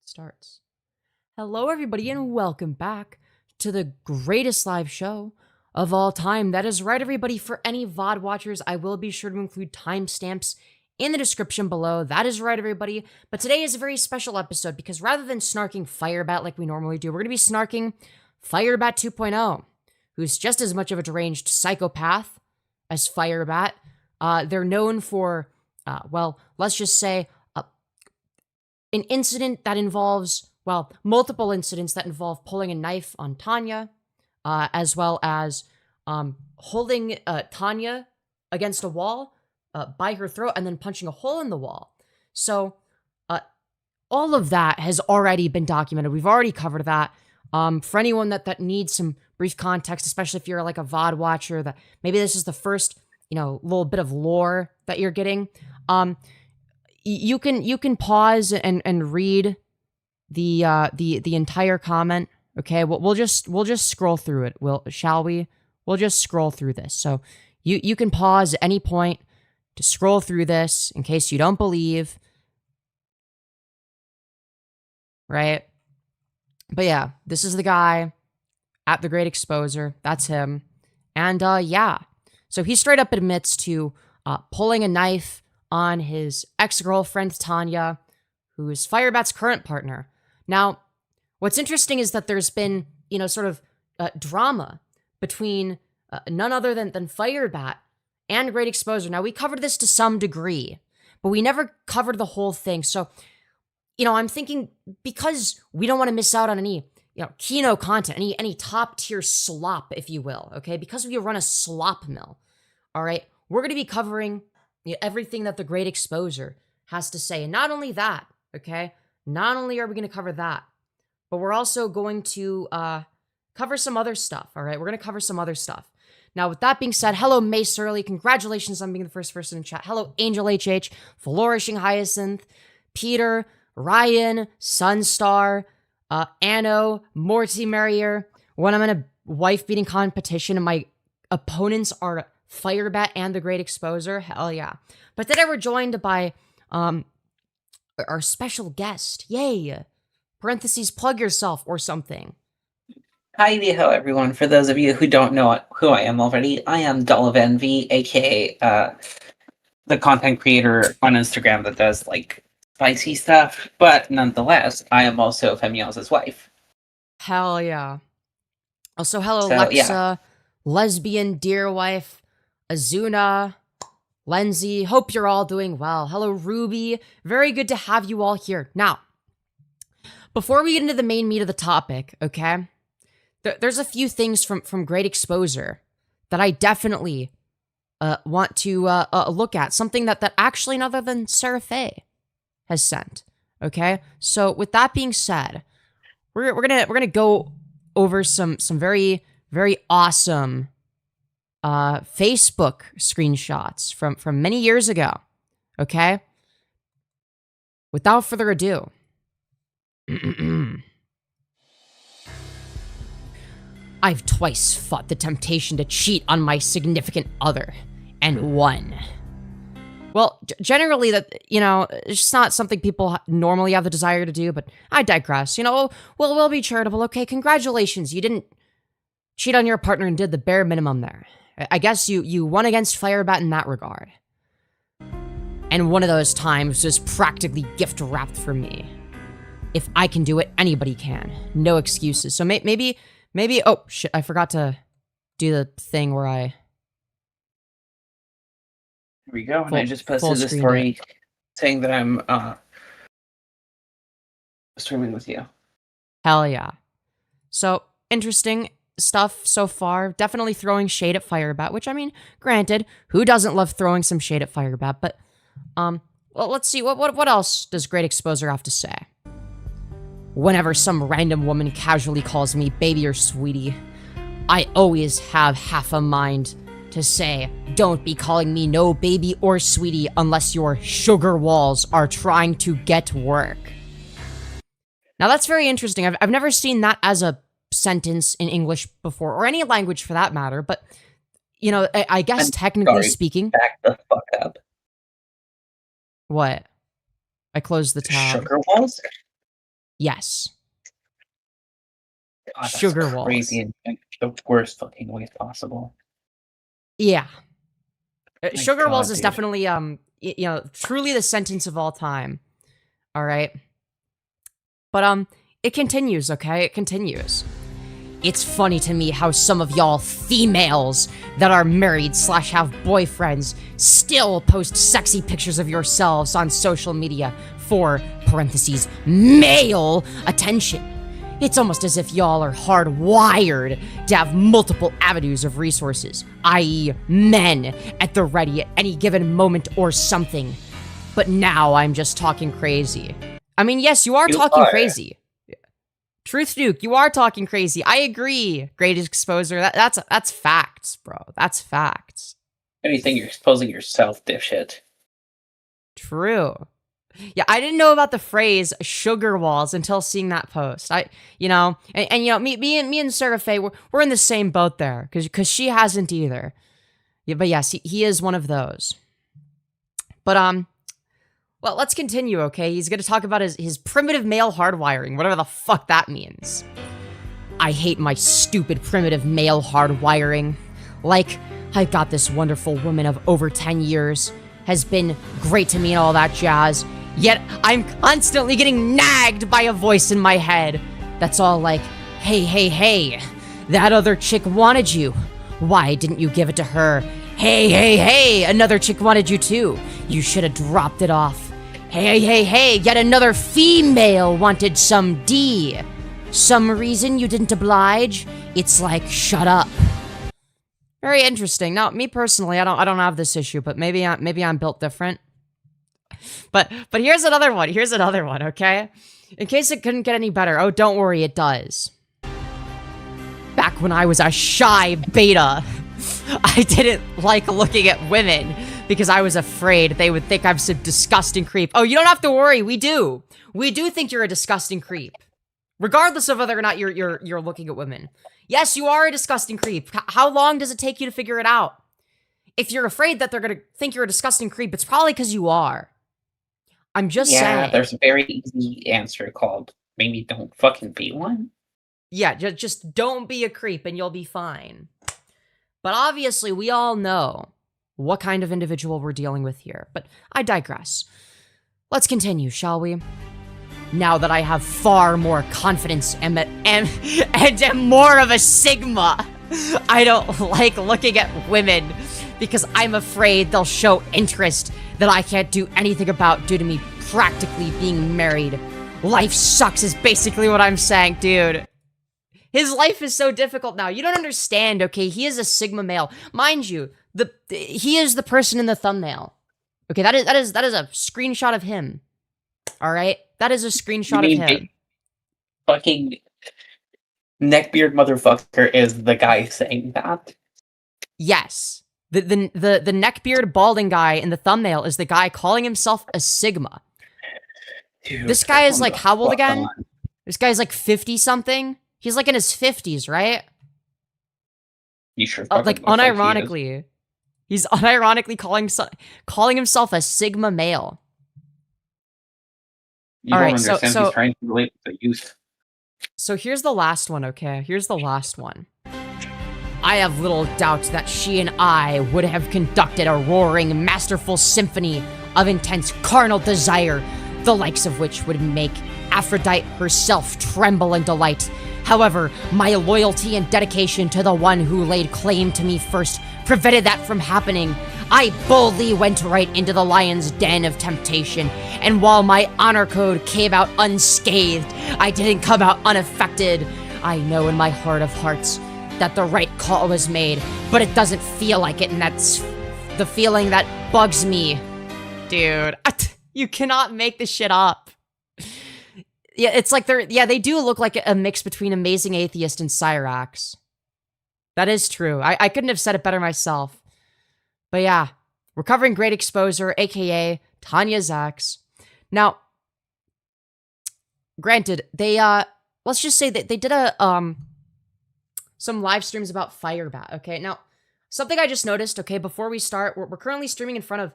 Starts. Hello, everybody, and welcome back to the greatest live show of all time. That is right, everybody. For any VOD watchers, I will be sure to include timestamps in the description below. That is right, everybody. But today is a very special episode because rather than snarking FireBat like we normally do, we're going to be snarking FireBat 2.0, who's just as much of a deranged psychopath as FireBat. They're known for, well, let's just say, an incident that involves, well, multiple incidents that involve pulling a knife on Tanya, as well as holding Tanya against a wall by her throat and then punching a hole in the wall. So all of that has already been documented. We've already covered that. For anyone that needs some brief context, especially if you're like a VOD watcher, that maybe this is the first, little bit of lore that you're getting. You can pause and read the entire comment. Okay, we'll just scroll through it. Shall we? We'll just scroll through this. So you can pause at any point to scroll through this in case you don't believe. Right? But yeah, this is the guy at TheGreatExposer. That's him. And yeah. So he straight up admits to pulling a knife on his ex-girlfriend, Tanya, who is FireBat's current partner. Now, what's interesting is that there's been, sort of drama between none other than FireBat and GreatExposer. Now, we covered this to some degree, but we never covered the whole thing. So, I'm thinking because we don't want to miss out on any, Kino content, any top-tier slop, if you will, okay? Because we run a slop mill, all right? We're going to be covering everything that the GreatExposer has to say. And not only that, okay? Not only are we going to cover that, but we're also going to cover some other stuff, all right? We're going to cover some other stuff. Now, with that being said, hello, Mace Early. Congratulations on being the first person in chat. Hello, Angel HH, Flourishing Hyacinth, Peter, Ryan, Sunstar, Anno, Morty Merrier. When I'm in a wife-beating competition and my opponents are FireBat and the GreatExposer, hell yeah. But today we're joined by our special guest. Yay! Parentheses, plug yourself or something. Hi, hello everyone. For those of you who don't know who I am already, I am Doll of Envy, aka the content creator on Instagram that does like spicy stuff. But nonetheless, I am also Femyoz's wife. Hell yeah. Also, hello, Lexa, yeah. Lesbian, dear wife, Azuna, Lenzi, hope you're all doing well. Hello, Ruby. Very good to have you all here. Now, before we get into the main meat of the topic, okay, there's a few things from GreatExposer that I definitely want to look at. Something that actually none other than Sarah Faye has sent, okay? So with that being said, we're gonna go over some very, very awesome Facebook screenshots from many years ago, okay? Without further ado, I've twice fought the temptation to cheat on my significant other, and won. Well, generally that, it's just not something people normally have the desire to do, but I digress. We'll be charitable, okay? Congratulations, you didn't cheat on your partner and did the bare minimum there. I guess you won against FireBat in that regard. And one of those times was practically gift-wrapped for me. If I can do it, anybody can. No excuses. So maybe, oh, shit, I forgot to do the thing where I... Here we go, and I just posted the story saying that I'm streaming with you. Hell yeah. So, interesting stuff so far. Definitely throwing shade at FireBat, which, I mean, granted, who doesn't love throwing some shade at FireBat? But, well, let's see, what else does GreatExposer have to say? Whenever some random woman casually calls me baby or sweetie, I always have half a mind to say, don't be calling me no baby or sweetie unless your sugar walls are trying to get work. Now that's very interesting. I've never seen that as a sentence in English before, or any language for that matter, but, I guess technically speaking... Back the fuck up. What? I closed the tab. Sugar walls? Yes. God, that's Sugar crazy walls. in the worst fucking ways possible. Yeah. My Sugar walls God, is dude. definitely, truly the sentence of all time. All right. But, it continues, okay? It continues. It's funny to me how some of y'all females that are married / have boyfriends still post sexy pictures of yourselves on social media for, parentheses, male attention. It's almost as if y'all are hardwired to have multiple avenues of resources, i.e. men, at the ready at any given moment or something. But now I'm just talking crazy. I mean, yes, you are talking crazy. Truth Duke, you are talking crazy. I agree. Great exposer. That's facts, bro. That's facts. Anything you're exposing yourself, dipshit. True. Yeah, I didn't know about the phrase sugar walls until seeing that post. And you know, me and Seraphe, we're in the same boat there, because she hasn't either. Yeah, but yes, he is one of those. But well, let's continue, okay? He's gonna talk about his primitive male hardwiring, whatever the fuck that means. I hate my stupid primitive male hardwiring. Like, I got this wonderful woman of over 10 years, has been great to me and all that jazz, yet I'm constantly getting nagged by a voice in my head that's all like, hey, that other chick wanted you. Why didn't you give it to her? Hey, another chick wanted you too. You should have dropped it off. Hey, yet another female wanted some D. Some reason you didn't oblige? It's like, shut up. Very interesting. Now, me personally, I don't have this issue, but maybe I'm built different. But here's another one. Okay? In case it couldn't get any better. Oh, don't worry, it does. Back when I was a shy beta, I didn't like looking at women because I was afraid they would think I'm some disgusting creep. Oh, you don't have to worry. We do. We do think you're a disgusting creep, regardless of whether or not you're looking at women. Yes, you are a disgusting creep. How long does it take you to figure it out? If you're afraid that they're gonna think you're a disgusting creep, it's probably because you are. I'm just saying. Yeah, there's a very easy answer called maybe don't fucking be one. Yeah, just don't be a creep and you'll be fine. But obviously, we all know what kind of individual we're dealing with here. But I digress. Let's continue, shall we? Now that I have far more confidence and am more of a Sigma, I don't like looking at women because I'm afraid they'll show interest that I can't do anything about due to me practically being married. Life sucks is basically what I'm saying, dude. His life is so difficult now. You don't understand, okay? He is a Sigma male. Mind you, he is the person in the thumbnail. Okay, that is a screenshot of him. All right? That is a screenshot of him. Fucking neckbeard motherfucker is the guy saying that. Yes. The neckbeard balding guy in the thumbnail is the guy calling himself a Sigma. Dude, this guy is like, how old again? This guy's like 50-something? He's like in his 50s, right? You sure? Like, unironically. He's unironically calling himself a Sigma male. You don't understand. He's trying to relate to the youth. So here's the last one, okay? Here's the last one. I have little doubt that she and I would have conducted a roaring, masterful symphony of intense carnal desire, the likes of which would make Aphrodite herself tremble in delight. However, my loyalty and dedication to the one who laid claim to me first prevented that from happening. I boldly went right into the lion's den of temptation, and while my honor code came out unscathed, I didn't come out unaffected. I know in my heart of hearts that the right call was made, but it doesn't feel like it, and that's the feeling that bugs me. Dude, you cannot make this shit up. Yeah, it's like they do look like a mix between Amazing Atheist and Cyrax. That is true. I couldn't have said it better myself. But yeah, we're covering Great Exposer, aka Tanya Zax. Now, granted, they let's just say that they did some live streams about FireBat, okay? Now, something I just noticed, okay, before we start, we're currently streaming in front of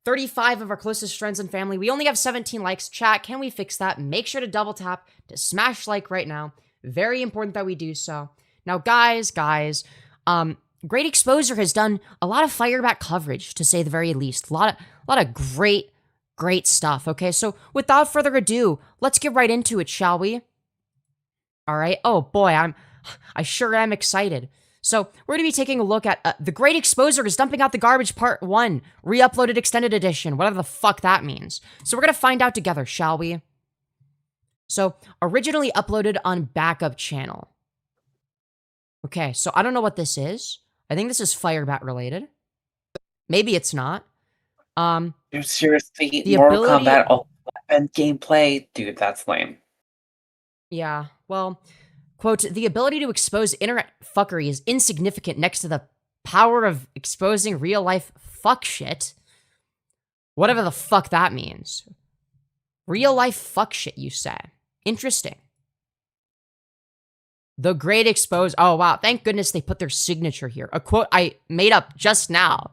35 of our closest friends and family. We only have 17 likes. Chat, can we fix that? Make sure to double tap to smash like right now. Very important that we do so. Now, guys, Great Exposer has done a lot of FireBat coverage, to say the very least. A lot of great stuff, okay? So without further ado, let's get right into it, shall we? All right. Oh, boy, I sure am excited. So we're going to be taking a look at The Great Exposer is dumping out the garbage part 1, re-uploaded extended edition, whatever the fuck that means. So we're going to find out together, shall we? So, originally uploaded on backup channel. Okay, so I don't know what this is. I think this is FireBat related. Maybe it's not. Dude, seriously, the Mortal ability- Kombat and gameplay? Dude, that's lame. Yeah, well, quote, the ability to expose internet fuckery is insignificant next to the power of exposing real-life fuck shit. Whatever the fuck that means. Real-life fuck shit, you say. Interesting. The Great Exposer. Oh, wow. Thank goodness they put their signature here. A quote I made up just now.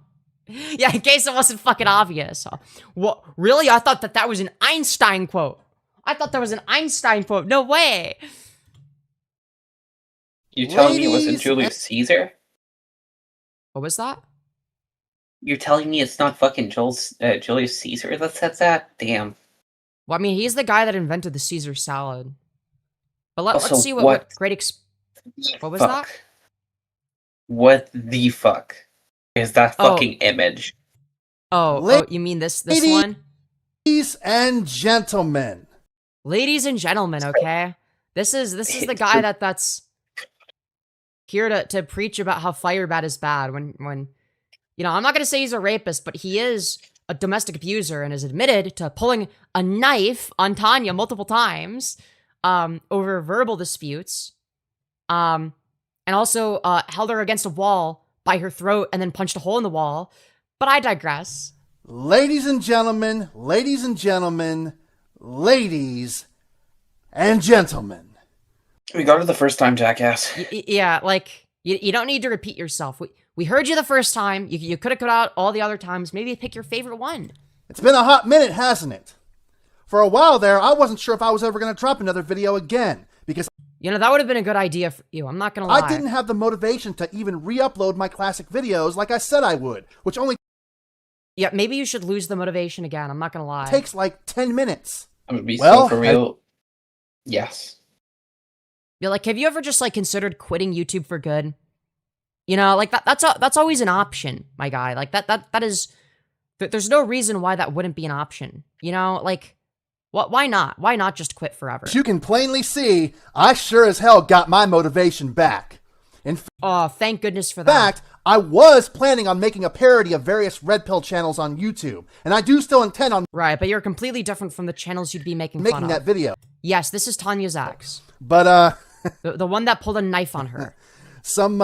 Yeah, in case it wasn't fucking obvious. What? Really? I thought that was an Einstein quote. No way. You telling me it wasn't Ladies Julius Caesar? What was that? You're telling me it's not fucking Julius Caesar that said that? Damn. Well, I mean, he's the guy that invented the Caesar salad. But let's Also, see what what was that? What the fuck is that Oh. fucking image? Oh, you mean this Lady- one? Ladies and gentlemen, Ladies and gentlemen, okay? This is the guy that's here to preach about how FireBat is bad when you know, I'm not gonna say he's a rapist, but he is a domestic abuser and has admitted to pulling a knife on Tanya multiple times over verbal disputes. And also held her against a wall by her throat and then punched a hole in the wall. But I digress. ladies and gentlemen, ladies and gentlemen, ladies and gentlemen. We got it the first time, jackass. Yeah, like, you don't need to repeat yourself. We heard you the first time. You could have cut out all the other times. Maybe pick your favorite one. It's been a hot minute, hasn't it? For a while there, I wasn't sure if I was ever going to drop another video again, because You know, that would have been a good idea for you. I'm not gonna lie. I didn't have the motivation to even re-upload my classic videos like I said I would, which only Yeah, maybe you should lose the motivation again. I'm not gonna lie. takes like 10 minutes. I'm gonna be Well, so for real. Yes. You're like, have you ever just like considered quitting YouTube for good? You know, like that's always an option, my guy. Like that is. There's no reason why that wouldn't be an option. You know, like, what? Why not? Why not just quit forever? As you can plainly see, I sure as hell got my motivation back. In Oh, thank goodness for that. fact, I was planning on making a parody of various Red Pill channels on YouTube, and I do still intend on Right, but you're completely different from the channels you'd be making fun making of. that video. Yes, this is Tanya's ex. But, The one that pulled a knife on her. some,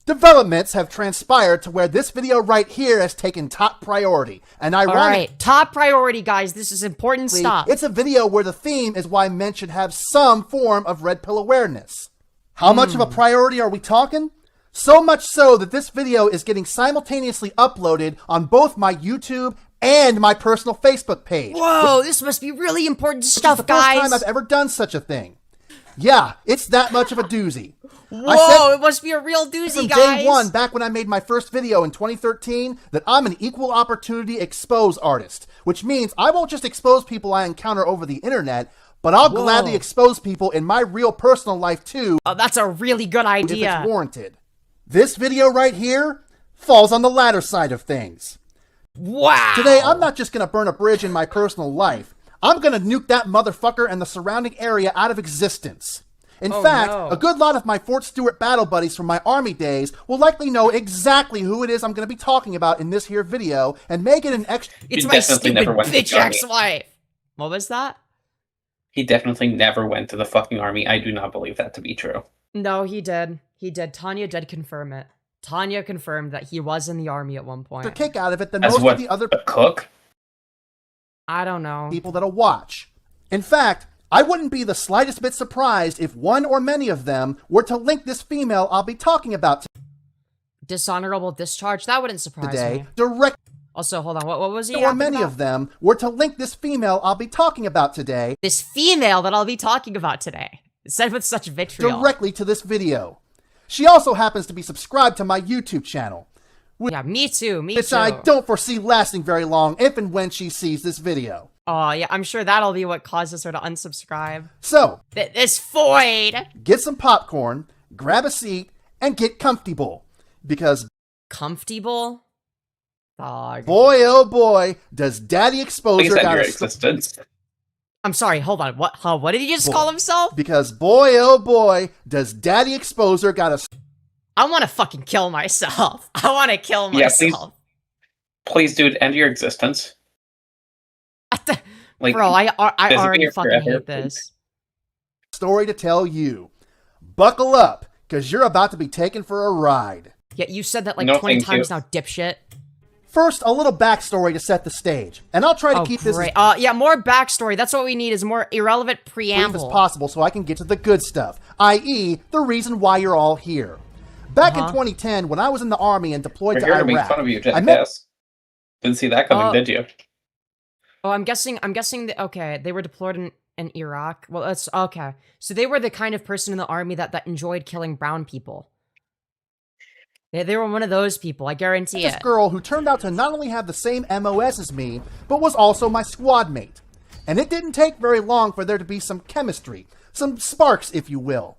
developments have transpired to where this video right here has taken top priority. And ironically, Alright, top priority, guys. This is important stuff. it's a video where the theme is why men should have some form of Red Pill awareness. How much of a priority are we talking? So much so that this video is getting simultaneously uploaded on both my YouTube and my personal Facebook page. Whoa, this must be really important It's stuff, the guys. first time I've ever done such a thing. Yeah, it's that much of a doozy. Whoa, it must be a real doozy, From guys. day one, back when I made my first video in 2013, that I'm an equal opportunity expose artist, which means I won't just expose people I encounter over the internet, but I'll gladly expose people in my real personal life too, Oh, that's a really good if idea. it's warranted. This video right here falls on the latter side of things. Wow. Today, I'm not just gonna burn a bridge in my personal life. I'm gonna nuke that motherfucker and the surrounding area out of existence. In fact, no. a good lot of my Fort Stewart battle buddies from my army days will likely know exactly who it is I'm gonna be talking about in this here video and make it an extra. It's You my definitely stupid never went to bitch the army. ex-wife. What was that? He definitely never went to the fucking army. I do not believe that to be true. No, he did. He did. Tanya did confirm it. Tanya confirmed that he was in the army at one point. kick out of it than As most what? of the other A cook? I don't know. people that'll watch. In fact, I wouldn't be the slightest bit surprised if one or many of them were to link this female I'll be talking about Dishonorable discharge? That wouldn't surprise today me. direct. Also, hold on. What was he? Or many of them were to link this female I'll be talking about today. This female that I'll be talking about today. Said with such vitriol. Directly to this video. She also happens to be subscribed to my YouTube channel. Yeah, me too. Which I don't foresee lasting very long if and when she sees this video. Oh, yeah, I'm sure that'll be what causes her to unsubscribe. So, this void! Get some popcorn, grab a seat, and get comfortable. Because... Comfortable? Dog. Boy, oh boy, does TheGreatExposer got your a... existence. I'm sorry, hold on. What? Huh, what did he just call himself? Because boy, oh boy, does TheGreatExposer got a... I want to fucking kill myself. I want to kill myself. Please, dude, end your existence. Like, bro, I already fucking hate this. Story to tell you. Buckle up, because you're about to be taken for a ride. Yeah, you said that like 20 times now, dipshit. First, a little backstory to set the stage, and I'll try to keep this yeah, more backstory. That's what we need, is more irrelevant preamble. Brief as possible so I can get to the good stuff, i.e., the reason why you're all here. Back in 2010, when I was in the army and deployed to Iraq, to make fun of you, jackass. Didn't see that coming, did you? Oh, I'm guessing that, okay, they were deployed in Iraq. Well, that's, okay. So they were the kind of person in the army that enjoyed killing brown people. They were one of those people, I guarantee it. This girl who turned out to not only have the same MOS as me, but was also my squad mate. And it didn't take very long for there to be some chemistry, some sparks, if you will.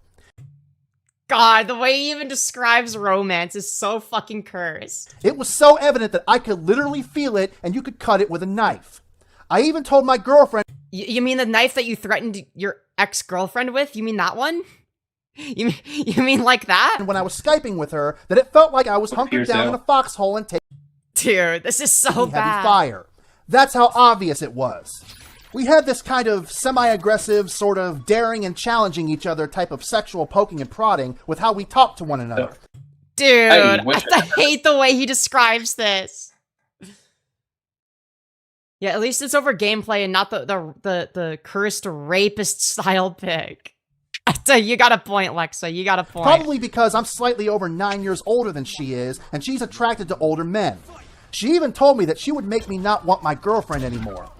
God, the way he even describes romance is so fucking cursed. It was so evident that I could literally feel it, and you could cut it with a knife. I even told my girlfriend... You mean the knife that you threatened your ex-girlfriend with? You mean that one? You mean like that? When I was Skyping with her, that it felt like I was hunkered down in a foxhole and taking... Dude, this is so bad. Heavy fire. That's how obvious it was. We had this kind of semi-aggressive, sort of daring and challenging each other type of sexual poking and prodding with how we talked to one another. Dude, I hate the way he describes this. Yeah, at least it's over gameplay and not the cursed rapist style pic. You got a point, Lexa. You got a point. Probably because I'm slightly over 9 years older than she is, and she's attracted to older men. She even told me that she would make me not want my girlfriend anymore.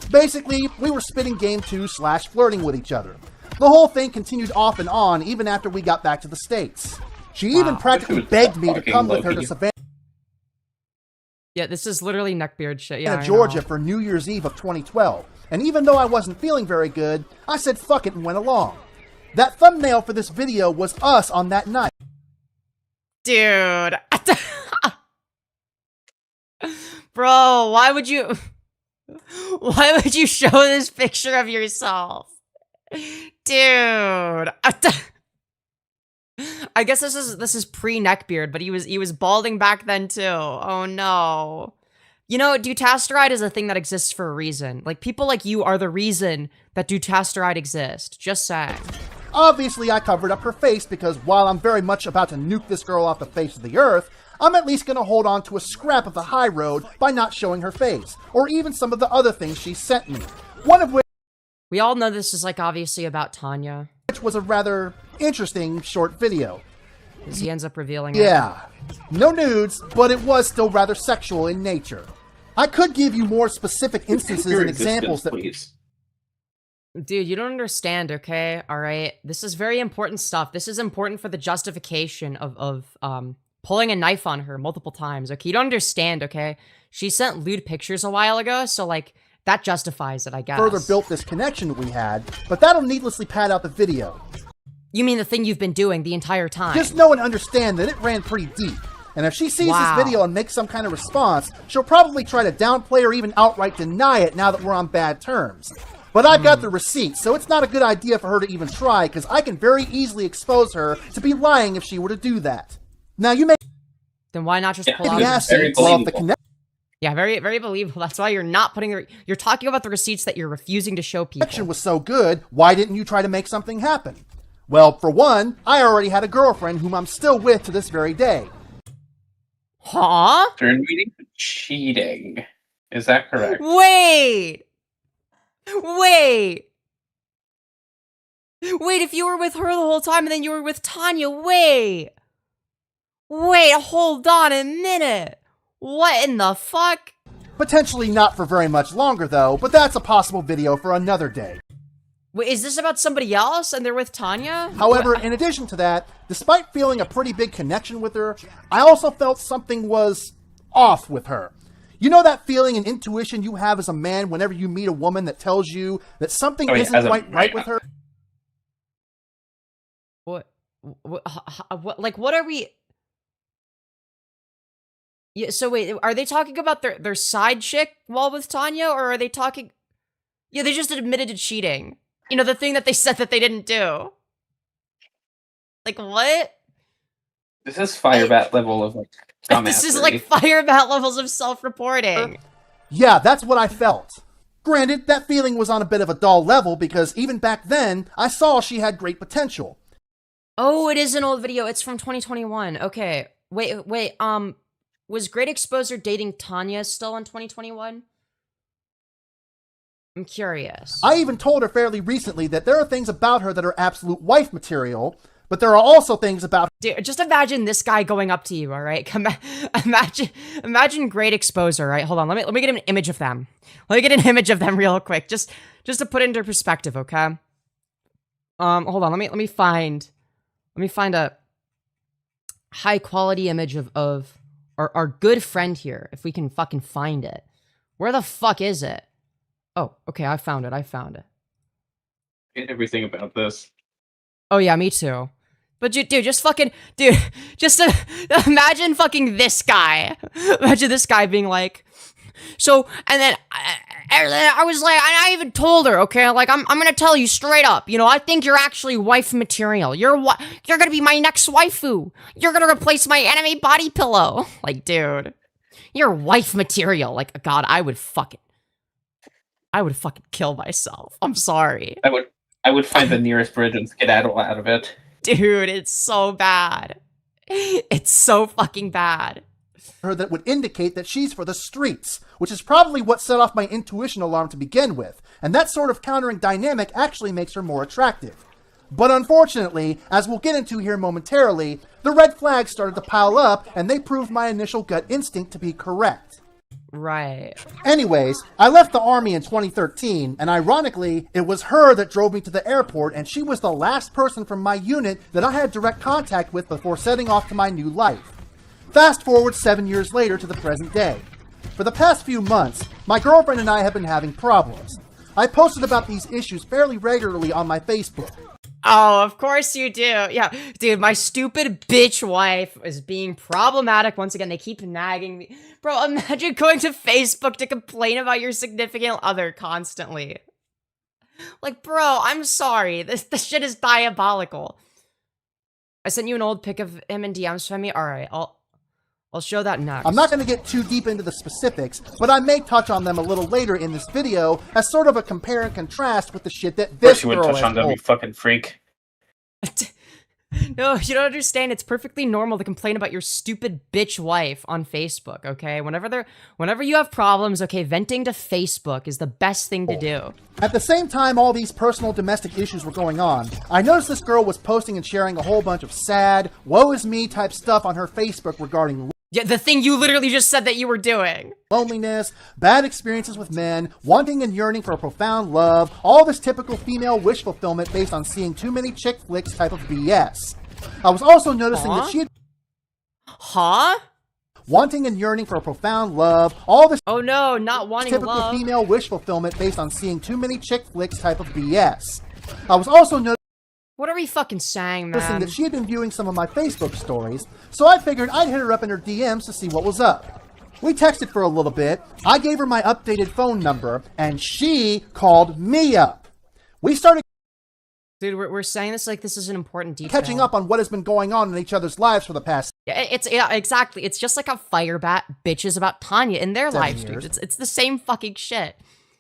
Basically, we were spitting game 2/flirting with each other. The whole thing continued off and on even after we got back to the States. She even practically begged me to come with her to Savannah. Yeah, this is literally neckbeard shit. Yeah, Georgia for New Year's Eve of 2012. And even though I wasn't feeling very good, I said fuck it and went along. That thumbnail for this video was us on that night. Dude. Bro, why would you show this picture of yourself? Dude. I guess this is pre-neckbeard, but he was balding back then too. Oh no. You know, dutasteride is a thing that exists for a reason. Like, people like you are the reason that dutasteride exists. Just saying. Obviously, I covered up her face because while I'm very much about to nuke this girl off the face of the earth, I'm at least going to hold on to a scrap of the high road by not showing her face, or even some of the other things she sent me. One of which... We all know this is, like, obviously about Tanya. Which was a rather interesting short video. Because he ends up revealing it. No nudes, but it was still rather sexual in nature. I could give you more specific instances and examples that... Please. Dude, you don't understand, okay? Alright? This is very important stuff. This is important for the justification of pulling a knife on her multiple times, okay? You don't understand, okay? She sent lewd pictures a while ago, so, like, that justifies it, I guess. Further built this connection we had, but that'll needlessly pad out the video. You mean the thing you've been doing the entire time? Just know and understand that it ran pretty deep. And if she sees this video and makes some kind of response, she'll probably try to downplay or even outright deny it now that we're on bad terms. But I've got the receipts, so it's not a good idea for her to even try, because I can very easily expose her to be lying if she were to do that. Now you may... Then why not just pull out the connection? Yeah, very, very believable. That's why you're not putting you're talking about the receipts that you're refusing to show people. The connection was so good, why didn't you try to make something happen? Well, for one, I already had a girlfriend whom I'm still with to this very day. Huh? Turn meeting for cheating. Is that correct? Wait! Wait, if you were with her the whole time and then you were with Tanya, wait, hold on a minute. What in the fuck? Potentially not for very much longer, though, but that's a possible video for another day. Wait, is this about somebody else and they're with Tanya? However, in addition to that, despite feeling a pretty big connection with her, I also felt something was off with her. You know that feeling and intuition you have as a man whenever you meet a woman that tells you that something isn't quite right with her? What, like, what are we... Yeah, so wait, are they talking about their side chick while with Tanya, or are they talking... Yeah, they just admitted to cheating. You know, the thing that they said that they didn't do. Like, what? This is FireBat level of, like, dumbassery. This is like FireBat levels of self-reporting. Yeah, that's what I felt. Granted, that feeling was on a bit of a dull level because even back then, I saw she had great potential. Oh, it is an old video. It's from 2021. Okay. Wait, was GreatExposer dating Tanya still in 2021? I'm curious. I even told her fairly recently that there are things about her that are absolute wife material, but there are also things about... Dude, just imagine this guy going up to you, all right? Imagine GreatExposer, right? Hold on, let me get an image of them. Let me get an image of them real quick, just to put it into perspective, okay? Hold on, let me find a high quality image of our good friend here, if we can fucking find it. Where the fuck is it? Oh, okay, I found it. Everything about this. Oh yeah, me too. But dude, just imagine fucking this guy. Imagine this guy being like, so, and then I was like, I even told her, okay, like, I'm gonna tell you straight up, you know, I think you're actually wife material. You're gonna be my next waifu. You're gonna replace my anime body pillow. Like, dude, you're wife material. Like, God, I would fucking kill myself. I'm sorry. I would find the nearest bridge and skedaddle out of it. Dude, it's so bad. It's so fucking bad. Her that would indicate that she's for the streets, which is probably what set off my intuition alarm to begin with, and that sort of countering dynamic actually makes her more attractive. But unfortunately, as we'll get into here momentarily, the red flags started to pile up, and they proved my initial gut instinct to be correct. Right. Anyways, I left the army in 2013, and ironically, it was her that drove me to the airport, and she was the last person from my unit that I had direct contact with before setting off to my new life. Fast forward 7 years later to the present day. For the past few months, my girlfriend and I have been having problems. I posted about these issues fairly regularly on my Facebook. Oh, of course you do. Yeah, dude, my stupid bitch wife is being problematic. Once again, they keep nagging me. Bro, imagine going to Facebook to complain about your significant other constantly. Like, bro, I'm sorry. This shit is diabolical. I sent you an old pic of him in DMs from me. All right, I'll show that next. I'm not going to get too deep into the specifics, but I may touch on them a little later in this video as sort of a compare and contrast with the shit that this girl has. Of course you would touch on them, you fucking freak. No, you don't understand. It's perfectly normal to complain about your stupid bitch wife on Facebook, okay? Whenever you have problems, okay, venting to Facebook is the best thing to do. At the same time all these personal domestic issues were going on, I noticed this girl was posting and sharing a whole bunch of sad, woe is me type stuff on her Facebook regarding yeah, the thing you literally just said that you were doing. Loneliness, bad experiences with men, wanting and yearning for a profound love, all this typical female wish fulfillment based on seeing too many chick flicks type of BS. I was also noticing that she had... Huh? Wanting and yearning for a profound love, all this... Oh no, not wanting typical love. Female wish fulfillment based on seeing too many chick flicks type of BS. I was also noticing... What are we fucking saying, man? That she had been viewing some of my Facebook stories, so I figured I'd hit her up in her DMs to see what was up. We texted for a little bit, I gave her my updated phone number, and she called me up. We started... Dude, we're saying this like this is an important detail. Catching up on what has been going on in each other's lives for the past... Yeah, exactly. It's just like how FireBat bitches about Tanya in their live streams. It's the same fucking shit.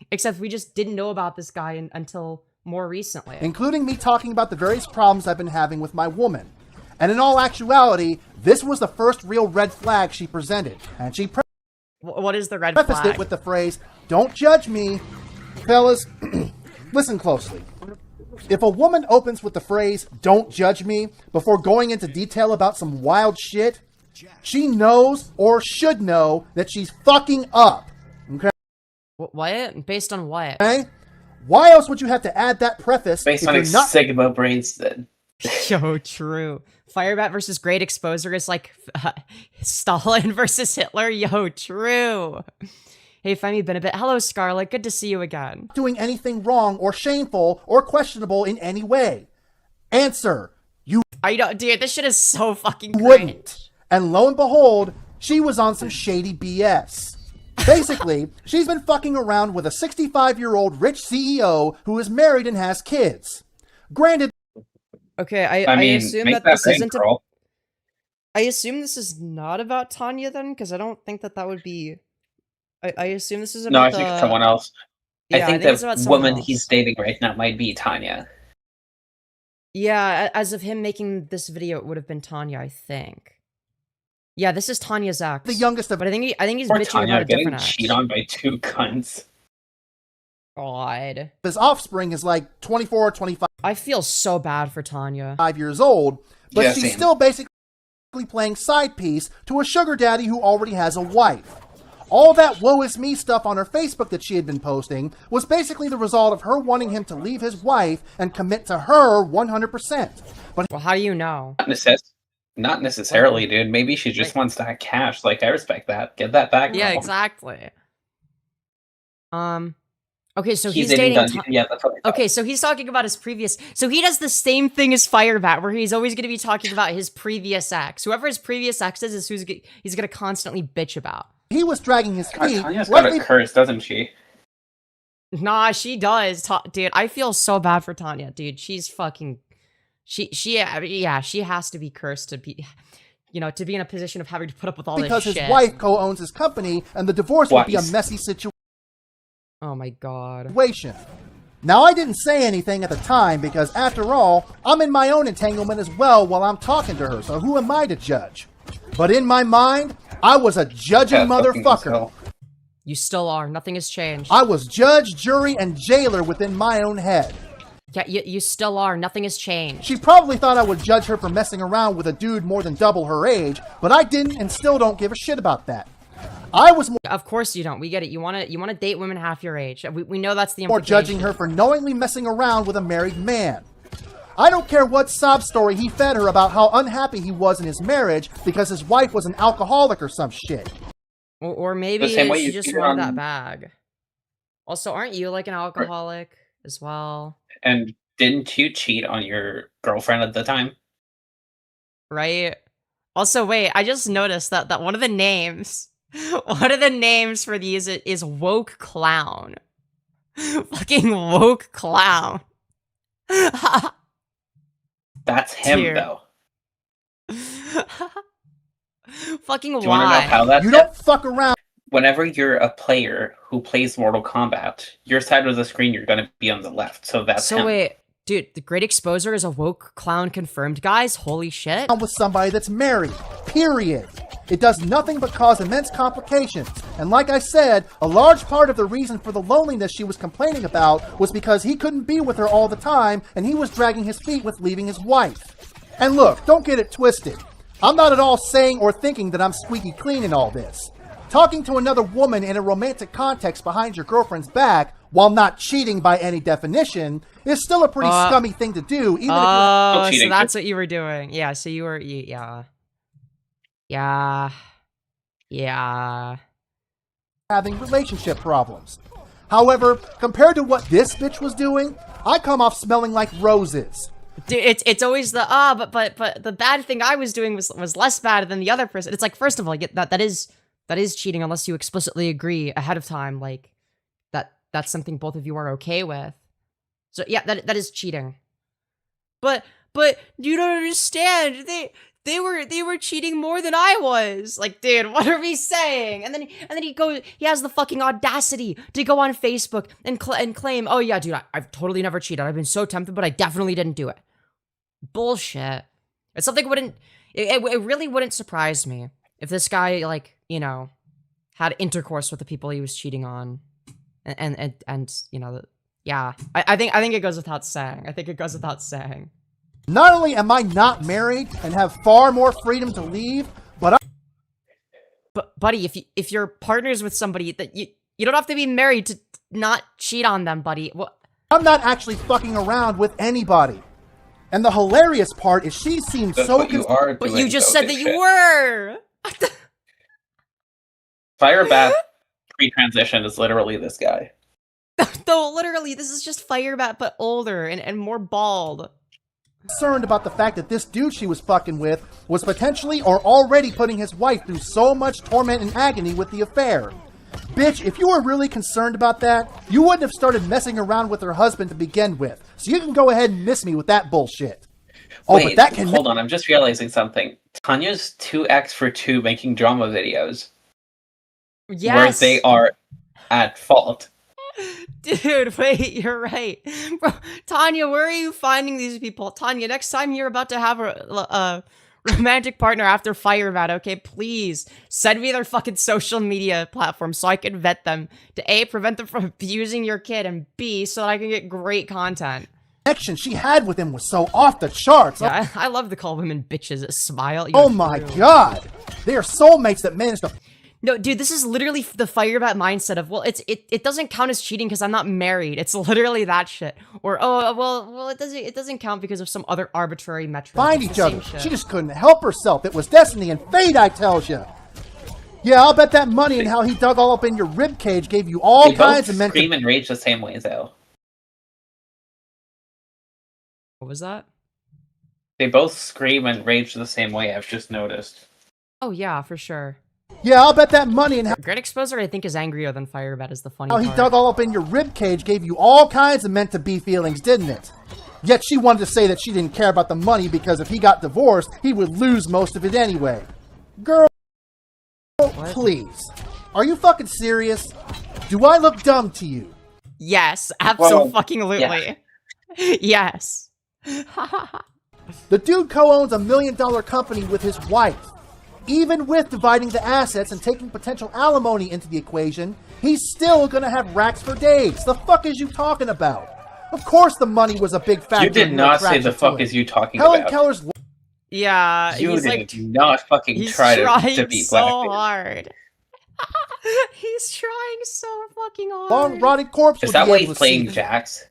Except we just didn't know about this guy until... more recently. Including me talking about the various problems I've been having with my woman. And in all actuality, this was the first real red flag she presented. And she what is the red flag? Prefaced it with the phrase, "Don't judge me." Fellas, listen closely. If a woman opens with the phrase, "Don't judge me," before going into detail about some wild shit, she knows or should know that she's fucking up. What? Based on what? Okay? Why else would you have to add that preface Based if on you're not Sigma brains, then. Yo, true. FireBat versus GreatExposer is like Stalin versus Hitler. Yo, true. Hey, Femi been a bit. Hello, Scarlet. Good to see you again. doing anything wrong or shameful or questionable in any way? Answer, you I know, dude. This shit is so fucking wouldn't. cringe. And lo and behold, she was on some shady BS. Basically, she's been fucking around with a 65-year-old rich CEO who is married and has kids. Granted, Okay, I mean, assume make that that this big, isn't. girl. I assume this is not about Tanya then, because I don't think that would be. I assume this is No, about I think it's someone else. Yeah, I think it's about the someone woman else. he's dating right now might be Tanya. Yeah, as of him making this video, it would have been Tanya, I think. Yeah, this is Tanya's ex. the youngest of But I think he's Poor bitching Tanya about a getting different ex. cheated on by two cunts. God. his offspring is like 24 or 25 I feel so bad for Tanya. years old, but Yeah, she's same. still basically playing side piece to a sugar daddy who already has a wife. All that woe is me stuff on her Facebook that she had been posting was basically the result of her wanting him to leave his wife and commit to her 100%. But Well, how do you know? Not necessarily, dude. Maybe she just wants that cash. Like, I respect that. Get that back. Yeah, girl. exactly. Okay, so he's dating dating. Dungeon. Yeah, that's what I thought. Okay, so he's talking about his previous. So he does the same thing as FireBat, where he's always going to be talking about his previous ex. Whoever his previous ex is who's he's going to constantly bitch about. he was dragging his God, feet. Tanya's got rightly a curse, doesn't she? Nah, she does, dude. I feel so bad for Tanya, dude. She's fucking. She has to be cursed to be, to be in a position of having to put up with all because this his shit. wife co-owns his company, and the divorce would be a Twice. messy Oh my god. situation. Now, I didn't say anything at the time because, after all, I'm in my own entanglement as well while I'm talking to her, so who am I to judge? But in my mind, I was a judging Yeah, fucking motherfucker. hell. You still are. Nothing has changed. I was judge, jury, and jailer within my own head. Yeah, you still are. Nothing has changed. She probably thought I would judge her for messing around with a dude more than double her age, but I didn't and still don't give a shit about that. I was Of course you don't. We get it. You want to date women half your age. We know that's the more implication. judging her for knowingly messing around with a married man. I don't care what sob story he fed her about how unhappy he was in his marriage because his wife was an alcoholic or some shit. Or maybe The same way she you just cheated wanted on- that bag. Also, aren't you like an alcoholic as well? And didn't you cheat on your girlfriend at the time? Right? Also, wait, I just noticed that one of the names, one of the names for these is woke clown. Fucking woke clown. That's him, Dear. though. Fucking Do you want to know why? how that's You don't fuck around Whenever you're a player who plays Mortal Kombat, your side of the screen, you're going to be on the left. So that's So him. wait, dude, the GreatExposer is a woke clown confirmed, guys? Holy shit. with somebody that's married. Period. It does nothing but cause immense complications. And like I said, a large part of the reason for the loneliness she was complaining about was because he couldn't be with her all the time and he was dragging his feet with leaving his wife. And look, don't get it twisted. I'm not at all saying or thinking that I'm squeaky clean in all this. Talking to another woman in a romantic context behind your girlfriend's back, while not cheating by any definition, is still a pretty scummy thing to do, even if you're Oh, so cheating. that's what you were doing. Yeah, so you were, yeah. having relationship problems. However, compared to what this bitch was doing, I come off smelling like roses. Dude, it's always the, but the bad thing I was doing was less bad than the other person. It's like, first of all, that is cheating unless you explicitly agree ahead of time, like, that's something both of you are okay with. So yeah, that is cheating. But you don't understand. They were cheating more than I was. Like, dude, what are we saying? And then he has the fucking audacity to go on Facebook and claim, oh yeah, dude, I've totally never cheated. I've been so tempted, but I definitely didn't do it. Bullshit. It's something it really wouldn't surprise me if this guy, like, had intercourse with the people he was cheating on. And yeah, I think it goes without saying. Not only am I not married and have far more freedom to leave, but But buddy, if you're partners with somebody that You don't have to be married to not cheat on them, buddy. What? I'm not actually fucking around with anybody. And the hilarious part is she seems That's so what you are But doing, you just though, said that you dipshit. were. FireBat pre-transition is literally this guy. No, literally, this is just FireBat, but older and more bald. concerned about the fact that this dude she was fucking with was potentially or already putting his wife through so much torment and agony with the affair. Bitch, if you were really concerned about that, you wouldn't have started messing around with her husband to begin with. So you can go ahead and miss me with that bullshit. Oh, Wait, but that can hold on, I'm just realizing something. Tanya's 2x for 2 making drama videos. Yes. Where they are at fault. Dude, wait, you're right. Bro, Tanya, where are you finding these people? Tanya, next time you're about to have a romantic partner after FireBat, okay, please send me their fucking social media platform so I can vet them to A, prevent them from abusing your kid, and B, so that I can get great content. connection she had with him was so off the charts. Yeah, I love to call women bitches that smile. Oh my god. They are soulmates that managed to No, dude, this is literally the FireBat mindset of, well, it doesn't count as cheating because I'm not married. It's literally that shit. Or, oh, well, it doesn't count because of some other arbitrary metric. find It's each the other. same shit. She just couldn't help herself. It was destiny and fate, I tells you. Yeah, I'll bet that money and how he dug all up in your ribcage gave you all They kinds both of mental. scream and rage the same way, though. What was that? They both scream and rage the same way, I've just noticed. Oh, yeah, for sure. Yeah, I'll bet that money and TheGreatExposer, I think, is angrier than FireBat is the funny how he part. dug all up in your ribcage gave you all kinds of meant-to-be feelings, didn't it? Yet she wanted to say that she didn't care about the money because if he got divorced, he would lose most of it anyway. Girl, please. Are you fucking serious? Do I look dumb to you? Yes, Well, absolutely. Yes. The dude co-owns $1 million company with his wife. Even with dividing the assets and taking potential alimony into the equation, he's still gonna have racks for days. The fuck is you talking about? Of course the money was a big factor. You did in your not say attraction the to fuck him. is you talking Helen about. Keller's Yeah, You he's did like, not fucking he's try trying to be so blackmailed. hard. He's trying so fucking hard. long rotted corpse Is would that be why able he's to playing see Jax?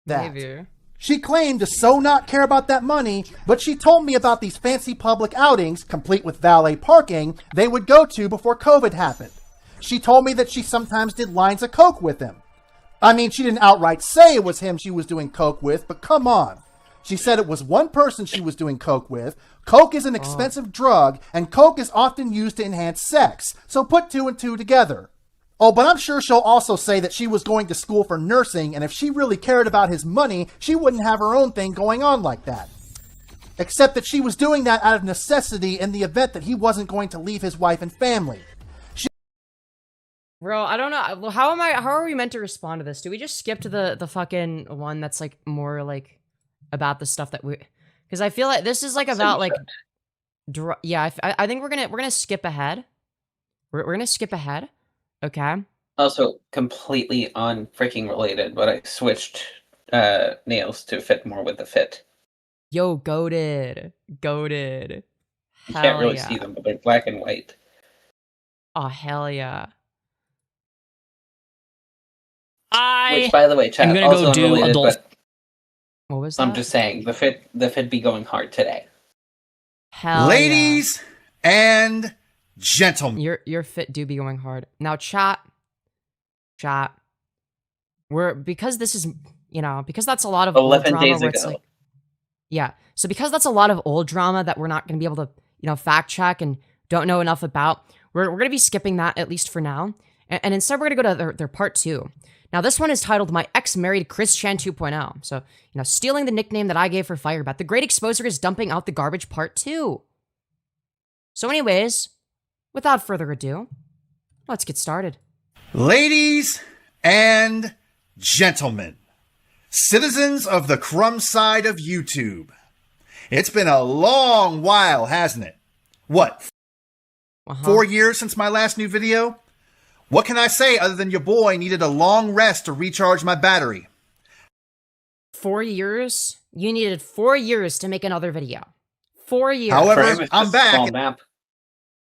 that. Maybe. She claimed to so not care about that money, but she told me about these fancy public outings, complete with valet parking, they would go to before COVID happened. She told me that she sometimes did lines of coke with him. I mean, she didn't outright say it was him she was doing coke with, but come on. She said it was one person she was doing coke with. Coke is an expensive drug, and coke is often used to enhance sex, so put 2 and 2 together. Oh, but I'm sure she'll also say that she was going to school for nursing, and if she really cared about his money, she wouldn't have her own thing going on like that. Except that she was doing that out of necessity in the event that he wasn't going to leave his wife and family. Bro, I don't know. How are we meant to respond to this? Do we just skip to the fucking one that's like more like about the stuff that we, because I feel like this is like about like, yeah, I think we're gonna skip ahead. We're gonna skip ahead. Okay. Also, completely unfreaking related, but I switched nails to fit more with the fit. Yo, goated. You can't really see them, but they're black and white. Oh, hell yeah. Which, by the way, chat, I'm gonna also go do unrelated, adult. but What was that? I'm just saying, the fit be going hard today. Hell Ladies and gentlemen. yeah. Your fit do be going hard. Now, chat. Because this is, because that's a lot of old 11 drama days where it's ago. like, yeah. So because that's a lot of old drama that we're not going to be able to, fact check and don't know enough about, we're going to be skipping that at least for now. And instead we're going to go to their part 2. Now this one is titled My Ex Married Chris Chan 2.0. So, stealing the nickname that I gave for FireBat, the Great Exposer is dumping out the garbage part 2. So anyways, without further ado, let's get started. Ladies and gentlemen, citizens of the crumb side of YouTube, it's been a long while, hasn't it? What, 4 years since my last new video? What can I say other than your boy needed a long rest to recharge my battery? 4 years? You needed 4 years to make another video. 4 years. However, Frame is I'm just a small back. map.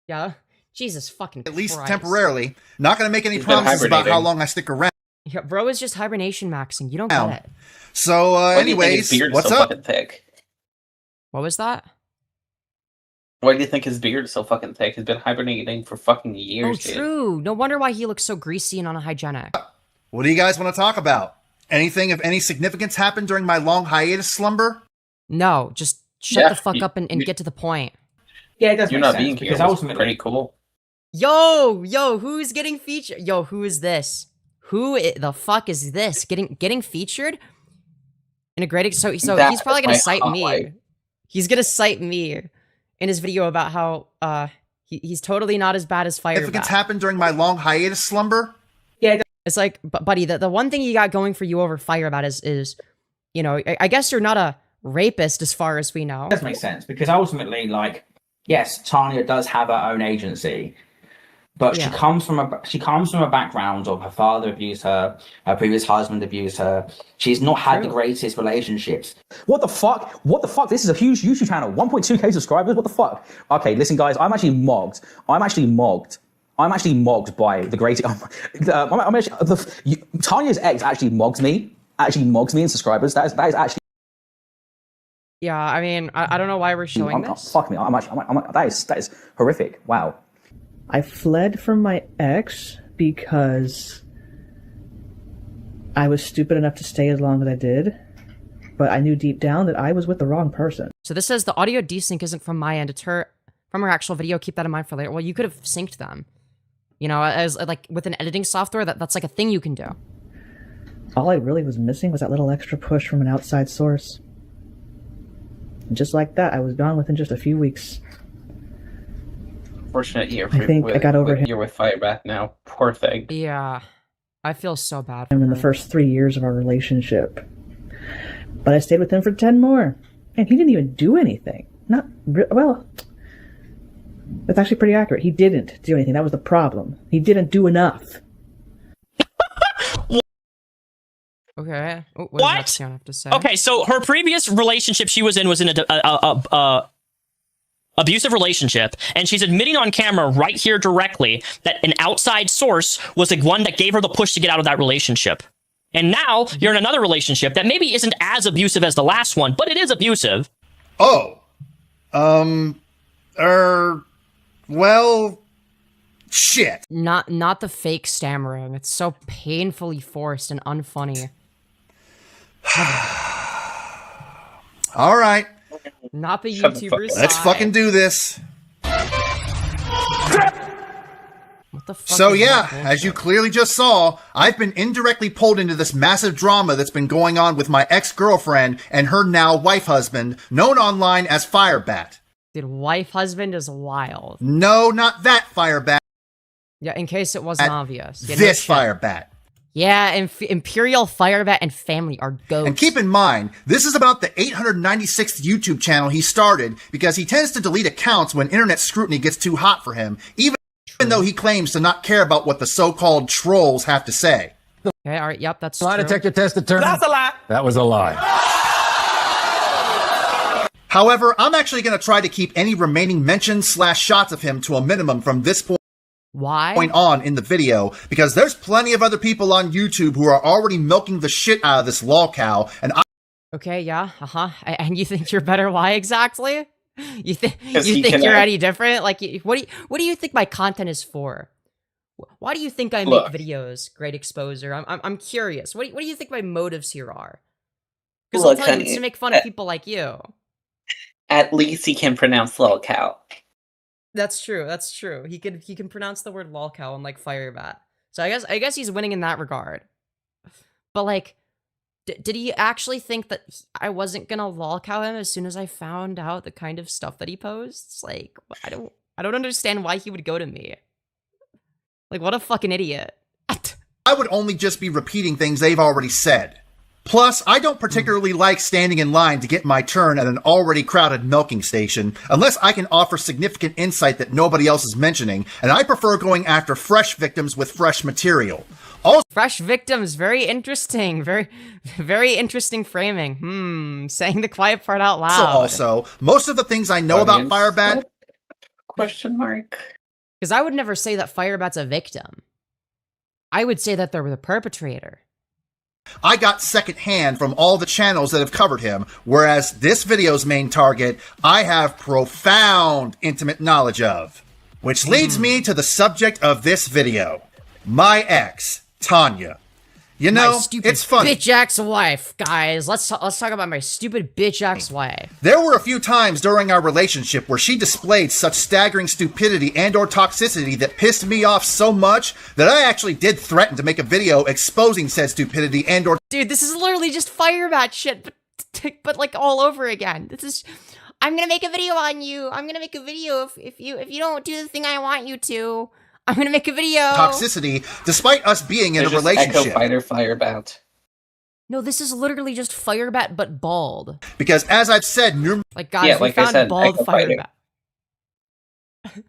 Yeah. Jesus fucking at least Christ. temporarily. Not going to make any He's been promises about how hibernating. long I stick around. Yeah, bro is just hibernation maxing. You don't get it. So, Why do you think anyways, his beard is what's so up? fucking thick? What was that? Why do you think his beard is so fucking thick? He's been hibernating for fucking years, Oh, dude. true. No wonder why he looks so greasy and unhygienic. What do you guys want to talk about? Anything of any significance happened during my long hiatus slumber? No, just shut Yeah, the fuck up and get to the point. Yeah, it does You're make not sense being here. because Was ultimately, pretty cool. Yo, who's getting featured? Yo, who is this? The fuck is this? Getting featured? In a great so he's That probably is gonna my cite me. highlight. He's gonna cite me in his video about how he's totally not as bad as Significance FireBat. happened during my long hiatus slumber? It's like, buddy, the one thing you got going for you over FireBat is you know, I guess you're not a rapist as far as we know. it does make sense because ultimately, like, yes, Tanya does have her own agency, but Yeah. she comes from a background of her father abused her, her previous husband abused her. She's not had the True. greatest relationships. What the fuat? What the fuck? This is a huge YouTube channel, 1.2k subscribers. What the fuck? Okay, listen, guys, I'm actually mogged by the greatest. Tanya's ex actually mogs me in subscribers. That is actually. Yeah, I mean, I don't know why we're showing this. Fuck me. That is horrific. Wow. I fled from my ex because I was stupid enough to stay as long as I did, but I knew deep down that I was with the wrong person. So this says the audio desync isn't from my end, it's from her actual video. Keep that in mind for later. Well, you could have synced them. You know, as like with an editing software, that's like a thing you can do. All I really was missing was that little extra push from an outside source. And just like that, I was gone within just a few weeks. Fortunate year. I think I got over him. You're with FireBat now. Poor thing. Yeah, I feel so bad for In her. the first 3 years of our relationship. But I stayed with him for 10 more. And he didn't even do anything. Well, that's actually pretty accurate. He didn't do anything. That was the problem. He didn't do enough. Okay. Oh, what? What? Does Nexion have to say? Okay, so her previous relationship she was in a abusive relationship, and she's admitting on camera right here directly that an outside source was the one that gave her the push to get out of that relationship. And now you're in another relationship that maybe isn't as abusive as the last one, but it is abusive. Oh. Well, shit. Not the fake stammering. It's so painfully forced and unfunny. All right, Not the Shut the fuck YouTuber up. side. let's fucking do this. What the fuck So is yeah, that as you bullshit? clearly just saw, I've been indirectly pulled into this massive drama that's been going on with my ex-girlfriend and her now wife-husband, known online as FireBat. Dude, wife husband is wild. No, not that FireBat. Yeah, in case it wasn't obvious. Yeah, no This shit. FireBat. Yeah, Imperial FireBat and family are ghosts. And keep in mind, this is about the 896th YouTube channel he started because he tends to delete accounts when internet scrutiny gets too hot for him, even though he claims to not care about what the so-called trolls have to say. Okay, all right, yep, that's Lie true. detector test determined. That's a lie. That was a lie. However, I'm actually going to try to keep any remaining mentions/shots of him to a minimum from this point Why? on in the video, because there's plenty of other people on YouTube who are already milking the shit out of this Lolcow, and Okay, yeah, and you think you're better? Why exactly? You think Because he can you're act. any different? Like, what do you think my content is for? Why do you think I Look. make videos? Great exposure. I'm curious. What do you think my motives here are? Because Look, I'll tell you, honey, it's to make fun of people like you. At least he can pronounce Lolcow. That's true. That's true. He can pronounce the word lolcow and like FireBat. So I guess he's winning in that regard. But like, did he actually think that I wasn't gonna lolcow him as soon as I found out the kind of stuff that he posts? Like, I don't understand why he would go to me. Like, what a fucking idiot. I would only just be repeating things they've already said. Plus, I don't particularly like standing in line to get my turn at an already crowded milking station, unless I can offer significant insight that nobody else is mentioning, and I prefer going after fresh victims with fresh material. Also, Fresh victims, very interesting. Very interesting framing. Saying the quiet part out loud. most of the things I know about Audience, FireBat what? Question mark. Because I would never say that FireBat's a victim. I would say that they're the perpetrator. I got secondhand from all the channels that have covered him, whereas this video's main target, I have profound intimate knowledge of. Which leads me to the subject of this video. My ex, Tanya. You know, My stupid it's funny. bitch ex-wife, guys. Let's talk about my stupid bitch ex-wife. There were a few times during our relationship where she displayed such staggering stupidity and or toxicity that pissed me off so much that I actually did threaten to make a video exposing said stupidity and or Dude, this is literally just FireBat shit, but like all over again. This is, I'm gonna make a video on you. I'm gonna make a video if you don't do the thing I want you to. I'm gonna make a video. toxicity, despite us being in a There's just relationship. Echo Fighter FireBat. No, this is literally just FireBat, but bald. Because as I've said numerous Like, guys, Yeah, we like I found said, bald Echo Fighter. FireBat.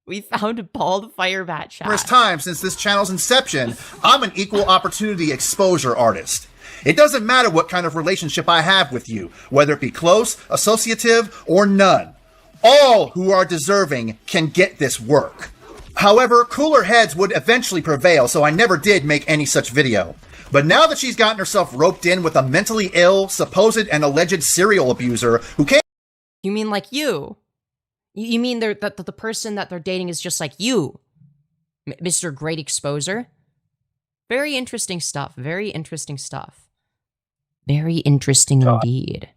We found bald FireBat chat. times since this channel's inception, I'm an equal opportunity exposure artist. It doesn't matter what kind of relationship I have with you, whether it be close, associative, or none. All who are deserving can get this work. However, cooler heads would eventually prevail, so I never did make any such video. But now that she's gotten herself roped in with a mentally ill, supposed and alleged serial abuser who can't You mean like you? You mean that the person that they're dating is just like you, Mr. Great Exposer? Very interesting stuff. Very interesting stuff. Very interesting indeed.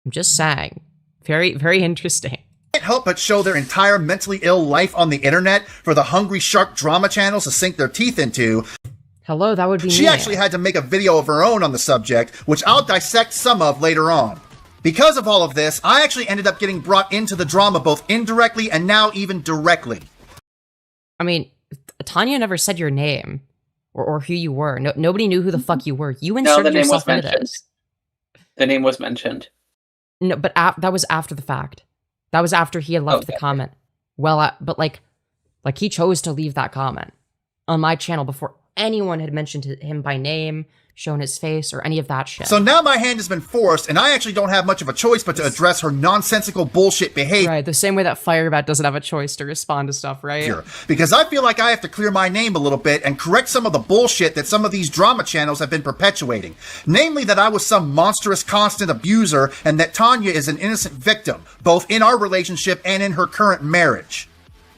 I'm just saying. Very, very interesting. help but show their entire mentally ill life on the internet for the hungry shark drama channels to sink their teeth into. Hello, that would be She me. actually had to make a video of her own on the subject, which I'll dissect some of later on. Because of all of this, I actually ended up getting brought into the drama both indirectly and now even directly. I mean, Tanya never said your name or who you were. Nobody knew who the fuck you were. You No, inserted the name was yourself into mentioned. this. The name was mentioned. No, but that was after the fact. That was after he had left the Okay. comment. Well, but like he chose to leave that comment on my channel before anyone had mentioned him by name, shown his face, or any of that shit. So now my hand has been forced, and I actually don't have much of a choice but to address her nonsensical bullshit behavior. Right, the same way that FireBat doesn't have a choice to respond to stuff, right? Because I feel like I have to clear my name a little bit and correct some of the bullshit that some of these drama channels have been perpetuating. Namely that I was some monstrous constant abuser and that Tanya is an innocent victim, both in our relationship and in her current marriage.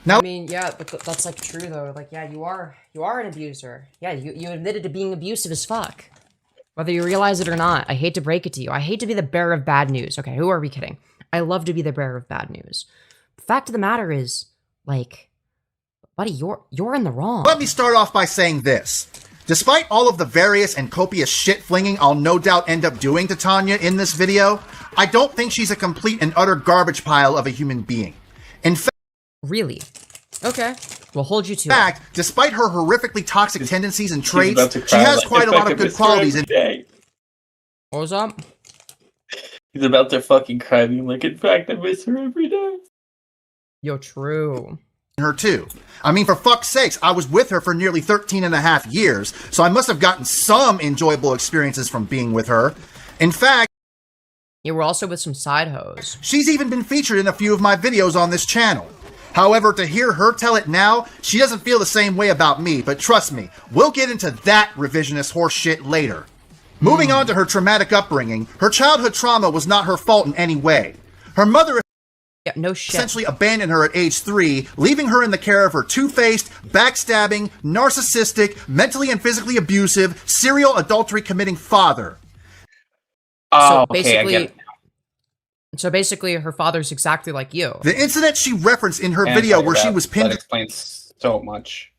Now, I mean, yeah, but that's like true though. Like, yeah, you are an abuser. Yeah, you admitted to being abusive as fuck. Whether you realize it or not, I hate to break it to you. I hate to be the bearer of bad news. Okay, who are we kidding? I love to be the bearer of bad news. The fact of the matter is, like, buddy, you're in the wrong. let me start off by saying this. Despite all of the various and copious shit flinging I'll no doubt end up doing to Tanya in this video, I don't think she's a complete and utter garbage pile of a human being. In fact, Really? Okay. We'll hold you to In fact, despite her horrifically toxic tendencies and traits, about to she cry has like quite a if I lot could of good miss her qualities in every day. What was up? He's about to fucking cry me like, in fact, I miss her every day. Yo, true. her too. I mean, for fuck's sakes, I was with her for nearly 13 and a half years, so I must have gotten some enjoyable experiences from being with her. In fact, Yeah, we're also with some side hoes. she's even been featured in a few of my videos on this channel. However, to hear her tell it now, she doesn't feel the same way about me, but trust me, we'll get into that revisionist horse shit later. Moving on to her traumatic upbringing, her childhood trauma was not her fault in any way. Her mother Yeah, no shit. essentially abandoned her at age 3, leaving her in the care of her two-faced, backstabbing, narcissistic, mentally and physically abusive, serial adultery committing father. Oh, so okay, I get it. basically, her father's exactly like you. The incident she referenced in her And video sorry, where she that- was pinned That explains so much.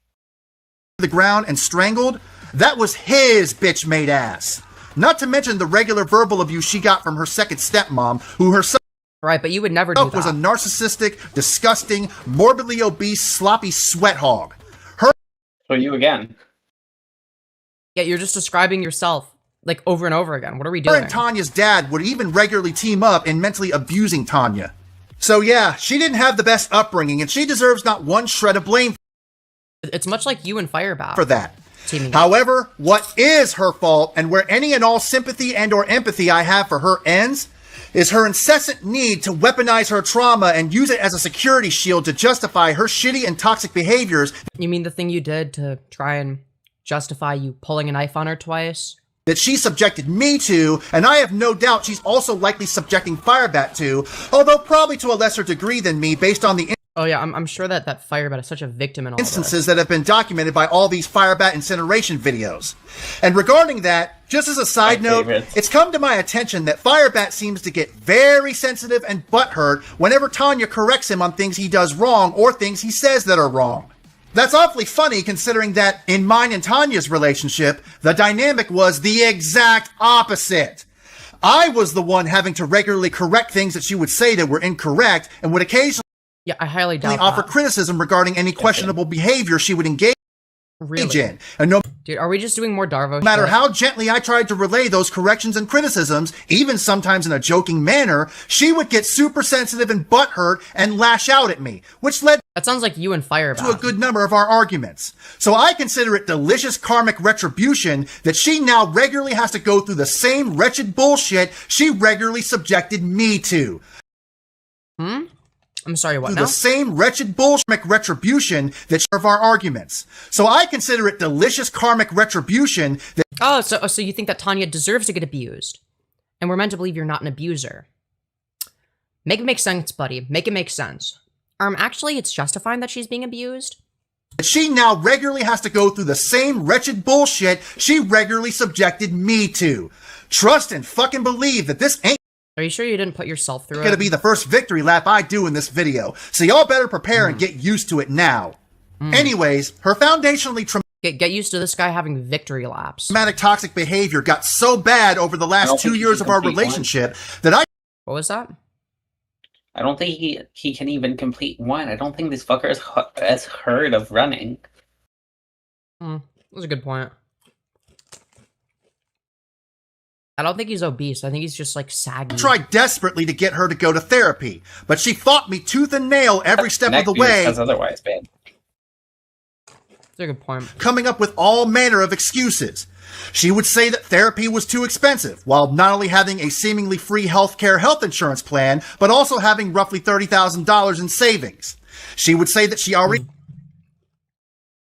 to the ground and strangled, that was his bitch-made ass. Not to mention the regular verbal abuse she got from her second stepmom, who herself Right, but you would never do that. was a narcissistic, disgusting, morbidly obese, sloppy sweat hog. So you again. Yeah, you're just describing yourself, like, over and over again. What are we Her doing? and Tanya's dad would even regularly team up in mentally abusing Tanya. So yeah, she didn't have the best upbringing, and she deserves not one shred of blame It's much like you and FireBat. for that. Teaming up. However, what is her fault, and where any and all sympathy and or empathy I have for her ends, is her incessant need to weaponize her trauma and use it as a security shield to justify her shitty and toxic behaviors. You mean the thing you did to try and justify you pulling a knife on her twice? That she subjected me to, and I have no doubt she's also likely subjecting FireBat to, although probably to a lesser degree than me based on the Oh yeah, I'm sure that FireBat is such a victim in all instances that have been documented by all these FireBat incineration videos. And regarding that, just as a side note, it's come to my attention that FireBat seems to get very sensitive and butthurt whenever Tanya corrects him on things he does wrong or things he says that are wrong. That's awfully funny considering that in mine and Tanya's relationship, the dynamic was the exact opposite. I was the one having to regularly correct things that she would say that were incorrect and would occasionally I highly doubt offer that. criticism regarding any questionable behavior she would engage in. And no Dude, are we just doing more Darvo matter shit? how gently I tried to relay those corrections and criticisms, even sometimes in a joking manner, she would get super sensitive and butthurt and lash out at me, which led That sounds like you and FireBat. to a good number of our arguments. So I consider it delicious karmic retribution that she now regularly has to go through the same wretched bullshit she regularly subjected me to. I'm sorry, what Through now? the same wretched bullshit retribution that of our arguments. So I consider it delicious karmic retribution that Oh, so you think that Tanya deserves to get abused. And we're meant to believe you're not an abuser. Make it make sense, buddy. Make it make sense. Actually, it's justifying that she's being abused. she now regularly has to go through the same wretched bullshit she regularly subjected me to. Trust and fucking believe that this ain't Are you sure you didn't put yourself through gonna it? be the first victory lap I do in this video. So y'all better prepare and get used to it now. Anyways, her foundationally Get used to this guy having victory laps. traumatic toxic behavior got so bad over the I last don't 2 think years he of our can complete relationship that I What was that? I don't think he can even complete one. I don't think this fucker has heard of running. That was a good point. I don't think he's obese. I think he's just like saggy. tried desperately to get her to go to therapy, but she fought me tooth and nail every step of the Neck beard way, says otherwise, babe. That's a good point. coming up with all manner of excuses. She would say that therapy was too expensive, while not only having a seemingly free health insurance plan, but also having roughly $30,000 in savings. She would say that she already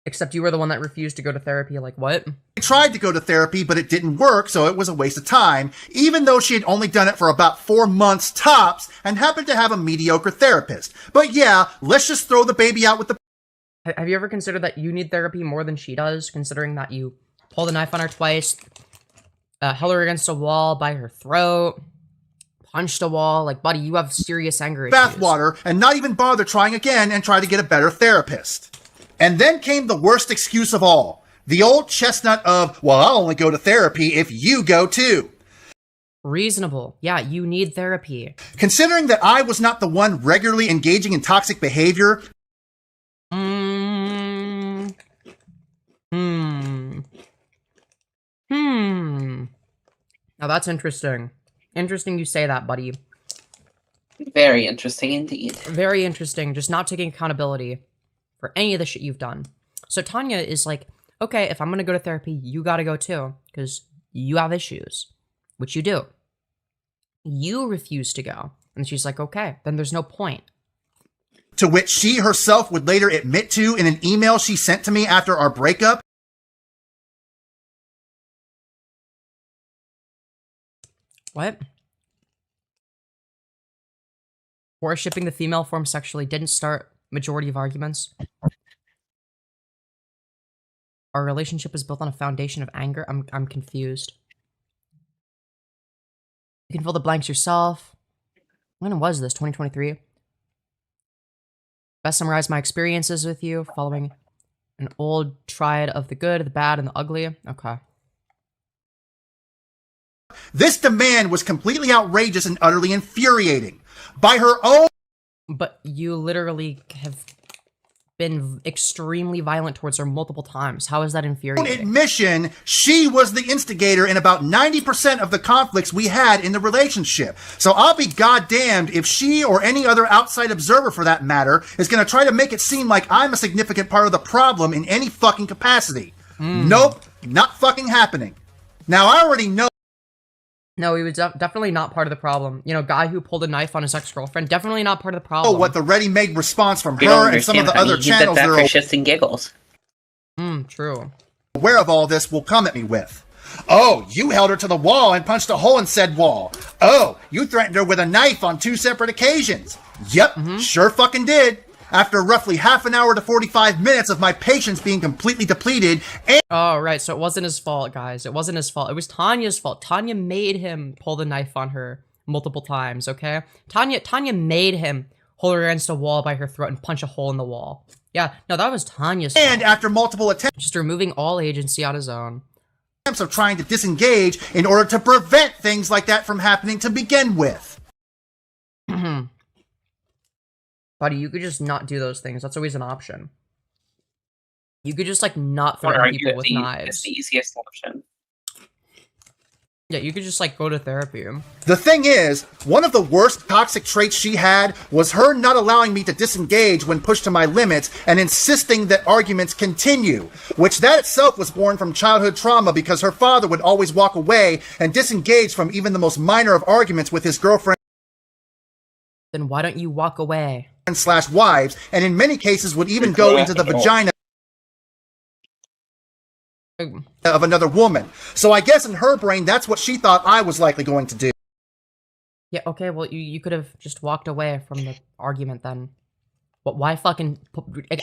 Except you were the one that refused to go to therapy. Like, what? tried to go to therapy, but it didn't work, so it was a waste of time, even though she had only done it for about 4 months tops and happened to have a mediocre therapist. But yeah, let's just throw the baby out with the Have you ever considered that you need therapy more than she does, considering that you pulled a knife on her twice, held her against a wall by her throat, punched a wall? Like, buddy, you have serious anger issues. bathwater and not even bother trying again and try to get a better therapist. And then came the worst excuse of all. The old chestnut of, well, I'll only go to therapy if you go too. Reasonable. Yeah, you need therapy. Considering that I was not the one regularly engaging in toxic behavior, Now that's interesting. Interesting you say that, buddy. Very interesting indeed. Very interesting. Just not taking accountability for any of the shit you've done. So Tanya is like, okay, if I'm gonna go to therapy, you gotta go too, because you have issues, which you do. You refuse to go. And she's like, okay, then there's no point. to which she herself would later admit to in an email she sent to me after our breakup, What? Worshipping the female form sexually didn't start majority of arguments. Our relationship is built on a foundation of anger. I'm confused. You can fill the blanks yourself. When was this? 2023? Best summarize my experiences with you following an old triad of the good, the bad, and the ugly. Okay. this demand was completely outrageous and utterly infuriating. By her own But you literally have been extremely violent towards her multiple times. How is that infuriating? admission, she was the instigator in about 90% of the conflicts we had in the relationship. So I'll be goddamned if she or any other outside observer for that matter is going to try to make it seem like I'm a significant part of the problem in any fucking capacity. Nope, not fucking happening. Now I already know No, he was definitely not part of the problem. You know, guy who pulled a knife on his ex-girlfriend, definitely not part of the problem. Oh, what the ready-made response from You don't her and some of the understand, other honey. He did channels that that for are shits and giggles. True. aware of all this will come at me with. Oh, you held her to the wall and punched a hole in said wall. Oh, you threatened her with a knife on 2 separate occasions. Yep, sure fucking did. After roughly half an hour to 45 minutes of my patience being completely depleted and Oh, right. So it wasn't his fault, guys. It wasn't his fault. It was Tanya's fault. Tanya made him pull the knife on her multiple times, okay? Tanya made him hold her against a wall by her throat and punch a hole in the wall. Yeah, no, that was Tanya's fault. after multiple attempts Just removing all agency on his own. of trying to disengage in order to prevent things like that from happening to begin with. Buddy, you could just not do those things. That's always an option. You could just, like, not Or threaten argue people that with it's knives. the easiest option. Yeah, you could just, like, go to therapy. The thing is, one of the worst toxic traits she had was her not allowing me to disengage when pushed to my limits and insisting that arguments continue, which that itself was born from childhood trauma because her father would always walk away and disengage from even the most minor of arguments with his girlfriend Then why don't you walk away? slash wives, and in many cases would even go into the vagina of another woman. So I guess in her brain, that's what she thought I was likely going to do. Yeah, okay, well, you could have just walked away from the argument then. But why fucking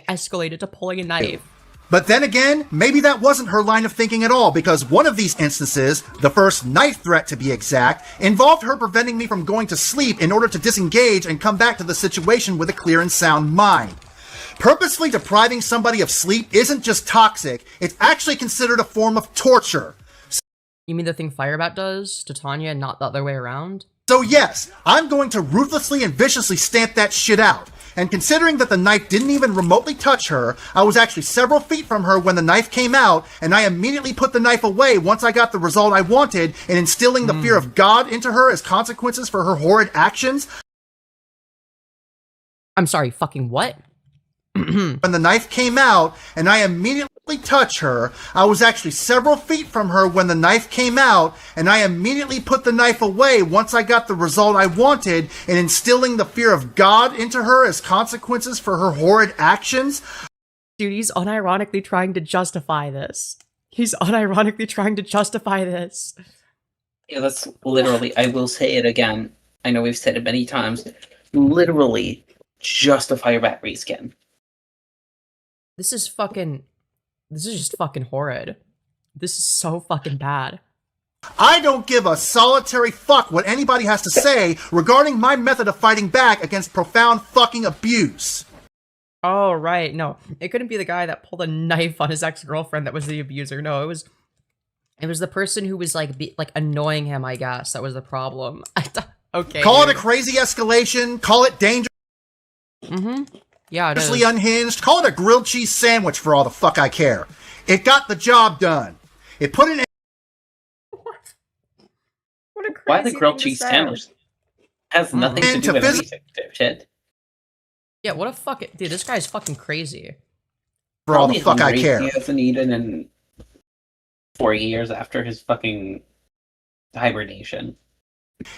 escalate it to pulling a knife? But then again, maybe that wasn't her line of thinking at all, because one of these instances, the first knife threat to be exact, involved her preventing me from going to sleep in order to disengage and come back to the situation with a clear and sound mind. Purposefully depriving somebody of sleep isn't just toxic, it's actually considered a form of torture. You mean the thing FireBat does to Tanya and not the other way around? So yes, I'm going to ruthlessly and viciously stamp that shit out. And considering that the knife didn't even remotely touch her, I was actually several feet from her when the knife came out, and I immediately put the knife away once I got the result I wanted in instilling the fear of God into her as consequences for her horrid actions. I'm sorry, fucking what? When the knife came out, and I immediately touched her, I was actually several feet from her when the knife came out, and I immediately put the knife away once I got the result I wanted in instilling the fear of God into her as consequences for her horrid actions. Dude, he's unironically trying to justify this. He's unironically trying to justify this. Yeah, that's literally, I will say it again. I know we've said it many times. Literally, just a FireBat reskin. This is just fucking horrid. This is so fucking bad. I don't give a solitary fuck what anybody has to say regarding my method of fighting back against profound fucking abuse. Oh, right. No, it couldn't be the guy that pulled a knife on his ex-girlfriend that was the abuser. No, it was the person who was like annoying him, I guess. That was the problem. Okay. Call it a crazy escalation, call it dangerous. Yeah, it is. Seriously unhinged. Call it a grilled cheese sandwich for all the fuck I care. It got the job done. It put an What a crazy Why the grilled thing to cheese say. sandwich? Has nothing to do with anything, dipshit. Yeah, what a fucking dude. This guy's fucking crazy. for all the Probably fuck I hungry. care. He hasn't eaten in 4 years after his fucking hibernation.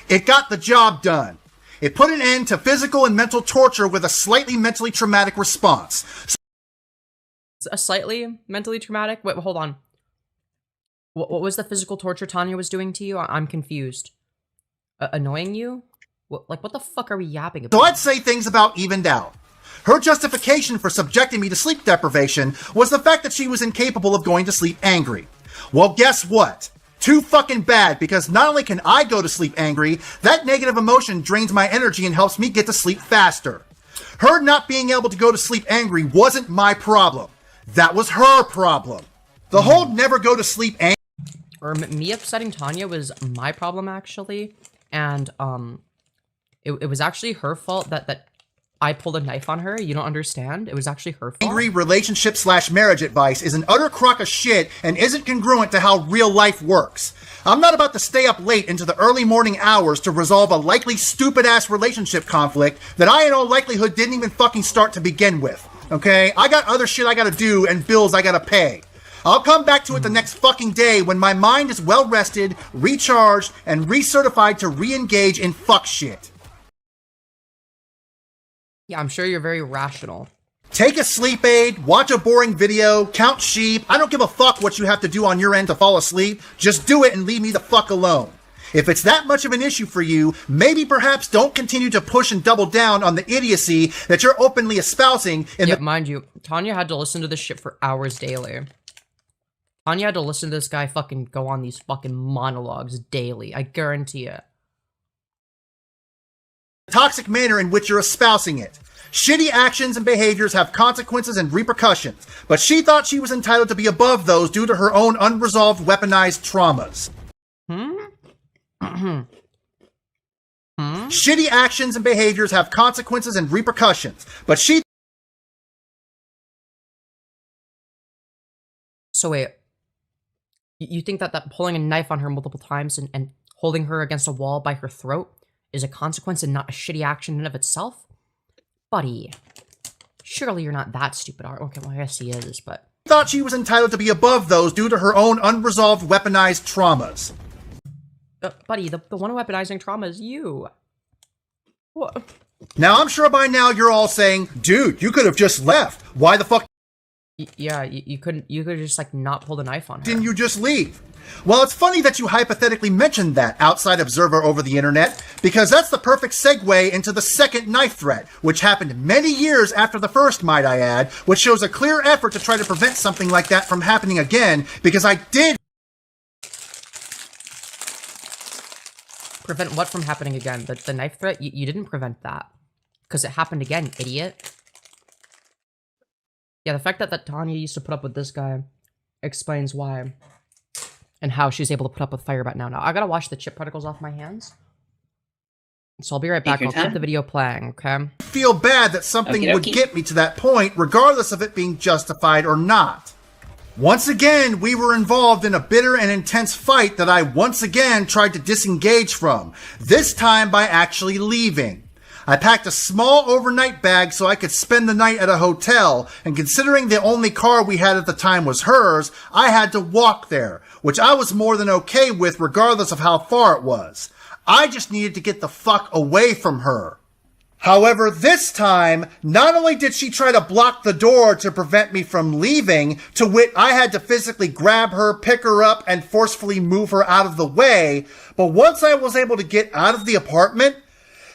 It got the job done. It put an end to physical and mental torture with a slightly mentally traumatic response. A slightly mentally traumatic. Wait, hold on. What was the physical torture Tanya was doing to you? I'm confused. Annoying you? What the fuck are we yapping about? So I'd say things about evened out. Her justification for subjecting me to sleep deprivation was the fact that she was incapable of going to sleep angry. Well, guess what? Too fucking bad, because not only can I go to sleep angry, that negative emotion drains my energy and helps me get to sleep faster. Her not being able to go to sleep angry wasn't my problem. That was her problem. The whole never go to sleep angry. Or me upsetting Tanya was my problem, actually. And, it was actually her fault that I pulled a knife on her. You don't understand? It was actually her fault. Angry relationship/marriage advice is an utter crock of shit and isn't congruent to how real life works. I'm not about to stay up late into the early morning hours to resolve a likely stupid-ass relationship conflict that I in all likelihood didn't even fucking start to begin with. Okay? I got other shit I gotta do and bills I gotta pay. I'll come back to it the next fucking day when my mind is well rested, recharged, and recertified to re-engage in fuck shit. Yeah, I'm sure you're very rational. Take a sleep aid, watch a boring video, count sheep. I don't give a fuck what you have to do on your end to fall asleep. Just do it and leave me the fuck alone. If it's that much of an issue for you, maybe perhaps don't continue to push and double down on the idiocy that you're openly espousing in Yep, mind you, Tanya had to listen to this shit for hours daily. Tanya had to listen to this guy fucking go on these fucking monologues daily. I guarantee it. toxic manner in which you're espousing it. Shitty actions and behaviors have consequences and repercussions, but she thought she was entitled to be above those due to her own unresolved weaponized traumas. Shitty actions and behaviors have consequences and repercussions, but she... So wait, you think that pulling a knife on her multiple times and holding her against a wall by her throat is a consequence and not a shitty action in and of itself? Buddy, surely you're not that stupid, are you? Okay, well I guess he is, but... thought she was entitled to be above those due to her own unresolved weaponized traumas. Buddy, the one weaponizing trauma is you. What? Now I'm sure by now you're all saying, dude, you could have just left. Why the fuck Yeah, you couldn't just like not pull the knife on her. didn't you just leave? Well, it's funny that you hypothetically mentioned that, outside observer over the internet, because that's the perfect segue into the second knife threat, which happened many years after the first, might I add, which shows a clear effort to try to prevent something like that from happening again, because I did... Prevent what from happening again? The knife threat? You didn't prevent that. Because it happened again, idiot. Yeah, the fact that Tanya used to put up with this guy explains why. And how she's able to put up with FireBat now. Now, I gotta wash the chip particles off my hands. So I'll be right back. I'll keep the video playing, okay? feel bad that something would get me to that point, regardless of it being justified or not. Once again, we were involved in a bitter and intense fight that I once again tried to disengage from, this time by actually leaving. I packed a small overnight bag so I could spend the night at a hotel, and considering the only car we had at the time was hers, I had to walk there, which I was more than okay with regardless of how far it was. I just needed to get the fuck away from her. However, this time, not only did she try to block the door to prevent me from leaving, to wit, I had to physically grab her, pick her up, and forcefully move her out of the way, but once I was able to get out of the apartment,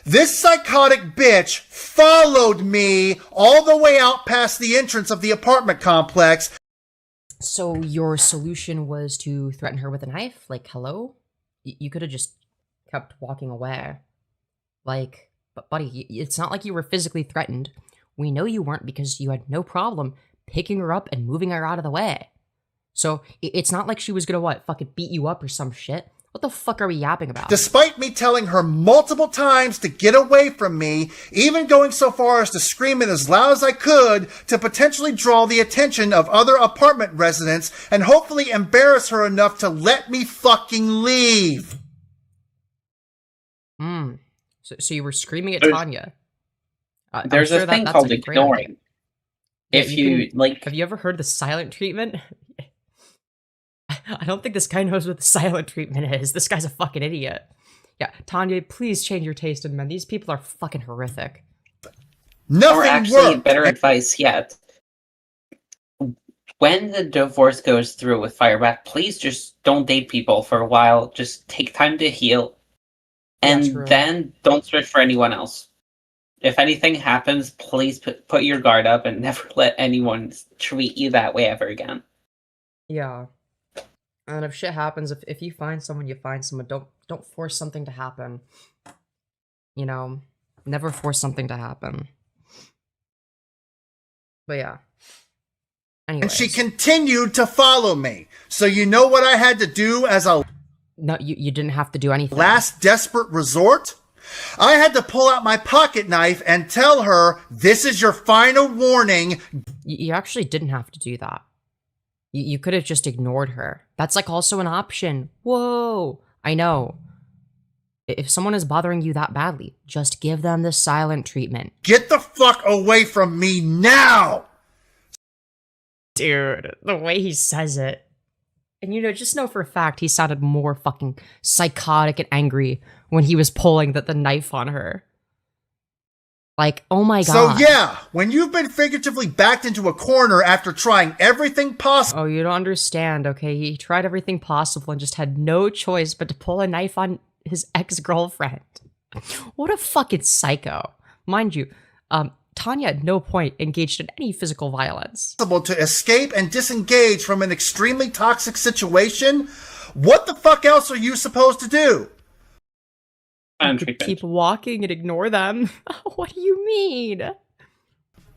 this psychotic bitch followed me all the way out past the entrance of the apartment complex. So your solution was to threaten her with a knife? Like, hello? You could have just kept walking away. Like... But buddy, it's not like you were physically threatened. We know you weren't because you had no problem picking her up and moving her out of the way. So it's not like she was gonna, what, fucking beat you up or some shit? What the fuck are we yapping about? Despite me telling her multiple times to get away from me, even going so far as to scream it as loud as I could to potentially draw the attention of other apartment residents and hopefully embarrass her enough to let me fucking leave. So you were screaming at Tanya. There's a thing called ignoring. If you like, have you ever heard the silent treatment? I don't think this guy knows what the silent treatment is. This guy's a fucking idiot. Yeah, Tanya, please change your taste in men. These people are fucking horrific. Or actually, better advice yet. When the divorce goes through with FireBat, please just don't date people for a while. Just take time to heal. And then don't search for anyone else. If anything happens, please put your guard up and never let anyone treat you that way ever again. Yeah. And if shit happens, if you find someone, you find someone. Don't force something to happen. You know, never force something to happen. But yeah. Anyways. And she continued to follow me. So you know what I had to do as a... No, you didn't have to do anything. Last desperate resort? I had to pull out my pocket knife and tell her, this is your final warning. You actually didn't have to do that. You could have just ignored her. That's like also an option. Whoa, I know. If someone is bothering you that badly, just give them the silent treatment. Get the fuck away from me now! Dude, the way he says it. And just know for a fact he sounded more fucking psychotic and angry when he was pulling the knife on her. Like, oh my god. So yeah, when you've been figuratively backed into a corner after trying everything possible. Oh, you don't understand, okay? He tried everything possible and just had no choice but to pull a knife on his ex-girlfriend. What a fucking psycho. Mind you, Tanya at no point engaged in any physical violence. To escape and disengage from an extremely toxic situation, what the fuck else are you supposed to do? Keep walking and ignore them. What do you mean?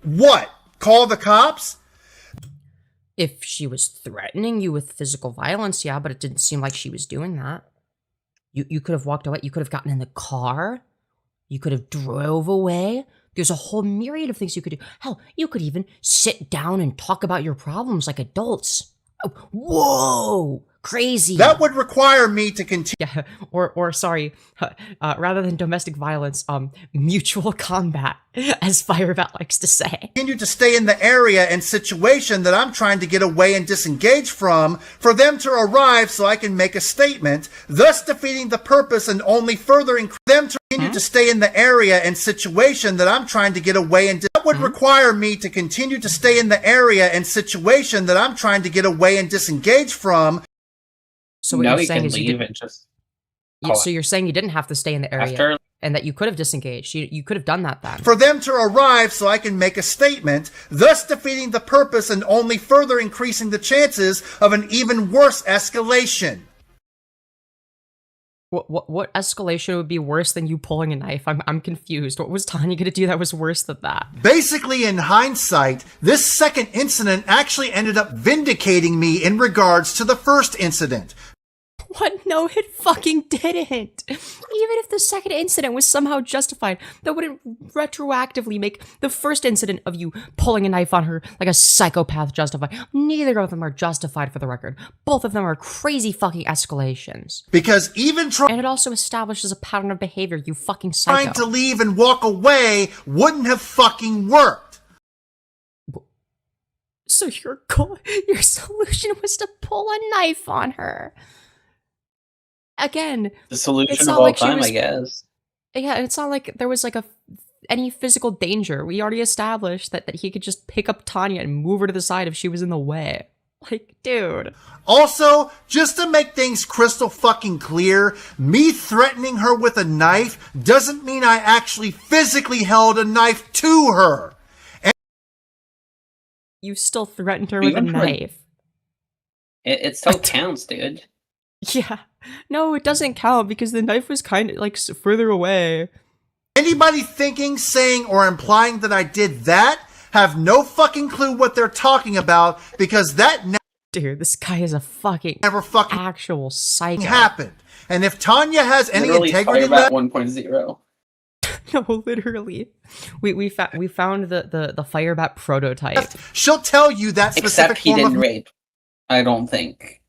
What? Call the cops? If she was threatening you with physical violence, yeah, but it didn't seem like she was doing that. You could have walked away. You could have gotten in the car. You could have drove away. There's a whole myriad of things you could do. Hell, you could even sit down and talk about your problems like adults. Oh, whoa! Crazy. That would require me to continue. Yeah, or sorry, rather than domestic violence, mutual combat, as FireBat likes to say. Continue to stay in the area and situation that I'm trying to get away and disengage from, for them to arrive so I can make a statement, thus defeating the purpose and only further them to continue to stay in the area and situation that I'm trying to get away and that would require me to continue to stay in the area and situation that I'm trying to get away and disengage from. So what now you're you saying can is leave and just. so you're saying you didn't have to stay in the area, and that you could have disengaged. You could have done that then. For them to arrive so I can make a statement, thus defeating the purpose and only further increasing the chances of an even worse escalation. What escalation would be worse than you pulling a knife? I'm confused. What was Tanya gonna do that was worse than that? Basically, in hindsight, this second incident actually ended up vindicating me in regards to the first incident. What? No, it fucking didn't. Even if the second incident was somehow justified, that wouldn't retroactively make the first incident of you pulling a knife on her like a psychopath justified. Neither of them are justified, for the record. Both of them are crazy fucking escalations. Because even and it also establishes a pattern of behavior, you fucking psycho. trying to leave and walk away wouldn't have fucking worked. So your solution was to pull a knife on her. Again, The solution it's of not all like she time, was- I guess. yeah, it's not like there was like any physical danger. We already established that he could just pick up Tanya and move her to the side if she was in the way. Like, dude. Also, just to make things crystal fucking clear, me threatening her with a knife doesn't mean I actually physically held a knife to her. You still threatened her with a Even for- knife. It still counts, dude. Yeah. No, it doesn't count because the knife was kind of like further away. Anybody thinking, saying, or implying that I did that have no fucking clue what they're talking about, because that Dude, this guy is a fucking never fucking actual psycho. happened. And if Tanya has any Literally integrity FireBat left, 1.0. No, literally. We found the FireBat prototype. she'll tell you that specific Except he form didn't of rape. I don't think.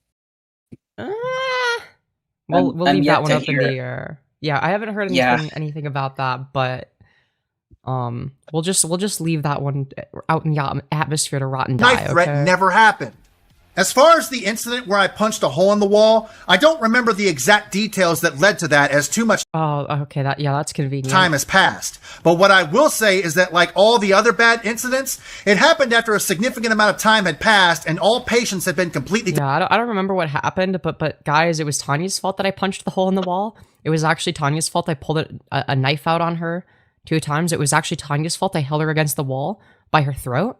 We'll I'm leave yet that one to up in hear. the air. Yeah, I haven't heard anything about that, but we'll just leave that one out in the atmosphere to rot and die. knife threat Okay? never happened. As far as the incident where I punched a hole in the wall, I don't remember the exact details that led to that, as too much Oh, okay. That's convenient. time has passed. But what I will say is that, like all the other bad incidents, it happened after a significant amount of time had passed and all patients had been completely Yeah, I don't remember what happened, but guys, it was Tanya's fault that I punched the hole in the wall. It was actually Tanya's fault I pulled a knife out on her 2 times. It was actually Tanya's fault I held her against the wall by her throat.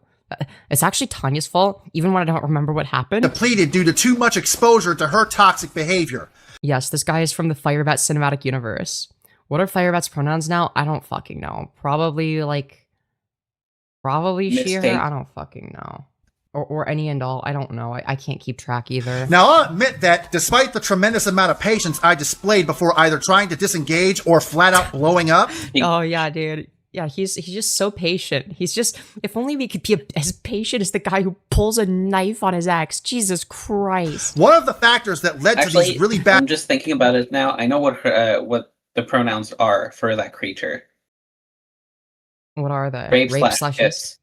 It's actually Tanya's fault, even when I don't remember what happened. depleted due to too much exposure to her toxic behavior. Yes, this guy is from the FireBat cinematic universe. What are FireBat's pronouns now? I don't fucking know. Probably she, her? Mistake. I don't fucking know. Or any and all. I don't know. I can't keep track either. Now, I'll admit that despite the tremendous amount of patience I displayed before either trying to disengage or flat out blowing up, Oh yeah, dude. Yeah, he's just so patient. He's just, if only we could be as patient as the guy who pulls a knife on his ex. Jesus Christ. one of the factors that led to Actually, these really bad I'm just thinking about it now. I know what the pronouns are for that creature. What are they? Rape slash slashes? hiss.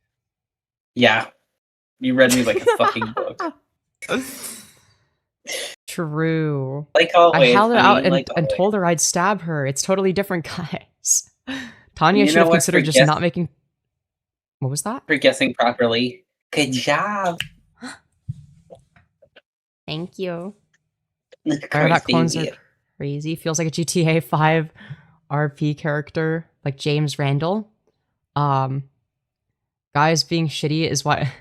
Yeah. You read me like a fucking book. True. Like always. I held her out and, like and always. told her I'd stab her. It's totally different, guys. Tanya You should know have what? considered just Forget- not making. What was that? For guessing properly. Good job. Thank you. FireBat FireBat clones are crazy. Feels like a GTA 5 RP character, like James Randall. Guys being shitty is why.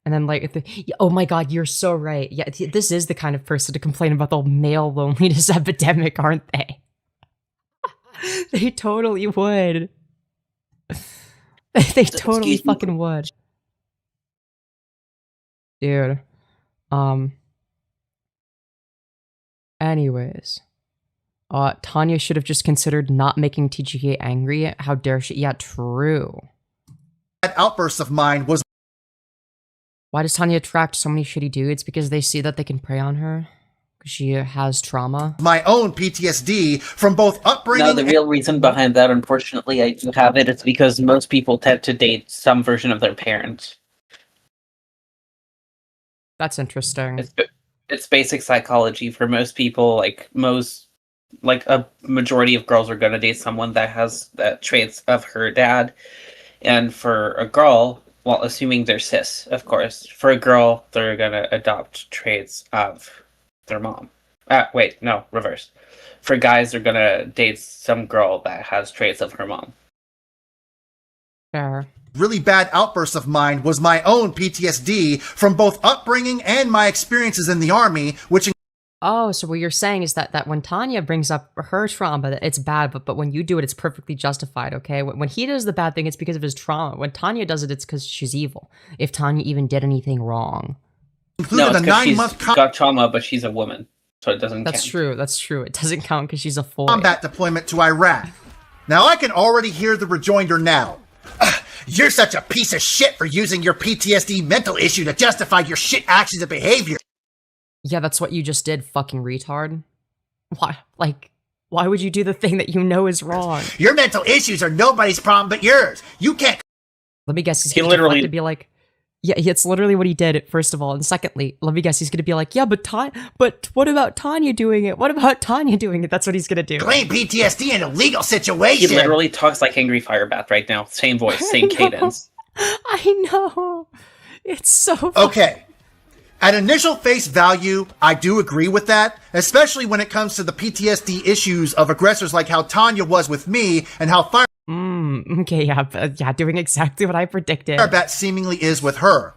And then oh my god, you're so right. Yeah, this is the kind of person to complain about the male loneliness epidemic, aren't they? They totally would. They totally Excuse me. fucking would. Dude. Anyways. Tanya should have just considered not making TGK angry. How dare she? Yeah, true. That outburst of mine was Why does Tanya attract so many shitty dudes? Because they see that they can prey on her? Because she has trauma? my own PTSD from both upbringing No, the real reason behind that, unfortunately, I do have it. It's because most people tend to date some version of their parent. That's interesting. It's basic psychology for most people. Like a majority of girls are gonna date someone that has the traits of her dad, and for a girl, well, assuming they're cis, of course, for a girl, they're gonna adopt traits of their mom. Wait, no, reverse. For guys, they're gonna date some girl that has traits of her mom. Fair. really bad outburst of mine was my own PTSD from both upbringing and my experiences in the army, which Oh, so what you're saying is that when Tanya brings up her trauma, that it's bad, but when you do it, it's perfectly justified, okay? When he does the bad thing, it's because of his trauma. When Tanya does it, it's because she's evil. If Tanya even did anything wrong. included No, a it's 'cause 9-month she's got trauma, but she's a woman, so it doesn't That's count. true, that's true. It doesn't count because she's a fool. combat deployment to Iraq. Now I can already hear the rejoinder now. You're such a piece of shit for using your PTSD mental issue to justify your shit actions and behavior. Yeah, that's what you just did, fucking retard. Why? Why would you do the thing that you know is wrong? Your mental issues are nobody's problem but yours. You can't Let me guess, he's He gonna literally- deflect and be like, yeah, it's literally what he did, first of all. And secondly, let me guess, he's gonna be like, yeah, but what about Tanya doing it? What about Tanya doing it? That's what he's gonna do. blame PTSD in a legal He situation. literally talks like Angry FireBat right now. Same voice, I same know. cadence. I know. It's so Okay. At initial face value, I do agree with that, especially when it comes to the PTSD issues of aggressors like how Tanya was with me and how okay, yeah, doing exactly what I predicted. FireBat seemingly is with her.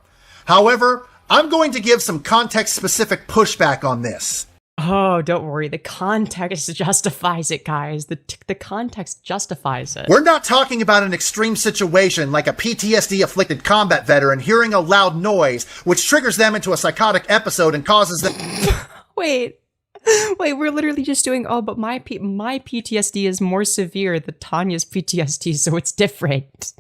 However, I'm going to give some context-specific pushback on this. Oh, don't worry. The context justifies it, guys. The context justifies it. We're not talking about an extreme situation like a PTSD-afflicted combat veteran hearing a loud noise, which triggers them into a psychotic episode and causes them... Wait, we're literally just doing, oh, but my PTSD is more severe than Tanya's PTSD, so it's different.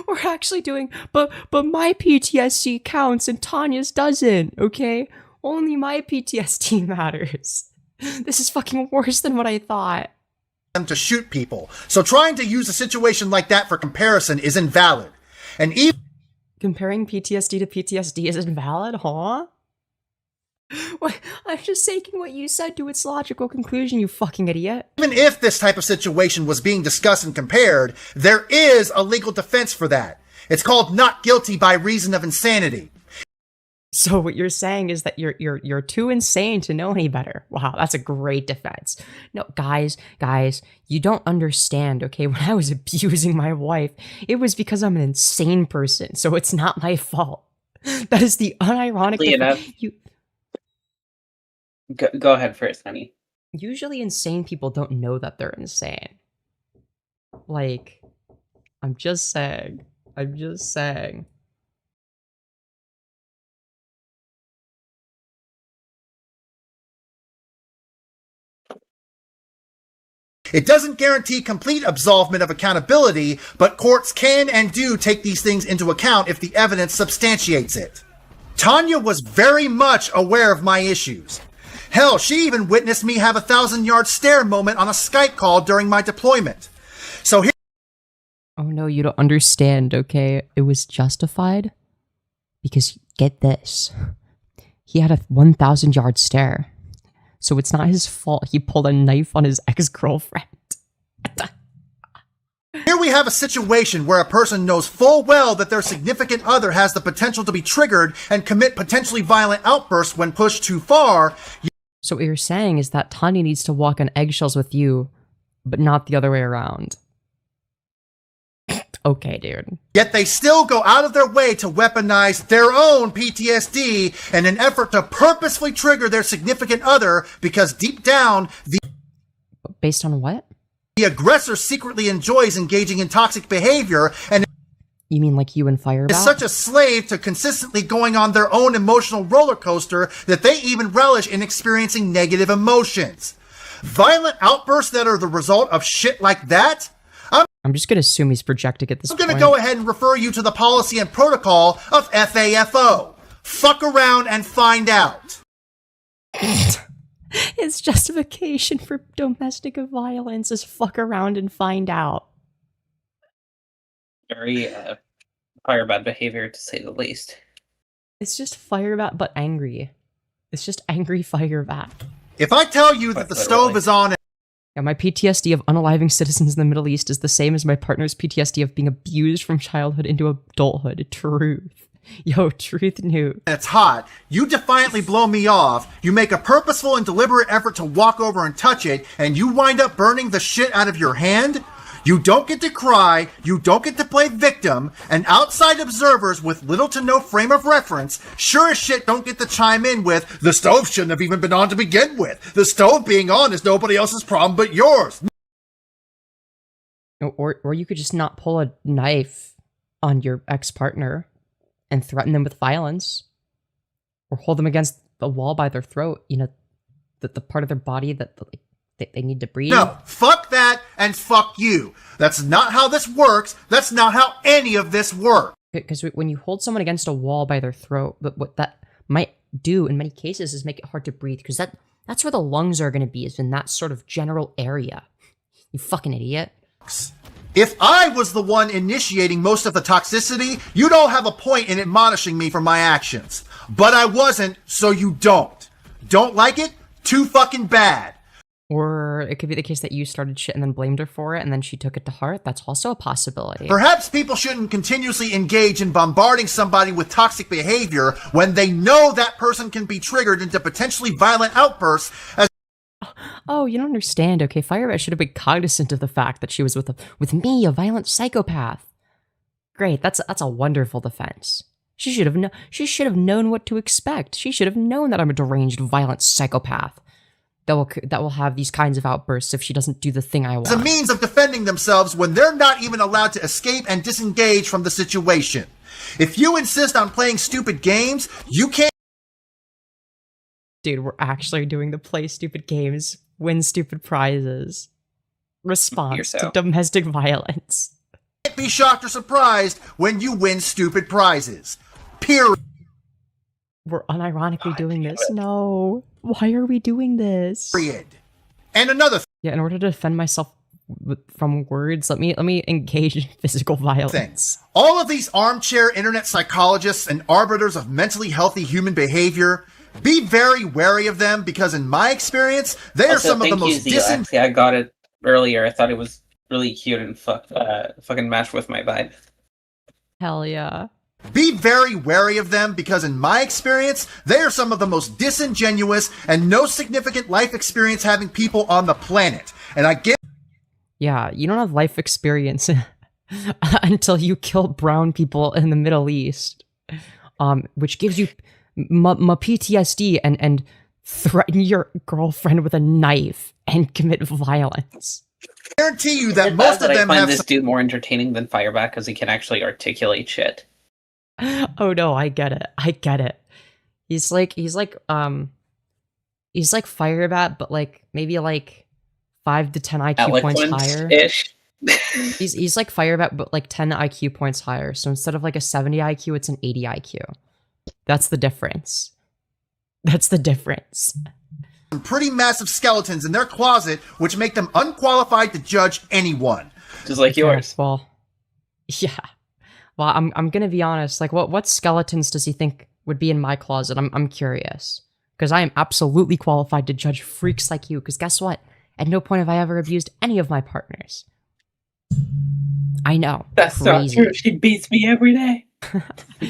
We're actually doing, but my PTSD counts and Tanya's doesn't, okay? Only my PTSD matters. This is fucking worse than what I thought. to shoot people. So trying to use a situation like that for comparison is invalid. And even Comparing PTSD to PTSD is invalid, huh? What? I'm just taking what you said to its logical conclusion, you fucking idiot. if this type of situation was being discussed and compared, there is a legal defense for that. It's called not guilty by reason of insanity. So what you're saying is that you're too insane to know any better. Wow, that's a great defense. No, guys, you don't understand, okay? When I was abusing my wife, it was because I'm an insane person, so it's not my fault. That is the unironic Oddly enough- Go ahead first, honey. Usually insane people don't know that they're insane. Like, I'm just saying. It doesn't guarantee complete absolvement of accountability, but courts can and do take these things into account if the evidence substantiates it. Tanya was very much aware of my issues. Hell, she even witnessed me have a 1,000-yard stare moment on a Skype call during my deployment. So here Oh no, you don't understand, okay? It was justified because, get this, he had a 1,000-yard stare. So it's not his fault he pulled a knife on his ex-girlfriend. Here we have a situation where a person knows full well that their significant other has the potential to be triggered and commit potentially violent outbursts when pushed too far. So what you're saying is that Tanya needs to walk on eggshells with you, but not the other way around. Okay, dude. Yet they still go out of their way to weaponize their own PTSD in an effort to purposefully trigger their significant other because deep down, Based on what? the aggressor secretly enjoys engaging in toxic behavior and You mean like you and FireBat? is such a slave to consistently going on their own emotional roller coaster that they even relish in experiencing negative emotions. Violent outbursts that are the result of shit like that? I'm just gonna assume he's projecting at this I'm point. going to go ahead and refer you to the policy and protocol of FAFO. Fuck around and find out. His justification for domestic violence is fuck around and find out. Very FireBat behavior, to say the least. It's just FireBat, but angry. It's just angry FireBat. If I tell you that the stove is on Yeah, my PTSD of unaliving citizens in the Middle East is the same as my partner's PTSD of being abused from childhood into adulthood. Truth. Yo, truth news. and it's hot, you defiantly blow me off, you make a purposeful and deliberate effort to walk over and touch it, and you wind up burning the shit out of your hand? You don't get to cry, you don't get to play victim, and outside observers with little to no frame of reference sure as shit don't get to chime in with, the stove shouldn't have even been on to begin with. The stove being on is nobody else's problem but yours. Or you could just not pull a knife on your ex-partner and threaten them with violence. Or hold them against the wall by their throat, you know, the part of their body that they need to breathe. No, fuck that and fuck you. That's not how this works. That's not how any of this works. Because when you hold someone against a wall by their throat, but what that might do in many cases is make it hard to breathe, because that's where the lungs are going to be, is in that sort of general area. You fucking idiot. If I was the one initiating most of the toxicity, you don't have a point in admonishing me for my actions. But I wasn't, so you don't. Don't like it? Too fucking bad. Or it could be the case that you started shit and then blamed her for it, and then she took it to heart. That's also a possibility. Perhaps people shouldn't continuously engage in bombarding somebody with toxic behavior when they know that person can be triggered into potentially violent outbursts as Oh, you don't understand, okay? FireBat should have been cognizant of the fact that she was with me, a violent psychopath. Great, that's a wonderful defense. She should have known what to expect. She should have known that I'm a deranged, violent psychopath that will have these kinds of outbursts if she doesn't do the thing I want. as a means of defending themselves when they're not even allowed to escape and disengage from the situation. If you insist on playing stupid games, you can't Dude, we're actually doing the play stupid games, win stupid prizes. Response to domestic violence. be shocked or surprised when you win stupid prizes. Period. We're unironically doing this. No. Why are we doing this? And another Yeah, in order to defend myself from words, let me engage in physical violence. all of these armchair internet psychologists and arbiters of mentally healthy human behavior, be very wary of them because in my experience, they are some of the most Actually, I got it earlier. I thought it was really cute and fucking matched with my vibe. Hell yeah. Be very wary of them because in my experience, they are some of the most disingenuous and no significant life experience having people on the planet. And I get Yeah, you don't have life experience until you kill brown people in the Middle East, which gives you PTSD and threaten your girlfriend with a knife and commit violence. guarantee you that most of them I find have this dude more entertaining than FireBat because he can actually articulate shit. Oh no, I get it. He's like FireBat, but like maybe like 5 to 10 IQ points higher. Ish. He's like FireBat, but like 10 IQ points higher. So instead of like a 70 IQ, it's an 80 IQ. That's the difference. some pretty massive skeletons in their closet which make them unqualified to judge anyone. Just like yours. Well, Yeah. Well, I'm gonna be honest. Like, what skeletons does he think would be in my closet? I'm curious, because I am absolutely qualified to judge freaks like you. Because guess what? At no point have I ever abused any of my partners. I know. That's crazy. not true. She beats me every day. I'm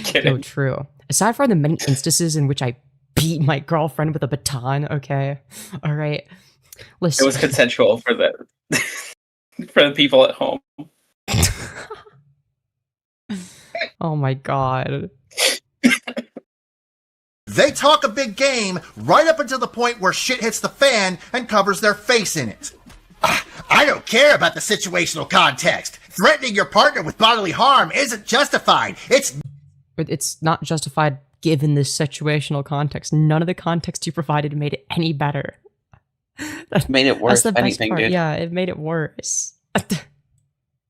kidding. No, true. Aside from the many instances in which I beat my girlfriend with a baton, okay? All right. Listen. It was consensual for the for the people at home. Oh my god. They talk a big game right up until the point where shit hits the fan and covers their face in it. I don't care about the situational context. Threatening your partner with bodily harm isn't justified. It's not justified given this situational context. None of the context you provided made it any better. Made it worse. That's the best Anything, part. dude. Yeah, it made it worse.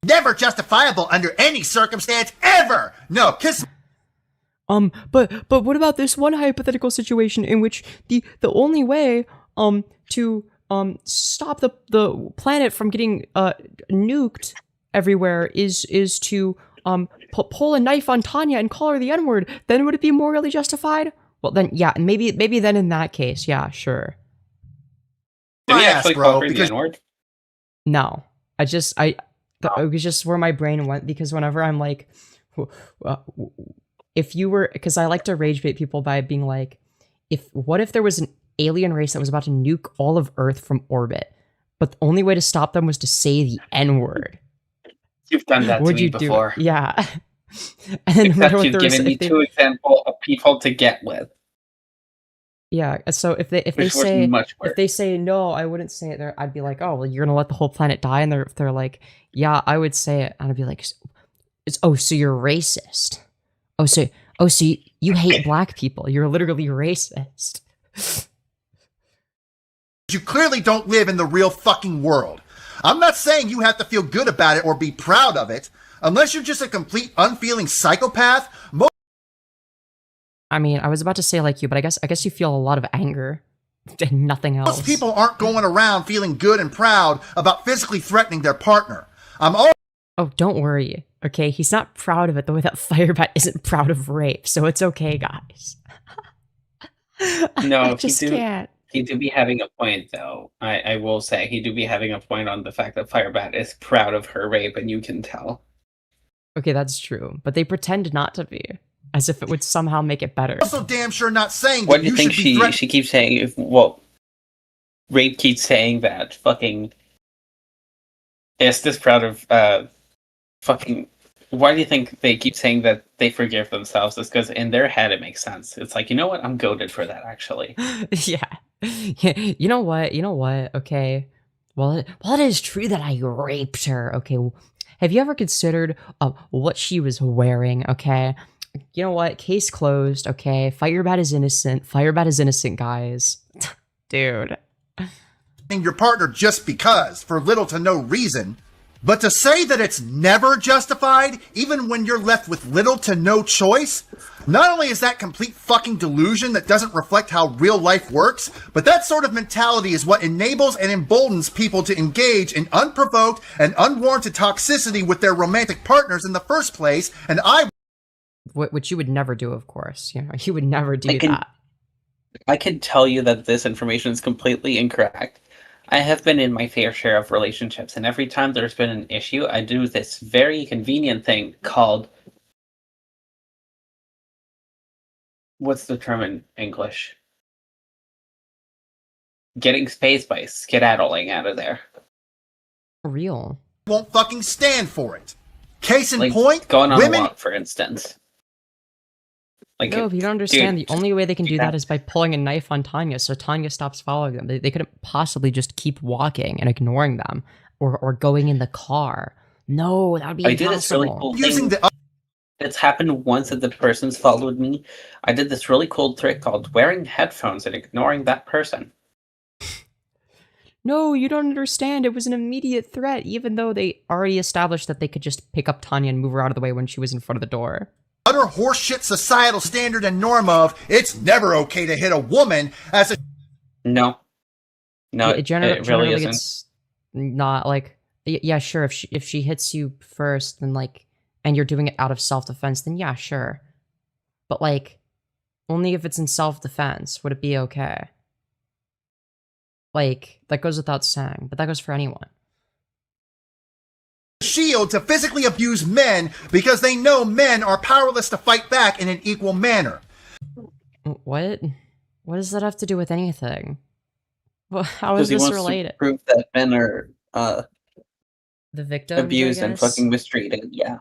never justifiable under any circumstance ever. No, kiss. But what about this one hypothetical situation in which the only way to stop the planet from getting nuked everywhere is to pull a knife on Tanya and call her the N-word? Then would it be morally justified? Well, then yeah, maybe then in that case, yeah, sure. Did he My ass, actually bro, call her the because- N-word? No, it was just where my brain went, because whenever I'm like, if you were, because I like to rage bait people by being like, what if there was an alien race that was about to nuke all of Earth from orbit, but the only way to stop them was to say the N-word? You've done that to Would me you before. do? Yeah. And then no matter Except what you've there was, given me two examples of people to get with. yeah. So if they Which was say much worse. if they say no, I wouldn't say it. I'd be like, oh well, you're gonna let the whole planet die, and they're like, yeah, I would say it, and I'd be like, so you're racist. So you hate black people. You're literally racist. You clearly don't live in the real fucking world. I'm not saying you have to feel good about it or be proud of it. Unless you're just a complete unfeeling psychopath, I mean, I was about to say like you, but I guess you feel a lot of anger and nothing else. most people aren't going around feeling good and proud about physically threatening their partner. I'm all Oh, don't worry. Okay, he's not proud of it the way that FireBat isn't proud of rape, so it's okay, guys. No, I just can't. He do be having a point, though. I will say he do be having a point on the fact that FireBat is proud of her rape, and you can tell. Okay, that's true, but they pretend not to be, as if it would somehow make it better. also damn sure not saying What that do you think should be she keeps saying? Rape keeps saying that fucking is this proud of fucking. Why do you think they keep saying that they forgive themselves? It's because in their head it makes sense. It's like, you know what? I'm goated for that, actually. Yeah. You know what? Okay. Well, it is true that I raped her. Okay. Have you ever considered what she was wearing? Okay. You know what? Case closed. Okay. FireBat is innocent. FireBat is innocent, guys. Dude. your partner just because, for little to no reason. But to say that it's never justified, even when you're left with little to no choice, not only is that complete fucking delusion that doesn't reflect how real life works, but that sort of mentality is what enables and emboldens people to engage in unprovoked and unwarranted toxicity with their romantic partners in the first place, and Which you would never do, of course. You know, you would never do that. I can tell you that this information is completely incorrect. I have been in my fair share of relationships, and every time there's been an issue, I do this very convenient thing called... What's the term in English? Getting space by skedaddling out of there. Real. won't fucking stand for it. Case in Like, point, going on women... a walk, for instance. Like, No, if you don't understand, dude, the only way they can do yeah. that is by pulling a knife on Tanya, so Tanya stops following them. They couldn't possibly just keep walking and ignoring them, or going in the car. No, that would be I impossible. did this really cool using thing. the It's happened once that the person's followed me. I did this really cool trick called wearing headphones and ignoring that person. No, you don't understand. It was an immediate threat, even though they already established that they could just pick up Tanya and move her out of the way when she was in front of the door. utter horseshit societal standard and norm of it's never okay to hit a woman as a No. No, it generally isn't. it's not like, yeah, sure, if she hits you first, then like and you're doing it out of self-defense, then yeah, sure. But like, only if it's in self-defense would it be okay. Like, that goes without saying, but that goes for anyone. Shield to physically abuse men because they know men are powerless to fight back in an equal manner. What? What does that have to do with anything? Well, how is Because he this wants related? to prove that men are The victims, I abused and guess? fucking mistreated. Yeah.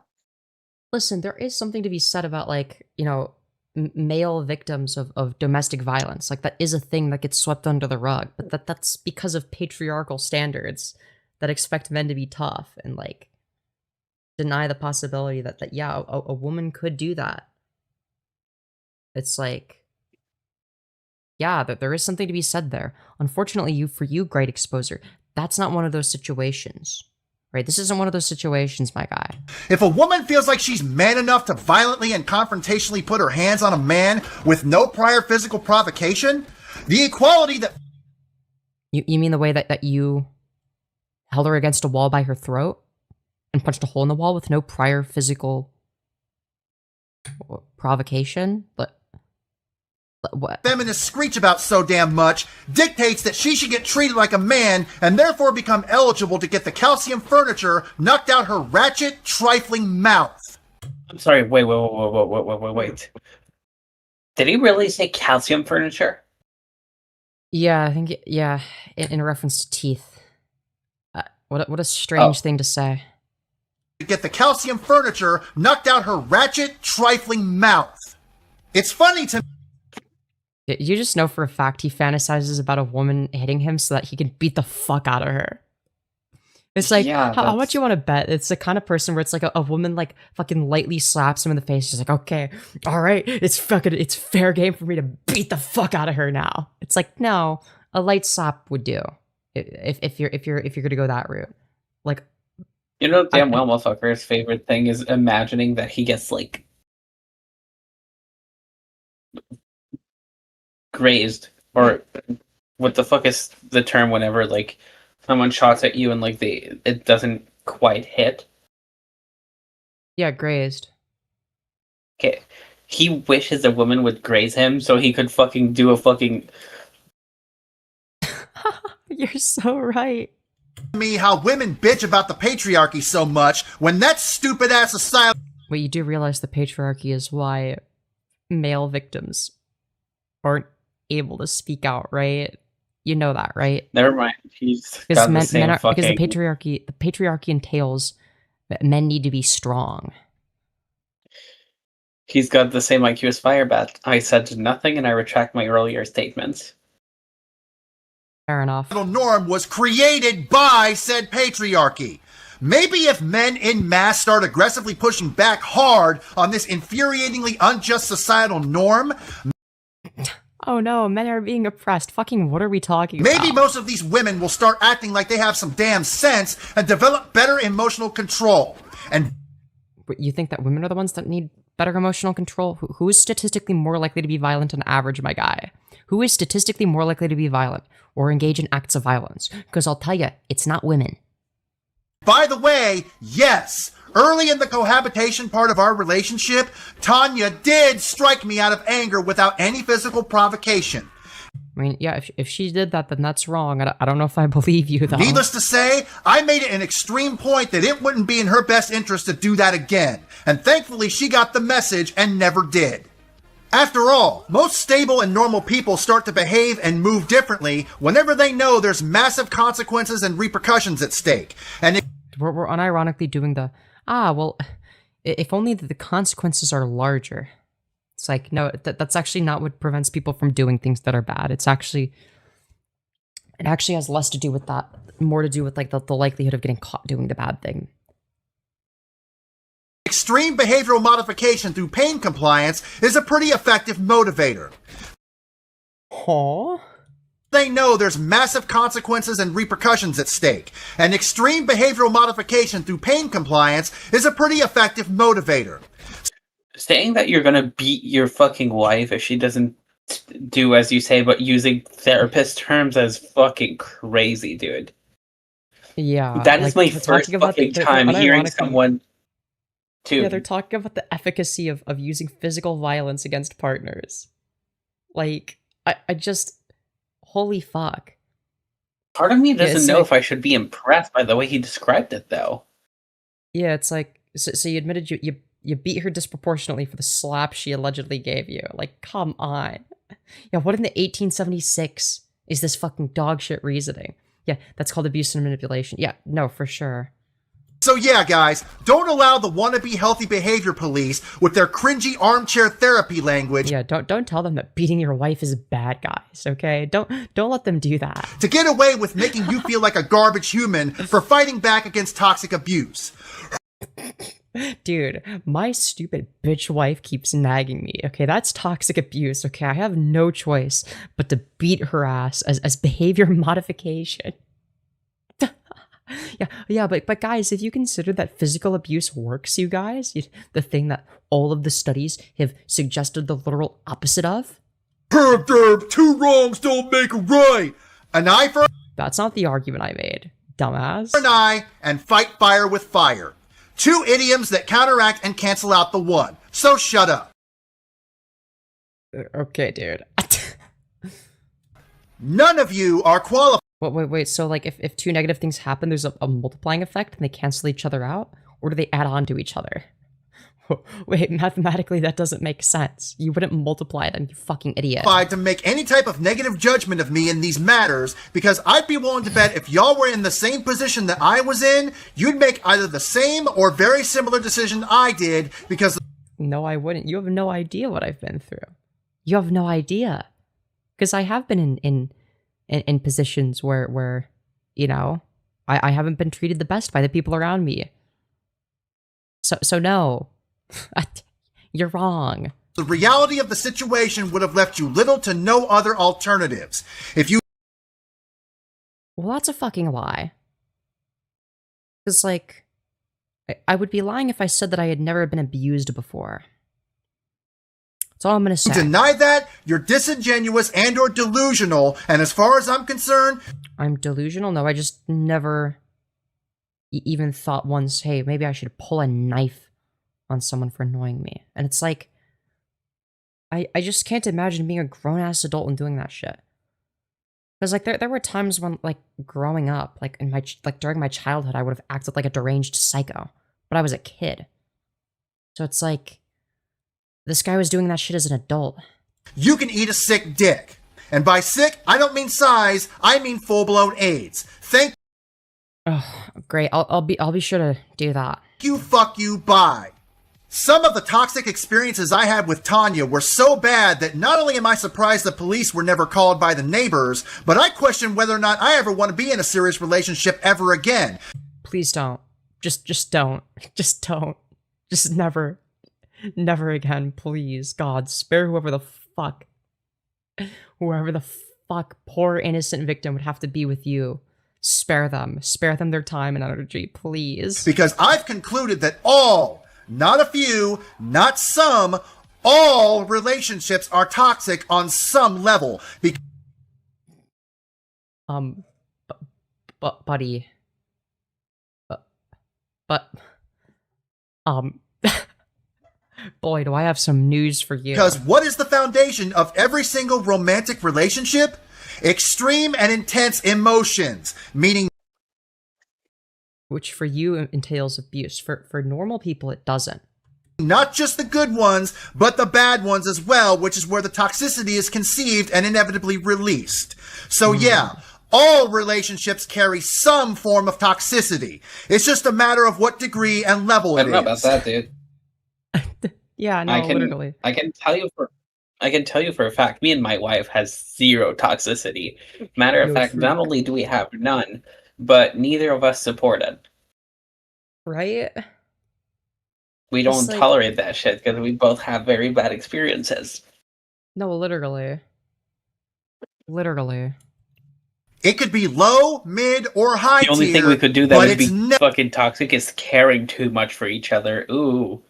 Listen, there is something to be said about, like, you know, male victims of domestic violence. Like, that is a thing that gets swept under the rug, but that's because of patriarchal standards that expect men to be tough and, like, deny the possibility that yeah, a woman could do that. It's like, yeah, that there is something to be said there. Unfortunately, for you, GreatExposer, that's not one of those situations. Right? This isn't one of those situations, my guy. If a woman feels like she's man enough to violently and confrontationally put her hands on a man with no prior physical provocation, the equality that... You mean the way that you held her against a wall by her throat and punched a hole in the wall with no prior physical provocation? But what? feminists screech about so damn much dictates that she should get treated like a man and therefore become eligible to get the calcium furniture knocked out her ratchet, trifling mouth. I'm sorry. Wait. Did he really say calcium furniture? Yeah, I think, yeah, in reference to teeth. What a strange thing to say. To get the calcium furniture knocked out her ratchet, trifling mouth. It's funny to You just know for a fact he fantasizes about a woman hitting him so that he can beat the fuck out of her. It's like, Yeah, how much you want to bet? It's the kind of person where it's like a woman like fucking lightly slaps him in the face. She's like, okay, all right, it's fair game for me to beat the fuck out of her now. It's like, no, a light slap would do if you're gonna go that route. Like, You know, damn well, motherfucker's favorite thing is imagining that he gets like grazed, or what the fuck is the term whenever like someone shots at you and like it doesn't quite hit. yeah, grazed. Okay, he wishes a woman would graze him so he could fucking do a fucking. You're so right. me how women bitch about the patriarchy so much when that stupid ass asylum Well, you do realize the patriarchy is why male victims aren't able to speak out, right? You know that, right? Never mind. He's Because got the same because fucking. the patriarchy entails that men need to be strong. He's got the same IQ as FireBat. I said nothing, and I retract my earlier statements. Fair enough. norm was created by said patriarchy. Maybe if men in mass start aggressively pushing back hard on this infuriatingly unjust societal norm, Oh no, men are being oppressed. Fucking what are we talking about? maybe most of these women will start acting like they have some damn sense and develop better emotional control. And But you think that women are the ones that need better emotional control? Who is statistically more likely to be violent on average, my guy? Who is statistically more likely to be violent or engage in acts of violence? Because I'll tell you, it's not women. by the way, yes, early in the cohabitation part of our relationship, Tanya did strike me out of anger without any physical provocation. I mean, yeah, if she did that, then that's wrong. I don't know if I believe you, though. Needless to say, I made it an extreme point that it wouldn't be in her best interest to do that again. And thankfully, she got the message and never did. After all, most stable and normal people start to behave and move differently whenever they know there's massive consequences and repercussions at stake. And We're unironically doing the, well, if only the consequences are larger. It's like, no, that's actually not what prevents people from doing things that are bad. It actually has less to do with that, more to do with like the likelihood of getting caught doing the bad thing. extreme behavioral modification through pain compliance is a pretty effective motivator. Huh? They know there's massive consequences and repercussions at stake. And extreme behavioral modification through pain compliance is a pretty effective motivator. Saying that you're gonna beat your fucking wife if she doesn't do as you say, but using therapist terms as fucking crazy, dude. Yeah. That is my talking first about fucking the time hearing unironically- someone. too. Yeah, they're talking about the efficacy of using physical violence against partners. Like, I just, holy fuck. Part of me doesn't it's know like- if I should be impressed by the way he described it, though. Yeah, it's like, so you admitted you beat her disproportionately for the slap she allegedly gave you. Like, come on. Yeah, what in the 1876 is this fucking dog shit reasoning? Yeah, that's called abuse and manipulation. Yeah, no, for sure. So yeah, guys, don't allow the wannabe healthy behavior police with their cringy armchair therapy language Yeah, don't tell them that beating your wife is bad, guys, okay? Don't let them do that. to get away with making you feel like a garbage human for fighting back against toxic abuse. Dude, my stupid bitch wife keeps nagging me. Okay, that's toxic abuse. Okay, I have no choice but to beat her ass as behavior modification. yeah, but guys, if you consider that physical abuse works, you guys, the thing that all of the studies have suggested the literal opposite of, Two wrongs don't make a right. An eye for that's not the argument I made, dumbass. an eye and fight fire with fire. Two idioms that counteract and cancel out the one. So shut up. Okay, dude. None of you are qualified Wait, so like if two negative things happen, there's a multiplying effect and they cancel each other out? Or do they add on to each other? Wait, mathematically that doesn't make sense. You wouldn't multiply them, you fucking idiot. to make any type of negative judgment of me in these matters, because I'd be willing to bet if y'all were in the same position that I was in, you'd make either the same or very similar decision I did, because No, I wouldn't. You have no idea what I've been through. You have no idea. Because I have been in positions where, you know, I haven't been treated the best by the people around me. So no. You're wrong. the reality of the situation would have left you little to no other alternatives. If you Well, that's a fucking lie. Because, like, I would be lying if I said that I had never been abused before. That's all I'm gonna say. deny that, you're disingenuous and or delusional, and as far as I'm concerned, I'm delusional? No, I just never even thought once, hey, maybe I should pull a knife on someone for annoying me. And it's like, I just can't imagine being a grown-ass adult and doing that shit. Because, like, there were times when, like, growing up, like, during my childhood, I would have acted like a deranged psycho. But I was a kid. So it's like, this guy was doing that shit as an adult. you can eat a sick dick. And by sick, I don't mean size, I mean full-blown AIDS. Thank Oh, great. I'll be sure to do that. you, fuck you, bye. Some of the toxic experiences I had with Tanya were so bad that not only am I surprised the police were never called by the neighbors, but I question whether or not I ever want to be in a serious relationship ever again. Please don't. Just don't. Just don't. Just never again, please. God, spare whoever the fuck poor innocent victim would have to be with you. Spare them their time and energy, please. Because I've concluded that all, not a few, not some, all relationships are toxic on some level. Buddy. Boy, do I have some news for you. Because what is the foundation of every single romantic relationship? Extreme and intense emotions, meaning Which for you entails abuse. For normal people, it doesn't. not just the good ones, but the bad ones as well, which is where the toxicity is conceived and inevitably released. So yeah, all relationships carry some form of toxicity. It's just a matter of what degree and level I it don't know about is. that, dude. Yeah, no, literally. I can tell you for a fact, me and my wife has zero toxicity. Matter of No fact, fruit. not only do we have none, but neither of us support it. Right? We It's don't like- tolerate that shit because we both have very bad experiences. No, literally. Literally. It could be low, mid, or high The only tier, thing we could do that but would be it's fucking toxic is caring too much for each other. Ooh.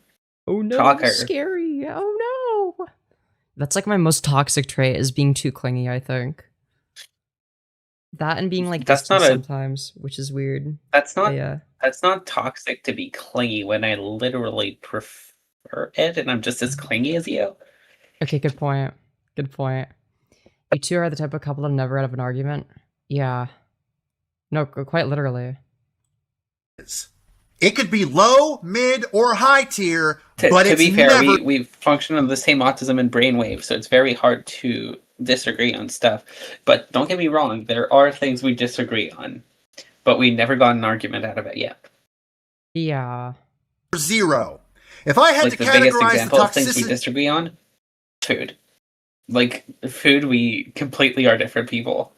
Oh no, Shocker. scary. Oh no. That's like my most toxic trait is being too clingy, I think. That and being like That's distant not a- sometimes, which is weird. That's But not yeah. that's not toxic to be clingy when I literally prefer it, and I'm just as clingy as you. Okay, good point. Good point. You two are the type of couple to never out of an argument. Yeah. No, quite literally. It could be low, mid, or high tier, To but it's be fair, never we function on the same autism and brainwave, so it's very hard to disagree on stuff. But don't get me wrong, there are things we disagree on, but we never got an argument out of it yet. Yeah. zero. If I had Like to the biggest categorize the example of things we toxicity, disagree on, food. Like food, we completely are different people.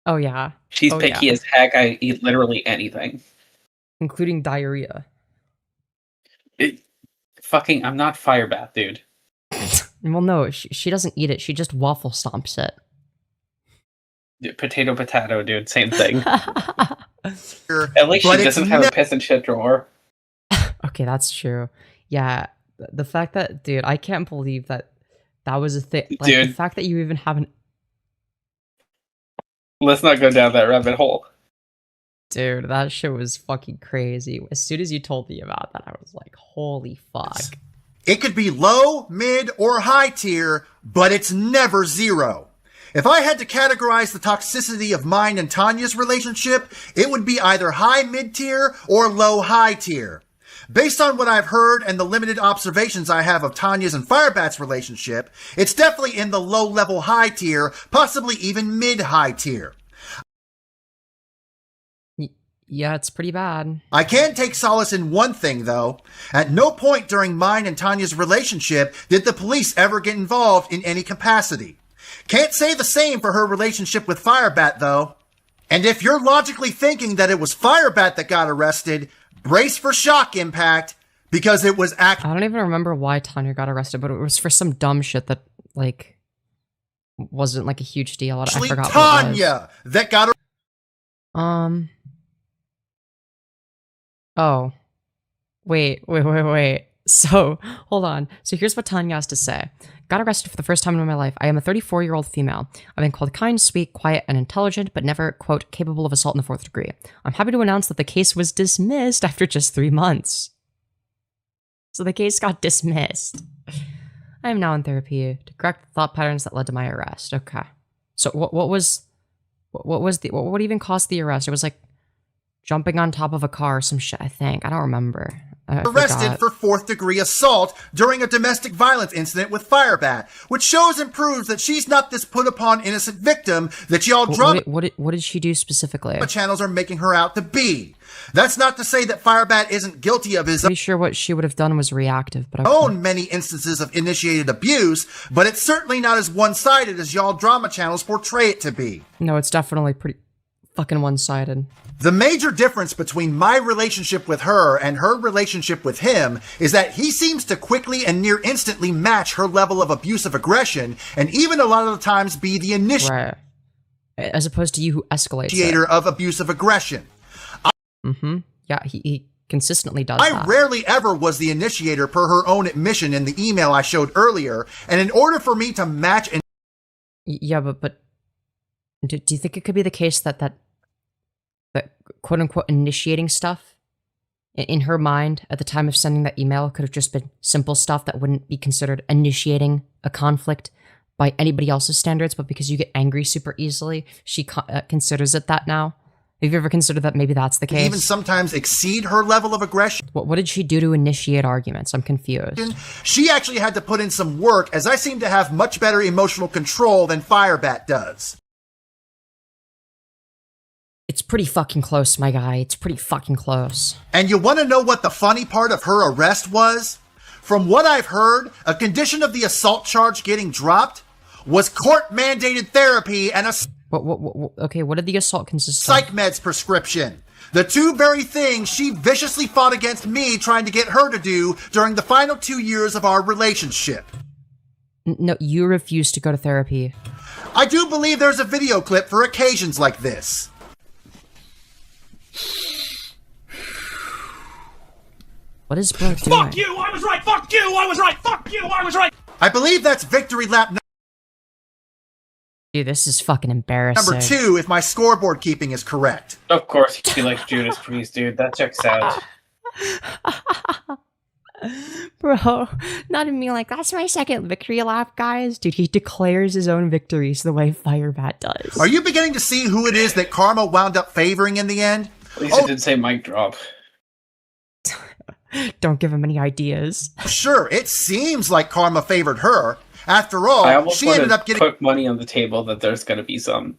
Oh yeah. She's Oh, picky yeah. as heck. I eat literally anything. Including diarrhea. I'm not FireBat, dude. Well, no, she doesn't eat it. She just waffle stomps it. Potato, dude. Same thing. but At least she it's doesn't have a piss and shit drawer. Okay, that's true. Yeah, the fact that, dude, I can't believe that was a thing. Like, the Dude. fact that you even have an... Let's not go down that rabbit hole. Dude, that shit was fucking crazy. As soon as you told me about that, I was like, holy fuck. it could be low, mid, or high tier, but it's never zero. If I had to categorize the toxicity of mine and Tanya's relationship, it would be either high mid tier or low high tier. Based on what I've heard and the limited observations I have of Tanya's and FireBat's relationship, it's definitely in the low level high tier, possibly even mid high tier. Yeah, it's pretty bad. I can take solace in one thing, though. At no point during mine and Tanya's relationship did the police ever get involved in any capacity. Can't say the same for her relationship with FireBat, though. And if you're logically thinking that it was FireBat that got arrested, brace for shock impact, because it was I don't even remember why Tanya got arrested, but it was for some dumb shit that, like, wasn't, like, a huge deal. I actually forgot what it was. Tanya that got Oh. Wait. So, hold on. So here's what Tanya has to say. Got arrested for the first time in my life. I am a 34-year-old female. I've been called kind, sweet, quiet, and intelligent, but never, quote, capable of assault in the 4th degree. I'm happy to announce that the case was dismissed after just 3 months. So the case got dismissed. I am now in therapy to correct the thought patterns that led to my arrest. Okay. So what even caused the arrest? It was like jumping on top of a car or some shit, I think. I don't remember. I arrested forgot. for 4th degree assault during a domestic violence incident with FireBat, which shows and proves that she's not this put upon innocent victim that y'all drama What did she do specifically? channels are making her out to be. That's not to say that FireBat isn't guilty of his Pretty sure what she would have done was reactive, but own many instances of initiated abuse, but it's certainly not as one-sided as y'all drama channels portray it to be. no, it's definitely pretty fucking one-sided. The major difference between my relationship with her and her relationship with him is that he seems to quickly and near instantly match her level of abusive aggression, and even a lot of the times be the Right. As opposed to you who escalates initiator it. of abusive aggression. Yeah, he consistently does I that. rarely ever was the initiator per her own admission in the email I showed earlier, and in order for me to match and Yeah, but do you think it could be the case that quote-unquote initiating stuff in her mind at the time of sending that email could have just been simple stuff that wouldn't be considered initiating a conflict by anybody else's standards, but because you get angry super easily, she considers it that now? Have you ever considered that maybe that's the case? even sometimes exceed her level of aggression? What did she do to initiate arguments? I'm confused. She actually had to put in some work, as I seem to have much better emotional control than FireBat does. It's pretty fucking close, my guy. It's pretty fucking close. And you want to know what the funny part of her arrest was? From what I've heard, a condition of the assault charge getting dropped was court-mandated therapy and a Okay, what did the assault consist of? psych meds prescription. The two very things she viciously fought against me trying to get her to do during the final 2 years of our relationship. No, you refused to go to therapy. I do believe there's a video clip for occasions like this. What is Purr doing? Fuck you! I was right! Fuck you! I was right! Fuck you! I was right! I believe that's victory lap Dude, this is fucking embarrassing. Number 2, if my scoreboard keeping is correct. Of course, he likes Judas Priest, dude. That checks out. Bro, not even me like, that's my second victory lap, guys. Dude, he declares his own victories the way FireBat does. Are you beginning to see who it is that Karma wound up favoring in the end? At least it did say mic drop. Don't give him any ideas. Sure, it seems like Karma favored her. After all, I almost she want ended to up getting put money on the table that there's going to be some.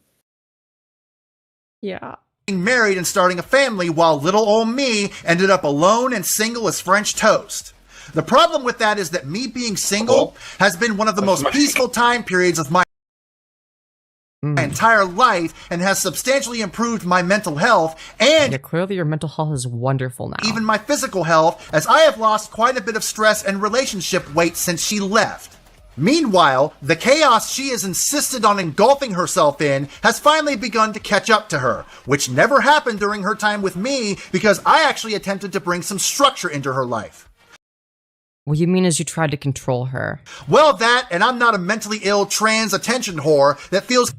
Yeah. married and starting a family, while little old me ended up alone and single as French toast. The problem with that is that me being single has been one of the most peaceful time periods of my entire life and has substantially improved my mental health and Yeah, clearly your mental health is wonderful now. even my physical health, as I have lost quite a bit of stress and relationship weight since she left. Meanwhile, the chaos she has insisted on engulfing herself in has finally begun to catch up to her, which never happened during her time with me because I actually attempted to bring some structure into her life. What you mean is you tried to control her. Well, that, and I'm not a mentally ill trans attention whore that feels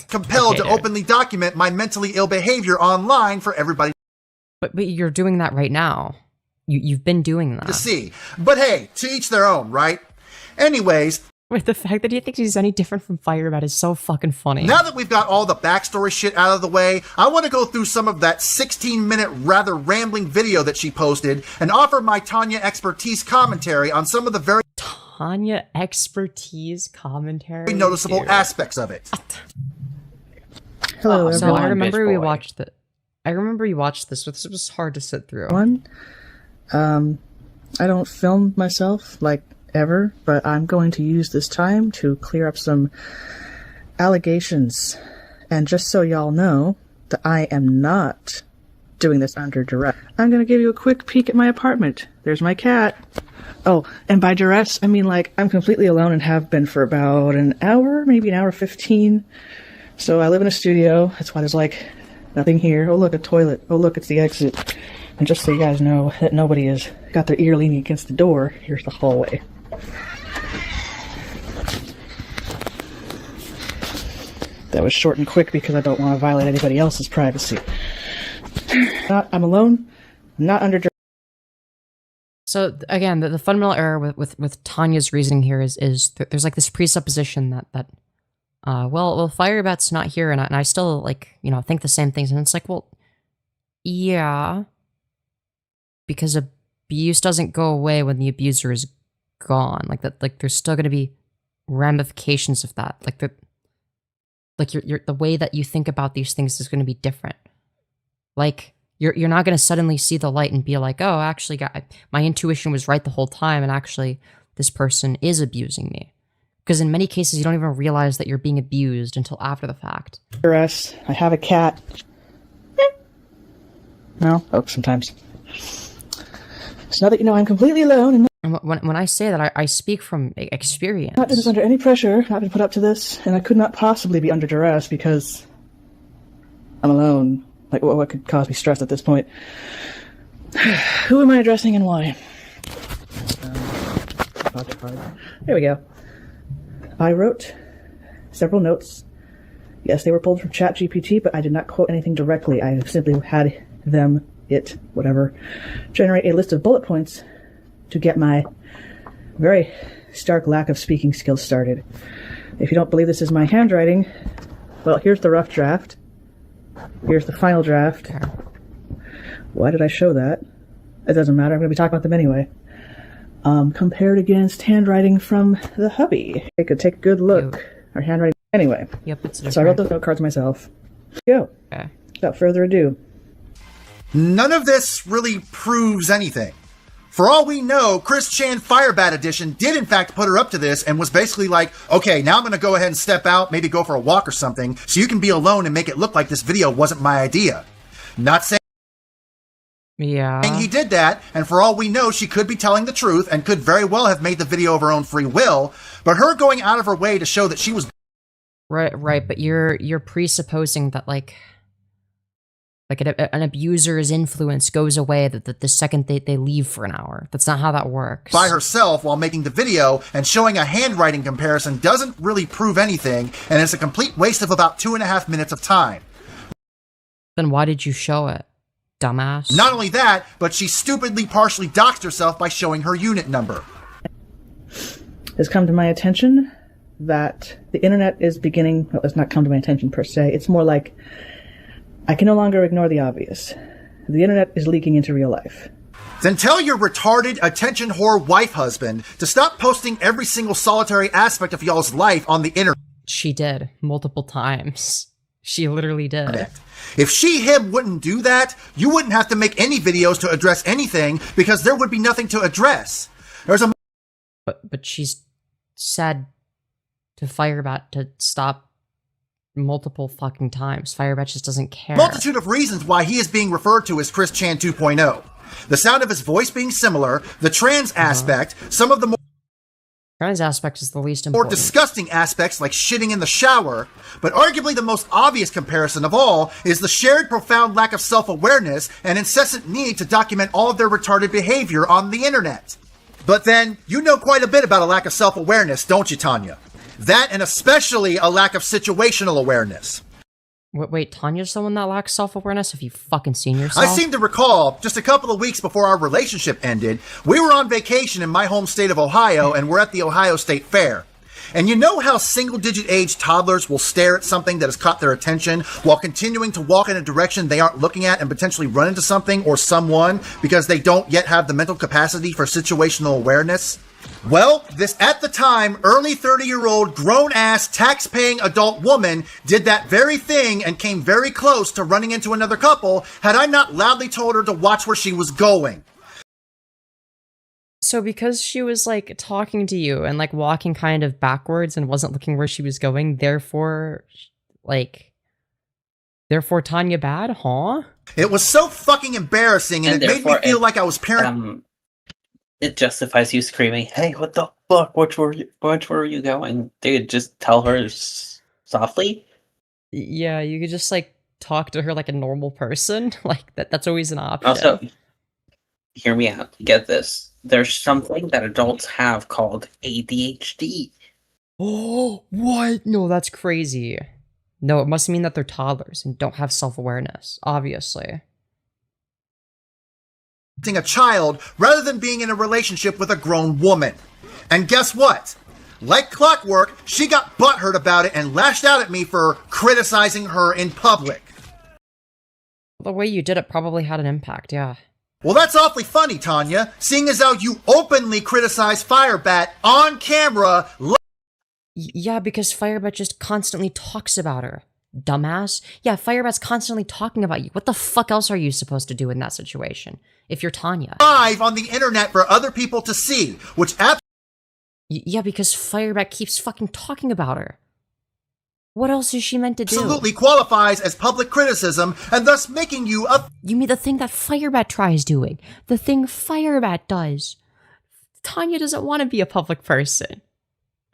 compelled to openly document my mentally ill behavior online for everybody But you're doing that right now. You've been doing that. to see. But hey, to each their own, right? Anyways, With the fact that he thinks he's any different from FireBat is so fucking funny. now that we've got all the backstory shit out of the way, I want to go through some of that 16-minute rather rambling video that she posted and offer my Tanya expertise commentary on some of the very Tanya expertise commentary. noticeable Dude. aspects of it. Hello, So I Blonde remember bitch we boy. watched it. I remember you watched this. This was hard to sit through. everyone. I don't film myself like ever, but I'm going to use this time to clear up some allegations. And just so y'all know that I am not doing this under duress, I'm going to give you a quick peek at my apartment. There's my cat. Oh, and by duress, I mean like I'm completely alone and have been for about an hour, maybe an hour 15. So I live in a studio. That's why there's like nothing here. Oh, look, a toilet. Oh, look, it's the exit. And just so you guys know that nobody has got their ear leaning against the door, here's the hallway. That was short and quick because I don't want to violate anybody else's privacy. I'm alone, not under duress. So again, the fundamental error with Tanya's reasoning here is there's like this presupposition that well FireBat's not here and I still like think the same things, and it's like, well, yeah, because abuse doesn't go away when the abuser is gone. Like that, like there's still going to be ramifications of that. Like the way that you think about these things is going to be different. Like you're not going to suddenly see the light and be like, oh, actually, my intuition was right the whole time, and actually, this person is abusing me. Because in many cases, you don't even realize that you're being abused until after the fact. I have a cat. No? Oh, sometimes. So now that you know I'm completely alone and And when I say that, I speak from experience. not under any pressure, not been put up to this, and I could not possibly be under duress because I'm alone. Like, what could cause me stress at this point? Who am I addressing and why? There we go. I wrote several notes. Yes, they were pulled from ChatGPT, but I did not quote anything directly. I simply had them, whatever, generate a list of bullet points to get my very stark lack of speaking skills started. If you don't believe this is my handwriting, well, here's the rough draft. Here's the final draft. Why did I show that? It doesn't matter. I'm going to be talking about them anyway. Compared against handwriting from the hubby. I could take a good look. Our handwriting. Anyway. Yep, it's So I wrote different. those note cards myself. Go. Okay. Without further ado. None of this really proves anything. For all we know, Chris Chan FireBat Edition did in fact put her up to this and was basically like, okay, now I'm going to go ahead and step out, maybe go for a walk or something, so you can be alone and make it look like this video wasn't my idea. Not saying Yeah. he did that, and for all we know, she could be telling the truth and could very well have made the video of her own free will, but her going out of her way to show that she was Right, but you're presupposing that like Like an abuser's influence goes away the second they leave for an hour. That's not how that works. by herself while making the video, and showing a handwriting comparison doesn't really prove anything, and it's a complete waste of about 2.5 minutes of time. Then why did you show it, dumbass? Not only that, but she stupidly partially doxed herself by showing her unit number. It's come to my attention that the internet is beginning, well, it's not come to my attention per se, it's more like I can no longer ignore the obvious. The internet is leaking into real life. Then tell your retarded attention whore wife husband to stop posting every single solitary aspect of y'all's life on the internet. She did, multiple times. She literally did. If him wouldn't do that, you wouldn't have to make any videos to address anything, because there would be nothing to address. There's a But she's said to FireBat to stop multiple fucking times. FireBat just doesn't care. multitude of reasons why he is being referred to as Chris Chan 2.0. The sound of his voice being similar, the trans aspect, some of the Trans aspect is the least more important. disgusting aspects like shitting in the shower, but arguably the most obvious comparison of all is the shared profound lack of self-awareness and incessant need to document all of their retarded behavior on the internet. But then, you know quite a bit about a lack of self-awareness, don't you, Tanya? That, and especially a lack of situational awareness. Wait, Tanya's the one that lacks self-awareness? Have you fucking seen yourself? I seem to recall, just a couple of weeks before our relationship ended, we were on vacation in my home state of Ohio, and we're at the Ohio State Fair. And you know how single-digit age toddlers will stare at something that has caught their attention while continuing to walk in a direction they aren't looking at and potentially run into something or someone because they don't yet have the mental capacity for situational awareness? Well, this at the time early 30-year-old grown-ass tax-paying adult woman did that very thing and came very close to running into another couple had I not loudly told her to watch where she was going. So because she was, like, talking to you and, like, walking kind of backwards and wasn't looking where she was going, therefore Tanya bad, huh? It was so fucking embarrassing, and it made me feel like I was it justifies you screaming, "Hey, what the fuck? Which were you going?" Dude, just tell her softly. Yeah, you could just, like, talk to her like a normal person. Like, that's always an option. Also, hear me out. Get this. There's something that adults have called ADHD. Oh, what? No, that's crazy. No, it must mean that they're toddlers and don't have self-awareness, obviously. A child rather than being in a relationship with a grown woman. And guess what? Like clockwork, she got butthurt about it and lashed out at me for criticizing her in public. The way you did it probably had an impact, yeah. Well, that's awfully funny, Tanya, seeing as how you openly criticize FireBat on camera. Yeah, because FireBat just constantly talks about her. Dumbass. Yeah, FireBat's constantly talking about you. What the fuck else are you supposed to do in that situation? If you're Tanya. Live on the internet for other people to see, which yeah, because FireBat keeps fucking talking about her. What else is she meant to do? Absolutely qualifies as public criticism, and thus making you a... You mean the thing that FireBat tries doing? The thing FireBat does? Tanya doesn't want to be a public person.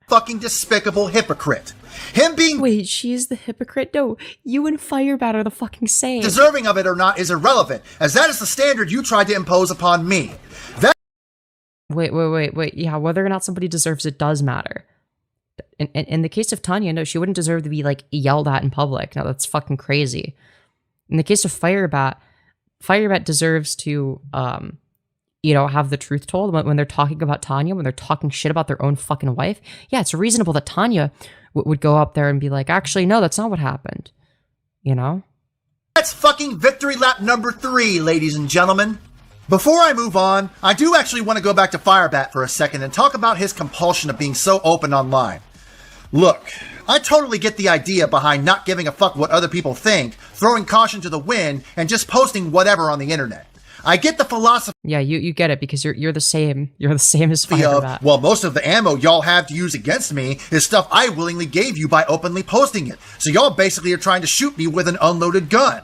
Fucking despicable hypocrite. Him being... Wait, she's the hypocrite? No, you and FireBat are the fucking same. Deserving of it or not is irrelevant, as that is the standard you tried to impose upon me. That... Wait. Yeah, whether or not somebody deserves it does matter. In the case of Tanya, no, she wouldn't deserve to be, like, yelled at in public. No, that's fucking crazy. In the case of FireBat deserves to, have the truth told when they're talking about Tanya, when they're talking shit about their own fucking wife. Yeah, it's reasonable that Tanya would go up there and be like, actually, no, that's not what happened. You know? That's fucking victory lap number 3, ladies and gentlemen. Before I move on, I do actually want to go back to FireBat for a second and talk about his compulsion of being so open online. Look, I totally get the idea behind not giving a fuck what other people think, throwing caution to the wind, and just posting whatever on the internet. I get the philosophy. Yeah, you get it because you're the same. You're the same as FireBat. Well, most of the ammo y'all have to use against me is stuff I willingly gave you by openly posting it. So y'all basically are trying to shoot me with an unloaded gun.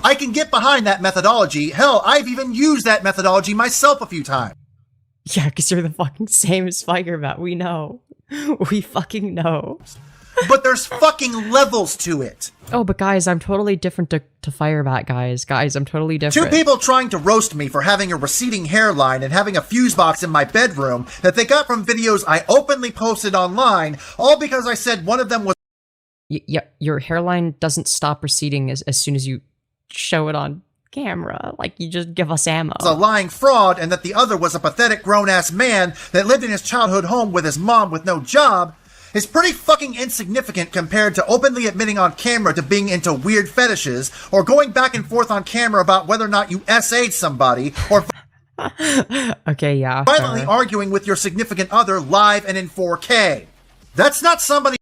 I can get behind that methodology. Hell, I've even used that methodology myself a few times. Yeah, because you're the fucking same as FireBat. We know. We fucking know. but there's fucking levels to it. Oh, but guys, I'm totally different to FireBat, guys. Guys, I'm totally different. Two people trying to roast me for having a receding hairline and having a fuse box in my bedroom that they got from videos I openly posted online, all because I said one of them was Yeah, your hairline doesn't stop receding as soon as you show it on camera. Like, you just give us ammo. a lying fraud and that the other was a pathetic grown-ass man that lived in his childhood home with his mom with no job is pretty fucking insignificant compared to openly admitting on camera to being into weird fetishes or going back and forth on camera about whether or not you SA'd somebody or Okay, yeah. violently arguing with your significant other live and in 4K. That's not somebody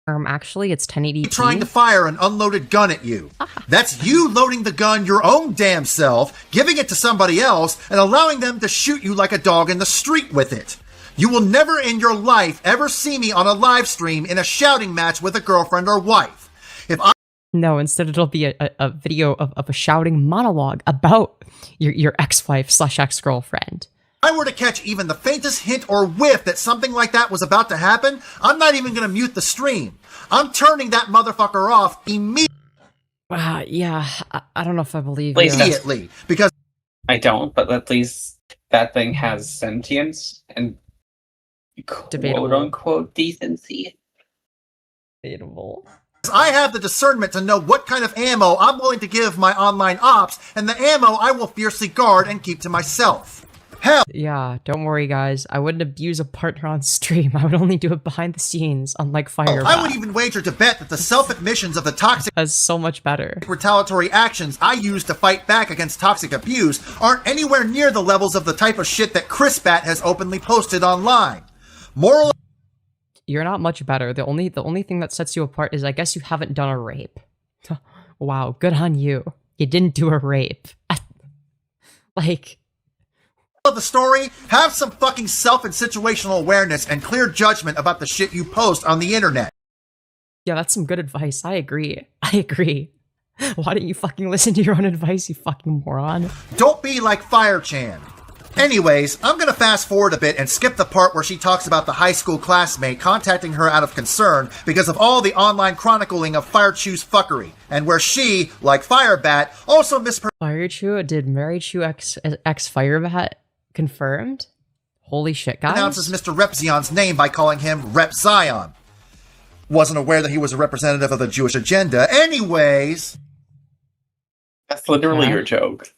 Actually, it's 1080p. trying to fire an unloaded gun at you. That's you loading the gun your own damn self, giving it to somebody else, and allowing them to shoot you like a dog in the street with it. You will never in your life ever see me on a live stream in a shouting match with a girlfriend or wife. If I No, instead it'll be a video of a shouting monologue about your ex-wife / ex-girlfriend. were to catch even the faintest hint or whiff that something like that was about to happen, I'm not even going to mute the stream. I'm turning that motherfucker off Yeah, I don't know if I believe Please, you. immediately because I don't, but at least that thing has sentience and Debatable. quote-unquote decency. Debatable. I have the discernment to know what kind of ammo I'm willing to give my online ops and the ammo I will fiercely guard and keep to myself. Hell, Yeah, don't worry, guys. I wouldn't abuse a partner on stream. I would only do it behind the scenes, unlike FireBat. I would even wager to bet that the self-admissions of the toxic That's so much better. retaliatory actions I use to fight back against toxic abuse aren't anywhere near the levels of the type of shit that ChrisBat has openly posted online. Moral You're not much better. The only thing that sets you apart is I guess you haven't done a rape. Wow, good on you. You didn't do a rape. Like, of the story, have some fucking self and situational awareness and clear judgment about the shit you post on the internet. yeah, that's some good advice. I agree. Why don't you fucking listen to your own advice, you fucking moron? Don't be like Firechan. Anyways, I'm gonna fast forward a bit and skip the part where she talks about the high school classmate contacting her out of concern because of all the online chronicling of Firechu's fuckery, and where she, like FireBat, also Firechu, did Marichu ex FireBat confirmed? Holy shit, guys. mispronounces Mr. Repzion's name by calling him Rep Zion. Wasn't aware that he was a representative of the Jewish agenda. Anyways, That's literally Yeah. your joke.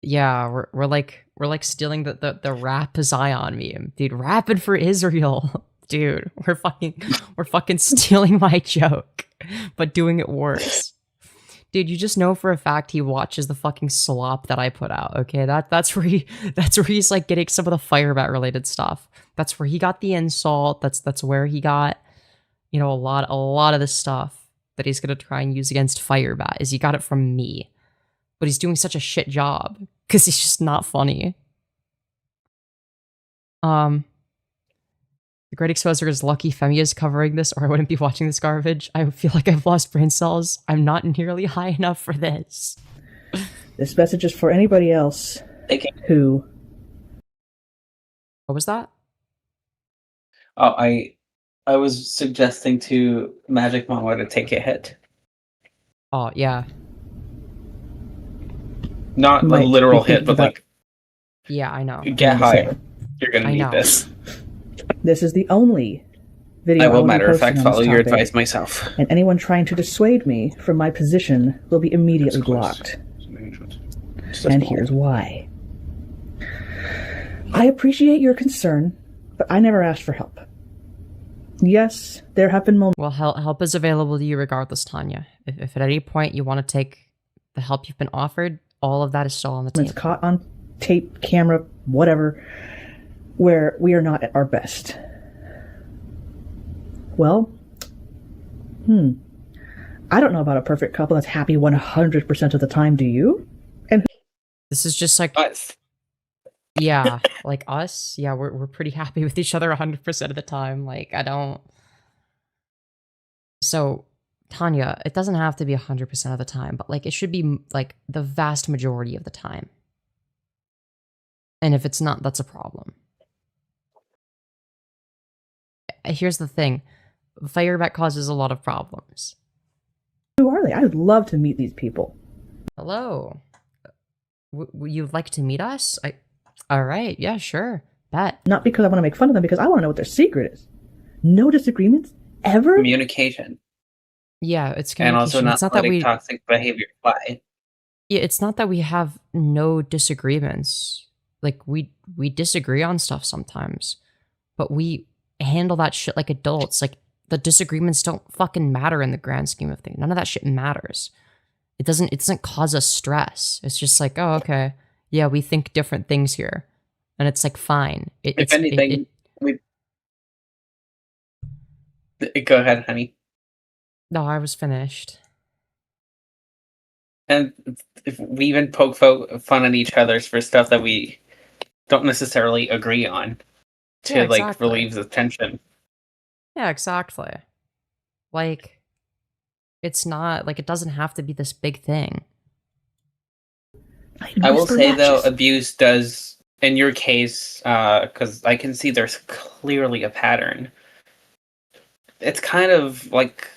Yeah, we're like stealing the rap Zion meme. Dude, rapping for Israel. Dude, we're fucking stealing my joke, but doing it worse. Dude, you just know for a fact he watches the fucking slop that I put out, okay? That's where he's like getting some of the FireBat related stuff. That's where he got the insult. That's where he got, you know, a lot of the stuff that he's gonna try and use against FireBat is he got it from me. But he's doing such a shit job because he's just not funny. The Great Exposer is lucky Femyoz covering this, or I wouldn't be watching this garbage. I feel like I've lost brain cells. I'm not nearly high enough for this. This message is for anybody else who... What was that? Oh, I was suggesting to Magic Mama to take a hit. Oh, yeah. Not Might a literal be hit, thinking but about- like, Yeah, I know. get high. You're gonna I need know. this. This is the only video I will, be matter of fact, posting on follow this your topic, advice myself. and anyone trying to dissuade me from my position will be immediately blocked. And here's why. I appreciate your concern, but I never asked for help. Yes, there have been moments Well, help is available to you regardless, Tanya. If at any point you want to take the help you've been offered, all of that is still on the table. caught on tape, camera, whatever, where we are not at our best. Well, I don't know about a perfect couple that's happy 100% of the time, do you? And This is just like, But yeah, like us. Yeah, we're pretty happy with each other 100% of the time. Like, I don't. So, Tanya, it doesn't have to be 100% of the time, but like, it should be like the vast majority of the time. And if it's not, that's a problem. Here's the thing. FireBat causes a lot of problems. Who are they? I would love to meet these people. Hello. Would you like to meet us? All right. Yeah, sure. Bet. Not because I want to make fun of them, because I want to know what their secret is. No disagreements? Ever? Communication. Yeah, it's And communication. also not It's not that letting we. toxic behavior fly. Yeah, it's not that we have no disagreements. Like we disagree on stuff sometimes, but we handle that shit like adults. Like the disagreements don't fucking matter in the grand scheme of things. None of that shit matters. It doesn't cause us stress. It's just like, oh, okay, yeah, we think different things here, and it's like fine. If anything, go ahead, honey. No, I was finished. And if we even poke fun at each other's for stuff that we don't necessarily agree on to Yeah, like exactly. relieve the tension. Yeah, exactly. Like, it's not like it doesn't have to be this big thing. I will say though, abuse does, in your case, because I can see there's clearly a pattern. It's kind of like,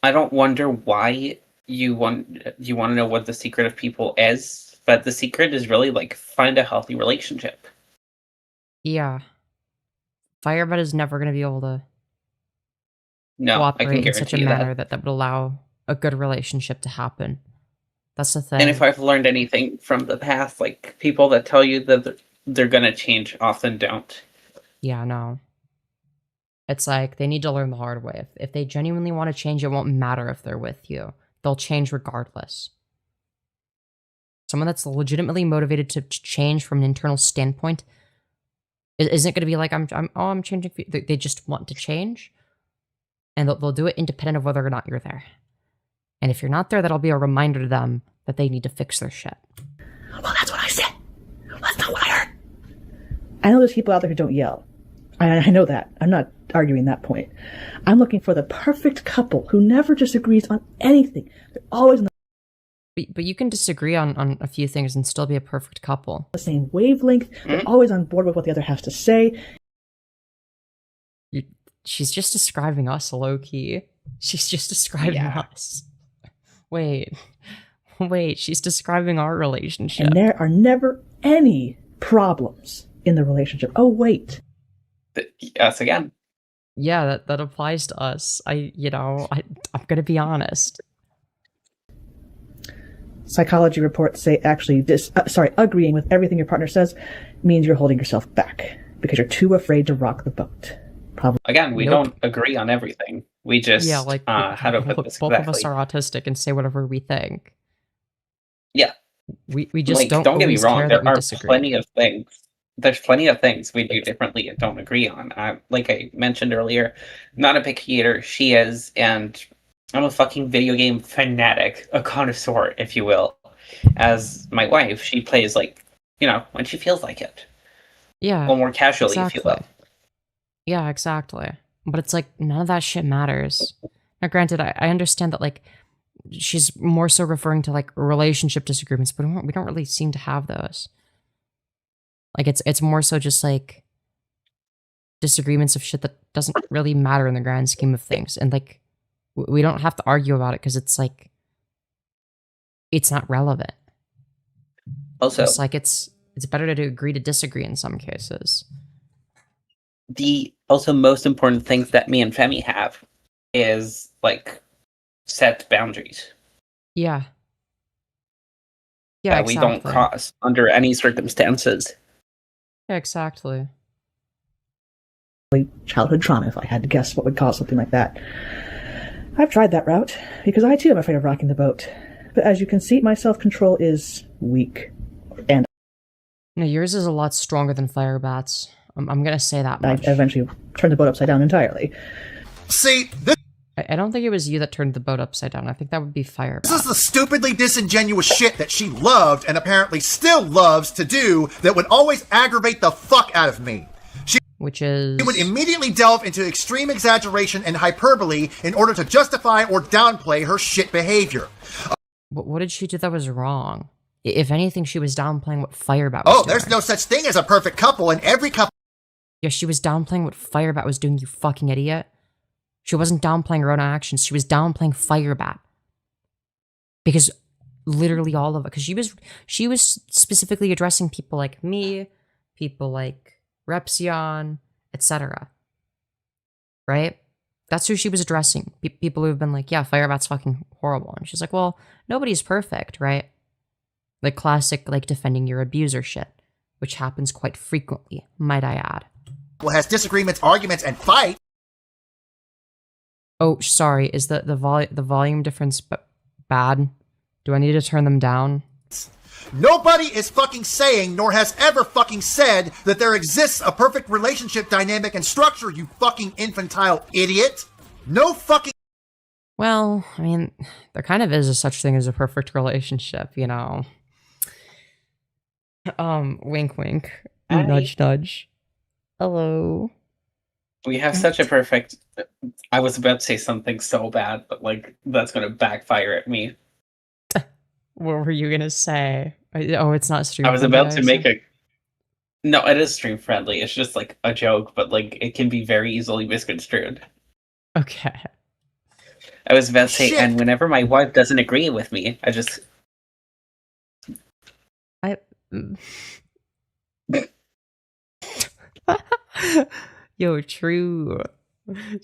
I don't wonder why you want to know what the secret of people is, but the secret is really like find a healthy relationship. Yeah. FireBat is never going to be able to No, I can cooperate in such a guarantee you manner that would allow a good relationship to happen. That's the thing. And if I've learned anything from the past, like people that tell you that they're gonna change often don't. Yeah, no. It's like they need to learn the hard way. If they genuinely want to change, it won't matter if they're with you. They'll change regardless. Someone that's legitimately motivated to change from an internal standpoint isn't going to be like, I'm changing. They just want to change. And they'll do it independent of whether or not you're there. And if you're not there, that'll be a reminder to them that they need to fix their shit. Well, that's what I said. That's not what I heard. I know there's people out there who don't yell. I know that. I'm not arguing that point. I'm looking for the perfect couple who never disagrees on anything. They're always on But you can disagree on a few things and still be a perfect couple. the same wavelength. They're always on board with what the other has to say. She's just describing us, low-key. She's just describing us. Wait, she's describing our relationship. And there are never any problems in the relationship. Oh, wait. Yes, again. Yeah, that applies to us. I'm gonna be honest. Psychology reports say actually agreeing with everything your partner says means you're holding yourself back because you're too afraid to rock the boat. Probably. Again, we Nope. don't agree on everything. We just how to put this both exactly. of us are autistic and say whatever we think. Yeah. We just Like, don't get me always wrong, care there that we are disagree. plenty of things. There's plenty of things we do differently and don't agree on. Like I mentioned earlier, not a picky eater. She is, and I'm a fucking video game fanatic, a connoisseur, if you will. As my wife, she plays like, when she feels like it. Yeah. Well, more casually, if you will. Yeah, exactly. But it's like none of that shit matters. Now, granted, I understand that like she's more so referring to like relationship disagreements, but we don't really seem to have those. Like it's more so just like disagreements of shit that doesn't really matter in the grand scheme of things, and like we don't have to argue about it because it's like it's not relevant. Also, It's like it's better to agree to disagree in some cases. the also most important things that me and Femi have is like set boundaries. Yeah. Yeah, That we don't exactly. cross under any circumstances. Yeah, exactly. Childhood trauma, if I had to guess what would cause something like that. I've tried that route because I too am afraid of rocking the boat. But as you can see, my self-control is weak. And No, yours is a lot stronger than FireBat's. I'm gonna say that I much. eventually turned the boat upside down entirely. See, this I don't think it was you that turned the boat upside down. I think that would be FireBat. is the stupidly disingenuous shit that she loved and apparently still loves to do that would always aggravate the fuck out of me. Which is... She would immediately delve into extreme exaggeration and hyperbole in order to justify or downplay her shit behavior. What did she do that was wrong? If anything, she was downplaying what FireBat was Oh, doing. there's no such thing as a perfect couple, and every couple Yeah, she was downplaying what FireBat was doing, you fucking idiot. She wasn't downplaying her own actions. She was downplaying FireBat. Because literally all of it, because she was specifically addressing people like me, people like Repsion, etc. Right? That's who she was addressing. People who've been like, yeah, FireBat's fucking horrible. And she's like, well, nobody's perfect, right? Like classic, like defending your abuser shit, which happens quite frequently, might I add. Well, has disagreements, arguments, and fight. Oh, sorry. Is the volume difference bad? Do I need to turn them down? Nobody is fucking saying, nor has ever fucking said, that there exists a perfect relationship dynamic and structure, you fucking infantile idiot. No fucking... Well, I mean, there kind of is a such thing as a perfect relationship, you know. Wink, wink. Nudge, nudge. Hello. We have such a perfect... I was about to say something so bad, but, like, that's gonna backfire at me. What were you gonna say? Oh, it's not stream. I was about to make a... No, it is stream friendly. It's just, like, a joke, but, like, it can be very easily misconstrued. Okay. I was about to say, and whenever my wife doesn't agree with me, I just... Yo, true.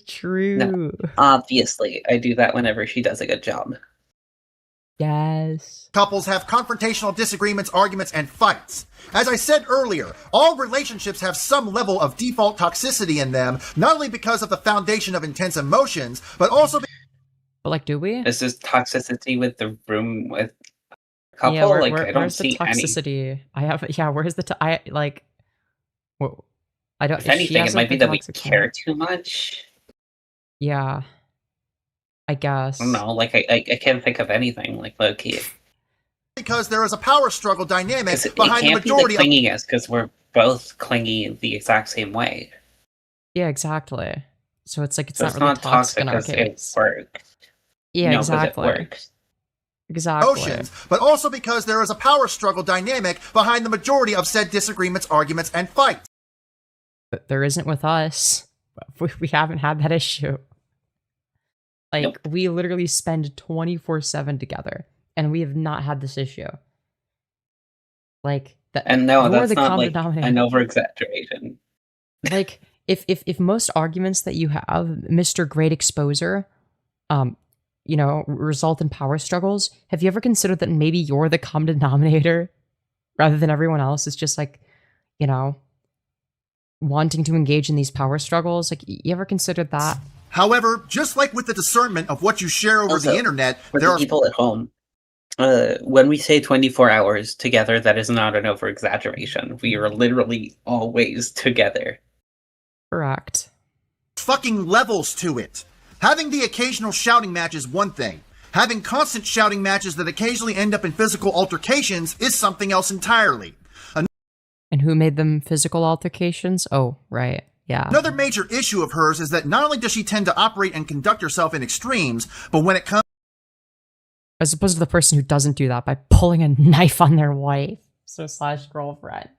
True. No, obviously, I do that whenever she does a good job. Yes. Couples have confrontational disagreements, arguments, and fights. As I said earlier, all relationships have some level of default toxicity in them, not only because of the foundation of intense emotions, but also... But, like, do we? This is toxicity with the room with a couple. Yeah, I don't where's the see any. toxicity? where's the I don't... If anything, it might be that we care too much. Yeah. I guess. I don't know, like, I can't think of anything, like, low-key. Because there is a power struggle dynamic behind the It majority can't be the clinginess, because we're both clingy the exact same way. Yeah, exactly. So it's like, it's So not really toxic in our because case. it works. Yeah, No, exactly. It works. Exactly. emotions, but also because there is a power struggle dynamic behind the majority of said disagreements, arguments, and fights. But there isn't with us. We haven't had that issue. Like, Nope. we literally spend 24/7 together, and we have not had this issue. Like, And no, you're that's the not, common like, denominator. an over-exaggeration. Like, if most arguments that you have, Mr. Great Exposer, result in power struggles, have you ever considered that maybe you're the common denominator rather than everyone else is just like, wanting to engage in these power struggles? Like, you ever considered that? However, just like with the discernment of what you share over Also, the internet, For there the are people at home, when we say 24 hours together, that is not an over-exaggeration. We are literally always together. Correct. fucking levels to it. Having the occasional shouting match is one thing. Having constant shouting matches that occasionally end up in physical altercations is something else entirely. And who made them physical altercations? Oh, right. Yeah. Another major issue of hers is that not only does she tend to operate and conduct herself in extremes, but when it comes As opposed to the person who doesn't do that by pulling a knife on their wife. / girlfriend.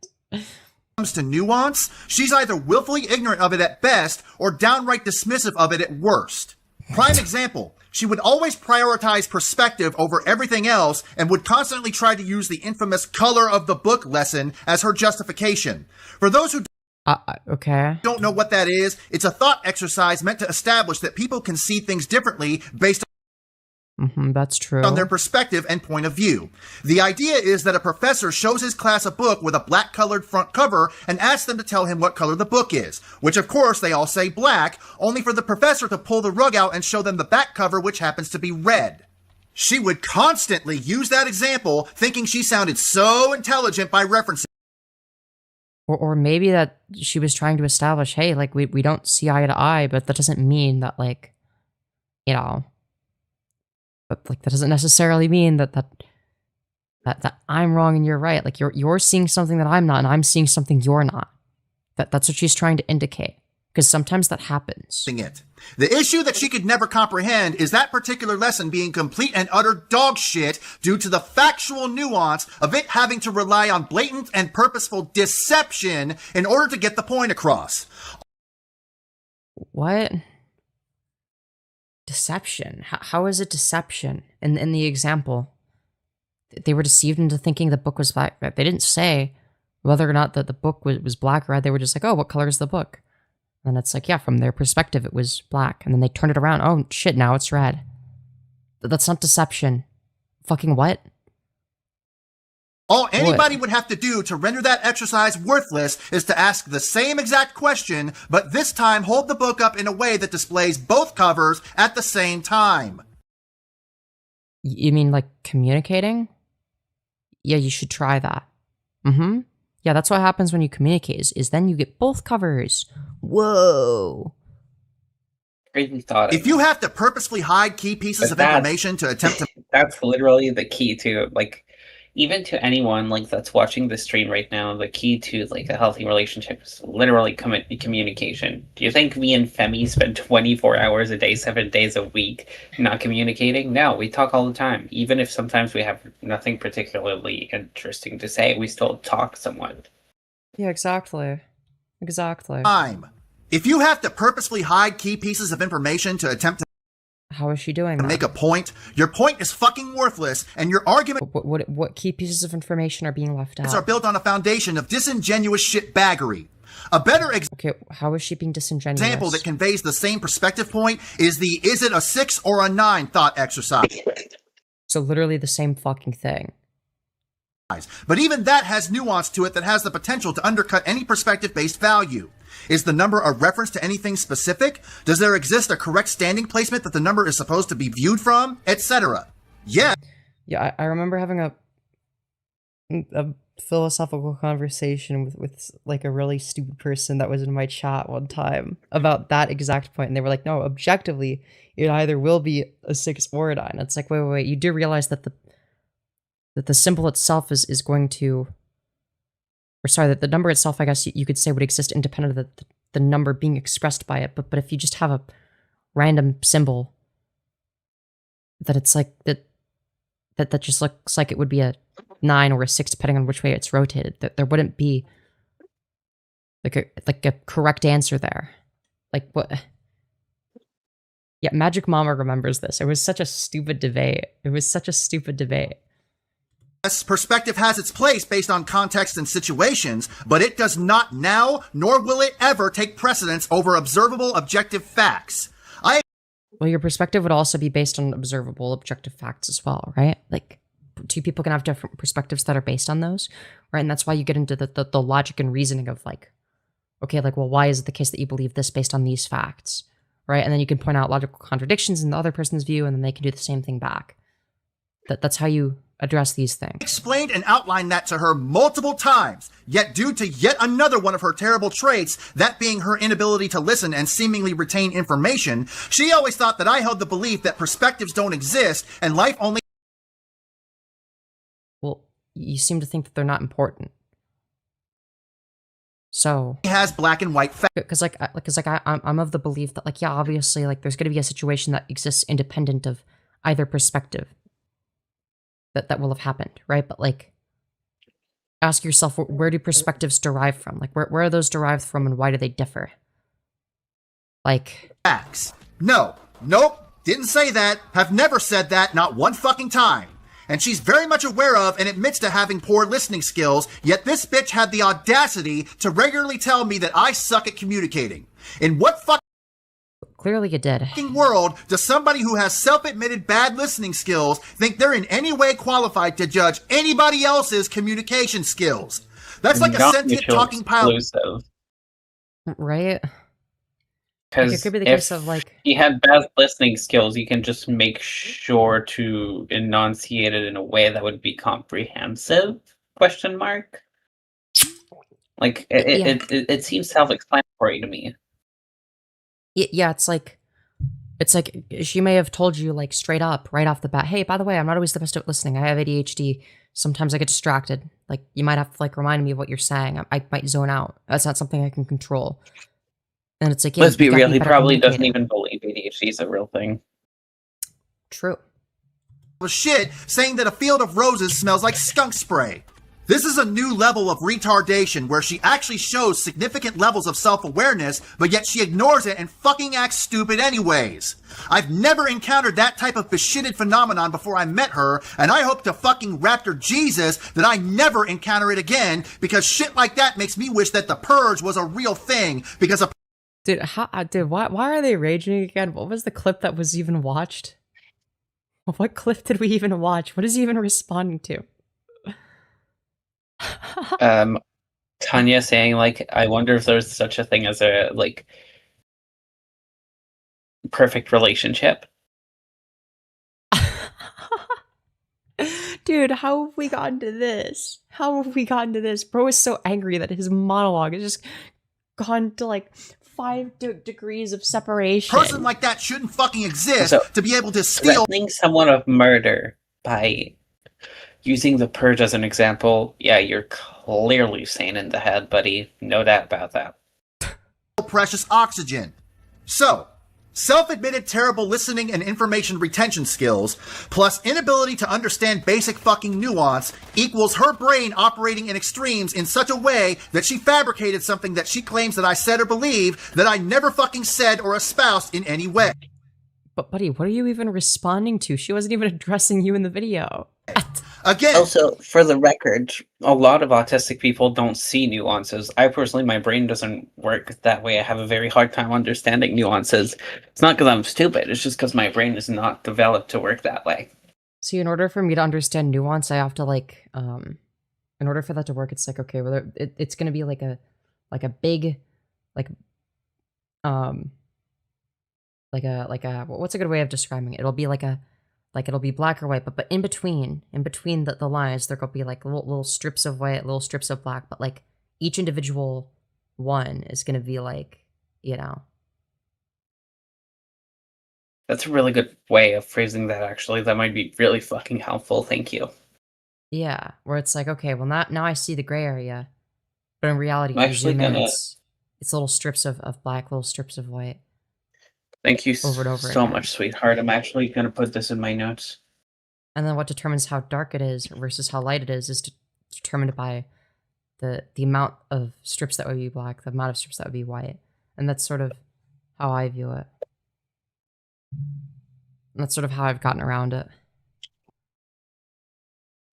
to nuance, she's either willfully ignorant of it at best or downright dismissive of it at worst. Prime example, she would always prioritize perspective over everything else and would constantly try to use the infamous color of the book lesson as her justification. For those who Okay. don't know what that is, it's a thought exercise meant to establish that people can see things differently based That's true. on their perspective and point of view. The idea is that a professor shows his class a book with a black colored front cover and asks them to tell him what color the book is, which of course they all say black, only for the professor to pull the rug out and show them the back cover, which happens to be red. She would constantly use that example, thinking she sounded so intelligent by referencing. Or maybe that she was trying to establish, hey, like, we don't see eye to eye, but that doesn't mean that, like, but like that doesn't necessarily mean that I'm wrong and you're right. Like you're seeing something that I'm not, and I'm seeing something you're not. That's what she's trying to indicate. Because sometimes that happens. It. The issue that she could never comprehend is that particular lesson being complete and utter dog shit due to the factual nuance of it having to rely on blatant and purposeful deception in order to get the point across. What? Deception? How is it deception? In the example, they were deceived into thinking the book was black. They didn't say whether or not the book was black or red. They were just like, oh, what color is the book? And it's like, yeah, from their perspective, it was black. And then they turned it around. Oh, shit, now it's red. That's not deception. Fucking what? All anybody would have to do to render that exercise worthless is to ask the same exact question, but this time hold the book up in a way that displays both covers at the same time. You mean like communicating? Yeah, you should try that. Mm-hmm. Yeah, that's what happens when you communicate, is then you get both covers. Whoa. Crazy thought. If you have to purposefully hide key pieces of information to attempt to... That's literally the key to, like, even to anyone, like, that's watching the stream right now, the key to, like, a healthy relationship is literally communication. Do you think me and Femi spend 24 hours a day, 7 days a week not communicating? No, we talk all the time. Even if sometimes we have nothing particularly interesting to say, we still talk somewhat. Yeah, exactly. Exactly. Time. If you have to purposefully hide key pieces of information to attempt to How is she doing that? make a point, your point is fucking worthless, and your arguments What key pieces of information are being left out? are built on a foundation of disingenuous shitbaggery. A better Okay, how is she being disingenuous? example that conveys the same perspective point is the "is it a 6 or a 9" thought exercise. So literally the same fucking thing. But even that has nuance to it that has the potential to undercut any perspective-based value. Is the number a reference to anything specific? Does there exist a correct standing placement that the number is supposed to be viewed from? Etc. Yeah. Yeah, I remember having a philosophical conversation with like a really stupid person that was in my chat one time about that exact point, and they were like, no, objectively, it either will be a 6 or a 9. It's like, wait, you do realize that the symbol itself is going to, or sorry, that the number itself, I guess you could say, would exist independent of the number being expressed by it. But if you just have a random symbol, that it's like that just looks like it would be a 9 or a 6 depending on which way it's rotated. That there wouldn't be like a correct answer there. Like what? Yeah, Magic Mama remembers this. It was such a stupid debate. Perspective has its place based on context and situations, but it does not now, nor will it ever take precedence over observable objective facts. Well, your perspective would also be based on observable objective facts as well, right? Like, two people can have different perspectives that are based on those, right? And that's why you get into the logic and reasoning of like, okay, like, well, why is it the case that you believe this based on these facts, right? And then you can point out logical contradictions in the other person's view, and then they can do the same thing back. That's how you address these things. Explained and outlined that to her multiple times, yet due to yet another one of her terrible traits, that being her inability to listen and seemingly retain information, she always thought that I held the belief that perspectives don't exist and life only... Well, you seem to think that they're not important. So has black and white facts. Because I'm of the belief that, like, yeah, obviously, like, there's going to be a situation that exists independent of either perspective that will have happened, right? But like, ask yourself, where do perspectives derive from? Like, where are those derived from, and why do they differ? Like, facts. No, nope, didn't say that. Have never said that, not one fucking time. And she's very much aware of and admits to having poor listening skills, yet this bitch had the audacity to regularly tell me that I suck at communicating. In what clearly you did. World does somebody who has self-admitted bad listening skills think they're in any way qualified to judge anybody else's communication skills? That's like a sentient talking pile. Right? Because it could be the case of like, he had bad listening skills, you can just make sure to enunciate it in a way that would be comprehensive? Question mark. Like it seems self-explanatory to me. Yeah, it's like she may have told you, like, straight up right off the bat, hey, by the way, I'm not always the best at listening. I have ADHD. Sometimes I get distracted. Like, you might have to like remind me of what you're saying. I might zone out. That's not something I can control. And it's like, yeah, let's be real, he probably doesn't even believe ADHD is a real thing. True. Shit, saying that a field of roses smells like skunk spray. This is a new level of retardation where she actually shows significant levels of self-awareness, but yet she ignores it and fucking acts stupid anyways. I've never encountered that type of beshitted phenomenon before I met her, and I hope to fucking raptor Jesus that I never encounter it again, because shit like that makes me wish that the purge was a real thing, because a— Dude, why are they raging again? What was the clip that was even watched? What clip did we even watch? What is he even responding to? Tanya saying, like, I wonder if there's such a thing as a, like, perfect relationship. Dude, how have we gotten to this? How have we gotten to this? Bro is so angry that his monologue has just gone to, like, 5 degrees of separation. person like that shouldn't fucking exist So, to be able to steal— Threatening someone of murder by using the purge as an example, yeah, you're clearly sane in the head, buddy. No doubt about that. precious oxygen. So, self-admitted terrible listening and information retention skills, plus inability to understand basic fucking nuance, equals her brain operating in extremes in such a way that she fabricated something that she claims that I said or believe that I never fucking said or espoused in any way. But buddy, what are you even responding to? She wasn't even addressing you in the video. Again, Also, for the record, a lot of autistic people don't see nuances. I personally, my brain doesn't work that way. I have a very hard time understanding nuances. It's not because I'm stupid, it's just because my brain is not developed to work that way. See, in order for me to understand nuance, I have to like, in order for that to work, it's like, okay, well, it's gonna be like a big, like what's a good way of describing it? It'll be it'll be black or white, but in between the lines, there could be like little strips of white, little strips of black, but like each individual one is gonna be like, you know. That's a really good way of phrasing that, actually. That might be really fucking helpful. Thank you. Yeah, where it's like, okay, well now I see the gray area, but in reality, I'm if you actually zoom in, gonna- it's little strips of black, little strips of white. Thank you Over and over so again. much, sweetheart. I'm actually going to put this in my notes. And then what determines how dark it is versus how light it is determined by the amount of strips that would be black, the amount of strips that would be white. And that's sort of how I view it. And that's sort of how I've gotten around it.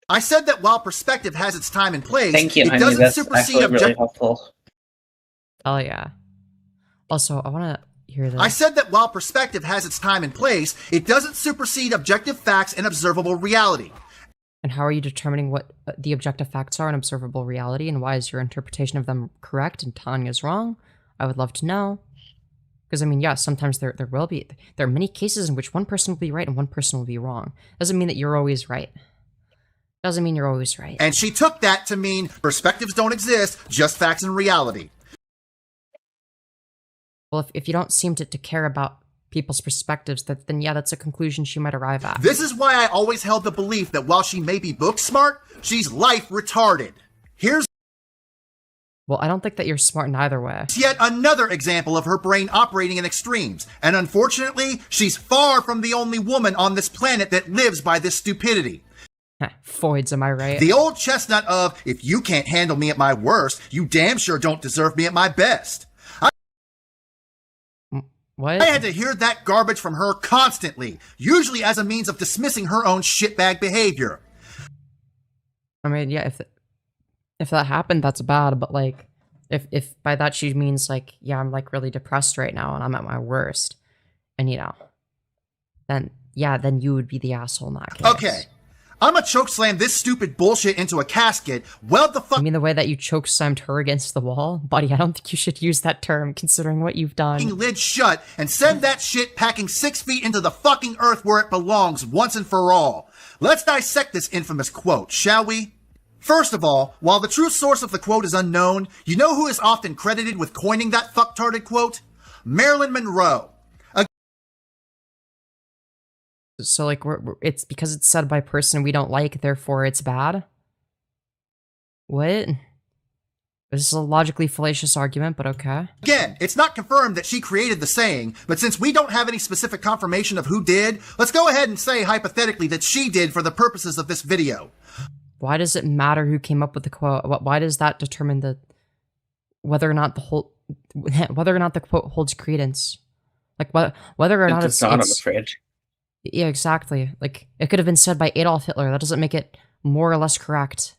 I said that while perspective has its time and place, Thank you, it honey. doesn't That's supersede actually really objective. helpful. Oh yeah. Also, I want to hear this. I said that while perspective has its time and place, it doesn't supersede objective facts and observable reality. And how are you determining what the objective facts are in observable reality, and why is your interpretation of them correct and Tanya's wrong? I would love to know. Because, I mean, yeah, sometimes there are many cases in which one person will be right and one person will be wrong. Doesn't mean that you're always right. Doesn't mean you're always right. And she took that to mean perspectives don't exist, just facts and reality. Well, if you don't seem to care about people's perspectives, then yeah, that's a conclusion she might arrive at. This is why I always held the belief that while she may be book smart, she's life retarded. Here's Well, I don't think that you're smart in either way. yet another example of her brain operating in extremes. And unfortunately, she's far from the only woman on this planet that lives by this stupidity. Foids, am I right? The old chestnut of, if you can't handle me at my worst, you damn sure don't deserve me at my best. What? I had to hear that garbage from her constantly, usually as a means of dismissing her own shitbag behavior. I mean, yeah, if that happened, that's bad, but like, if by that she means like, yeah, I'm like really depressed right now and I'm at my worst, and you know, then yeah, then you would be the asshole in that case. Okay, I'ma chokeslam this stupid bullshit into a casket, weld the I mean, the way that you chokeslammed her against the wall? Buddy, I don't think you should use that term, considering what you've done. lid shut and send that shit packing 6 feet into the fucking earth where it belongs once and for all. Let's dissect this infamous quote, shall we? First of all, while the true source of the quote is unknown, you know who is often credited with coining that fucktarded quote? Marilyn Monroe. So like, it's because it's said by a person we don't like, therefore it's bad? What? This is a logically fallacious argument, but okay. Again, it's not confirmed that she created the saying, but since we don't have any specific confirmation of who did, let's go ahead and say hypothetically that she did for the purposes of this video. why does it matter who came up with the quote? Why does that determine whether or not the quote holds credence? Like whether or not it's not, I'm it's afraid. yeah, exactly. Like it could have been said by Adolf Hitler. That doesn't make it more or less correct.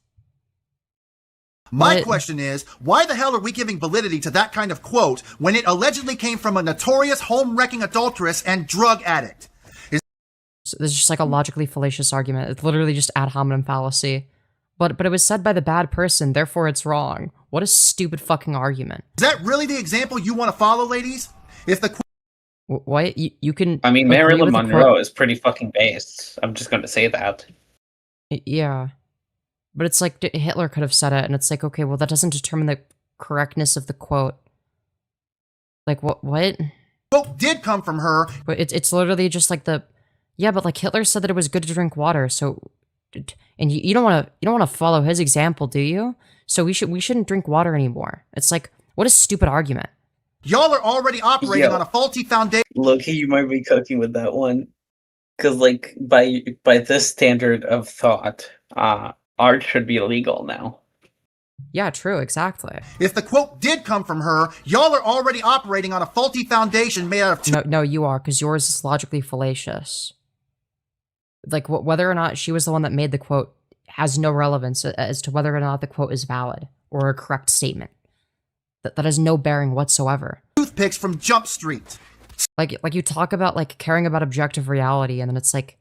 My question is, why the hell are we giving validity to that kind of quote when it allegedly came from a notorious home-wrecking adulteress and drug addict? So there's just like a logically fallacious argument. It's literally just ad hominem fallacy. But it was said by the bad person, therefore it's wrong. What a stupid fucking argument. Is that really the example you want to follow, ladies? If the What? You can... I mean, agree Marilyn with the Monroe is pretty fucking based. I'm just going to say that. Yeah. But it's like Hitler could have said it, and it's like, okay, well, that doesn't determine the correctness of the quote. Like, what? quote did come from her, But it's literally just like yeah, but like Hitler said that it was good to drink water, so... And you don't want to follow his example, do you? So we shouldn't drink water anymore. It's like, what a stupid argument. y'all are already operating Yo. on a faulty foundation. Loki, you might be cooking with that one. Because, like, by this standard of thought, art should be illegal now. Yeah, true, exactly. If the quote did come from her, y'all are already operating on a faulty foundation made out of No, you are, because yours is logically fallacious. Like, whether or not she was the one that made the quote has no relevance as to whether or not the quote is valid or a correct statement. That has no bearing whatsoever. toothpicks from Jump Street. Like you talk about, like, caring about objective reality, and then it's like,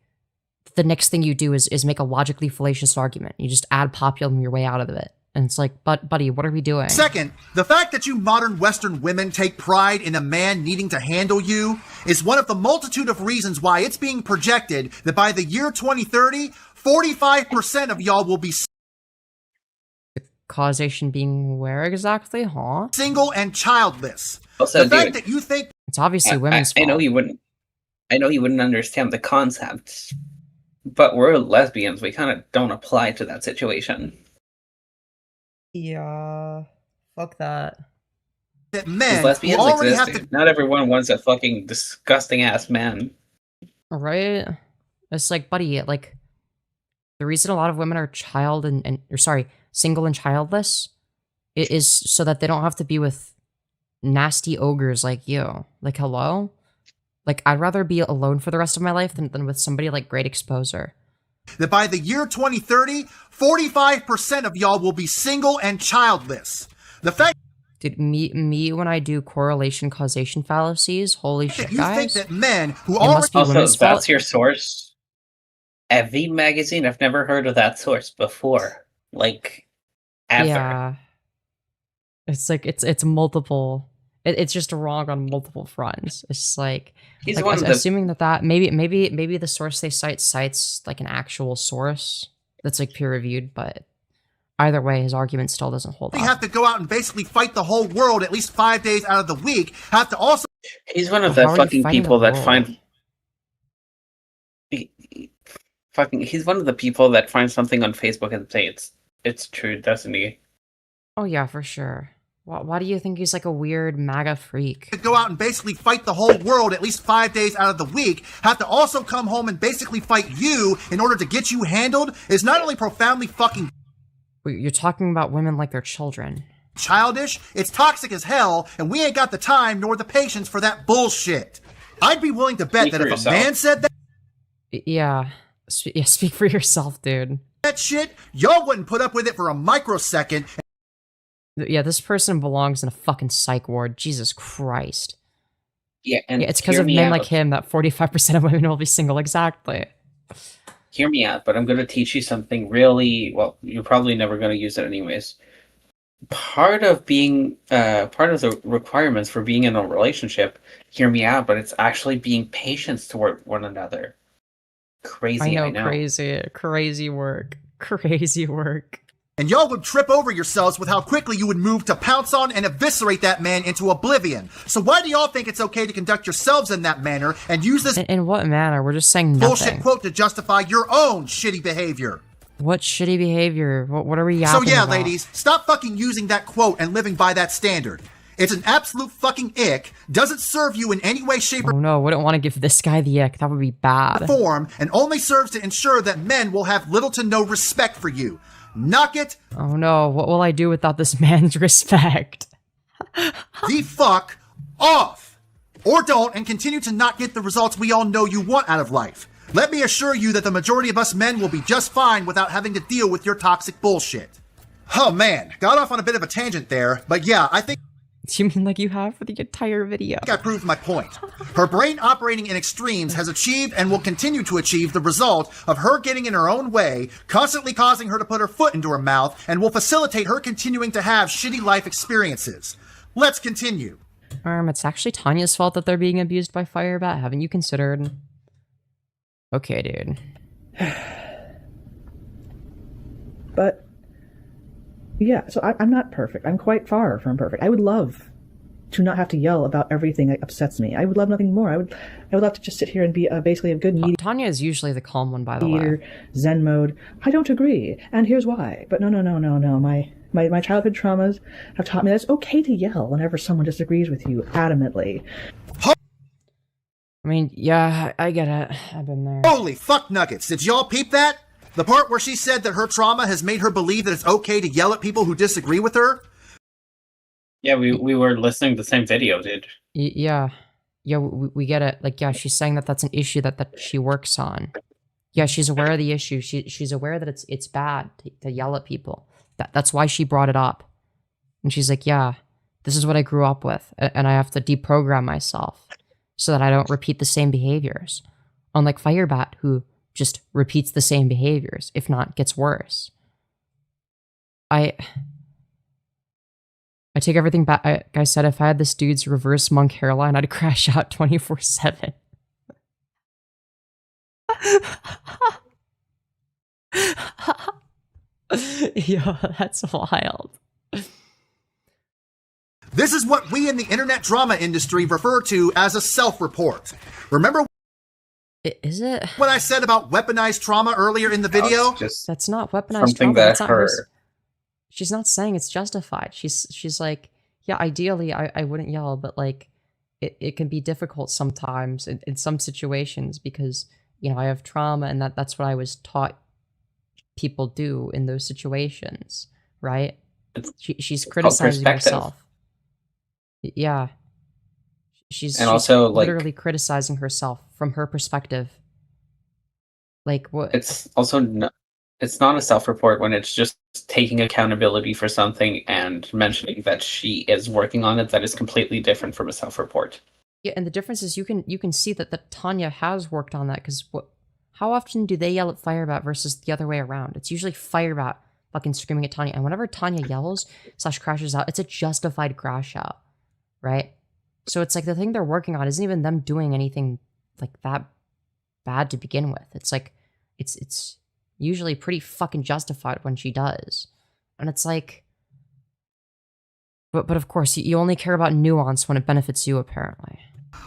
the next thing you do is make a logically fallacious argument. You just add populism your way out of it. And it's like, buddy, what are we doing? Second, the fact that you modern Western women take pride in a man needing to handle you is one of the multitude of reasons why it's being projected that by the year 2030, 45% of y'all will be Causation being where exactly, huh? single and childless. Also, The fact dude, that you think It's obviously women's I fault. know you wouldn't. I know you wouldn't understand the concept, but we're lesbians. We kind of don't apply to that situation. Yeah, fuck that. that 'Cause men who lesbians already exist. have to Dude. Not everyone wants a fucking disgusting ass man. Right? It's like, buddy, like, the reason a lot of women are single and childless is so that they don't have to be with nasty ogres like you. Like, hello? Like, I'd rather be alone for the rest of my life than with somebody like TheGreatExposer. that by the year 2030, 45% of y'all will be single and childless. The fact Dude, me when I do correlation causation fallacies, holy shit, that you guys. think that men who It already must be Also, women's that's fault. your source. Evie magazine. I've never heard of that source before. Like, ever. Yeah. It's like, it's multiple. It's just wrong on multiple fronts. It's just like, He's like one of the assuming that maybe the source they cites like an actual source that's like peer reviewed, but either way, his argument still doesn't hold up. have to go out and basically fight the whole world at least 5 days out of the week have to also He's one of How the are you fucking fighting people the that world? find. He's one of the people that find something on Facebook and say it's true, doesn't he? Oh yeah, for sure. Why do you think he's like a weird MAGA freak? go out and basically fight the whole world at least 5 days out of the week have to also come home and basically fight you in order to get you handled is not only profoundly fucking Wait, you're talking about women like they're children. childish, it's toxic as hell, and we ain't got the time nor the patience for that bullshit. I'd be willing to bet Speak that for if yourself. a man said Yeah. Yeah, speak for yourself, dude. that shit, y'all wouldn't put up with it for a microsecond. Yeah, this person belongs in a fucking psych ward. Jesus Christ. Yeah, and Yeah, it's because hear of me men out. like him that 45% of women will be single. Exactly. Hear me out, but I'm going to teach you something really well. You're probably never going to use it anyways. Part of the requirements for being in a relationship, hear me out, but it's actually being patient toward one another. Crazy, I know. Crazy work. Crazy work. And y'all would trip over yourselves with how quickly you would move to pounce on and eviscerate that man into oblivion. So why do y'all think it's okay to conduct yourselves in that manner and use this In what manner? We're just saying bullshit nothing. quote to justify your own shitty behavior? What shitty behavior? What are we So yapping yeah, about? ladies, stop fucking using that quote and living by that standard. It's an absolute fucking ick, doesn't serve you in any way, shape, or Oh no, wouldn't want to give this guy the ick. That would be bad. form, and only serves to ensure that men will have little to no respect for you. knock it Oh no, what will I do without this man's respect? the fuck off. Or don't and continue to not get the results we all know you want out of life. Let me assure you that the majority of us men will be just fine without having to deal with your toxic bullshit. Oh man, got off on a bit of a tangent there, but yeah, I think You mean like you have for the entire video? I proved my point. Her brain operating in extremes has achieved and will continue to achieve the result of her getting in her own way, constantly causing her to put her foot into her mouth, and will facilitate her continuing to have shitty life experiences. Let's continue. It's actually Tanya's fault that they're being abused by FireBat. Haven't you considered? Okay, dude. But yeah, so I'm not perfect. I'm quite far from perfect. I would love to not have to yell about everything that upsets me. I would love nothing more. I would love to just sit here and be basically a good Tanya is usually the calm one, by the way. mediator, Zen mode. I don't agree, and here's why. But no. My childhood traumas have taught me that it's okay to yell whenever someone disagrees with you adamantly. I mean, yeah, I get it. I've been there. Holy fuck nuggets, did y'all peep that? The part where she said that her trauma has made her believe that it's okay to yell at people who disagree with her? Yeah, we were listening to the same video, dude. Yeah, we get it. Like, yeah, she's saying that that's an issue that she works on. Yeah, she's aware of the issue. She's aware that it's bad to yell at people. That's why she brought it up. And she's like, yeah, this is what I grew up with, and I have to deprogram myself so that I don't repeat the same behaviors. Unlike FireBat, who just repeats the same behaviors, if not gets worse. I take everything back. I said if I had this dude's reverse monk hairline, I'd crash out 24/7. Yo, that's wild. This is what we in the internet drama industry refer to as a self-report. Remember Is it? what I said about weaponized trauma earlier in the video? It's just That's not weaponized something trauma. that That's not her. her. She's not saying it's justified. She's like, yeah, ideally I wouldn't yell, but like it can be difficult sometimes in some situations because, you know, I have trauma and that's what I was taught people do in those situations, right? She's criticizing perspective. herself. Yeah. She's also, like, literally criticizing herself from her perspective. Like what? It's also it's not a self-report when it's just taking accountability for something and mentioning that she is working on it. That is completely different from a self-report. Yeah, and the difference is you can see that Tanya has worked on that because how often do they yell at FireBat versus the other way around? It's usually FireBat fucking screaming at Tanya, and whenever Tanya yells / crashes out, it's a justified crash out, right? So it's like the thing they're working on isn't even them doing anything like that bad to begin with. It's like it's usually pretty fucking justified when she does, and it's like, but of course you only care about nuance when it benefits you, apparently.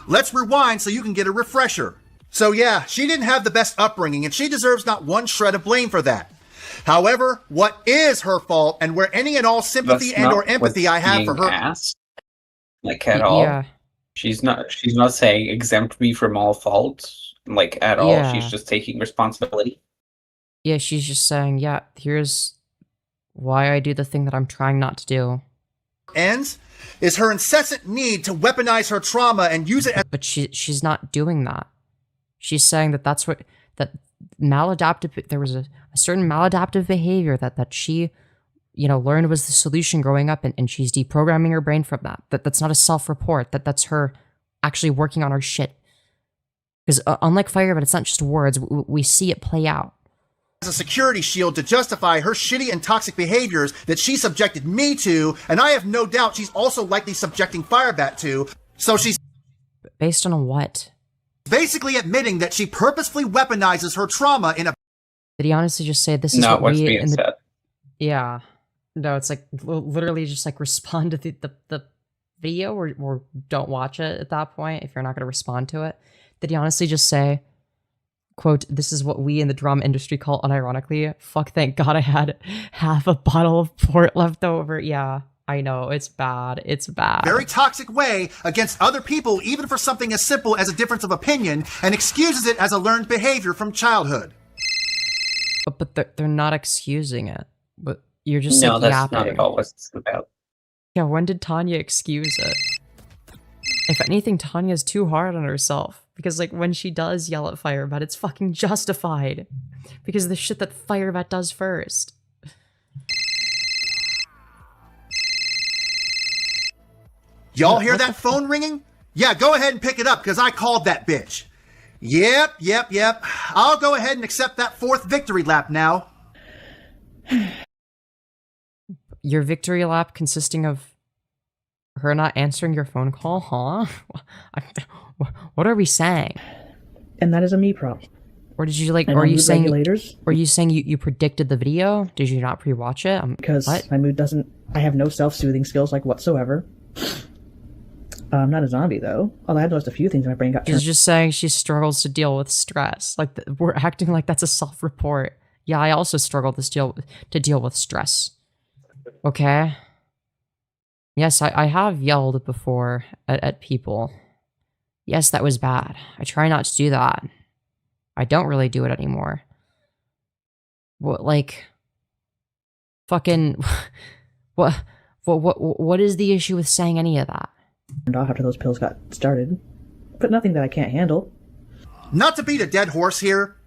Let's rewind so you can get a refresher. So yeah, she didn't have the best upbringing and she deserves not one shred of blame for that. However, what is her fault and where any and all sympathy That's and or not empathy what's I have for being her. asked, like at all. Yeah. She's not saying exempt me from all fault, like at all. Yeah. She's just taking responsibility. Yeah, she's just saying, yeah, here's why I do the thing that I'm trying not to do. Ends is her incessant need to weaponize her trauma and use it as But she's not doing that. She's saying that that's what, that maladaptive, there was a certain maladaptive behavior that she, you know, learned was the solution growing up, and she's deprogramming her brain from that. That's not a self-report, that's her actually working on her shit. Because unlike FireBat, it's not just words, we see it play out. a security shield to justify her shitty and toxic behaviors that she subjected me to, and I have no doubt she's also likely subjecting FireBat to, so she's Based on what? basically admitting that she purposefully weaponizes her trauma in a Did he honestly just say this is Not what what's we being in the... said. Yeah. No, it's like literally just like respond to the video or don't watch it at that point if you're not going to respond to it. Did he honestly just say, quote, this is what we in the drama industry call unironically, fuck, thank God I had half a bottle of port left over. Yeah, I know, it's bad. It's bad. very toxic way against other people, even for something as simple as a difference of opinion, and excuses it as a learned behavior from childhood. But they're not excusing it. But you're just No, like that's yapping. not at all what it's about. Yeah, when did Tanya excuse it? If anything, Tanya's too hard on herself. Because, like, when she does yell at FireBat, it's fucking justified. Because of the shit that FireBat does first. Y'all hear that phone ringing? Yeah, go ahead and pick it up, because I called that bitch. Yep. I'll go ahead and accept that 4th victory lap now. Your victory lap consisting of her not answering your phone call, huh? What are we saying? And that is a me problem. Or did you, like, And or are on you mood saying, regulators, or are you saying you predicted the video? Did you not pre-watch it? because what? my mood doesn't, I have no self-soothing skills, like, whatsoever. I'm not a zombie, though. Although I have noticed a few things in my brain got She's turned. just saying she struggles to deal with stress. Like, we're acting like that's a self-report. Yeah, I also struggle to deal with stress. Okay? Yes, I have yelled before at people. Yes, that was bad. I try not to do that. I don't really do it anymore. What, like... Fucking... What is the issue with saying any of that? Off after those pills got started. But nothing that I can't handle. Not to beat a dead horse here.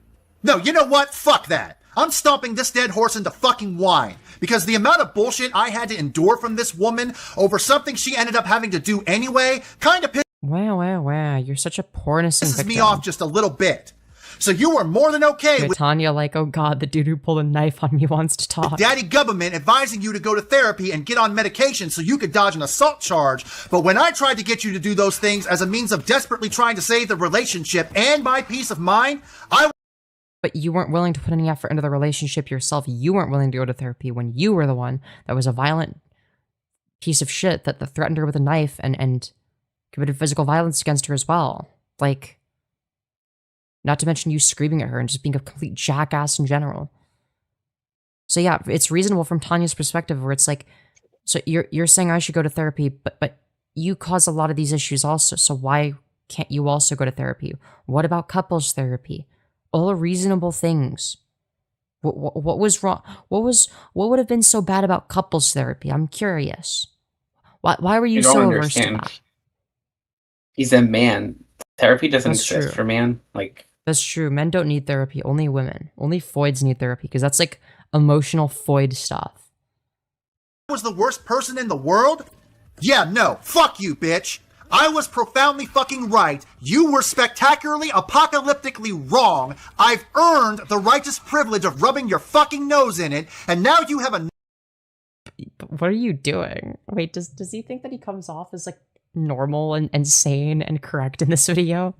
No, you know what? Fuck that. I'm stomping this dead horse into fucking wine. Because the amount of bullshit I had to endure from this woman over something she ended up having to do anyway kind of Wow. You're such a poor innocent pisses victim. me off just a little bit. So you were more than okay with Tanya, like, oh god, the dude who pulled a knife on me wants to talk. daddy government advising you to go to therapy and get on medication so you could dodge an assault charge. But when I tried to get you to do those things as a means of desperately trying to save the relationship and my peace of mind, But you weren't willing to put any effort into the relationship yourself. You weren't willing to go to therapy when you were the one that was a violent piece of shit that threatened her with a knife and committed physical violence against her as well. Like, not to mention you screaming at her and just being a complete jackass in general. So yeah, it's reasonable from Tanya's perspective where it's like, so you're saying I should go to therapy, but you cause a lot of these issues also, so why can't you also go to therapy? What about couples therapy? All reasonable things. What was wrong? What would have been so bad about couples therapy? I'm curious. Why were you so averse to that? He's a man. Therapy doesn't That's exist true. for man. Like, That's true. Men don't need therapy. Only women. Only foids need therapy because that's like emotional foid stuff. was the worst person in the world? Yeah, no. Fuck you, bitch. I was profoundly fucking right. You were spectacularly, apocalyptically wrong. I've earned the righteous privilege of rubbing your fucking nose in it, and now you have a... What are you doing? Wait, does he think that he comes off as like normal and sane and correct in this video?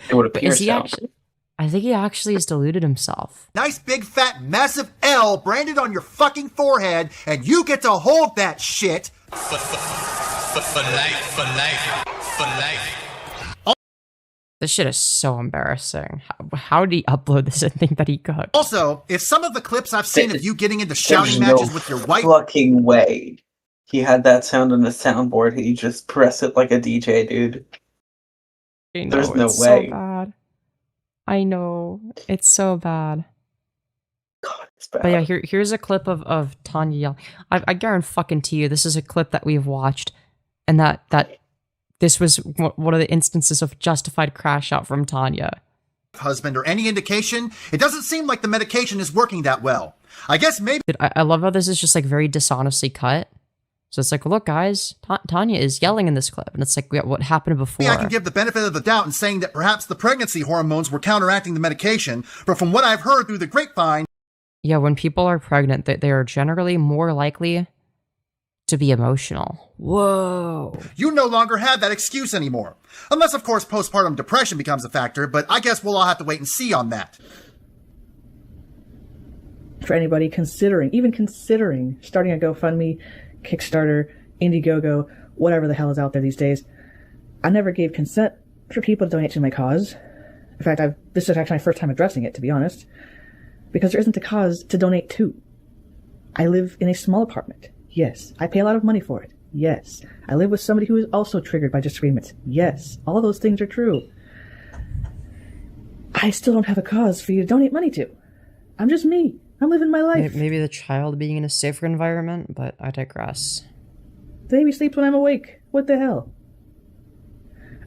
it would appear Is he so. actually? I think he actually has deluded himself. nice big fat massive L branded on your fucking forehead, and you get to hold that shit. For life. This shit is so embarrassing. How did he upload this and think that he could? Also, if some of the clips I've seen of you getting into shouting There's matches no with your wife... fucking way. He had that sound on the soundboard. He just pressed it like a DJ, dude. I know, There's no it's way. So bad. I know. It's so bad. God, it's bad. But yeah, here's a clip of Tanya yelling. I guarantee you, this is a clip that we've watched, and that this was one of the instances of justified crash out from Tanya. husband or any indication, it doesn't seem like the medication is working that well. I guess maybe... Dude, I love how this is just like very dishonestly cut. So it's like, look, guys, Tanya is yelling in this clip, and it's like, yeah, what happened before? I can give the benefit of the doubt in saying that perhaps the pregnancy hormones were counteracting the medication, but from what I've heard through the grapevine... Yeah, when people are pregnant, they are generally more likely to be emotional. Whoa. You no longer have that excuse anymore. Unless, of course, postpartum depression becomes a factor, but I guess we'll all have to wait and see on that. For anybody even considering starting a GoFundMe, Kickstarter, Indiegogo, whatever the hell is out there these days, I never gave consent for people to donate to my cause. In fact, this is actually my first time addressing it, to be honest, because there isn't a cause to donate to. I live in a small apartment. Yes. I pay a lot of money for it. Yes. I live with somebody who is also triggered by disagreements. Yes. All of those things are true. I still don't have a cause for you to donate money to. I'm just me. I'm living my life. Maybe the child being in a safer environment, but I digress. The baby sleeps when I'm awake. What the hell?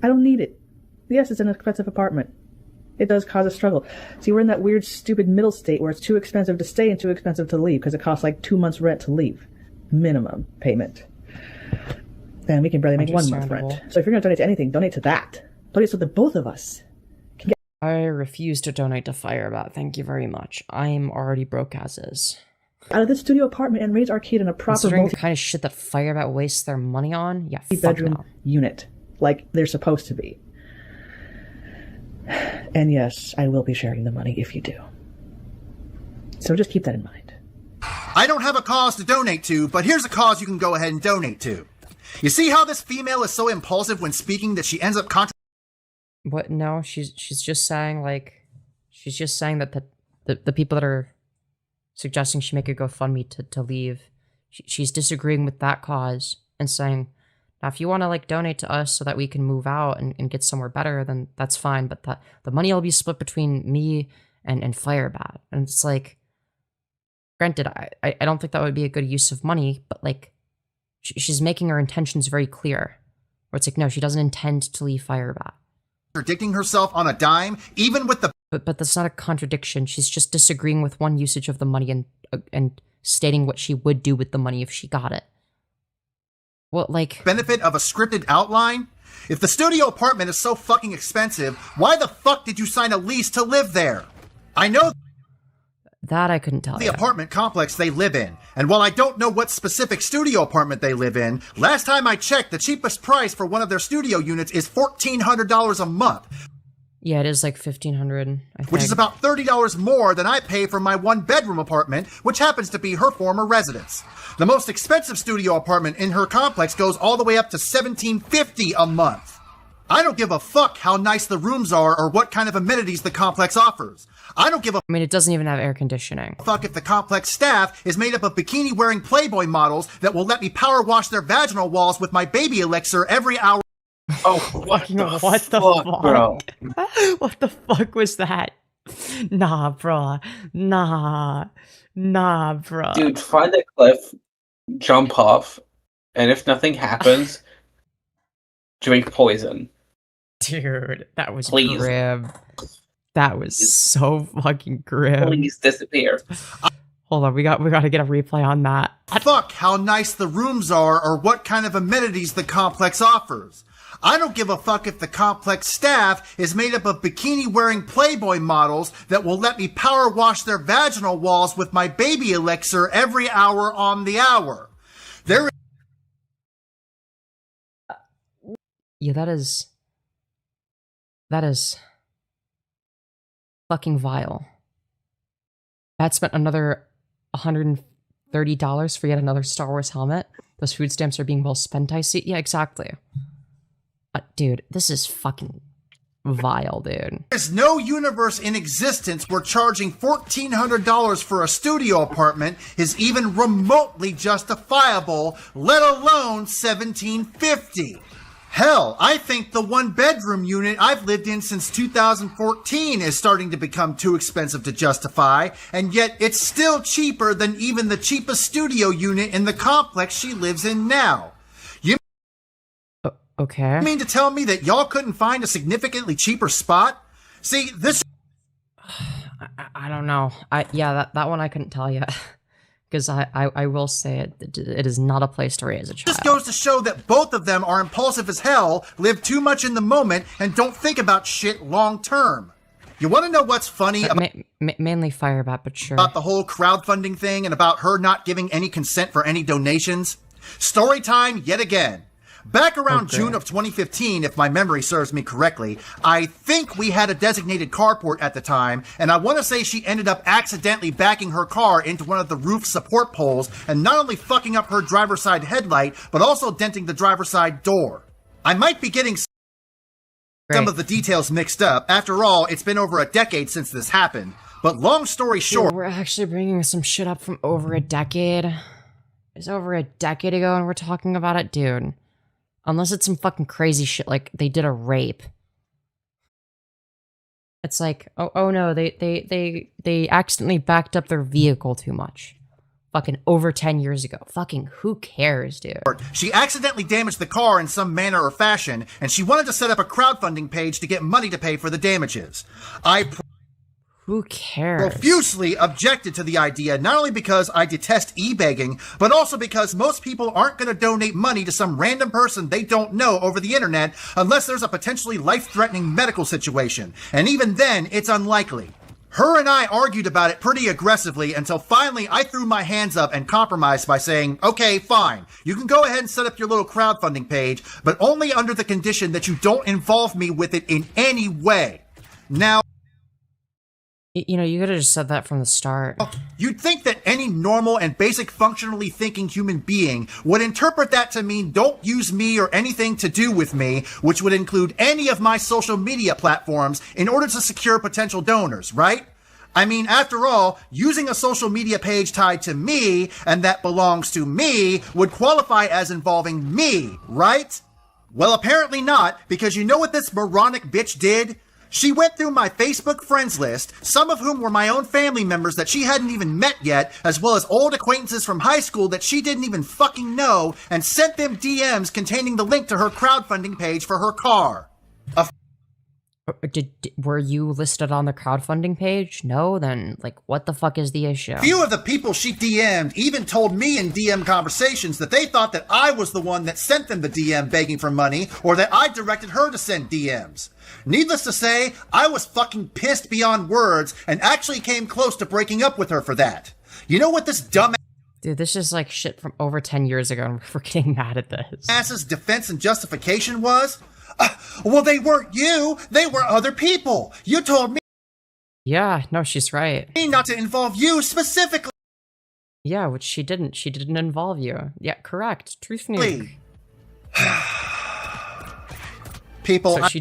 I don't need it. Yes, it's an expensive apartment. It does cause a struggle. See, we're in that weird, stupid middle state where it's too expensive to stay and too expensive to leave because it costs like 2 months' rent to leave. Minimum payment. And we can barely make 1 month rent. So if you're going to donate to anything, donate to that. Donate so that both of us can get... I refuse to donate to FireBat. Thank you very much. I'm already broke as is. out of this studio apartment and raise our kid in a proper Considering the kind of shit that FireBat wastes their money on, yeah, fuck bedroom no. unit, like they're supposed to be. And yes, I will be sharing the money if you do. So just keep that in mind. I don't have a cause to donate to, but here's a cause you can go ahead and donate to. You see how this female is so impulsive when speaking that she ends up What? No, she's just saying, like, she's just saying that the people that are suggesting she make a GoFundMe to leave, she's disagreeing with that cause and saying, now if you want to, like, donate to us so that we can move out and get somewhere better, then that's fine, but the money will be split between me and FireBat. And it's like, granted, I don't think that would be a good use of money, but, like, she's making her intentions very clear. Where it's like, no, she doesn't intend to leave FireBat. Contradicting herself on a dime, even with the... But that's not a contradiction. She's just disagreeing with one usage of the money and stating what she would do with the money if she got it. Well, like... benefit of a scripted outline? If the studio apartment is so fucking expensive, why the fuck did you sign a lease to live there? I know... that I couldn't tell you. The apartment complex they live in. And while I don't know what specific studio apartment they live in, last time I checked, the cheapest price for one of their studio units is $1,400 a month. Yeah, it is like $1,500, I think. Which is about $30 more than I pay for my one-bedroom apartment, which happens to be her former residence. The most expensive studio apartment in her complex goes all the way up to $1,750 a month. I don't give a fuck how nice the rooms are or what kind of amenities the complex offers. I don't give a I mean, it doesn't even have air conditioning. fuck if the complex staff is made up of bikini-wearing Playboy models that will let me power wash their vaginal walls with my baby elixir every hour. Oh, what the fuck, bro? What the fuck was that? Nah, bro. Nah, bro. Dude, find a cliff, jump off, and if nothing happens, drink poison. Dude, that was Please. grim. That was so fucking grim. Please disappear. Hold on, we got to get a replay on that. Fuck how nice the rooms are or what kind of amenities the complex offers. I don't give a fuck if the complex staff is made up of bikini-wearing Playboy models that will let me power wash their vaginal walls with my baby elixir every hour on the hour. There Yeah, that is fucking vile. Pat spent another $130 for yet another Star Wars helmet. Those food stamps are being well spent, I see. Yeah, exactly. Dude, this is fucking vile, dude. is no universe in existence where charging $1,400 for a studio apartment is even remotely justifiable, let alone $1,750. Hell, I think the one-bedroom unit I've lived in since 2014 is starting to become too expensive to justify, and yet it's still cheaper than even the cheapest studio unit in the complex she lives in now. Okay. You mean to tell me that y'all couldn't find a significantly cheaper spot? See, this... I don't know. Yeah, that one I couldn't tell you. Because I will say it is not a place to raise a child. This goes to show that both of them are impulsive as hell, live too much in the moment, and don't think about shit long term. You want to know what's funny mainly FireBat, but sure. about the whole crowdfunding thing and about her not giving any consent for any donations? Story time yet again. Back around June of 2015, if my memory serves me correctly, I think we had a designated carport at the time, and I want to say she ended up accidentally backing her car into one of the roof support poles and not only fucking up her driver's side headlight, but also denting the driver's side door. I might be getting some of the details mixed up. After all, it's been over a decade since this happened. But long story short... Dude, we're actually bringing some shit up from over a decade. It's over a decade ago and we're talking about it, dude. Unless it's some fucking crazy shit like they did a rape. It's like, oh no, they accidentally backed up their vehicle too much. Fucking over 10 years ago. Fucking who cares, dude? She accidentally damaged the car in some manner or fashion, and she wanted to set up a crowdfunding page to get money to pay for the damages. Who cares? Profusely objected to the idea, not only because I detest e-begging, but also because most people aren't going to donate money to some random person they don't know over the internet unless there's a potentially life-threatening medical situation. And even then, it's unlikely. Her and I argued about it pretty aggressively until finally I threw my hands up and compromised by saying, okay, fine, you can go ahead and set up your little crowdfunding page, but only under the condition that you don't involve me with it in any way. Now, you know, you could have just said that from the start. You'd think that any normal and basic functionally thinking human being would interpret that to mean don't use me or anything to do with me, which would include any of my social media platforms in order to secure potential donors, right? I mean, after all, using a social media page tied to me and that belongs to me would qualify as involving me, right? Well, apparently not, because you know what this moronic bitch did? She went through my Facebook friends list, some of whom were my own family members that she hadn't even met yet, as well as old acquaintances from high school that she didn't even fucking know, and sent them DMs containing the link to her crowdfunding page for her car. Were you listed on the crowdfunding page? No? Then, like, what the fuck is the issue? Few of the people she DM'd even told me in DM conversations that they thought that I was the one that sent them the DM begging for money, or that I directed her to send DMs. Needless to say, I was fucking pissed beyond words and actually came close to breaking up with her for that. You know what this dumb Dude, this is like shit from over 10 years ago and we're getting mad at this. ass's defense and justification was? Well, they weren't you. They were other people. You told me Yeah, no, she's right. not to involve you specifically. Yeah, which she didn't. She didn't involve you. Yeah, correct. Truth nuke. People, So she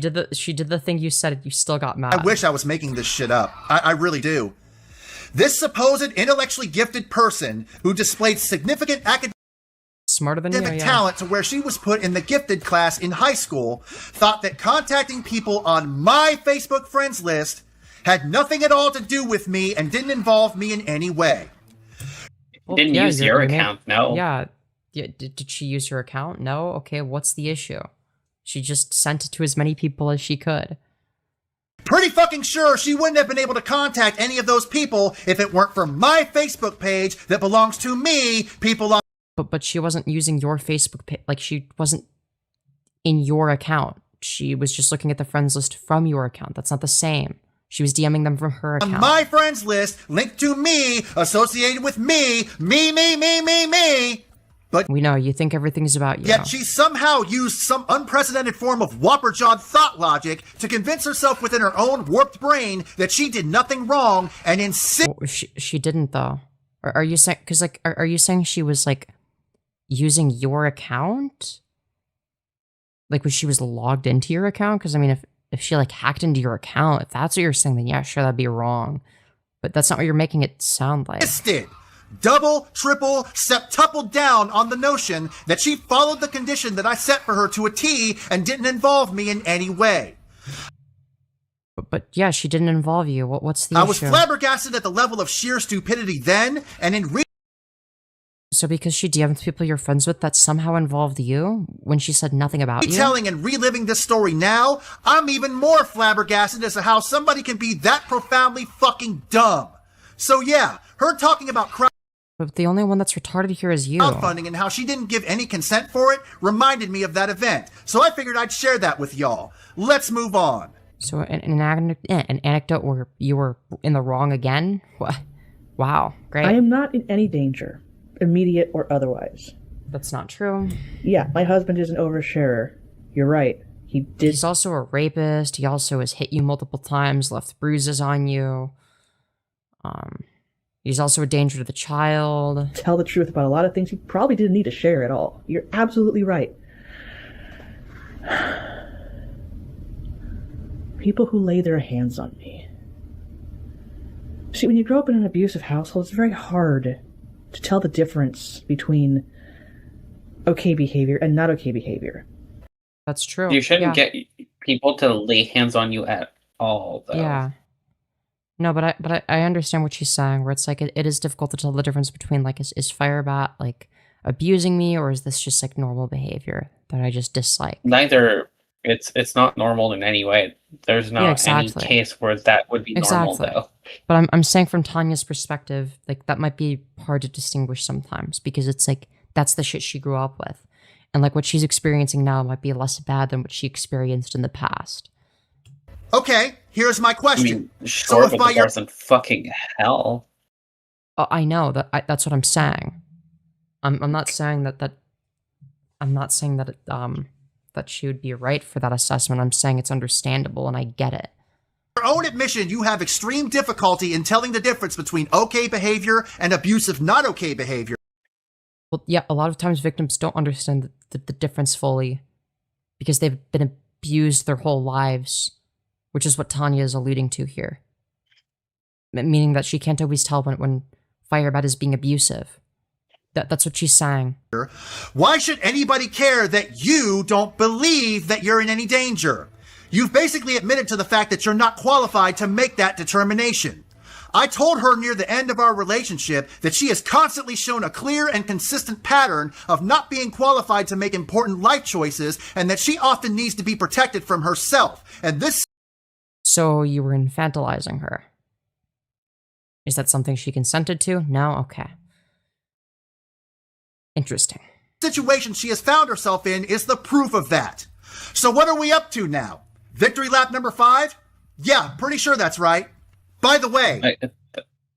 did the thing you said. You still got mad. I wish I was making this shit up. I really do. This supposed intellectually gifted person who displayed significant academic Smarter than you. Yeah. talent to where she was put in the gifted class in high school thought that contacting people on my Facebook friends list had nothing at all to do with me and didn't involve me in any way. Well, Didn't yeah, use your account, no. Yeah. Did she use your account? No. Okay. What's the issue? She just sent it to as many people as she could. Pretty fucking sure she wouldn't have been able to contact any of those people if it weren't for my Facebook page that belongs to me, people on. But she wasn't using your Facebook page. Like, she wasn't in your account. She was just looking at the friends list from your account. That's not the same. She was DMing them from her account. On my friends list, linked to me, associated with me. But We know you think everything's about you. yet she somehow used some unprecedented form of whopper-jawed thought logic to convince herself within her own warped brain that she did nothing wrong and insist. Well, she didn't though. Are you saying? Because like, are you saying she was like using your account? Like, she was logged into your account? Because I mean, if she like hacked into your account, if that's what you're saying, then yeah, sure, that'd be wrong. But that's not what you're making it sound like. Insisted, double, triple, septuple down on the notion that she followed the condition that I set for her to a T and didn't involve me in any way. But yeah, she didn't involve you. What's the I issue? was flabbergasted at the level of sheer stupidity then, and in So because she DM'd people you're friends with that somehow involved you when she said nothing about you? retelling and reliving this story now, I'm even more flabbergasted as to how somebody can be that profoundly fucking dumb. So yeah, her talking about But the only one that's retarded here is you. crowdfunding and how she didn't give any consent for it reminded me of that event. So I figured I'd share that with y'all. Let's move on. So an anecdote where you were in the wrong again? What? Wow, great. I am not in any danger, immediate or otherwise. That's not true. Yeah, my husband is an oversharer. You're right. He did. He's also a rapist. He also has hit you multiple times, left bruises on you. He's also a danger to the child. Tell the truth about a lot of things he probably didn't need to share at all. You're absolutely right. People who lay their hands on me. See, when you grow up in an abusive household, it's very hard to tell the difference between okay behavior and not okay behavior. That's true. You shouldn't Yeah. get people to lay hands on you at all, though. Yeah. No, but I understand what she's saying, where it's like it is difficult to tell the difference between like is FireBat like abusing me, or is this just like normal behavior that I just dislike? Neither. It's not normal in any way. There's not exactly. any case where that would be normal, though. But I'm saying from Tanya's perspective, like that might be hard to distinguish sometimes, because it's like that's the shit she grew up with, and like what she's experiencing now might be less bad than what she experienced in the past. Okay, here's my I question. mean, sure, if but by the your- bar's in fucking hell. Oh, I know that's what I'm saying. I'm not saying that I'm not saying that that she would be right for that assessment. I'm saying it's understandable, and I get it. Your own admission, you have extreme difficulty in telling the difference between okay behavior and abusive not okay behavior. Well, yeah, a lot of times victims don't understand the difference fully because they've been abused their whole lives, which is what Tanya is alluding to here. Meaning that she can't always tell when FireBat is being abusive. That's what she's saying. Why should anybody care that you don't believe that you're in any danger? You've basically admitted to the fact that you're not qualified to make that determination. I told her near the end of our relationship that she has constantly shown a clear and consistent pattern of not being qualified to make important life choices, and that she often needs to be protected from herself. And this... So you were infantilizing her. Is that something she consented to? No? Okay. Interesting. situation she has found herself in is the proof of that. So what are we up to now? Victory lap number 5? Yeah, pretty sure that's right. By the way...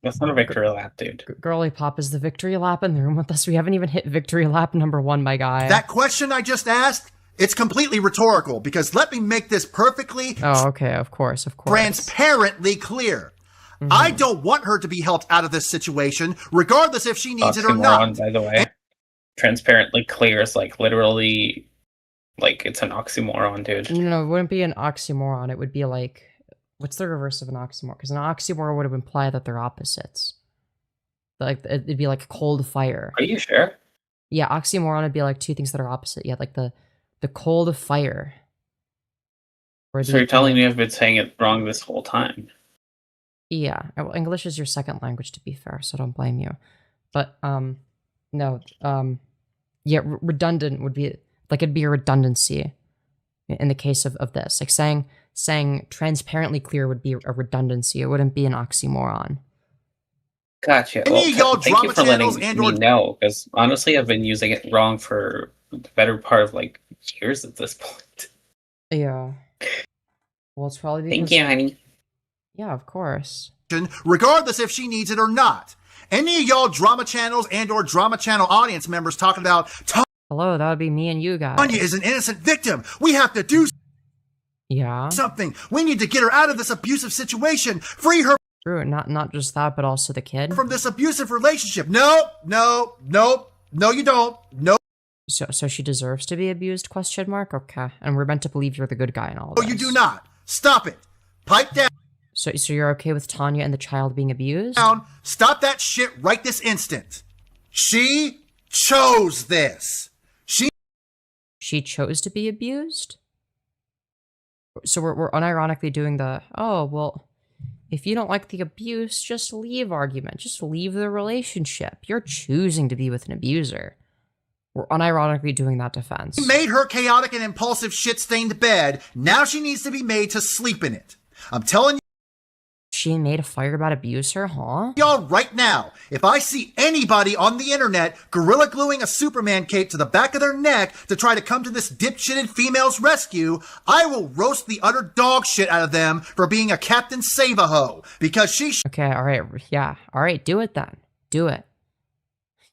That's not a victory lap, dude. Girly Pop is the victory lap in the room with us. We haven't even hit victory lap number 1, my guy. That question I just asked, it's completely rhetorical, because let me make this perfectly... Oh, okay, of course. ...transparently clear. Mm-hmm. I don't want her to be helped out of this situation, regardless if she needs it or not. By the way. Transparently clear is like literally... Like, it's an oxymoron, dude. No, it wouldn't be an oxymoron. It would be like... What's the reverse of an oxymoron? Because an oxymoron would have implied that they're opposites. Like, it'd be like cold fire. Are you sure? Yeah, oxymoron would be like two things that are opposite. Yeah, like the cold of fire. So you're telling me I've been saying it wrong this whole time? Yeah. Well, English is your second language, to be fair, so don't blame you. But, no, yeah, redundant would be, like, it'd be a redundancy in the case of this. Like, saying transparently clear would be a redundancy. It wouldn't be an oxymoron. Gotcha. Well, thank you for letting me know, because honestly, I've been using it wrong for the better part of, like, years at this point. Yeah. Well, it's probably because... Thank you, honey. Yeah, of course. Regardless if she needs it or not. Any of y'all drama channels and or drama channel audience members talking about hello, that would be me and you guys. Tanya is an innocent victim. We have to do something. We need to get her out of this abusive situation. Free her. True, not just that, but also the kid. From this abusive relationship. No, you don't. No. So she deserves to be abused, ? Okay. And we're meant to believe you're the good guy and all that. No, you do not. Stop it. Pipe down. So you're okay with Tanya and the child being abused? Stop that shit right this instant. She chose this. She chose to be abused? So we're unironically doing the, oh, well, if you don't like the abuse, just leave argument. Just leave the relationship. You're choosing to be with an abuser. We're unironically doing that defense. She made her chaotic and impulsive shit-stained bed. Now she needs to be made to sleep in it. I'm telling you. She made a FireBat abuse her, huh? Y'all right now, if I see anybody on the internet gorilla gluing a Superman cape to the back of their neck to try to come to this dipshitted female's rescue, I will roast the utter dog shit out of them for being a Captain Save-A-Ho, because she Okay, alright, yeah, alright, do it then. Do it.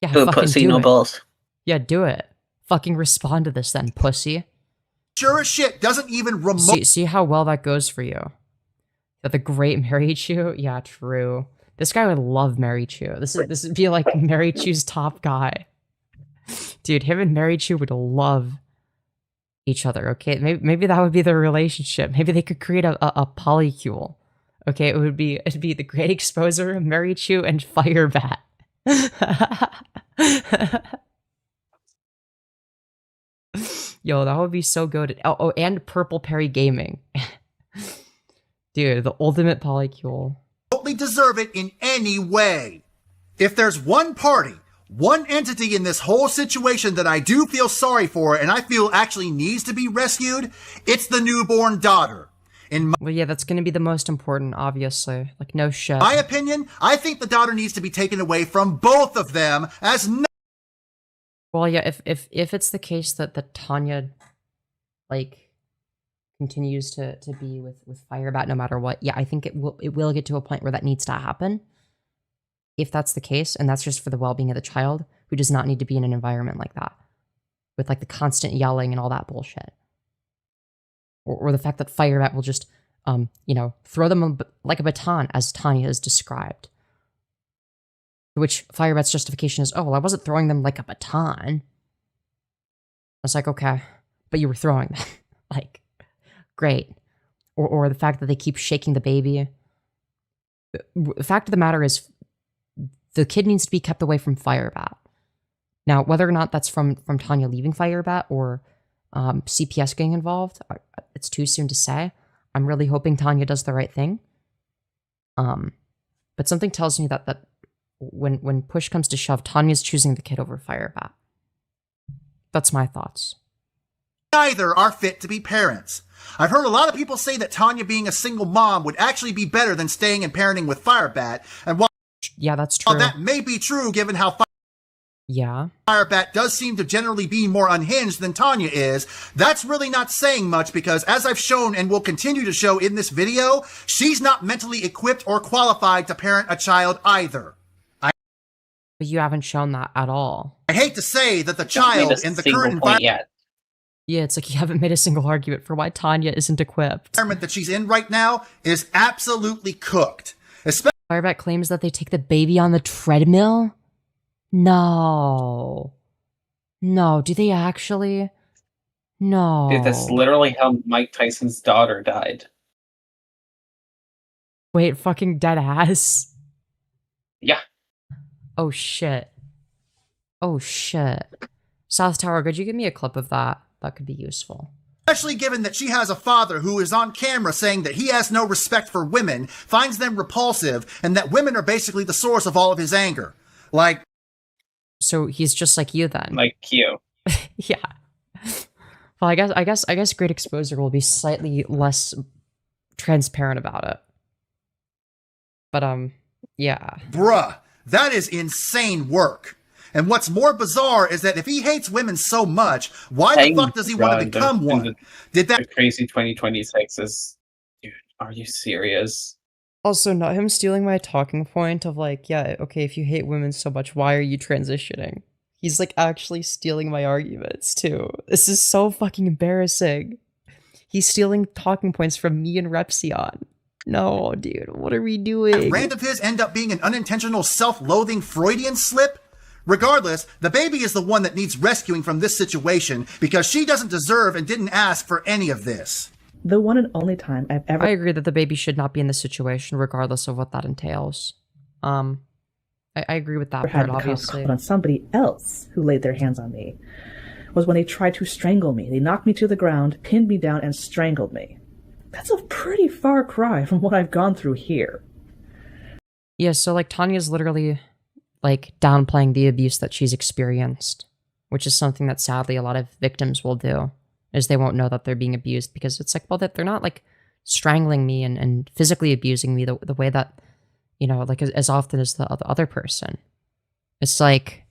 Yeah, fucking pussy, no balls. Yeah, do it. Fucking respond to this then, pussy. Sure as shit doesn't even see how well that goes for you. That the great Mary Chew? Yeah, true. This guy would love Mary Chew. This would be like Mary Chew's top guy. Dude, him and Mary Chew would love each other, okay? Maybe that would be their relationship. Maybe they could create a polycule. Okay, it'd be the Great Exposer, Mary Chew, and FireBat. Yo, that would be so good. Oh, and Purple Perry Gaming. Dude, the ultimate polycule. Remotely deserve it in any way. If there's one party, one entity in this whole situation that I do feel sorry for and I feel actually needs to be rescued, it's the newborn daughter. In Well, yeah, that's going to be the most important, obviously. Like, no shit. my opinion, I think the daughter needs to be taken away from both of them as Well, yeah, if it's the case that Tanya, like, continues to be with FireBat no matter what, yeah, I think it will get to a point where that needs to happen. If that's the case, and that's just for the well-being of the child, who does not need to be in an environment like that, with, like, the constant yelling and all that bullshit. Or the fact that FireBat will just, you know, throw them like a baton, as Tanya has described. Which FireBat's justification is, oh, well, I wasn't throwing them like a baton. I was like, okay, but you were throwing them. Like, great. Or the fact that they keep shaking the baby. The fact of the matter is, the kid needs to be kept away from FireBat. Now, whether or not that's from Tanya leaving FireBat or CPS getting involved, it's too soon to say. I'm really hoping Tanya does the right thing. But something tells me that when push comes to shove, Tanya's choosing the kid over FireBat. That's my thoughts. neither are fit to be parents. I've heard a lot of people say that Tanya being a single mom would actually be better than staying and parenting with FireBat, and while Yeah, that's true. that may be true given how Yeah. FireBat does seem to generally be more unhinged than Tanya is, that's really not saying much because, as I've shown and will continue to show in this video, she's not mentally equipped or qualified to parent a child either. But you haven't shown that at all. I hate to say that the Don't made child a in the single current point yet. Yeah, it's like you haven't made a single argument for why Tanya isn't equipped. environment that she's in right now is absolutely cooked. Especially FireBat claims that they take the baby on the treadmill? No. No, do they actually? No. Dude, that's literally how Mike Tyson's daughter died. Wait, fucking dead ass? Yeah. Oh shit. Oh shit. South Tower, could you give me a clip of that? That could be useful. given that she has a father who is on camera saying that he has no respect for women, finds them repulsive, and that women are basically the source of all of his anger. Like, So he's just like you then. Like you. Yeah. Well, I guess Great Exposer will be slightly less transparent about it. But yeah. bruh, that is insane work. And what's more bizarre is that if he hates women so much, why the Thank fuck does he want to God, become the- one? Did The that crazy 2026 is... Dude, are you serious? Also, not him stealing my talking point of like, yeah, okay, if you hate women so much, why are you transitioning? He's like actually stealing my arguments too. This is so fucking embarrassing. He's stealing talking points from me and Repsion. No, dude, what are we doing? rant of his end up being an unintentional self-loathing Freudian slip? Regardless, the baby is the one that needs rescuing from this situation because she doesn't deserve and didn't ask for any of this. The one and only time I've ever I agree that the baby should not be in this situation, regardless of what that entails. I agree with that had part, the cops obviously. called on somebody else who laid their hands on me was when they tried to strangle me. They knocked me to the ground, pinned me down, and strangled me. That's a pretty far cry from what I've gone through here. Yeah, so like Tanya's literally like downplaying the abuse that she's experienced, which is something that sadly a lot of victims will do, is they won't know that they're being abused because it's like, well, that they're not like strangling me and physically abusing me the way that, you know, like as often as the other person. It's like,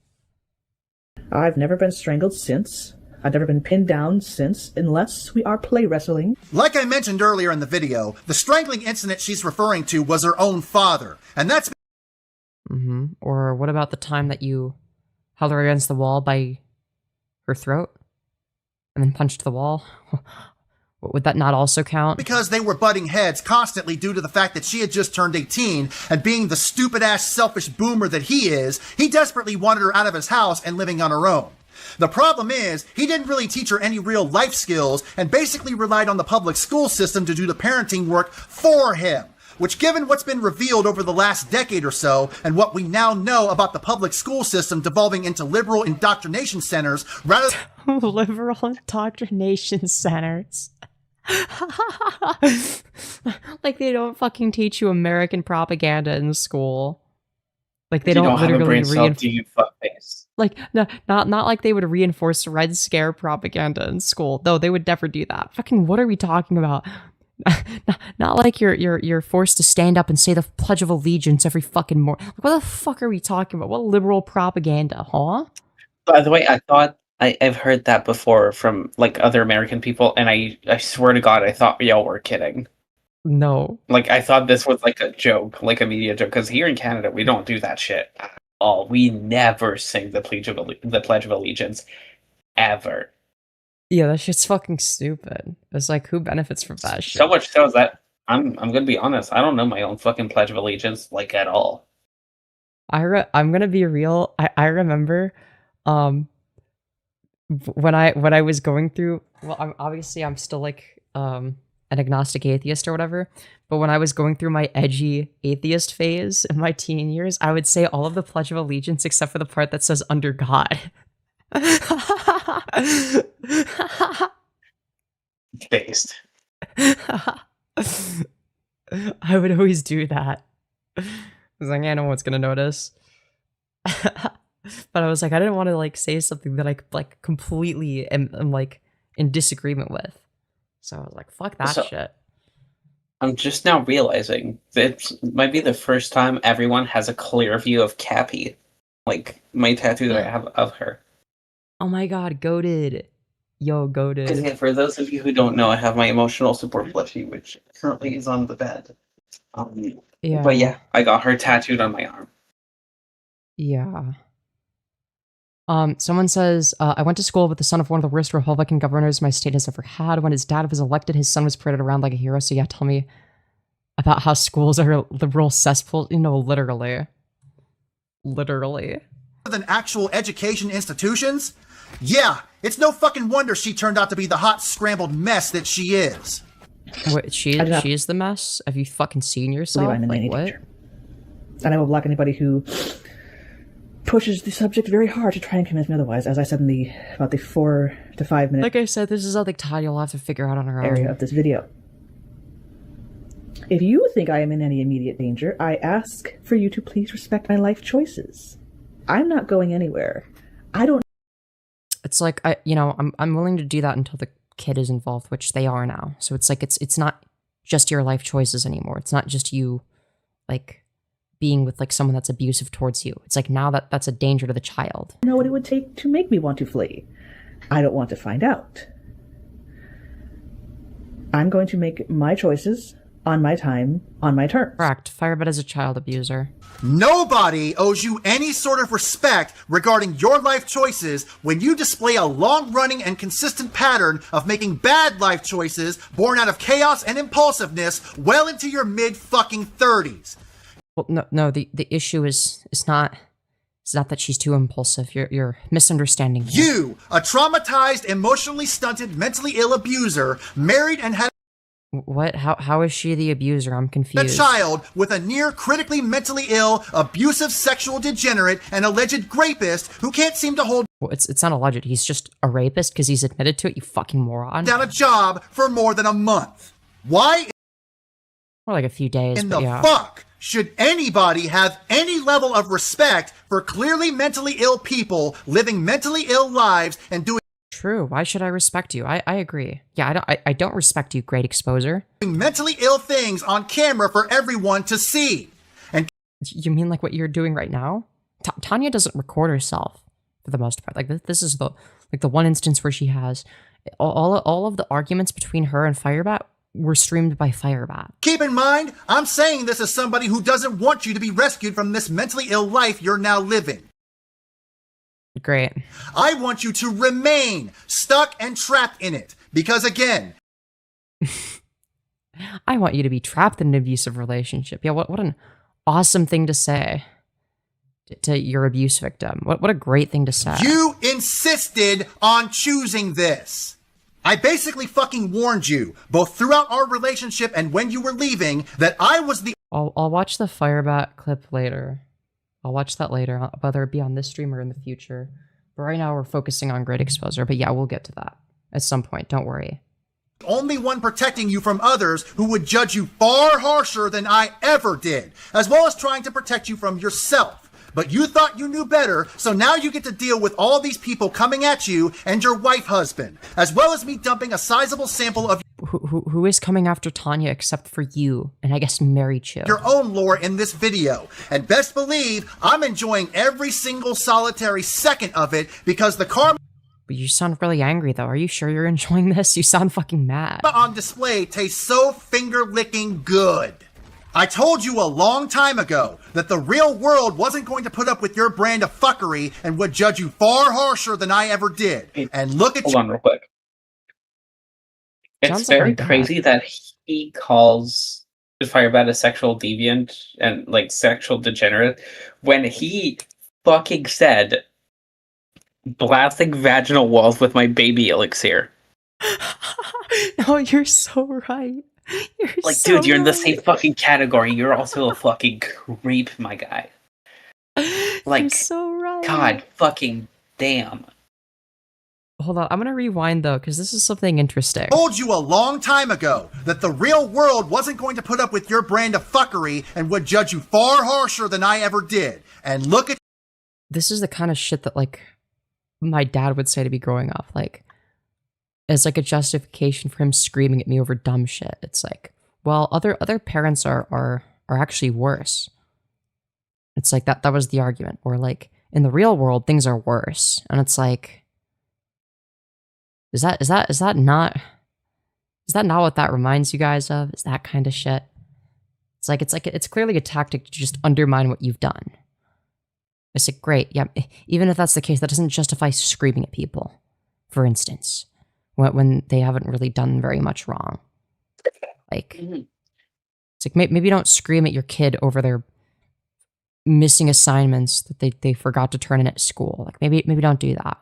I've never been strangled since. I've never been pinned down since, unless we are play wrestling. Like I mentioned earlier in the video, the strangling incident she's referring to was her own father, and that's or what about the time that you held her against the wall by her throat and then punched the wall? Would that not also count? because they were butting heads constantly due to the fact that she had just turned 18, and being the stupid-ass selfish boomer that he is, he desperately wanted her out of his house and living on her own. The problem is, he didn't really teach her any real life skills and basically relied on the public school system to do the parenting work for him. Which, given what's been revealed over the last decade or so, and what we now know about the public school system devolving into liberal indoctrination centers rather Liberal indoctrination centers. Like they don't fucking teach you American propaganda in school. Like they You don't have a literally brain cell, do you fuckface? like no, not like they would reinforce Red Scare propaganda in school. No, they would never do that. Fucking what are we talking about? Not like you're forced to stand up and say the Pledge of Allegiance every fucking morning. What the fuck are we talking about? What liberal propaganda, huh? By the way, I thought I've heard that before from like other American people, and I swear to God, I thought y'all were kidding. No. Like I thought this was like a joke, like a media joke. Because here in Canada, we don't do that shit at all. We never sing the Pledge of Allegiance, ever. Yeah, that shit's fucking stupid. It's like, who benefits from that shit? So much so that I'm gonna be honest. I don't know my own fucking Pledge of Allegiance like at all. I'm gonna be real. I remember, when I was going through. Well, I'm still like an agnostic atheist or whatever. But when I was going through my edgy atheist phase in my teen years, I would say all of the Pledge of Allegiance except for the part that says "under God." Based. I would always do that. I was like, yeah, no one's gonna notice. But I was like, I didn't want to like say something that I like completely am like in disagreement with. So I was like, fuck that shit. I'm just now realizing that it might be the first time everyone has a clear view of Cappy. Like my tattoo that I have of her. Oh my god, goated. Yo, goated. Yeah, for those of you who don't know, I have my emotional support plushie, which currently is on the bed. Yeah. But yeah, I got her tattooed on my arm. Yeah. Someone says, I went to school with the son of one of the worst Republican governors my state has ever had. When his dad was elected, his son was paraded around like a hero. So yeah, tell me about how schools are liberal cesspools. You know, literally. Literally. Than actual education institutions? Yeah, it's no fucking wonder she turned out to be the hot scrambled mess that she is. Wait, she is the mess? Have you fucking seen yourself? I'm like, any what? teacher. And I will block anybody who pushes the subject very hard to try and convince me otherwise, as I said in about the 4 to 5 minute Like I said, this is something Tanya will have to figure out on her area own. of this video. If you think I am in any immediate danger, I ask for you to please respect my life choices. I'm not going anywhere. I don't. It's like I'm willing to do that until the kid is involved, which they are now. So it's like it's not just your life choices anymore. It's not just you, like being with like someone that's abusive towards you. It's like now that's a danger to the child. Know what it would take to make me want to flee. I don't want to find out. I'm going to make my choices on my time, on my terms. Correct. FireBat is a child abuser. Nobody owes you any sort of respect regarding your life choices when you display a long-running and consistent pattern of making bad life choices born out of chaos and impulsiveness well into your mid-fucking-30s. Well, no. The issue is not that she's too impulsive. You're misunderstanding me. You, a traumatized, emotionally stunted, mentally ill abuser, married and had What? How is she the abuser? I'm confused. a child with a near critically mentally ill, abusive sexual degenerate and alleged rapist who can't seem to hold Well, it's not alleged. He's just a rapist because he's admitted to it. You fucking moron. down a job for more than a month. Why Or like a few days. in but the yeah. fuck should anybody have any level of respect for clearly mentally ill people living mentally ill lives and doing True. Why should I respect you? I agree. Yeah, I don't respect you, GreatExposer. mentally ill things on camera for everyone to see? And You mean like what you're doing right now? Tanya doesn't record herself for the most part. Like this is the one instance where she has all of the arguments between her and FireBat were streamed by FireBat. keep in mind, I'm saying this as somebody who doesn't want you to be rescued from this mentally ill life you're now living. Great. I want you to remain stuck and trapped in it. Because again, I want you to be trapped in an abusive relationship. Yeah, what an awesome thing to say to your abuse victim. What a great thing to say. you insisted on choosing this. I basically fucking warned you, both throughout our relationship and when you were leaving, that I was the I'll watch the FireBat clip later. I'll watch that later, whether it be on this stream or in the future. But right now we're focusing on GreatExposer. But yeah, we'll get to that at some point. Don't worry. only one protecting you from others who would judge you far harsher than I ever did, as well as trying to protect you from yourself. But you thought you knew better, so now you get to deal with all these people coming at you and your wife husband, as well as me dumping a sizable sample of Who is coming after Tanya except for you, and I guess Mary Chud? your own lore in this video. And best believe I'm enjoying every single solitary second of it because the karma But you sound really angry, though. Are you sure you're enjoying this? You sound fucking mad. on display tastes so finger-licking good. I told you a long time ago that the real world wasn't going to put up with your brand of fuckery and would judge you far harsher than I ever did. And look at Hold you. on real quick. It's Sounds like very my dad. crazy that he calls FireBat a sexual deviant and like sexual degenerate when he fucking said blasting vaginal walls with my baby elixir. No, you're so right. You're Like, so dude, you're in the right. same fucking category. You're also a fucking creep, my guy. Like, you're so right. God fucking damn. Hold on, I'm gonna rewind though, because this is something interesting. Told you a long time ago that the real world wasn't going to put up with your brand of fuckery and would judge you far harsher than I ever did. And look at This is the kind of shit that like my dad would say to me growing up, like as like a justification for him screaming at me over dumb shit. It's like, well, other parents are actually worse. It's like that was the argument. Or like in the real world things are worse. And it's like, is that not what that reminds you guys of? Is that kind of shit? It's clearly a tactic to just undermine what you've done. It's like, great, yeah, even if that's the case, that doesn't justify screaming at people, for instance, when they haven't really done very much wrong. Like, it's like, maybe don't scream at your kid over their missing assignments that they forgot to turn in at school. Like, maybe don't do that.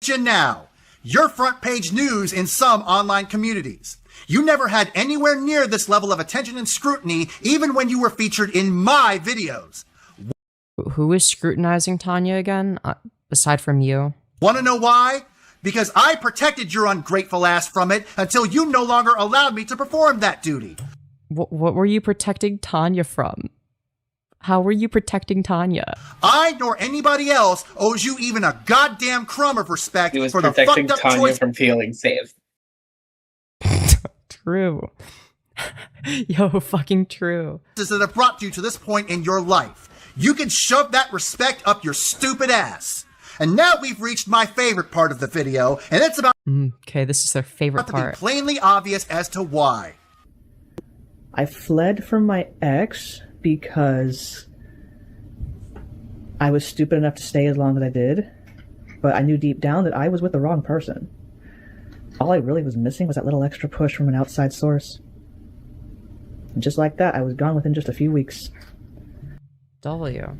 you now. Your front page news in some online communities. You never had anywhere near this level of attention and scrutiny, even when you were featured in my videos. Who is scrutinizing Tanya again, aside from you? Want to know why? Because I protected your ungrateful ass from it until you no longer allowed me to perform that duty. What were you protecting Tanya from? How were you protecting Tanya? I nor anybody else owes you even a goddamn crumb of respect He was for the protecting fucked up Tanya choices from feeling safe. True. Yo, fucking true. that have brought you to this point in your life. You can shove that respect up your stupid ass. And now we've reached my favorite part of the video, and it's about Okay, this is their favorite to be part. plainly obvious as to why. I fled from my ex because I was stupid enough to stay as long as I did, but I knew deep down that I was with the wrong person. All I really was missing was that little extra push from an outside source. And just like that, I was gone within just a few weeks. W.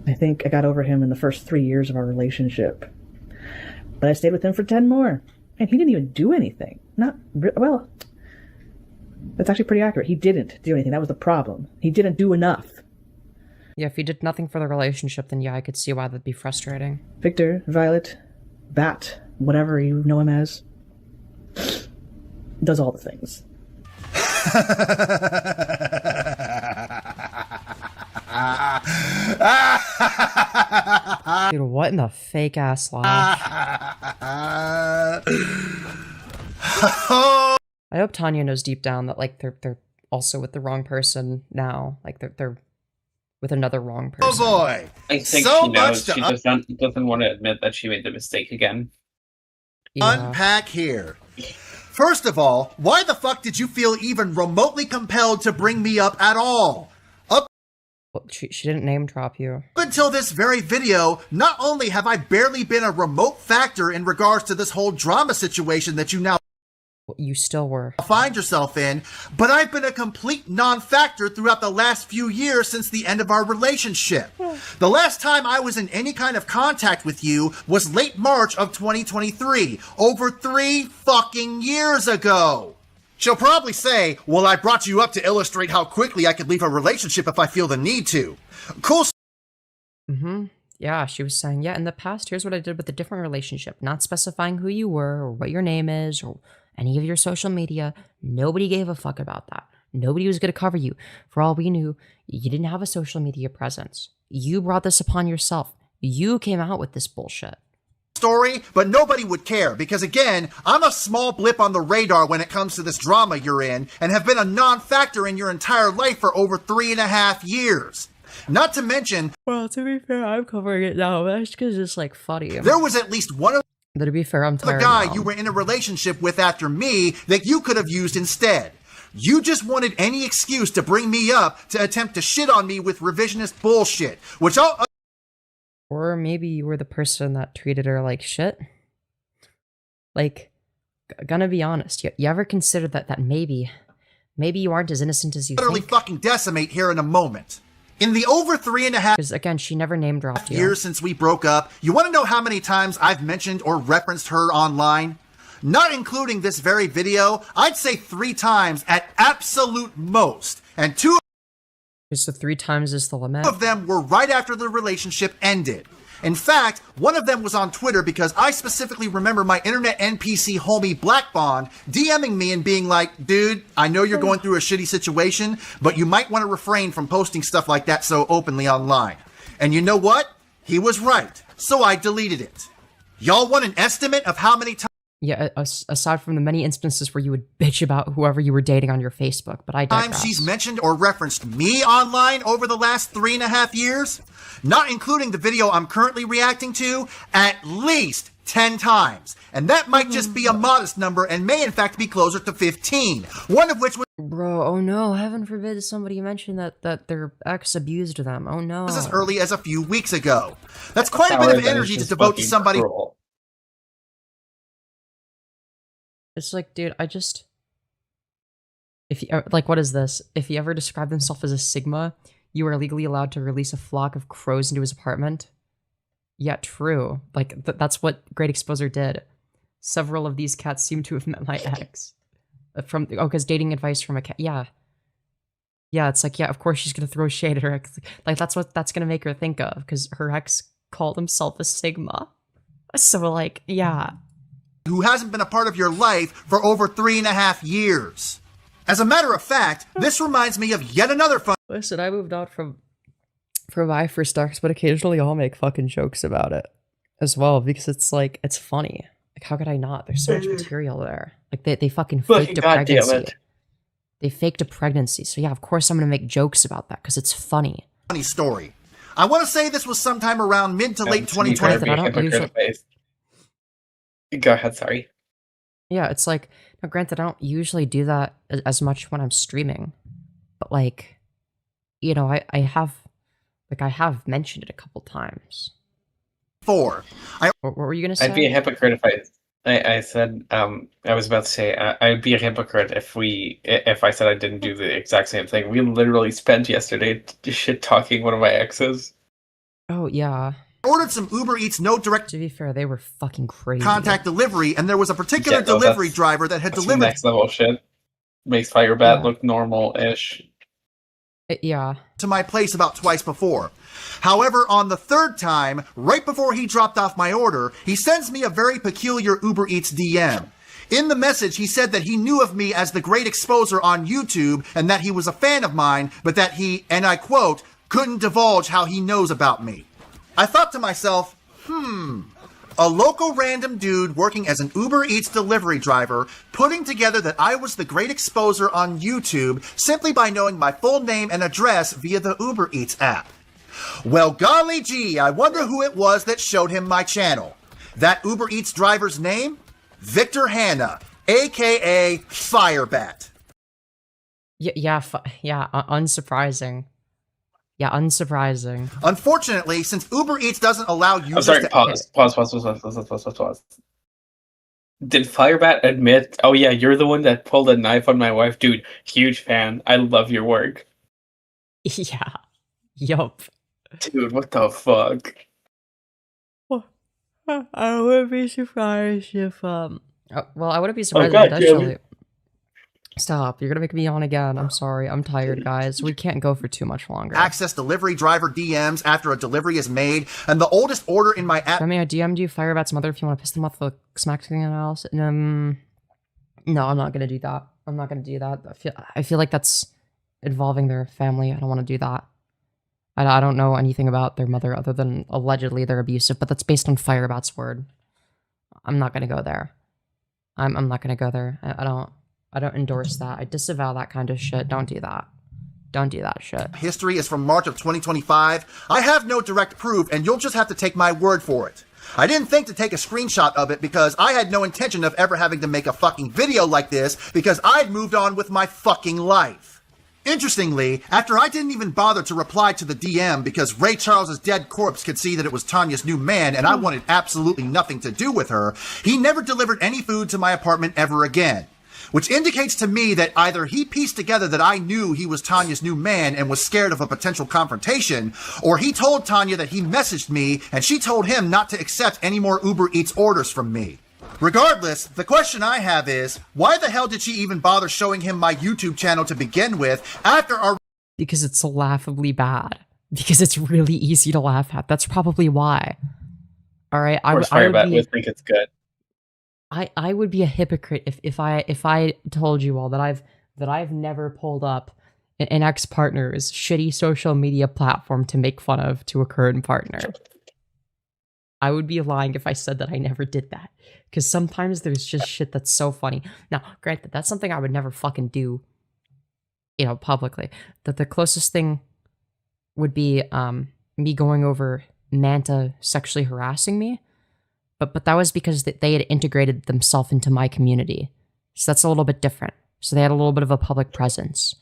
I think I got over him in the first 3 years of our relationship. But I stayed with him for 10 more. And he didn't even do anything. Well, that's actually pretty accurate. He didn't do anything. That was the problem. He didn't do enough. Yeah, if you did nothing for the relationship, then yeah, I could see why that'd be frustrating. Victor, Violet, Bat, whatever you know him as, does all the things. Dude, what in the fake ass laugh? I hope Tanya knows deep down that like they're also with the wrong person now. Like they're with another wrong person. Oh boy! I think So she knows. much She doesn't want to admit that she made the mistake again. Yeah. Unpack here. First of all, why the fuck did you feel even remotely compelled to bring me up at all? Well, she didn't name drop you. Up until this very video, not only have I barely been a remote factor in regards to this whole drama situation that you now Well, you still were. find yourself in, but I've been a complete non-factor throughout the last few years since the end of our relationship. The last time I was in any kind of contact with you was late March of 2023, over 3 fucking years ago. She'll probably say, well, I brought you up to illustrate how quickly I could leave a relationship if I feel the need to. Cool. Yeah, she was saying, yeah, in the past, here's what I did with a different relationship, not specifying who you were or what your name is or any of your social media. Nobody gave a fuck about that. Nobody was going to cover you. For all we knew, you didn't have a social media presence. You brought this upon yourself. You came out with this bullshit. Story, but nobody would care because, again, I'm a small blip on the radar when it comes to this drama you're in and have been a non-factor in your entire life for over 3.5 years. Not to mention, well, to be fair, I'm covering it now. That's because it's like funny. There was at least one of But to be fair, I'm tired the guy now. you were in a relationship with after me that you could have used instead. You just wanted any excuse to bring me up to attempt to shit on me with revisionist bullshit, which I'll... Or maybe you were the person that treated her like shit. Like, gonna be honest, you ever considered that maybe you aren't as innocent as you utterly think? fucking decimate here in a moment. In the over 3.5 Because again, she never name dropped you. years since we broke up, you want to know how many times I've mentioned or referenced her online? Not including this very video, I'd say 3 times at absolute most, and 2 So 3 times is the limit. of them were right after the relationship ended. In fact, one of them was on Twitter because I specifically remember my internet NPC homie Black Bond DMing me and being like, dude, I know you're going through a shitty situation, but you might want to refrain from posting stuff like that so openly online. And you know what? He was right. So I deleted it. Y'all want an estimate of how many times Yeah, aside from the many instances where you would bitch about whoever you were dating on your Facebook, but I digress. she's mentioned or referenced me online over the last 3.5 years? Not including the video I'm currently reacting to, at least 10 times. And that might just be a modest number and may in fact be closer to 15. One of which was Bro, oh no, heaven forbid somebody mentioned that their ex abused them. Oh no. as early as a few weeks ago. That's quite a bit of energy to devote to somebody. It's like, dude, if you, like, what is this? If he ever described himself as a Sigma, you are legally allowed to release a flock of crows into his apartment. Yeah, true. Like, that's what TheGreatExposer did. Several of these cats seem to have met my ex. Because dating advice from a cat. Yeah. Yeah, it's like, yeah, of course she's gonna throw shade at her ex. Like, that's what that's gonna make her think of, because her ex called himself a Sigma. So, like, yeah. Who hasn't been a part of your life for over 3.5 years. As a matter of fact, this reminds me of yet another fun Listen, I moved on from my first ex, but occasionally I'll make fucking jokes about it as well, because it's like, it's funny. Like, how could I not? There's so much material there. Like, they fucking faked a pregnancy. They faked a pregnancy. So yeah, of course I'm gonna make jokes about that, because it's funny. story. I want to say this was sometime around mid to late 2020. Go ahead, sorry. Yeah, it's like, now granted, I don't usually do that as much when I'm streaming, but like, you know, I have mentioned it a couple times. What were you gonna say? I'd be a hypocrite if I said, I was about to say, I'd be a hypocrite if I said I didn't do the exact same thing. We literally spent yesterday shit talking one of my exes. Oh, yeah. Ordered some Uber Eats no direct To be fair, they were fucking crazy. contact delivery, and there was a particular delivery driver that had That's delivered next level shit. Makes FireBat look normal-ish. Yeah. to my place about twice before. However, on the 3rd time, right before he dropped off my order, he sends me a very peculiar Uber Eats DM. In the message, he said that he knew of me as TheGreatExposer on YouTube and that he was a fan of mine, but that he, and I quote, couldn't divulge how he knows about me. I thought to myself, a local random dude working as an Uber Eats delivery driver putting together that I was TheGreatExposer on YouTube simply by knowing my full name and address via the Uber Eats app. Well, golly gee, I wonder who it was that showed him my channel. That Uber Eats driver's name? Victor Hanna, aka FireBat. Yeah, unsurprising. Yeah, unsurprising. Unfortunately, since Uber Eats doesn't allow users I'm sorry, to... pause. Did FireBat admit, oh yeah, you're the one that pulled a knife on my wife? Dude, huge fan. I love your work. Yeah. Yup. Dude, what the fuck? I wouldn't be surprised if, well, I wouldn't be surprised God, if eventually... Stop. You're gonna make me yawn again. I'm sorry. I'm tired, guys. We can't go for too much longer. Access delivery driver DMs after a delivery is made, and the oldest order in my app. I mean, I DM'd you FireBat's mother if you want to piss them off the smack something else. No, I'm not gonna do that. I'm not gonna do that. I feel like that's involving their family. I don't want to do that. I don't know anything about their mother other than allegedly they're abusive, but that's based on FireBat's word. I'm not gonna go there. I'm not gonna go there. I don't endorse that. I disavow that kind of shit. Don't do that. Don't do that shit. History is from March of 2025. I have no direct proof, and you'll just have to take my word for it. I didn't think to take a screenshot of it because I had no intention of ever having to make a fucking video like this because I'd moved on with my fucking life. Interestingly, after I didn't even bother to reply to the DM because Ray Charles's dead corpse could see that it was Tanya's new man and I wanted absolutely nothing to do with her, he never delivered any food to my apartment ever again. Which indicates to me that either he pieced together that I knew he was Tanya's new man and was scared of a potential confrontation, or he told Tanya that he messaged me and she told him not to accept any more Uber Eats orders from me. Regardless, the question I have is, why the hell did she even bother showing him my YouTube channel to begin with after our— Because it's laughably bad. Because it's really easy to laugh at. That's probably why. Alright, Of course, FireBat would think it's good. I would be a hypocrite if I told you all that I've never pulled up an ex-partner's shitty social media platform to make fun of to a current partner. I would be lying if I said that I never did that. Because sometimes there's just shit that's so funny. Now, granted, that's something I would never fucking do, you know, publicly. That the closest thing would be me going over Manta sexually harassing me. But that was because they had integrated themselves into my community. So that's a little bit different. So they had a little bit of a public presence.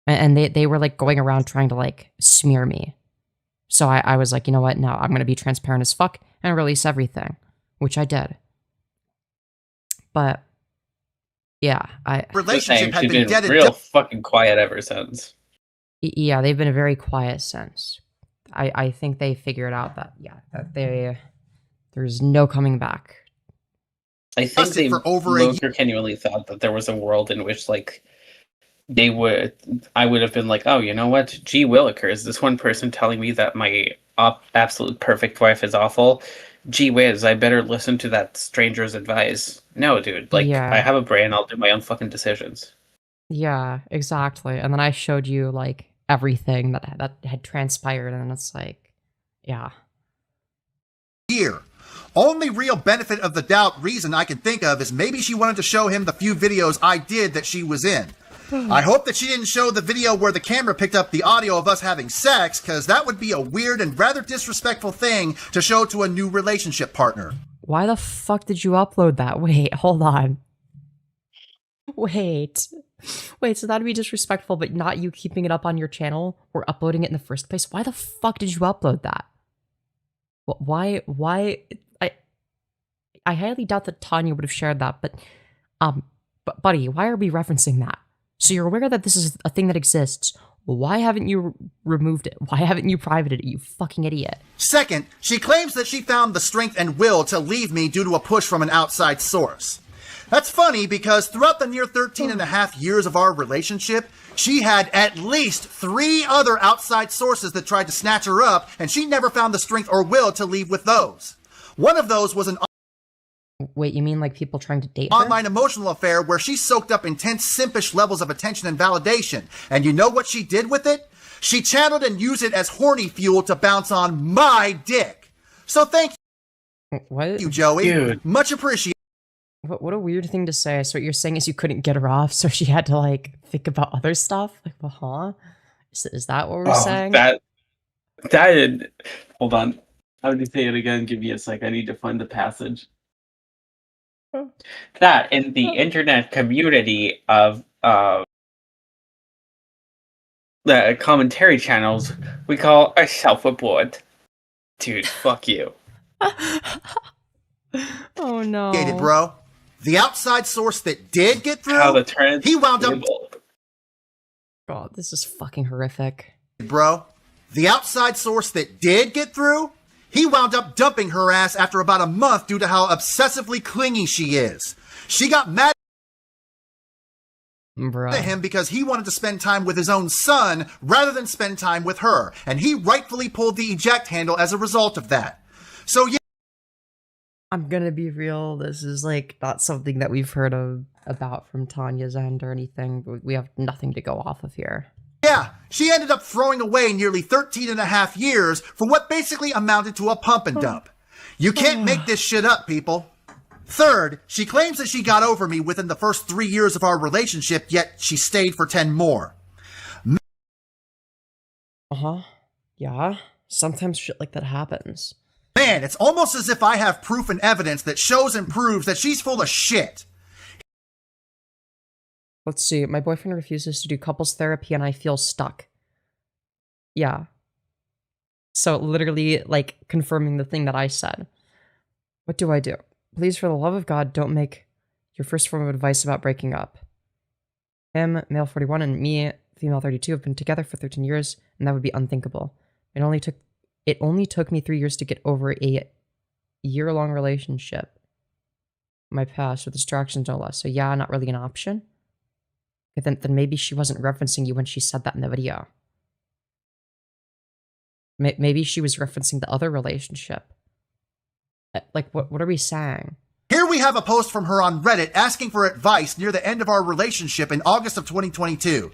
And they were like going around trying to like smear me. So I was like, you know what? No, I'm going to be transparent as fuck and release everything. Which I did. But yeah, relationship had been dead real fucking quiet ever since. Yeah, they've been very quiet since. I think they figured out that, yeah, that there's no coming back. I think they most genuinely thought that there was a world in which, like, I would have been like, oh, you know what? Gee willikers, this one person telling me that my absolute perfect wife is awful. Gee whiz, I better listen to that stranger's advice. No, dude, like, Yeah. I have a brain, I'll do my own fucking decisions. Yeah, exactly. And then I showed you, like, everything that had transpired, and it's like, yeah. Here. Only real benefit of the doubt reason I can think of is maybe she wanted to show him the few videos I did that she was in. I hope that she didn't show the video where the camera picked up the audio of us having sex, because that would be a weird and rather disrespectful thing to show to a new relationship partner. Why the fuck did you upload that? Wait, hold on. Wait, so that'd be disrespectful, but not you keeping it up on your channel or uploading it in the first place? Why the fuck did you upload that? Why? I highly doubt that Tanya would have shared that, but buddy, why are we referencing that? So you're aware that this is a thing that exists. Why haven't you removed it? Why haven't you privated it, you fucking idiot? Second, she claims that she found the strength and will to leave me due to a push from an outside source. That's funny because throughout the near 13 and a half years of our relationship, she had at least 3 other outside sources that tried to snatch her up, and she never found the strength or will to leave with those. One of those was an Wait, you mean like people trying to date her? online emotional affair where she soaked up intense simpish levels of attention and validation. And you know what she did with it? She channeled and used it as horny fuel to bounce on my dick. So thank What? you, Joey. Dude. Much appreciated. What a weird thing to say. So what you're saying is you couldn't get her off, so she had to like think about other stuff? Like, well, huh? Is that what we're saying? That hold on. How would you say it again? Give me a sec. I need to find the passage. That in the internet community of the commentary channels, we call ourselves a board. Dude, fuck you. Oh no. Bro. The outside source that did get How through, the trans he wound up... God, this is fucking horrific. Bro. The outside source that did get through, he wound up dumping her ass after about a month due to how obsessively clingy she is. She got mad Bruh. to him because he wanted to spend time with his own son rather than spend time with her. And he rightfully pulled the eject handle as a result of that. So yeah. I'm gonna be real, this is like not something that we've heard about from Tanya's end or anything. We have nothing to go off of here. Yeah, she ended up throwing away nearly 13 and a half years for what basically amounted to a pump and dump. You can't make this shit up, people. Third, she claims that she got over me within the first 3 years of our relationship, yet she stayed for 10 more. Uh-huh. Yeah. Sometimes shit like that happens. Man, it's almost as if I have proof and evidence that shows and proves that she's full of shit. Let's see. My boyfriend refuses to do couples therapy and I feel stuck. Yeah. So literally, like, confirming the thing that I said. What do I do? Please, for the love of God, don't make your first form of advice about breaking up. Him, male 41, and me, female 32, have been together for 13 years, and that would be unthinkable. It only took me 3 years to get over a year-long relationship. My past, with distractions no less. So yeah, not really an option. Okay, then maybe she wasn't referencing you when she said that in the video. Maybe she was referencing the other relationship. Like, what are we saying? Here we have a post from her on Reddit asking for advice near the end of our relationship in August of 2022.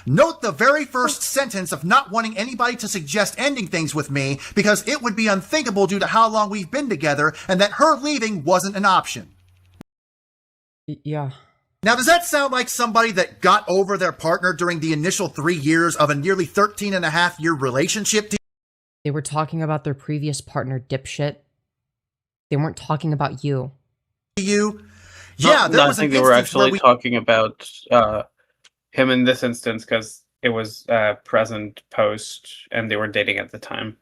Note the very first sentence of not wanting anybody to suggest ending things with me because it would be unthinkable due to how long we've been together and that her leaving wasn't an option. Yeah. Now, does that sound like somebody that got over their partner during the initial 3 years of a nearly 13 and a half year relationship? They were talking about their previous partner, dipshit. They weren't talking about you. You? Yeah, there I was an think they were instance where actually talking about him in this instance because it was present post and they were dating at the time.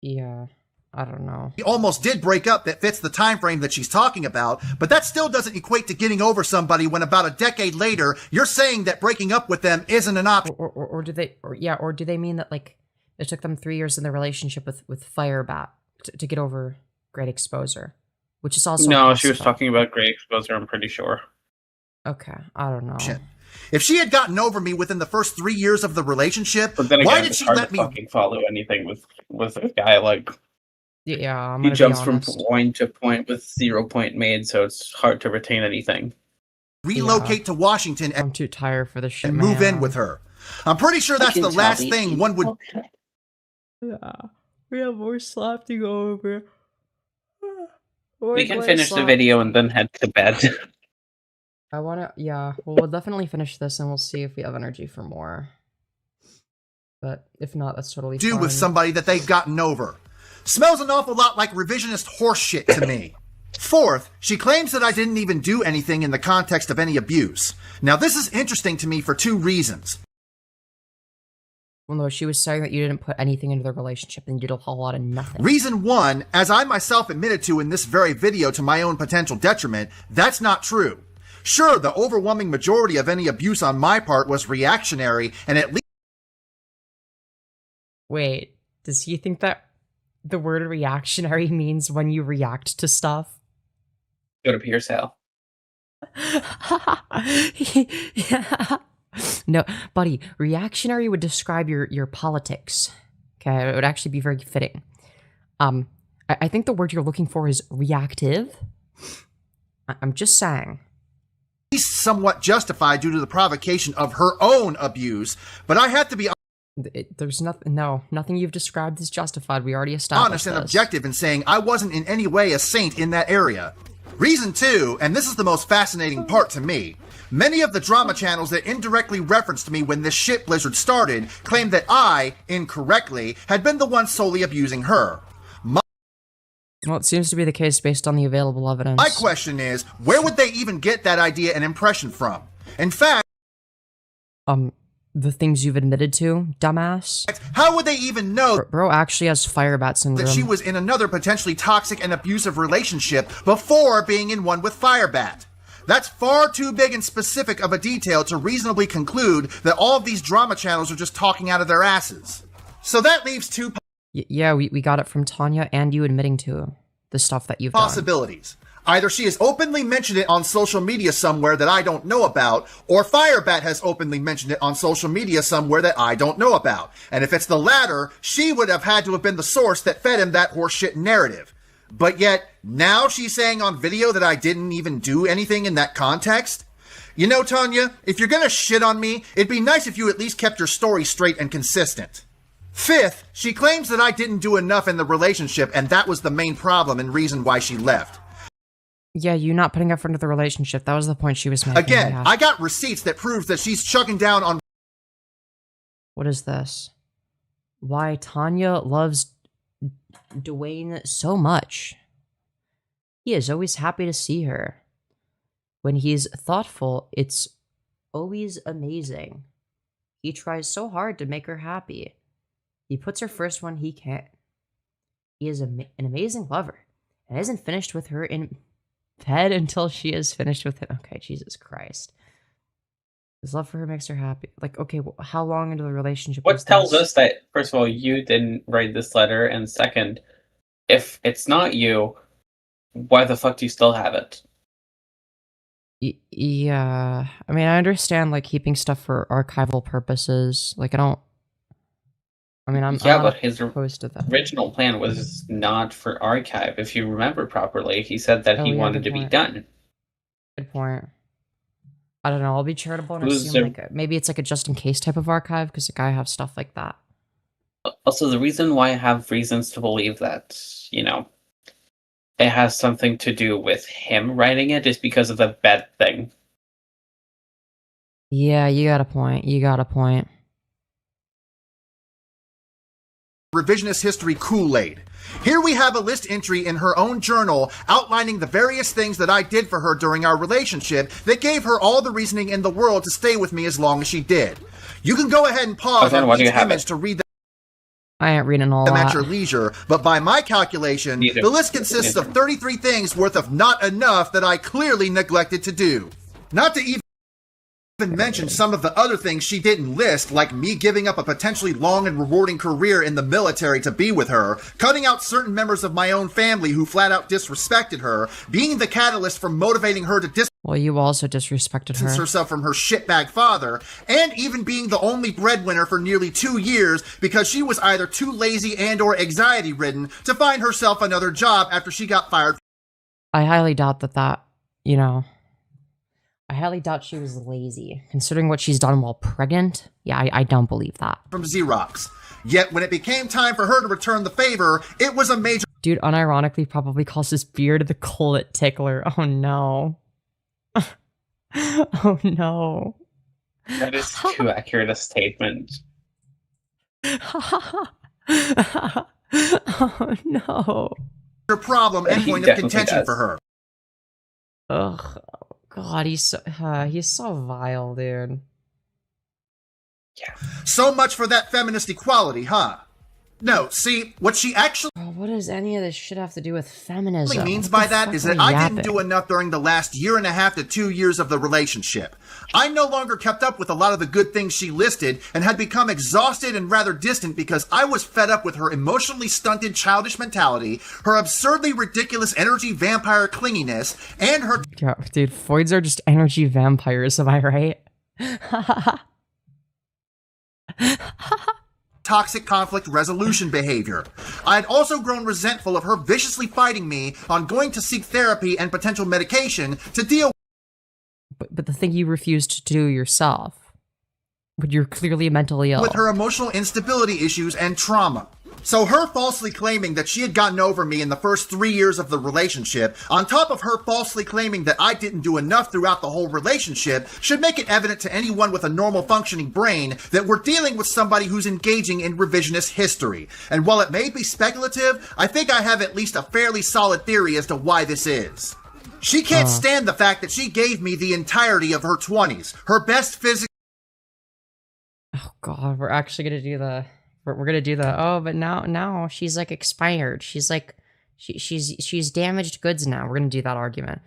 Yeah, I don't know. we almost did break up that fits the time frame that she's talking about, but that still doesn't equate to getting over somebody when about a decade later you're saying that breaking up with them isn't an option. Or do they mean that, like, it took them 3 years in their relationship with FireBat to get over TheGreatExposer, which is also No, she was talking about TheGreatExposer, I'm pretty sure. Okay, I don't know. If she had gotten over me within the first 3 years of the relationship, But then again, why did it's she hard let to me? fucking follow anything with a guy like Yeah, I'm he gonna jumps be from honest. point to point with 0 point made, so it's hard to retain anything. Relocate to Washington I'm too tired for this shit, and move in man. with her. I'm pretty sure that's the last thing one would. Yeah, we have more slap to go over. We can finish the video and then head to bed. Yeah, we'll definitely finish this and we'll see if we have energy for more. But if not, that's totally do fine. with somebody that they've gotten over. Smells an awful lot like revisionist horseshit to me. Fourth, she claims that I didn't even do anything in the context of any abuse. Now, this is interesting to me for two reasons. Well, no, she was saying that you didn't put anything into the relationship and you did a whole lot of nothing. Reason one, as I myself admitted to in this very video to my own potential detriment, that's not true. Sure, the overwhelming majority of any abuse on my part was reactionary, and at least... Wait, does he think that the word reactionary means when you react to stuff? Go to Pierce Hell. Yeah. No, buddy, reactionary would describe your politics. Okay, it would actually be very fitting. I think the word you're looking for is reactive. I'm just saying. Somewhat justified due to the provocation of her own abuse, but I have to be There's nothing you've described is justified. We already established honest and this. objective in saying I wasn't in any way a saint in that area. Reason two, and this is the most fascinating part to me, many of the drama channels that indirectly referenced me when this shit blizzard started claimed that I, incorrectly, had been the one solely abusing her. Well, it seems to be the case based on the available evidence. My question is, where would they even get that idea and impression from? In fact, the things you've admitted to, dumbass. how would they even know Bro actually has FireBat syndrome. that she was in another potentially toxic and abusive relationship before being in one with FireBat? That's far too big and specific of a detail to reasonably conclude that all of these drama channels are just talking out of their asses. So that leaves two Yeah, we got it from Tanya and you admitting to the stuff that you've done. possibilities. Either she has openly mentioned it on social media somewhere that I don't know about, or FireBat has openly mentioned it on social media somewhere that I don't know about. And if it's the latter, she would have had to have been the source that fed him that horseshit narrative. But yet, now she's saying on video that I didn't even do anything in that context? You know, Tanya, if you're gonna shit on me, it'd be nice if you at least kept your story straight and consistent. Fifth, she claims that I didn't do enough in the relationship, and that was the main problem and reason why she left. Yeah, you not putting up into the relationship. That was the point she was making. Again, yeah. I got receipts that proves that she's chugging down on... What is this? Why Tanya loves Dwayne so much. He is always happy to see her. When he's thoughtful, it's always amazing. He tries so hard to make her happy. He puts her first when he can. He is an amazing lover and isn't finished with her in bed until she is finished with him. Okay, Jesus Christ. His love for her makes her happy. Like, okay, how long into the relationship What was tells this? us that, first of all, you didn't write this letter, and second, if it's not you, why the fuck do you still have it? Yeah, I mean, I understand, like, keeping stuff for archival purposes. Like, I'm Yeah, not but his opposed to that. original plan was not for archive. If you remember properly, he said that Oh, he yeah, wanted good to be point. done. Good point. I don't know. I'll be charitable and Who's assume the- maybe it's like a just in case type of archive because like, I have stuff like that. Also, the reason why I have reasons to believe that, it has something to do with him writing it is because of the bed thing. Yeah, you got a point. You got a point. revisionist history Kool-Aid. Here we have a list entry in her own journal outlining the various things that I did for her during our relationship that gave her all the reasoning in the world to stay with me as long as she did. You can go ahead and pause Okay, on why do each you have image it? to read I ain't reading all them that. at your leisure, but by my calculation, Neither. the list consists of 33 things worth of not enough that I clearly neglected to do. Not to even mention some of the other things she didn't list, like me giving up a potentially long and rewarding career in the military to be with her, cutting out certain members of my own family who flat out disrespected her, being the catalyst for motivating her to Well, you also disrespected distance her. herself from her shitbag father, and even being the only breadwinner for nearly 2 years because she was either too lazy and or anxiety-ridden to find herself another job after she got fired I highly doubt that, I highly doubt she was lazy. Considering what she's done while pregnant, yeah, I don't believe that. from Xerox. Yet when it became time for her to return the favor, it was a major Dude unironically probably calls his beard the Collet Tickler. Oh no. Oh no. That is too accurate a statement. Oh no. problem and He point of definitely contention does. for her. Ugh. God, he's so vile, dude. So much for that feminist equality, huh? No, see, what she actually Oh, what does any of this shit have to do with feminism? means What by the that fuck is are that we I yapping? didn't do enough during the last 1.5 to 2 years of the relationship. I no longer kept up with a lot of the good things she listed and had become exhausted and rather distant because I was fed up with her emotionally stunted childish mentality, her absurdly ridiculous energy vampire clinginess, and her Yeah, dude, Foids are just energy vampires, am I right? toxic conflict resolution behavior. I had also grown resentful of her viciously fighting me on going to seek therapy and potential medication to deal But the thing you refused to do yourself. But you're clearly mentally ill. with her emotional instability issues and trauma. So her falsely claiming that she had gotten over me in the first 3 years of the relationship, on top of her falsely claiming that I didn't do enough throughout the whole relationship, should make it evident to anyone with a normal functioning brain that we're dealing with somebody who's engaging in revisionist history. And while it may be speculative, I think I have at least a fairly solid theory as to why this is. She can't stand the fact that she gave me the entirety of her 20s, her best physical Oh god, we're actually gonna do the we're gonna do the but now she's like expired. She's like she's damaged goods now. We're gonna do that argument.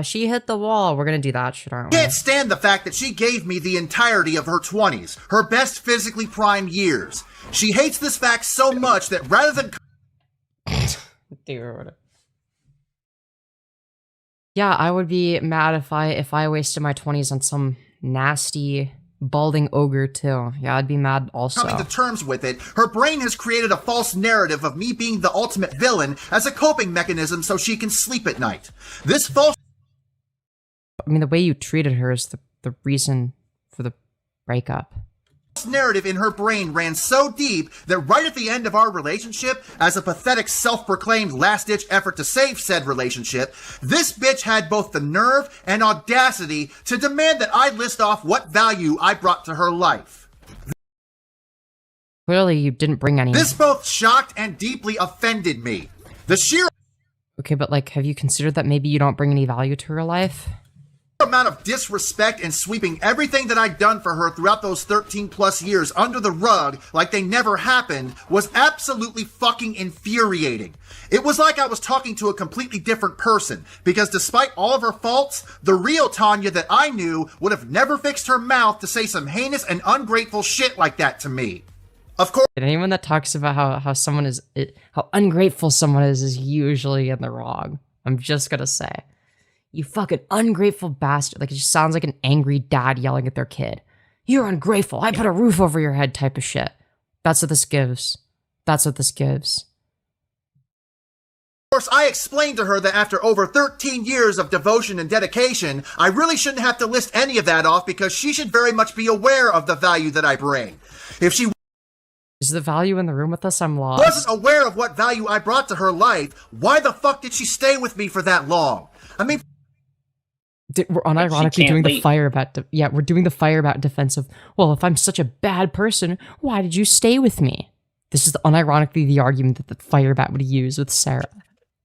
She hit the wall. We're gonna do that shit, aren't we? Can't stand the fact that she gave me the entirety of her 20s, her best physically prime years. She hates this fact so much that rather than Dude. Yeah, I would be mad if I wasted my 20s on some nasty balding ogre too. Yeah, I'd be mad also. Coming to terms with it, her brain has created a false narrative of me being the ultimate villain as a coping mechanism so she can sleep at night. This false I mean, the way you treated her is the reason for the breakup. narrative in her brain ran so deep that right at the end of our relationship, as a pathetic self-proclaimed last-ditch effort to save said relationship, this bitch had both the nerve and audacity to demand that I list off what value I brought to her life. Clearly, you didn't bring any. This both shocked and deeply offended me. The sheer Okay, but like, have you considered that maybe you don't bring any value to her life? amount of disrespect and sweeping everything that I'd done for her throughout those 13 plus years under the rug like they never happened was absolutely fucking infuriating. It was like I was talking to a completely different person, because despite all of her faults, the real Tanya that I knew would have never fixed her mouth to say some heinous and ungrateful shit like that to me. Of course, And anyone that talks about how someone is how ungrateful someone is usually in the wrong. I'm just gonna say. You fucking ungrateful bastard. Like, it just sounds like an angry dad yelling at their kid. You're ungrateful. I put a roof over your head type of shit. That's what this gives. That's what this gives. Of course, I explained to her that after over 13 years of devotion and dedication, I really shouldn't have to list any of that off because she should very much be aware of the value that I bring. If she Is the value in the room with us? I'm lost. wasn't aware of what value I brought to her life, why the fuck did she stay with me for that long? I mean, We're unironically doing the leave. FireBat. Yeah, we're doing the FireBat defense of, well, if I'm such a bad person, why did you stay with me? This is unironically the argument that the FireBat would use with Sarah.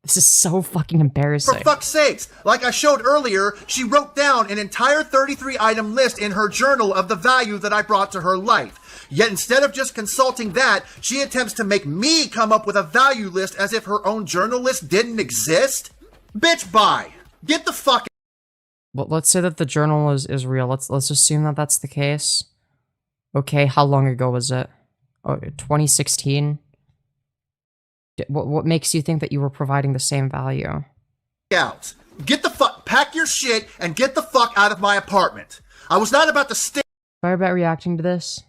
This is so fucking embarrassing. for fuck's sakes, like I showed earlier, she wrote down an entire 33-item list in her journal of the value that I brought to her life. Yet instead of just consulting that, she attempts to make me come up with a value list as if her own journal list didn't exist? Bitch, bye. Get the fuck Well, let's say that the journal is real. Let's assume that that's the case. Okay, how long ago was it? Oh, 2016? What makes you think that you were providing the same value? out. Get the fuck, pack your shit and get the fuck out of my apartment. I was not about to stay. FireBat reacting to this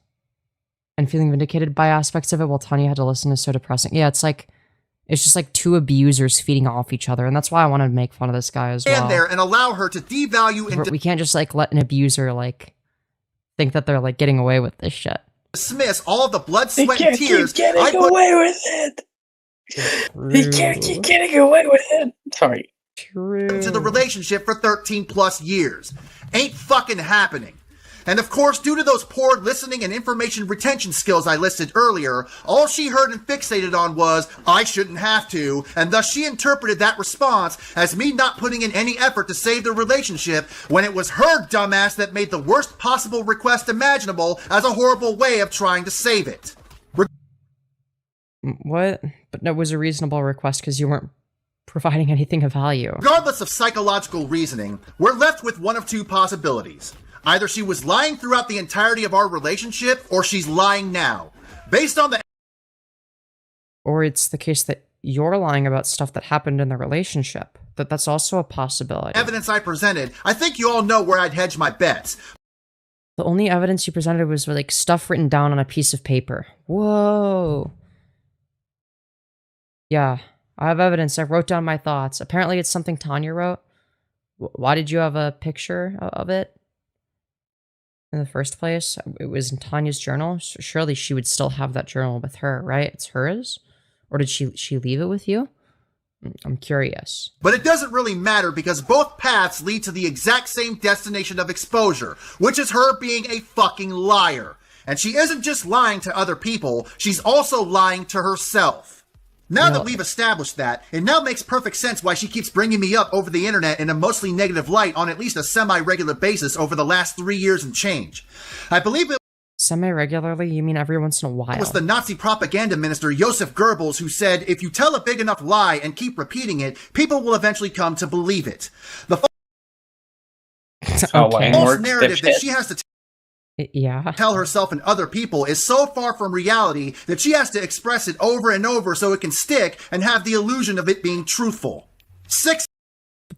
and feeling vindicated by aspects of it while Tanya had to listen is so depressing. Yeah, it's just like two abusers feeding off each other, and that's why I wanted to make fun of this guy as well. Stand there and allow her to devalue and We can't just like let an abuser like think that they're like getting away with this shit. dismiss all of the blood, sweat, and tears I put away with it. He can't keep getting away with it. Sorry. into the relationship for 13 plus years. Ain't fucking happening. And of course, due to those poor listening and information retention skills I listed earlier, all she heard and fixated on was, I shouldn't have to, and thus she interpreted that response as me not putting in any effort to save the relationship when it was her dumbass that made the worst possible request imaginable as a horrible way of trying to save it. What? But that was a reasonable request because you weren't providing anything of value. Regardless of psychological reasoning, we're left with one of two possibilities. Either she was lying throughout the entirety of our relationship, or she's lying now. Based on the Or it's the case that you're lying about stuff that happened in the relationship. That's also a possibility. evidence I presented, I think you all know where I'd hedge my bets. The only evidence you presented was like stuff written down on a piece of paper. Whoa. Yeah, I have evidence. I wrote down my thoughts. Apparently it's something Tanya wrote. Why did you have a picture of it in the first place? It was in Tanya's journal. Surely she would still have that journal with her, right? It's hers? Or did she leave it with you? I'm curious. But it doesn't really matter because both paths lead to the exact same destination of exposure, which is her being a fucking liar. And she isn't just lying to other people, she's also lying to herself. Now that we've established that, it now makes perfect sense why she keeps bringing me up over the internet in a mostly negative light on at least a semi-regular basis over the last 3 years and change. I believe it Semi-regularly? You mean every once in a while? was the Nazi propaganda minister Joseph Goebbels who said, if you tell a big enough lie and keep repeating it, people will eventually come to believe it. The Okay. false narrative that she has to Yeah. tell herself and other people is so far from reality that she has to express it over and over so it can stick and have the illusion of it being truthful. 6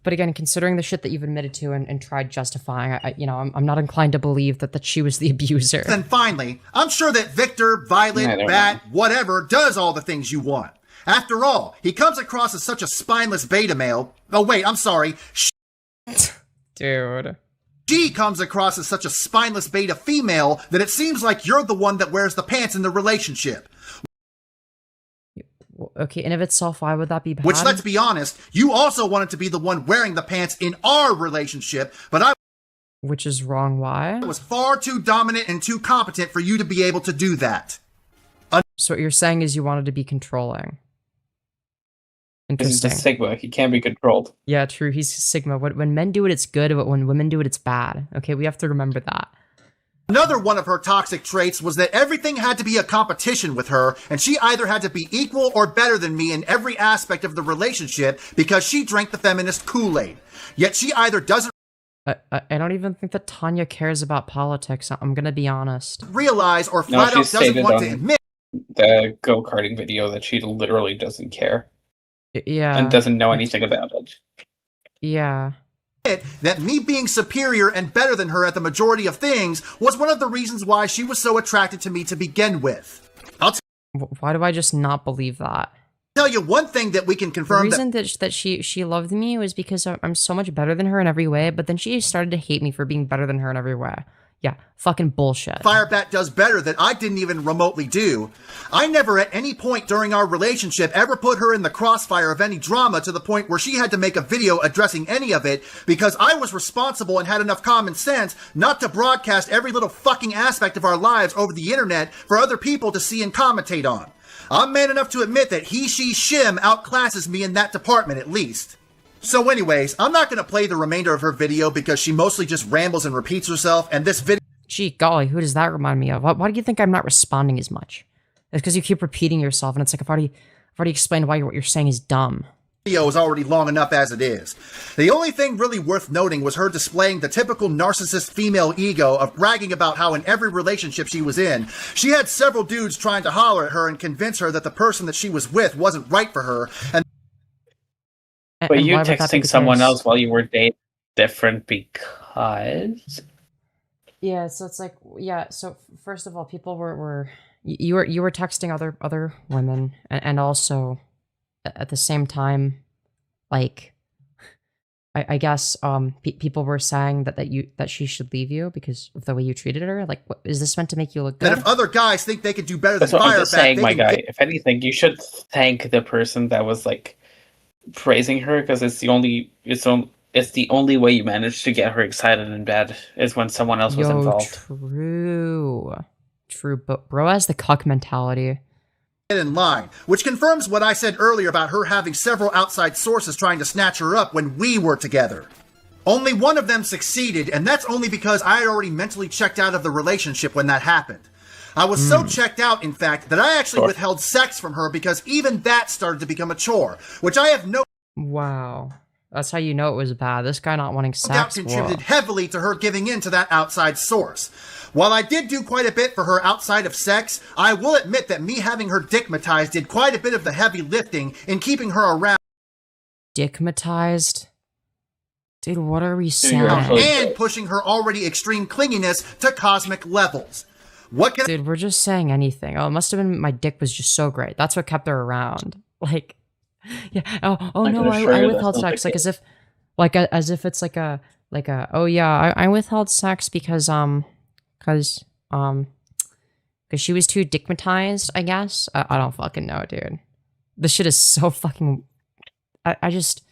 But again, considering the shit that you've admitted to and tried justifying, I'm not inclined to believe that she was the abuser. Then finally, I'm sure that Victor, Violet, Bat, whatever, does all the things you want. After all, he comes across as such a spineless beta male. Oh wait, I'm sorry. Dude. She comes across as such a spineless beta female that it seems like you're the one that wears the pants in the relationship. Okay, in of itself, why would that be bad? Which, let's be honest, you also wanted to be the one wearing the pants in our relationship, but I Which is wrong, why? was far too dominant and too competent for you to be able to do that. So what you're saying is you wanted to be controlling. This is a Interesting. Sigma. He can't be controlled. Yeah, true. He's Sigma. When men do it, it's good, but when women do it, it's bad. Okay, we have to remember that. Another one of her toxic traits was that everything had to be a competition with her, and she either had to be equal or better than me in every aspect of the relationship because she drank the feminist Kool-Aid. Yet she either doesn't I don't even think that Tanya cares about politics. I'm gonna be honest. realize or No, flat she out doesn't stated want to on admit the go-karting video that she literally doesn't care Yeah. and doesn't know anything about it. Yeah. that me being superior and better than her at the majority of things was one of the reasons why she was so attracted to me to begin with. I'll Why do I just not believe that? tell you one thing that we can The confirm reason that she loved me was because I'm so much better than her in every way, but then she started to hate me for being better than her in every way. Yeah, fucking bullshit. FireBat does better that I didn't even remotely do. I never at any point during our relationship ever put her in the crossfire of any drama to the point where she had to make a video addressing any of it because I was responsible and had enough common sense not to broadcast every little fucking aspect of our lives over the internet for other people to see and commentate on. I'm man enough to admit that he, she, shim outclasses me in that department at least. So anyways, I'm not going to play the remainder of her video because she mostly just rambles and repeats herself, and this video Gee, golly, who does that remind me of? Why do you think I'm not responding as much? It's because you keep repeating yourself, and it's like I've already explained why what you're saying is dumb. is already long enough as it is. The only thing really worth noting was her displaying the typical narcissist female ego of bragging about how in every relationship she was in, she had several dudes trying to holler at her and convince her that the person that she was with wasn't right for her, and But And you why would that be texting the someone case? else while you were dating different because Yeah, so it's like, yeah. So first of all, people were you were texting other women, and also at the same time, like, I guess people were saying that she should leave you because of the way you treated her. Like, what, is this meant to make you look that good? if other guys think they can do better than that's what I'm just FireBat, saying, they my can guy. get If anything, you should thank the person that was like praising her because it's the only way you managed to get her excited in bed is when someone else was involved. True, but bro has the cuck mentality. in line, which confirms what I said earlier about her having several outside sources trying to snatch her up when we were together. Only one of them succeeded, and that's only because I had already mentally checked out of the relationship when that happened. I was so checked out, in fact, that I actually withheld sex from her because even that started to become a chore, which I have no Wow, that's how you know it was bad. This guy not wanting doubt sex. contributed Whoa. heavily to her giving in to that outside source. While I did do quite a bit for her outside of sex, I will admit that me having her dickmatized did quite a bit of the heavy lifting in keeping her around Dickmatized? Dude, what are we you're saying? absolutely- and pushing her already extreme clinginess to cosmic levels. What can Dude, we're just saying anything. Oh, it must have been my dick was just so great. That's what kept her around. Like, yeah. Oh I no, can assure I you withheld that's not sex. the Like as if it's like a oh yeah, I withheld sex because she was too dickmatized, I guess. I don't fucking know, dude. This shit is so fucking. I just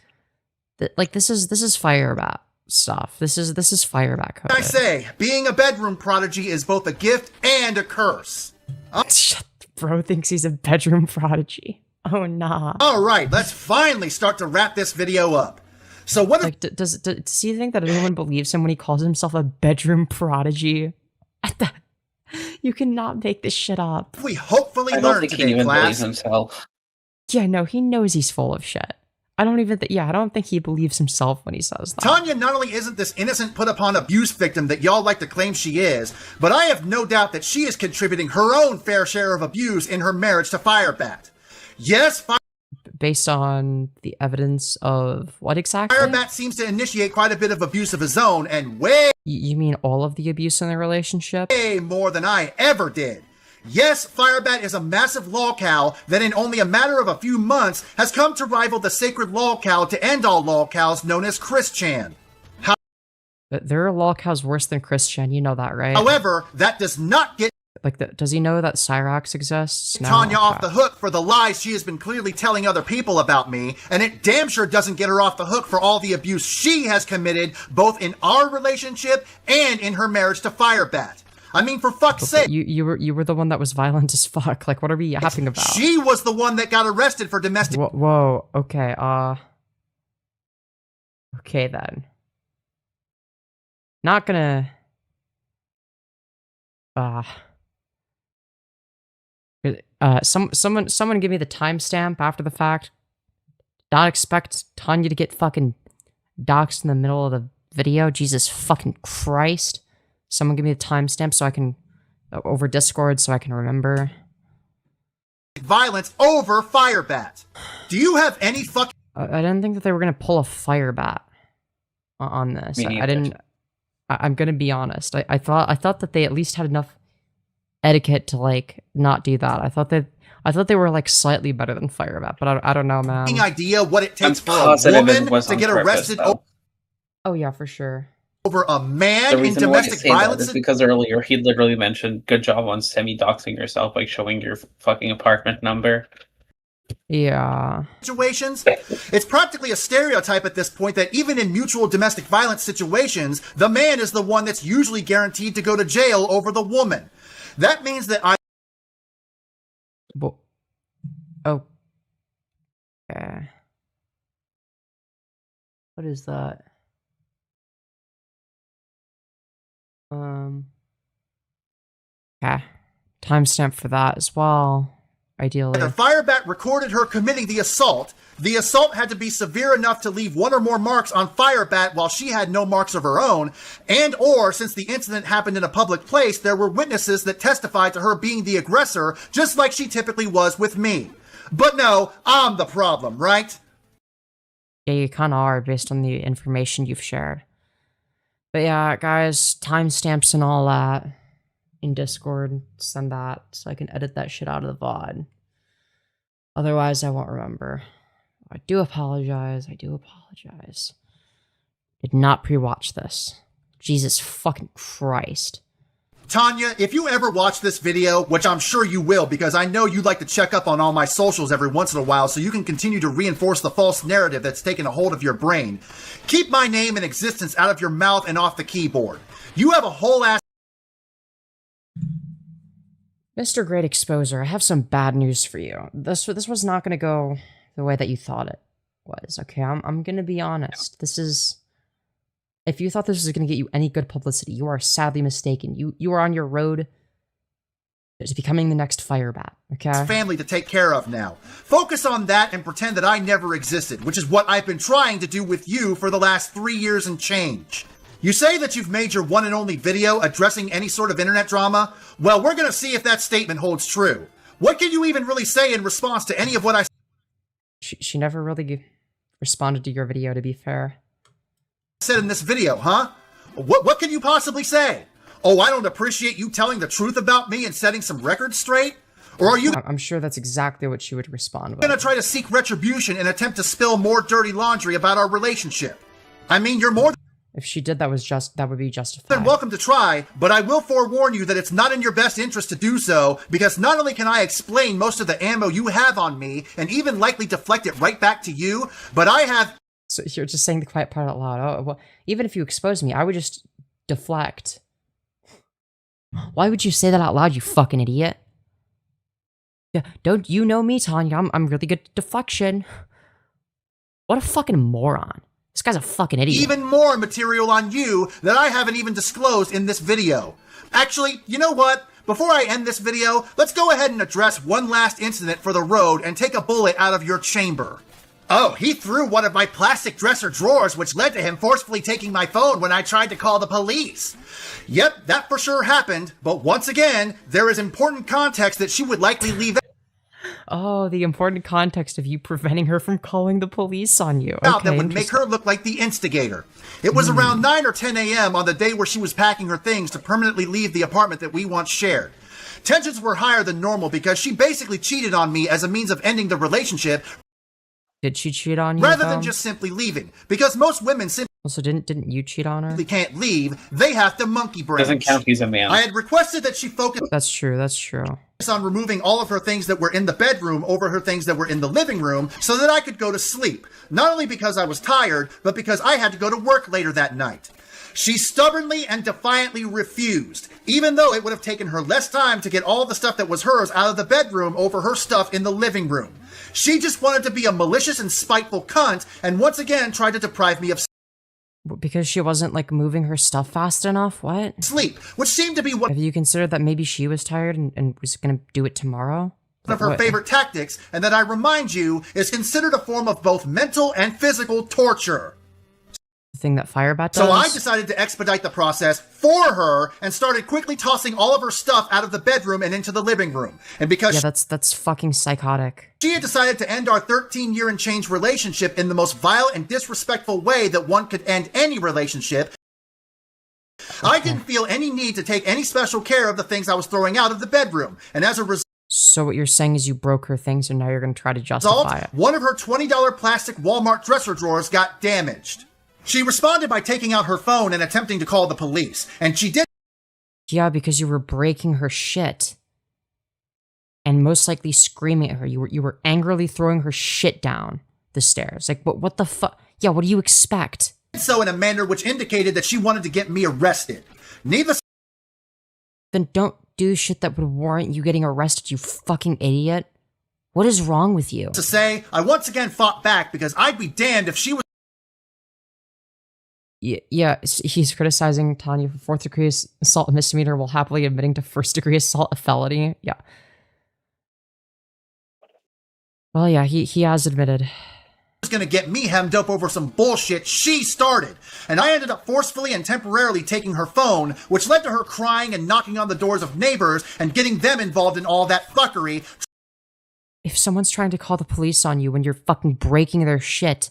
like this is FireBat stuff. This is FireBat code. I say? Being a bedroom prodigy is both a gift and a curse. Shut, bro thinks he's a bedroom prodigy. Oh nah. Alright, let's finally start to wrap this video up. So what if Like, does he think that anyone believes him when he calls himself a bedroom prodigy? You cannot make this shit up. we hopefully I don't learn think he today, even believes class? himself. Yeah, no, he knows he's full of shit. I don't think he believes himself when he says that. Tanya not only isn't this innocent put-upon abuse victim that y'all like to claim she is, but I have no doubt that she is contributing her own fair share of abuse in her marriage to FireBat. Yes, based on the evidence of what exactly? FireBat seems to initiate quite a bit of abuse of his own, and way You mean all of the abuse in the relationship? more than I ever did. Yes, FireBat is a massive lolcow that in only a matter of a few months has come to rival the sacred lolcow to end all lolcows known as Chris-chan. There are lolcows worse than Christian, you know that, right? However, that does not get Like, does he know that Cyrax exists? No? Tanya off Okay. the hook for the lies she has been clearly telling other people about me, and it damn sure doesn't get her off the hook for all the abuse she has committed, both in our relationship and in her marriage to FireBat. I mean, for fuck's sake. You were the one that was violent as fuck. Like, what are we yapping about? She was the one that got arrested for domestic. Whoa, okay, okay then. Not gonna, someone give me the timestamp after the fact. Not expect Tanya to get fucking doxxed in the middle of the video. Jesus fucking Christ. Someone give me the timestamp so I can, over Discord so I can remember. Violence over FireBat. Do you have any fucking... I didn't think that they were gonna pull a FireBat on this. I didn't. I'm gonna be honest. I thought that they at least had enough etiquette to like not do that. I thought they were like slightly better than FireBat, but I don't know, man. idea what it takes for a positive it woman was to on get purpose, arrested though. Oh yeah, for sure. over a The man in reason why I domestic say that violence? is because earlier he literally mentioned, good job on semi-doxing yourself by showing your fucking apartment number. Yeah. Situations? It's practically a stereotype at this point that even in mutual domestic violence situations, the man is the one that's usually guaranteed to go to jail over the woman. That means that But, oh. Okay. What is that? Okay. Timestamp for that as well. Ideally. the FireBat recorded her committing the assault had to be severe enough to leave one or more marks on FireBat while she had no marks of her own, and or since the incident happened in a public place, there were witnesses that testified to her being the aggressor, just like she typically was with me. But no, I'm the problem, right? Yeah, you kind of are based on the information you've shared. But yeah, guys, timestamps and all that in Discord. Send that so I can edit that shit out of the VOD. Otherwise, I won't remember. I do apologize. Did not pre-watch this. Jesus fucking Christ. Tanya, if you ever watch this video, which I'm sure you will because I know you like to check up on all my socials every once in a while so you can continue to reinforce the false narrative that's taken a hold of your brain, keep my name and existence out of your mouth and off the keyboard. You have a whole ass... Mr. Great Exposer, I have some bad news for you. This was not going to go the way that you thought it was, okay? I'm going to be honest. This is... If you thought this was going to get you any good publicity, you are sadly mistaken. You are on your road to becoming the next FireBat, okay? family to take care of now. Focus on that and pretend that I never existed, which is what I've been trying to do with you for the last 3 years and change. You say that you've made your one and only video addressing any sort of internet drama? Well, we're gonna see if that statement holds true. What can you even really say in response to any of what I She never really responded to your video, to be fair. said in this video, huh? What can you possibly say? Oh, I don't appreciate you telling the truth about me and setting some records straight? Or are you I'm sure that's exactly what she would respond with. gonna try to seek retribution and attempt to spill more dirty laundry about our relationship? I mean, you're more If she did, that would be justified. than welcome to try, but I will forewarn you that it's not in your best interest to do so, because not only can I explain most of the ammo you have on me, and even likely deflect it right back to you, but I have... So you're just saying the quiet part out loud. Oh, well, even if you expose me, I would just deflect. Why would you say that out loud, you fucking idiot? Yeah, don't you know me, Tanya? I'm really good at deflection. What a fucking moron. This guy's a fucking idiot. even more material on you that I haven't even disclosed in this video. Actually, you know what? Before I end this video, let's go ahead and address one last incident for the road and take a bullet out of your chamber. Oh, he threw one of my plastic dresser drawers, which led to him forcefully taking my phone when I tried to call the police. Yep, that for sure happened, but once again, there is important context that she would likely leave Oh, the important context of you preventing her from calling the police on you. That Okay, would make her look like the instigator. It was around 9 or 10 a.m. on the day where she was packing her things to permanently leave the apartment that we once shared. Tensions were higher than normal because she basically cheated on me as a means of ending the relationship. Did she cheat on you? Rather though? than just simply leaving. Because most women simply Also, didn't you cheat on her? can't leave, they have to monkey brain. Doesn't count. He's a man. I had requested that she focus That's true. That's true. on removing all of her things that were in the bedroom over her things that were in the living room so that I could go to sleep. Not only because I was tired, but because I had to go to work later that night. She stubbornly and defiantly refused, even though it would have taken her less time to get all the stuff that was hers out of the bedroom over her stuff in the living room. She just wanted to be a malicious and spiteful cunt, and once again tried to deprive me of Because she wasn't, like, moving her stuff fast enough? What? sleep, which seemed to be one Have you considered that maybe she was tired and was gonna do it tomorrow? of her What? favorite tactics, and that I remind you is considered a form of both mental and physical torture. The thing that FireBat does? So I decided to expedite the process for her and started quickly tossing all of her stuff out of the bedroom and into the living room. And because Yeah, that's fucking psychotic. she had decided to end our 13-year and change relationship in the most vile and disrespectful way that one could end any relationship, I didn't feel any need to take any special care of the things I was throwing out of the bedroom. And as a result, So what you're saying is you broke her things and now you're gonna try to justify it. one of her $20 plastic Walmart dresser drawers got damaged. She responded by taking out her phone and attempting to call the police. And she did Yeah, because you were breaking her shit. And most likely screaming at her. You were angrily throwing her shit down the stairs. Like, what the fuck? Yeah, what do you expect? so in a manner which indicated that she wanted to get me arrested. Needless Then don't do shit that would warrant you getting arrested, you fucking idiot. What is wrong with you? to say, I once again fought back because I'd be damned if she was Yeah, he's criticizing Tanya for fourth-degree assault a misdemeanor while happily admitting to first-degree assault a felony. Yeah. Well, yeah, he has admitted. going to get me hemmed up over some bullshit she started. And I ended up forcefully and temporarily taking her phone, which led to her crying and knocking on the doors of neighbors and getting them involved in all that fuckery. If someone's trying to call the police on you when you're fucking breaking their shit,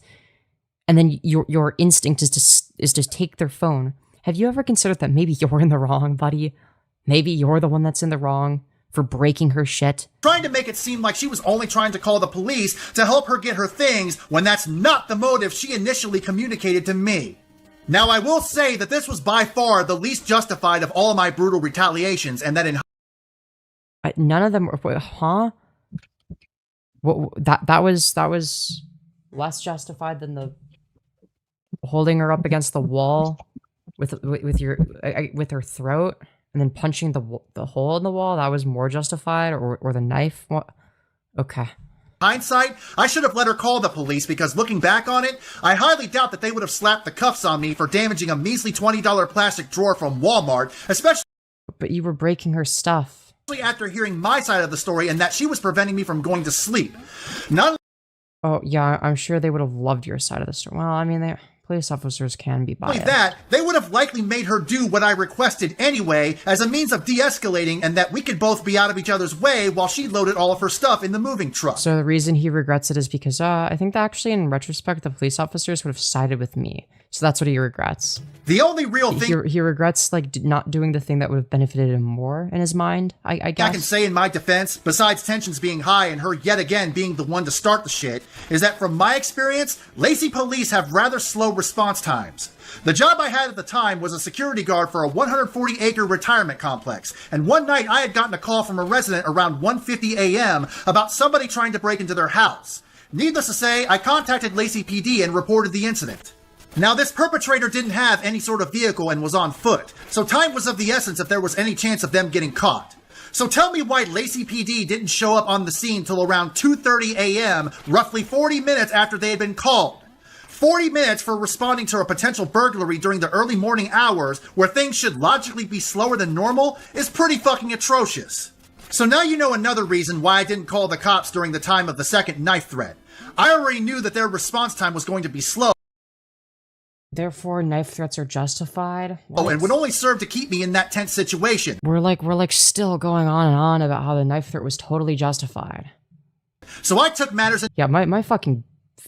and then your instinct is to take their phone, have you ever considered that maybe you're in the wrong, buddy? Maybe you're the one that's in the wrong for breaking her shit? Trying to make it seem like she was only trying to call the police to help her get her things when that's not the motive she initially communicated to me. Now, I will say that this was by far the least justified of all my brutal retaliations, and that in None of them were, huh? That was less justified than the holding her up against the wall with her throat and then punching the hole in the wall. That was more justified, or the knife. What? Okay. hindsight, I should have let her call the police because looking back on it, I highly doubt that they would have slapped the cuffs on me for damaging a measly $20 plastic drawer from Walmart, especially But you were breaking her stuff. after hearing my side of the story and that she was preventing me from going to sleep. Not Oh, yeah, I'm sure they would have loved your side of the story. Well, I mean, police officers can be biased. only that, they would have likely made her do what I requested anyway as a means of de-escalating and that we could both be out of each other's way while she loaded all of her stuff in the moving truck. So the reason he regrets it is because, I think that actually, in retrospect, the police officers would have sided with me. So that's what he regrets. The only real thing He regrets, like, not doing the thing that would have benefited him more in his mind, I guess. I can say in my defense, besides tensions being high and her yet again being the one to start the shit, is that from my experience, Lacey police have rather slow response times. The job I had at the time was a security guard for a 140-acre retirement complex, and one night I had gotten a call from a resident around 1:50 a.m. about somebody trying to break into their house. Needless to say, I contacted Lacey PD and reported the incident. Now, this perpetrator didn't have any sort of vehicle and was on foot, so time was of the essence if there was any chance of them getting caught. So tell me why Lacey PD didn't show up on the scene till around 2:30 a.m., roughly 40 minutes after they had been called. 40 minutes for responding to a potential burglary during the early morning hours, where things should logically be slower than normal, is pretty fucking atrocious. So now you know another reason why I didn't call the cops during the time of the second knife threat. I already knew that their response time was going to be slow. Therefore, knife threats are justified. Oh, and would only serve to keep me in that tense situation. We're like still going on and on about how the knife threat was totally justified. So I took matters in Yeah, my fucking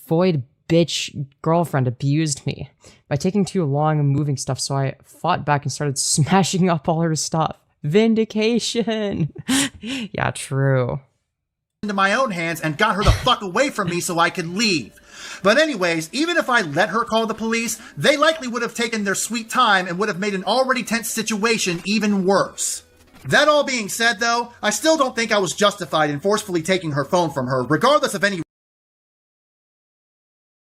void bitch girlfriend abused me by taking too long and moving stuff, so I fought back and started smashing up all her stuff. Vindication! Yeah, true. into my own hands and got her the fuck away from me so I could leave. But anyways, even if I let her call the police, they likely would have taken their sweet time and would have made an already tense situation even worse. That all being said, though, I still don't think I was justified in forcefully taking her phone from her, regardless of any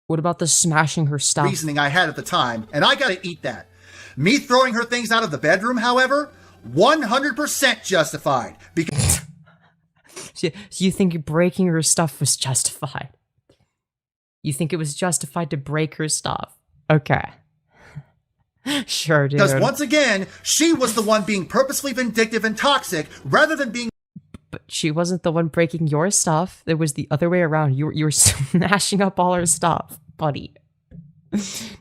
What about the smashing her stuff? reasoning I had at the time, and I gotta eat that. Me throwing her things out of the bedroom, however, 100% justified, because So you think breaking her stuff was justified? You think it was justified to break her stuff? Okay. Sure, dude. because once again, she was the one being purposely vindictive and toxic, rather than being But she wasn't the one breaking your stuff. It was the other way around. You were smashing up all her stuff, buddy.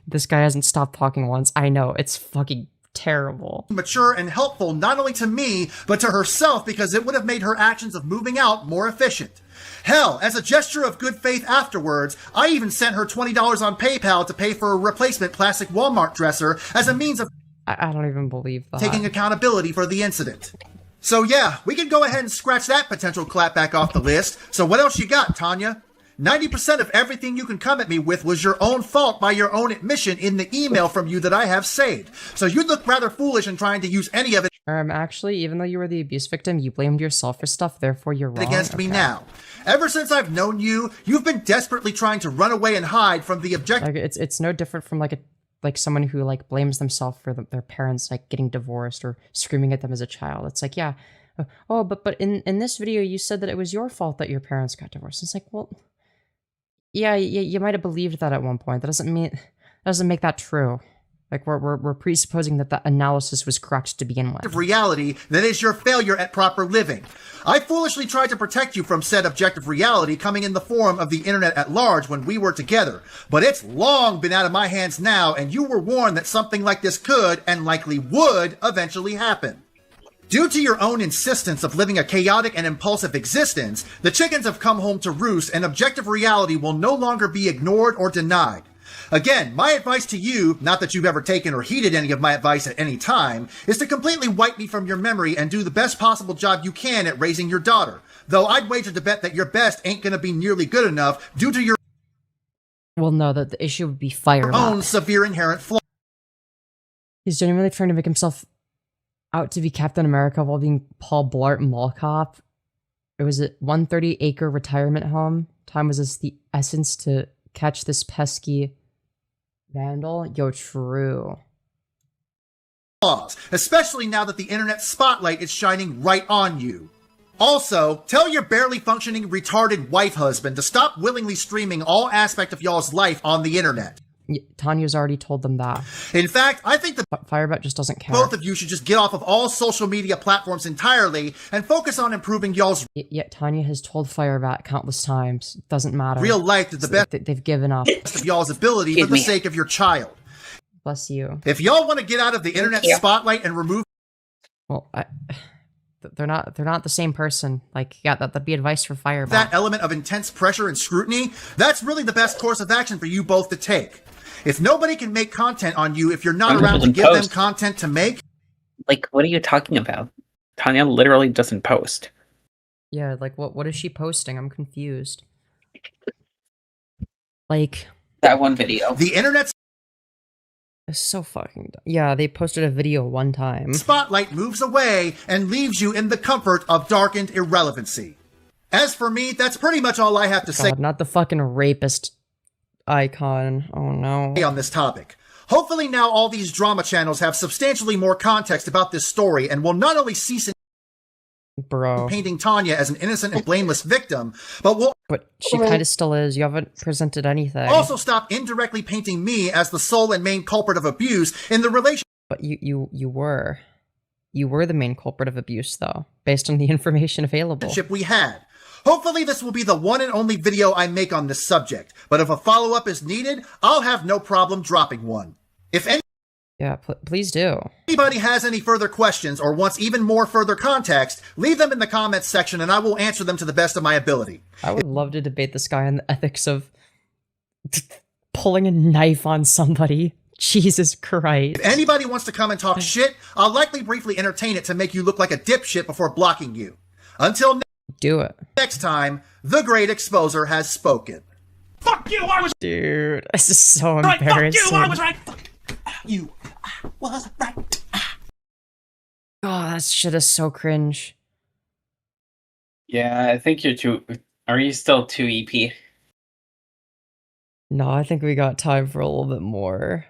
This guy hasn't stopped talking once. I know, it's fucking terrible. mature and helpful not only to me, but to herself, because it would have made her actions of moving out more efficient. Hell, as a gesture of good faith afterwards, I even sent her $20 on PayPal to pay for a replacement plastic Walmart dresser as a means of I don't even believe that. taking accountability for the incident. So yeah, we can go ahead and scratch that potential clapback off the list. So what else you got, Tanya? 90% of everything you can come at me with was your own fault by your own admission in the email from you that I have saved. So you'd look rather foolish in trying to use any of it Actually, even though you were the abuse victim, you blamed yourself for stuff, therefore you're wrong. against me Okay. now. Ever since I've known you, you've been desperately trying to run away and hide from the objective Like it's no different from like someone who like blames themselves for their parents like getting divorced or screaming at them as a child. It's like, yeah, oh, but in this video you said that it was your fault that your parents got divorced. It's like, well, yeah, you might have believed that at one point. That doesn't make that true. Like we're presupposing that that analysis was correct to begin with. reality that is your failure at proper living. I foolishly tried to protect you from said objective reality coming in the form of the internet at large when we were together, but it's long been out of my hands now, and you were warned that something like this could and likely would eventually happen. Due to your own insistence of living a chaotic and impulsive existence, the chickens have come home to roost, and objective reality will no longer be ignored or denied. Again, my advice to you, not that you've ever taken or heeded any of my advice at any time, is to completely wipe me from your memory and do the best possible job you can at raising your daughter. Though I'd wager to bet that your best ain't gonna be nearly good enough due to your Well, no, the issue would be own FireBat. severe inherent flaws. He's genuinely trying to make himself out to be Captain America while being Paul Blart Mall Cop. It was a 130-acre retirement home. Time was just the essence to catch this pesky vandal. Yo, true. Especially now that the internet spotlight is shining right on you. Also, tell your barely functioning retarded wife husband to stop willingly streaming all aspect of y'all's life on the internet. Tanya's already told them that. In fact, I think the FireBat just doesn't care. both of you should just get off of all social media platforms entirely and focus on improving y'all's Yet Tanya has told FireBat countless times. It doesn't matter. real life to the best They've given up. of y'all's ability for Excuse the me. sake of your child. Bless you. If y'all want to get out of the internet you. spotlight and remove Well, they're not the same person. Like, yeah, that'd be advice for FireBat. that element of intense pressure and scrutiny, that's really the best course of action for you both to take. If nobody can make content on you, if you're not Tanya around to doesn't give them post. content to make, Like, what are you talking about? Tanya literally doesn't post. Yeah, like what is she posting? I'm confused. Like, That one video. the internet's it's so fucking dumb. Yeah, they posted a video one time. spotlight moves away and leaves you in the comfort of darkened irrelevancy. As for me, that's pretty much all I have to say God, not the fucking rapist icon. Oh no. on this topic. Hopefully now all these drama channels have substantially more context about this story and will not only cease in Bro. painting Tanya as an innocent and blameless victim, but will But she kind of still is. You haven't presented anything. also stop indirectly painting me as the sole and main culprit of abuse in the relationship But you were. You were the main culprit of abuse, though, based on the information available. we had. Hopefully this will be the one and only video I make on this subject, but if a follow-up is needed, I'll have no problem dropping one. If any Yeah, please do. If anybody has any further questions or wants even more further context, leave them in the comments section and I will answer them to the best of my ability. I would love to debate this guy on the ethics of pulling a knife on somebody. Jesus Christ. If anybody wants to come and talk shit, I'll likely briefly entertain it to make you look like a dipshit before blocking you. Until do it. Next time, the Great Exposer has spoken. Fuck you, I was Dude, this is so right. embarrassing. Fuck you, I was right. Fuck you, I was right. Oh, that shit is so cringe. Yeah, I think you're too. Are you still too EP? No, I think we got time for a little bit more.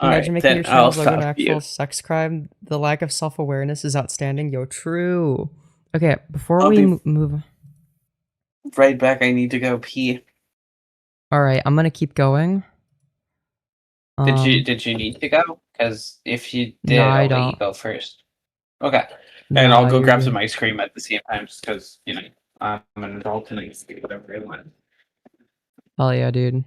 Imagine Alright, making then your I'll trans logo an stop actual you. sex crime. The lack of self-awareness is outstanding. Yo, true. Okay, before I'll we be- move... Right back. I need to go pee. Alright, I'm gonna keep going. Did you need to go? Because if you did, No, I I'll let you don't. go first. Okay, No, and I'll go you're grab good. some ice cream at the same time, just because I'm an adult and I can do whatever I want. Hell yeah, dude.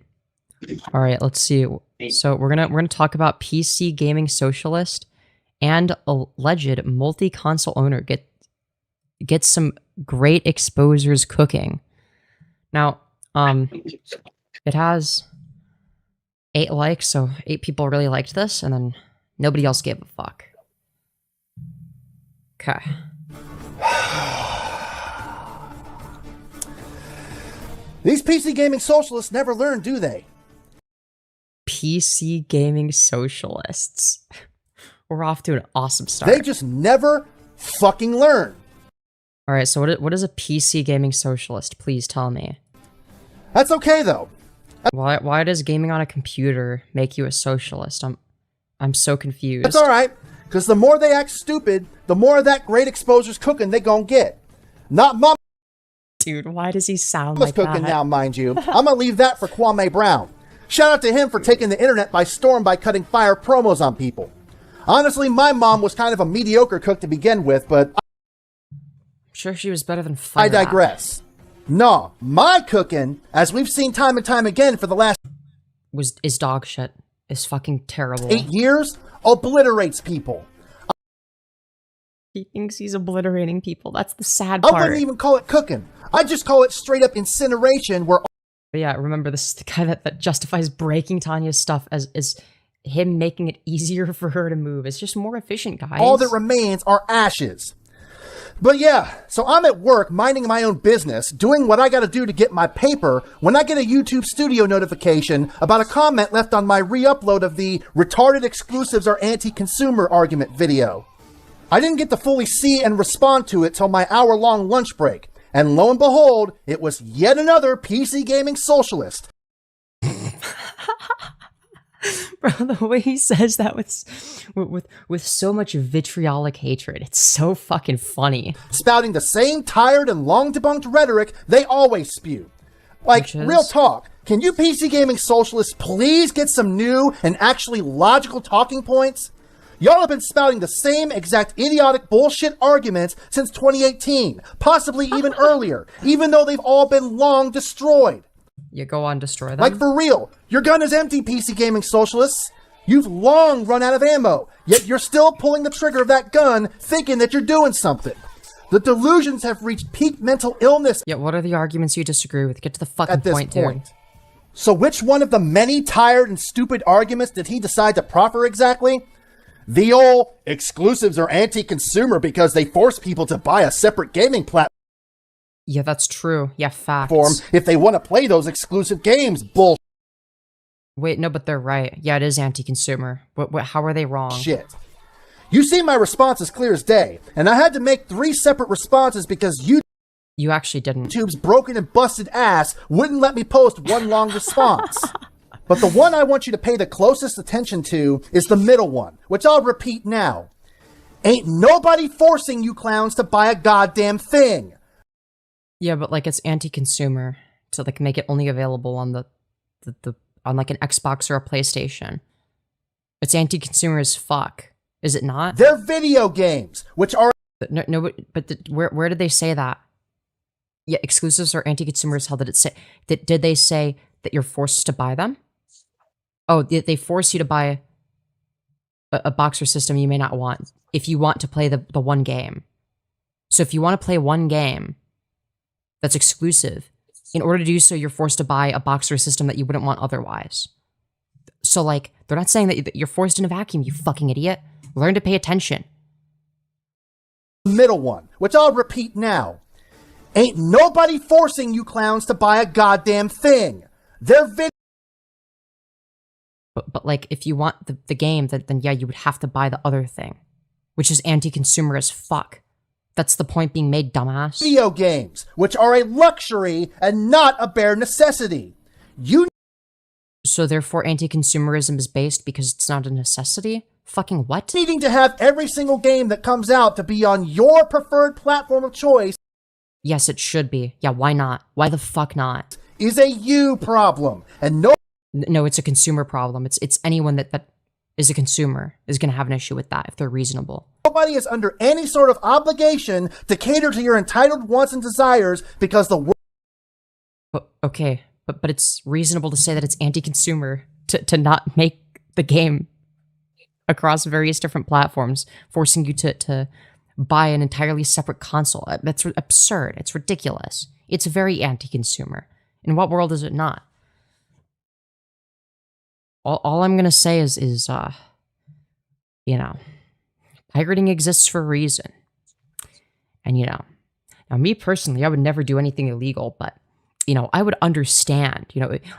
Alright, let's see. So we're gonna talk about PC gaming socialist and alleged multi-console owner get some great exposers cooking. Now, it has 8 likes, so 8 people really liked this, and then nobody else gave a fuck. Okay. These PC gaming socialists never learn, do they? PC gaming socialists. We're off to an awesome start. They just never fucking learn. All right, so what is a PC gaming socialist? Please tell me. That's okay though. Why does gaming on a computer make you a socialist? I'm so confused. That's alright, because the more they act stupid, the more of that great exposure's cooking they gon' get. Not mama's Dude, why does he sound like cooking that? now, mind you. I'm gonna leave that for Kwame Brown. Shout out to him for taking the internet by storm by cutting fire promos on people. Honestly, my mom was kind of a mediocre cook to begin with, but I'm sure she was better than FireBat. I digress. No, my cooking, as we've seen time and time again for the last Is dog shit. Is fucking terrible. 8 years, obliterates people. He thinks he's obliterating people. That's the sad I part. wouldn't even call it cooking. I just call it straight up incineration where But yeah, remember this is the guy that justifies breaking Tanya's stuff as him making it easier for her to move. It's just more efficient, guys. all that remains are ashes. But yeah, so I'm at work minding my own business, doing what I gotta do to get my paper, when I get a YouTube studio notification about a comment left on my re-upload of the retarded exclusives are anti-consumer argument video. I didn't get to fully see and respond to it till my hour-long lunch break, and lo and behold, it was yet another PC gaming socialist. Bro, the way he says that with so much vitriolic hatred, it's so fucking funny. Spouting the same tired and long debunked rhetoric they always spew. Like, Which is? real talk, can you PC gaming socialists please get some new and actually logical talking points? Y'all have been spouting the same exact idiotic bullshit arguments since 2018, possibly even earlier, even though they've all been long destroyed. You go on, destroy them. Like, for real, your gun is empty, PC gaming socialists. You've long run out of ammo, yet you're still pulling the trigger of that gun, thinking that you're doing something. The delusions have reached peak mental illness Yeah, what are the arguments you disagree with? Get to the fucking at this point, point. dude. So which one of the many tired and stupid arguments did he decide to proffer exactly? The old exclusives are anti-consumer because they force people to buy a separate gaming platform Yeah, that's true. Yeah, facts. if they want to play those exclusive games. Bullshit. Wait, no, but they're right. Yeah, it is anti-consumer. How are they wrong? You see my response is clear as day, and I had to make 3 separate responses because You actually didn't. YouTube's broken and busted ass wouldn't let me post one long response. But the one I want you to pay the closest attention to is the middle one, which I'll repeat now. Ain't nobody forcing you clowns to buy a goddamn thing. Yeah, but like it's anti-consumer to like make it only available on the on like an Xbox or a PlayStation. It's anti-consumer as fuck, is it not? They're video games, which are No, where did they say that? Yeah, exclusives are anti-consumer as hell. Did it say? Did they say that you're forced to buy them? Oh, they force you to buy a box or system you may not want if you want to play the one game. So if you want to play one game that's exclusive, in order to do so, you're forced to buy a box or a system that you wouldn't want otherwise. So, like, they're not saying that you're forced in a vacuum, you fucking idiot. Learn to pay attention. Middle one, which I'll repeat now. Ain't nobody forcing you clowns to buy a goddamn thing. They're But like, if you want the game, then yeah, you would have to buy the other thing, which is anti-consumer as fuck. That's the point being made, dumbass. video games, which are a luxury and not a bare necessity. So therefore, anti-consumerism is based because it's not a necessity? Fucking what? Needing to have every single game that comes out to be on your preferred platform of choice. Yes, it should be. Yeah, why not? Why the fuck not? Is a you problem, and No, it's a consumer problem. It's anyone that is a consumer is going to have an issue with that if they're reasonable. nobody is under any sort of obligation to cater to your entitled wants and desires because the world. Okay, but it's reasonable to say that it's anti-consumer to not make the game across various different platforms, forcing you to buy an entirely separate console. That's absurd. It's ridiculous. It's very anti-consumer. In what world is it not? All I'm gonna say is pirating exists for a reason. And now me personally, I would never do anything illegal, but I would understand.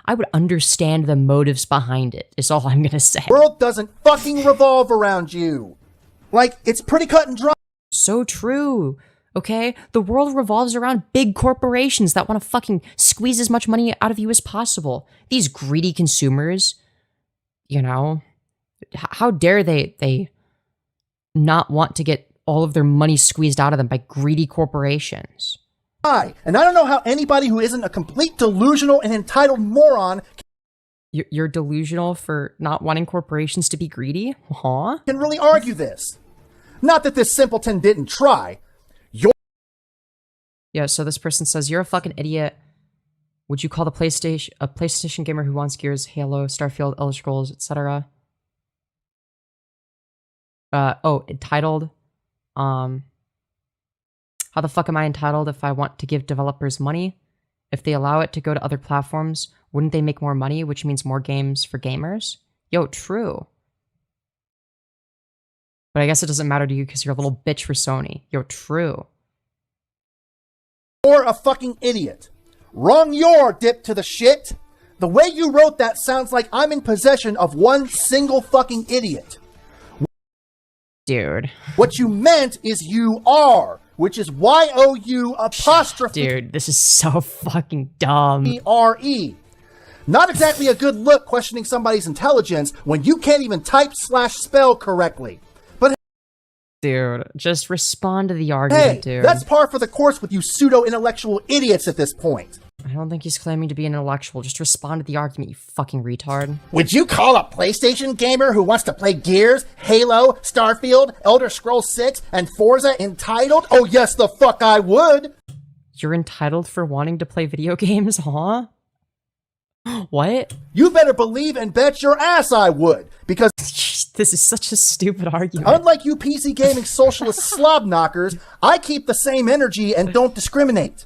I would understand the motives behind it. Is all I'm gonna say. The world doesn't fucking revolve around you. Like, it's pretty cut and dry. So true. Okay? The world revolves around big corporations that want to fucking squeeze as much money out of you as possible. These greedy consumers, how dare they not want to get all of their money squeezed out of them by greedy corporations? And I don't know how anybody who isn't a complete delusional and entitled moron You're delusional for not wanting corporations to be greedy? Huh? can really argue this. Not that this simpleton didn't try. Yeah, so this person says, you're a fucking idiot. Would you call a PlayStation gamer who wants Gears, Halo, Starfield, Elder Scrolls, etc.? Entitled. How the fuck am I entitled if I want to give developers money? If they allow it to go to other platforms, wouldn't they make more money, which means more games for gamers? Yo, true. But I guess it doesn't matter to you because you're a little bitch for Sony. Yo, true. You're a fucking idiot. Wrong your dip to the shit. The way you wrote that sounds like I'm in possession of one single fucking idiot. Dude. What you meant is you are, which is Y-O-U apostrophe Dude, this is so fucking dumb. E-R-E. Not exactly a good look questioning somebody's intelligence when you can't even type/spell correctly. But Dude, just respond to the argument, hey, dude. that's par for the course with you pseudo-intellectual idiots at this point. I don't think he's claiming to be an intellectual. Just respond to the argument, you fucking retard. Would you call a PlayStation gamer who wants to play Gears, Halo, Starfield, Elder Scrolls 6, and Forza entitled? Oh yes, the fuck I would! You're entitled for wanting to play video games, huh? What? You better believe and bet your ass I would, because This is such a stupid argument. unlike you PC gaming socialist slob knockers, I keep the same energy and don't discriminate.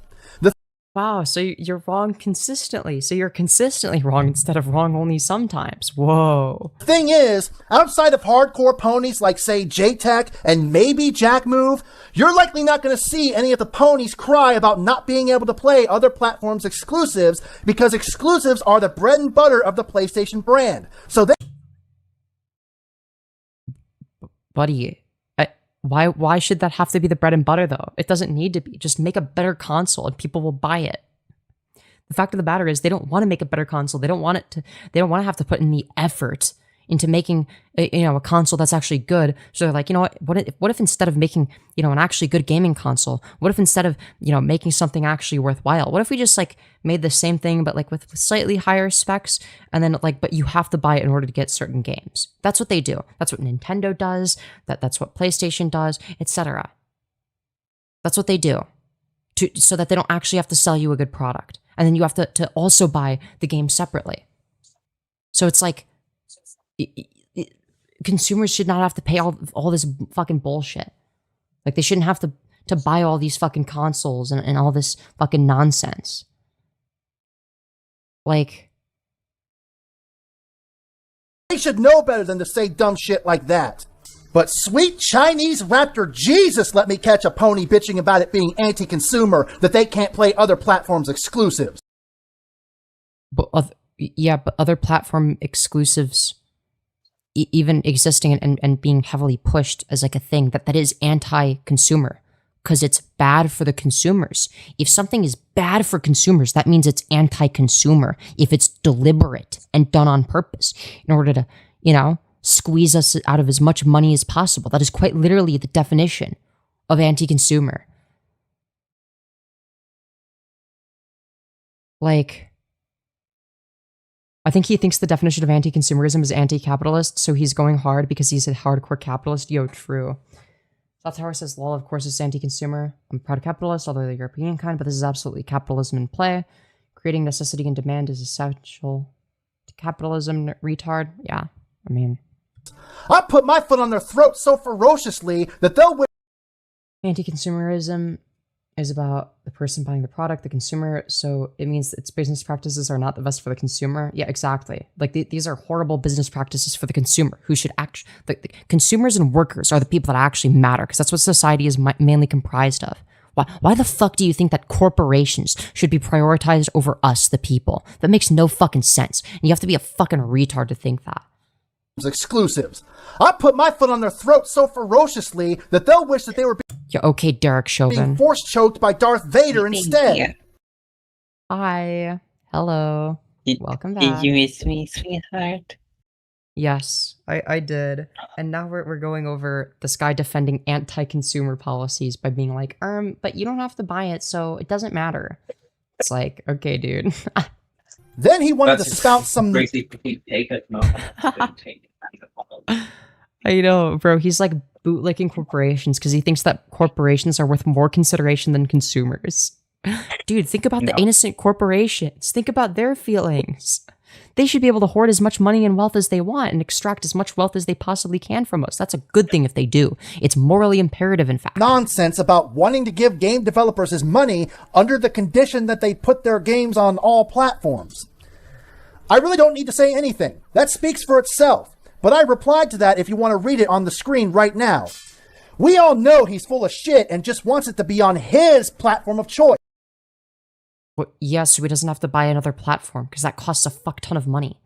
Wow, so you're wrong consistently. So you're consistently wrong instead of wrong only sometimes. Whoa. Thing is, outside of hardcore ponies like, say, JTech and maybe Jack Move, you're likely not going to see any of the ponies cry about not being able to play other platforms' exclusives because exclusives are the bread and butter of the PlayStation brand. So they... Buddy, why should that have to be the bread and butter, though? It doesn't need to be. Just make a better console and people will buy it. The fact of the matter is they don't want to make a better console. They don't want to have to put in the effort into making a console that's actually good. So they're like, what if instead of making an actually good gaming console, what if instead of making something actually worthwhile, what if we just made the same thing but with slightly higher specs, and then but you have to buy it in order to get certain games. That's what they do. That's what Nintendo does. That's what PlayStation does, etc. That's what they do so that they don't actually have to sell you a good product, and then you have to also buy the game separately. So it's consumers should not have to pay all this fucking bullshit. Like, they shouldn't have to buy all these fucking consoles and all this fucking nonsense. Like, They should know better than to say dumb shit like that. But sweet Chinese raptor Jesus let me catch a pony bitching about it being anti-consumer, that they can't play other platforms' exclusives. but other platform exclusives even existing and being heavily pushed as like a thing that is anti-consumer because it's bad for the consumers. If something is bad for consumers, that means it's anti-consumer. If it's deliberate and done on purpose in order to, squeeze us out of as much money as possible. That is quite literally the definition of anti-consumer. Like, I think he thinks the definition of anti-consumerism is anti-capitalist, so he's going hard because he's a hardcore capitalist. Yo, true. That's how it says, lol, of course it's anti-consumer. I'm proud of capitalist, although the European kind, but this is absolutely capitalism in play. Creating necessity and demand is essential to capitalism, retard. Yeah, I mean... I put my foot on their throat so ferociously that they'll wish... Anti-consumerism is about the person buying the product, the consumer, so it means its business practices are not the best for the consumer. Yeah, exactly. Like, these are horrible business practices for the consumer, who should actually... The consumers and workers are the people that actually matter, because that's what society is mainly comprised of. Why the fuck do you think that corporations should be prioritized over us, the people? That makes no fucking sense. And you have to be a fucking retard to think that. Exclusives. I put my foot on their throat so ferociously that they'll wish that they were Yeah, okay, Derek Chauvin. being force choked by Darth Vader instead. Yeah. Hi. Hello. Welcome back. Did you miss me, sweetheart? Yes, I did. And now we're going over this guy defending anti-consumer policies by being like, but you don't have to buy it, so it doesn't matter. It's like, okay, dude. Then he wanted to spout some... Crazy take it. No, take it. I know, bro. He's like bootlicking corporations because he thinks that corporations are worth more consideration than consumers. Dude, think about the innocent corporations. Think about their feelings. They should be able to hoard as much money and wealth as they want and extract as much wealth as they possibly can from us. That's a good thing if they do. It's morally imperative, in fact. Nonsense about wanting to give game developers his money under the condition that they put their games on all platforms. I really don't need to say anything. That speaks for itself. But I replied to that if you want to read it on the screen right now. We all know he's full of shit and just wants it to be on his platform of choice. Well, yeah, so he doesn't have to buy another platform because that costs a fuck ton of money.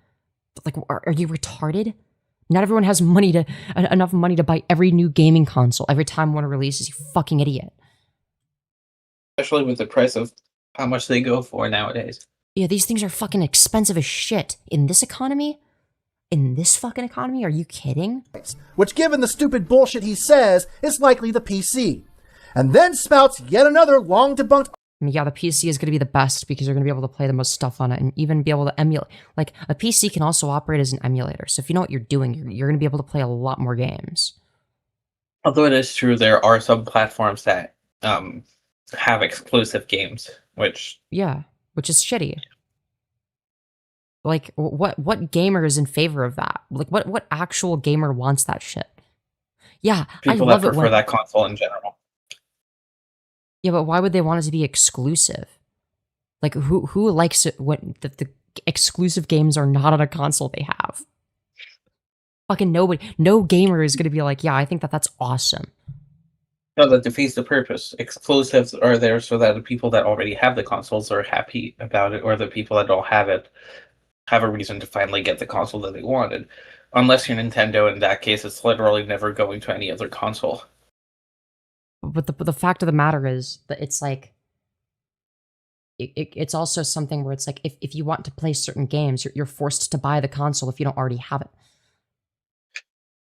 Like, are you retarded? Not everyone has enough money to buy every new gaming console every time one releases, you fucking idiot. Especially with the price of how much they go for nowadays. Yeah, these things are fucking expensive as shit. In this economy? In this fucking economy? Are you kidding? Which, given the stupid bullshit he says, is likely the PC. And then spouts yet another long debunked... I mean, yeah, the PC is going to be the best because you're going to be able to play the most stuff on it and even be able to emulate. Like, a PC can also operate as an emulator. So if you know what you're doing, you're going to be able to play a lot more games. Although it is true, there are some platforms that have exclusive games, which... Yeah, which is shitty. Like, what gamer is in favor of that? Like, what actual gamer wants that shit? Yeah, people I love that it prefer when... that console in general. Yeah, but why would they want it to be exclusive? Like, who likes it when the exclusive games are not on a console they have? Fucking nobody. No gamer is going to be like, yeah, I think that's awesome. No, that defeats the purpose. Exclusives are there so that the people that already have the consoles are happy about it, or the people that don't have it have a reason to finally get the console that they wanted. Unless you're Nintendo, in that case, it's literally never going to any other console. But the fact of the matter is that it's like, it's also something where it's like, if you want to play certain games, you're forced to buy the console if you don't already have it.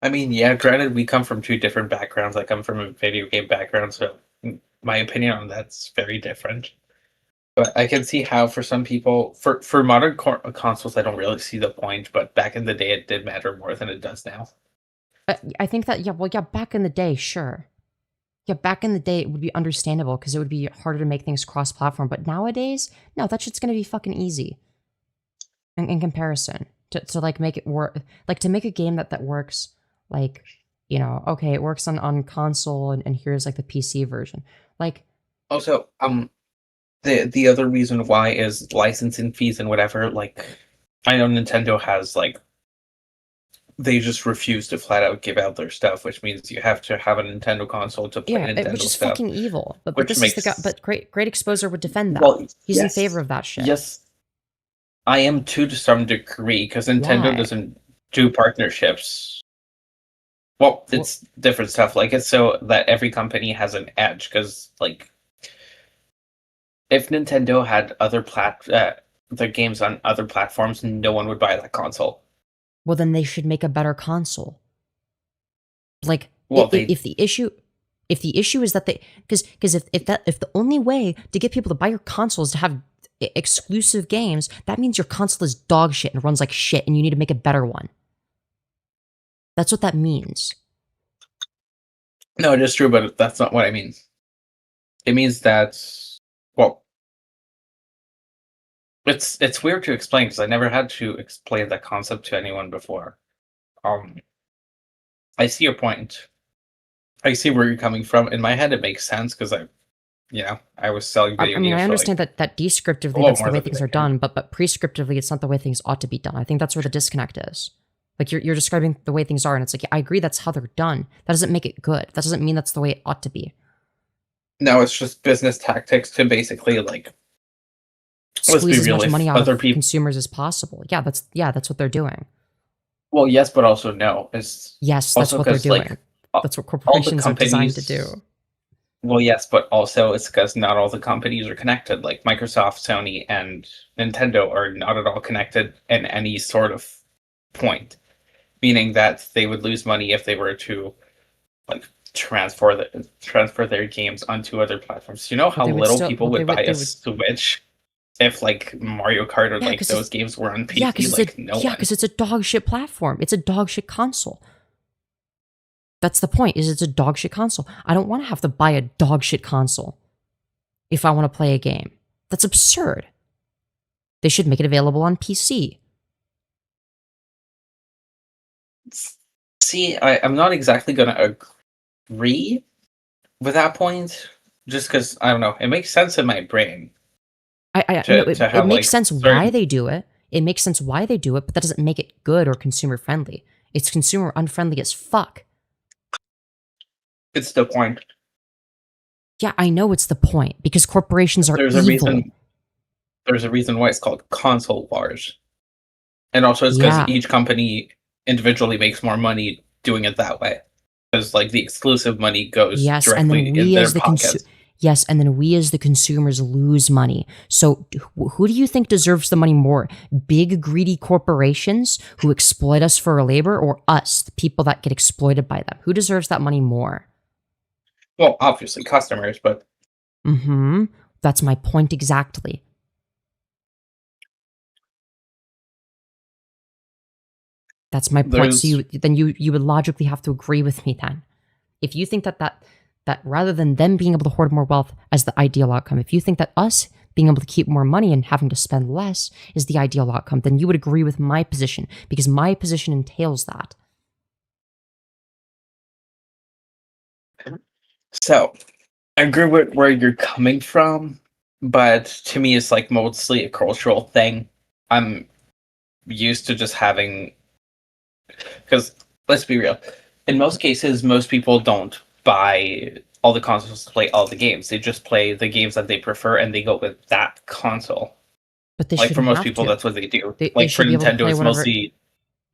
I mean, yeah, granted, we come from two different backgrounds. I come from a video game background, so my opinion on that's very different. But I can see how for some people, for modern consoles, I don't really see the point, but back in the day, it did matter more than it does now. I think that, yeah, back in the day, sure. Yeah, back in the day, it would be understandable because it would be harder to make things cross-platform. But nowadays, no, that shit's going to be fucking easy in comparison. to like make it work, like to make a game that works, like, you know, okay, it works on console, and here's like the PC version. Like, Also, the other reason why is licensing fees and whatever. Like, I know Nintendo has like, they just refuse to flat out give out their stuff, which means you have to have a Nintendo console to play Nintendo which is stuff. fucking evil. But which this makes- is the guy. But GreatExposer would defend that. Well, He's in yes. favor of that shit. Yes, I am too, to some degree, because Nintendo Why? doesn't do partnerships. Well, it's different stuff. Like, it's so that every company has an edge. Because, like, if Nintendo had other their games on other platforms, no one would buy that console. Well, then they should make a better console. Like, Well, if the issue is that they, because if the only way to get people to buy your console is to have exclusive games, that means your console is dog shit and runs like shit, and you need to make a better one. That's what that means. No, it is true, but that's not what I mean. It means that, well, it's weird to explain because I never had to explain that concept to anyone before. I see your point. I see where you're coming from. In my head, it makes sense because I was selling video games. I for, understand that descriptively lot that's the more way than things a are done, but prescriptively it's not the way things ought to be done. I think that's where the disconnect is. Like you're describing the way things are, and it's like, yeah, I agree that's how they're done. That doesn't make it good. That doesn't mean that's the way it ought to be. No, it's just business tactics to basically like Squeeze as real, much if money out other of people- consumers as possible. Yeah, that's what they're doing. Well, yes, but also no. It's Yes, that's also what they're 'cause, doing. like, That's what corporations are designed to do. Well, yes, but also it's because not all the companies are connected. Like Microsoft, Sony, and Nintendo are not at all connected in any sort of point, meaning that they would lose money if they were to like transfer their games onto other platforms. You know how they would little still- people well, would they would- buy they a would- Switch if like Mario Kart or Yeah, like 'cause those games were on PC. Yeah, because Like no one. it's a dog shit platform. It's a dog shit console. That's the point. Is it's a dog shit console. I don't want to have to buy a dog shit console if I want to play a game. That's absurd. They should make it available on PC. See, I'm not exactly going to agree with that point, just because I don't know. It makes sense in my brain. It have, makes like, sense why certain- they do it. It makes sense why they do it, but that doesn't make it good or consumer friendly. It's consumer unfriendly as fuck. It's the point. Yeah, I know it's the point because corporations are There's evil. a reason. There's a reason why it's called console wars, and also it's because Yeah. each company individually makes more money doing it that way. Because like the exclusive money goes Yes, and directly then in we their as the pockets. yes, and then we as the consumers lose money. So who do you think deserves the money more? Big greedy corporations who exploit us for our labor, or us, the people that get exploited by them? Who deserves that money more? Well, obviously customers, but That's my point exactly. That's my point. So you would logically have to agree with me then. If you think that rather than them being able to hoard more wealth as the ideal outcome, if you think that us being able to keep more money and having to spend less is the ideal outcome, then you would agree with my position because my position entails that. So I agree with where you're coming from, but to me it's like mostly a cultural thing. I'm used to just having, because let's be real, in most cases most people don't buy all the consoles to play all the games. They just play the games that they prefer and they go with that console. But they Like for shouldn't most have people to. that's what they do. They Like for should be able to Nintendo play it's whatever- mostly,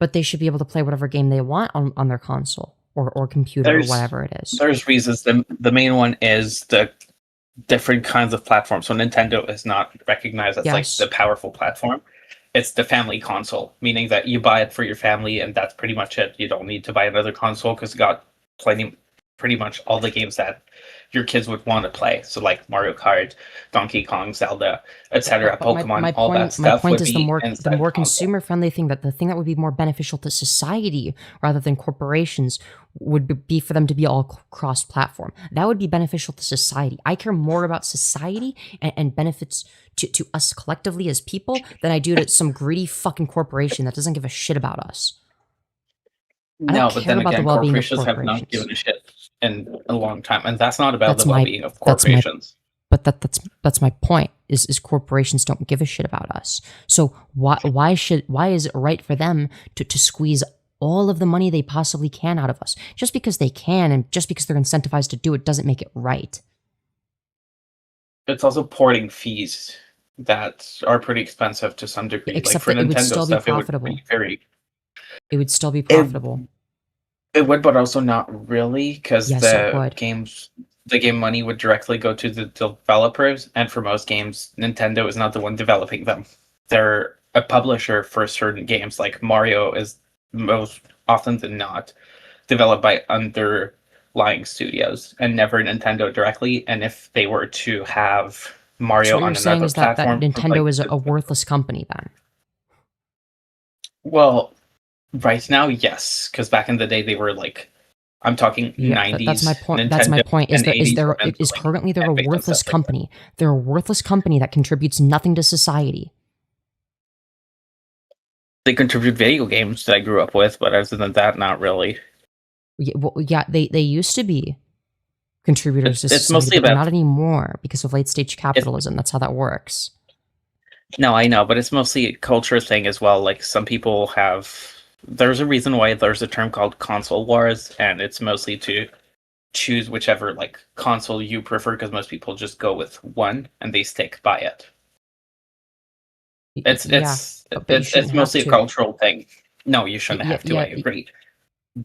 But they should be able to play whatever game they want on their console or computer or There's- whatever it is. there's reasons. The main one is the different kinds of platforms. So Nintendo is not recognized as like Yes. the powerful platform. It's the family console, meaning that you buy it for your family and that's pretty much it. You don't need to buy another console because you got pretty much all the games that your kids would want to play. So like Mario Kart, Donkey Kong, Zelda, etc., Pokemon, all that stuff. My point would is be the more console. consumer friendly thing, that the thing that would be more beneficial to society rather than corporations would be for them to be all cross platform. That would be beneficial to society. I care more about society and benefits to us collectively as people than I do to some greedy fucking corporation that doesn't give a shit about us. No, but then again, corporations have not given a shit in a long time, and that's not about the well-being of corporations. But that's my point. Is corporations don't give a shit about us. So why is it right for them to squeeze all of the money they possibly can out of us? Just because they can and just because they're incentivized to do it doesn't make it right. It's also porting fees that are pretty expensive to some degree. Except like for that it would Nintendo still be stuff, profitable. It would still be profitable. It would, but also not really, because Yes, the game money would directly go to the developers, and for most games, Nintendo is not the one developing them. They're a publisher for certain games, like Mario is most often than not developed by underlying studios and never Nintendo directly. And if they were to have Mario on another platform, that Nintendo is a worthless company then? Well, right now, yes, because back in the day they were like, I'm talking 90s. That's my point. Nintendo that's my point. Is currently they're a worthless company. They're a worthless company that contributes nothing to society. They contribute video games that I grew up with, but other than that, not really. They used to be contributors to society, mostly but about not anymore because of late stage capitalism. That's how that works. No, I know, but it's mostly a culture thing as well. Like some people have. There's a reason why there's a term called console wars, and it's mostly to choose whichever like console you prefer, because most people just go with one and they stick by it. It's mostly a cultural thing. No, you shouldn't have to. I agree,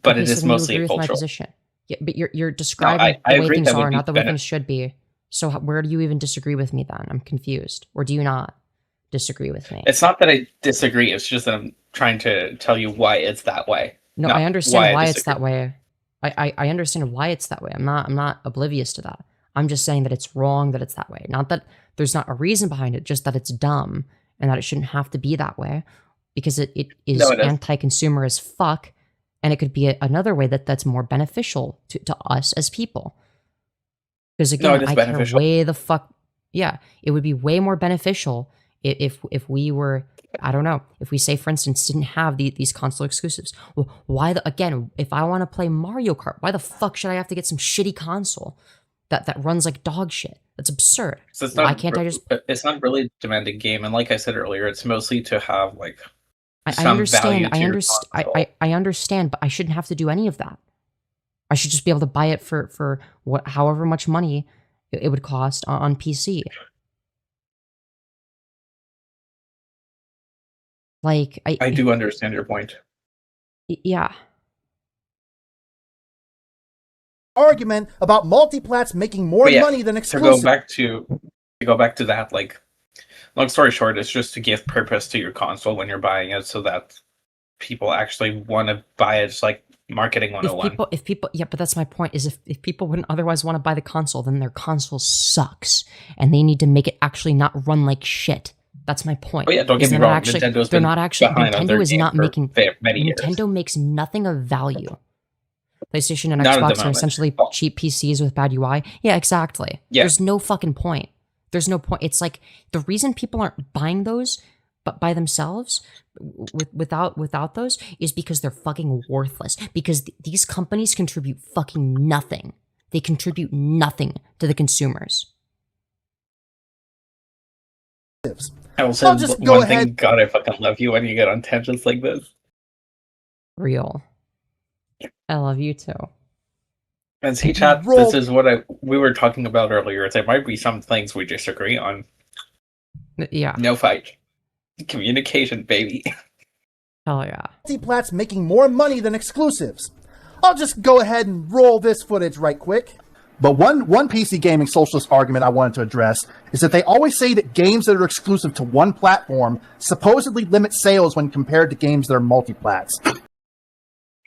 but it is mostly a cultural. My position. Yeah, but you're describing the way things are, not the way things should be. So where do you even disagree with me then? I'm confused. Or do you not disagree with me? It's not that I disagree. It's just that I'm trying to tell you why it's that way. No, I understand why it's that way. I understand why it's that way. I'm not oblivious to that. I'm just saying that it's wrong that it's that way. Not that there's not a reason behind it, just that it's dumb and that it shouldn't have to be that way, because it is anti-consumer as fuck, and it could be another way that's more beneficial to us as people. Because again, I care way the fuck. Yeah, it would be way more beneficial if we were, I don't know, if we say, for instance, didn't have these console exclusives. Well, again, if I want to play Mario Kart, why the fuck should I have to get some shitty console that runs like dog shit? That's absurd. So why can't I just... It's not really a demanding game, and like I said earlier, it's mostly to have like I understand, but I shouldn't have to do any of that. I should just be able to buy it for however much money it would cost on PC. Like I do understand your point. Yeah. Argument about multiplats making more money than exclusive. To go back to that, like, long story short, it's just to give purpose to your console when you're buying it, so that people actually want to buy it. It's like marketing 101. If people, yeah, but that's my point. Is if people wouldn't otherwise want to buy the console, then their console sucks, and they need to make it actually not run like shit. That's my point. Oh yeah, don't get me wrong. Nintendo is not making. Nintendo makes nothing of value. PlayStation and Xbox are essentially cheap PCs with bad UI. Yeah, exactly. Yeah. There's no fucking point. There's no point. It's like the reason people aren't buying those, but by themselves, without those, is because they're fucking worthless. Because these companies contribute fucking nothing. They contribute nothing to the consumers. I'll just go ahead. God, I fucking love you when you get on tangents like this. Real. I love you too. And see, chat, this is what we were talking about earlier. There might be some things we disagree on. Yeah. No fight. Communication, baby. Hell yeah. Multiplats making more money than exclusives. I'll just go ahead and roll this footage right quick. But one PC gaming socialist argument I wanted to address is that they always say that games that are exclusive to one platform supposedly limit sales when compared to games that are multiplats.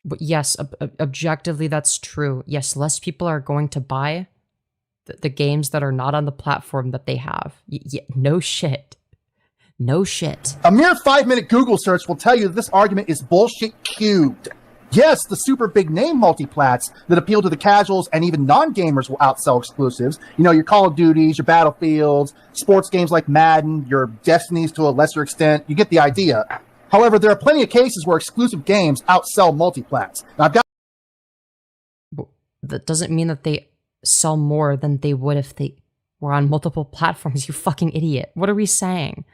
But yes, objectively, that's true. Yes, less people are going to buy the games that are not on the platform that they have. No shit. No shit. A mere 5-minute Google search will tell you that this argument is bullshit cubed. Yes, the super big name multiplats that appeal to the casuals and even non-gamers will outsell exclusives. You know, your Call of Duties, your Battlefields, sports games like Madden, your Destinies to a lesser extent. You get the idea. However, there are plenty of cases where exclusive games outsell multiplats. Now, I've got... That doesn't mean that they sell more than they would if they were on multiple platforms, you fucking idiot. What are we saying?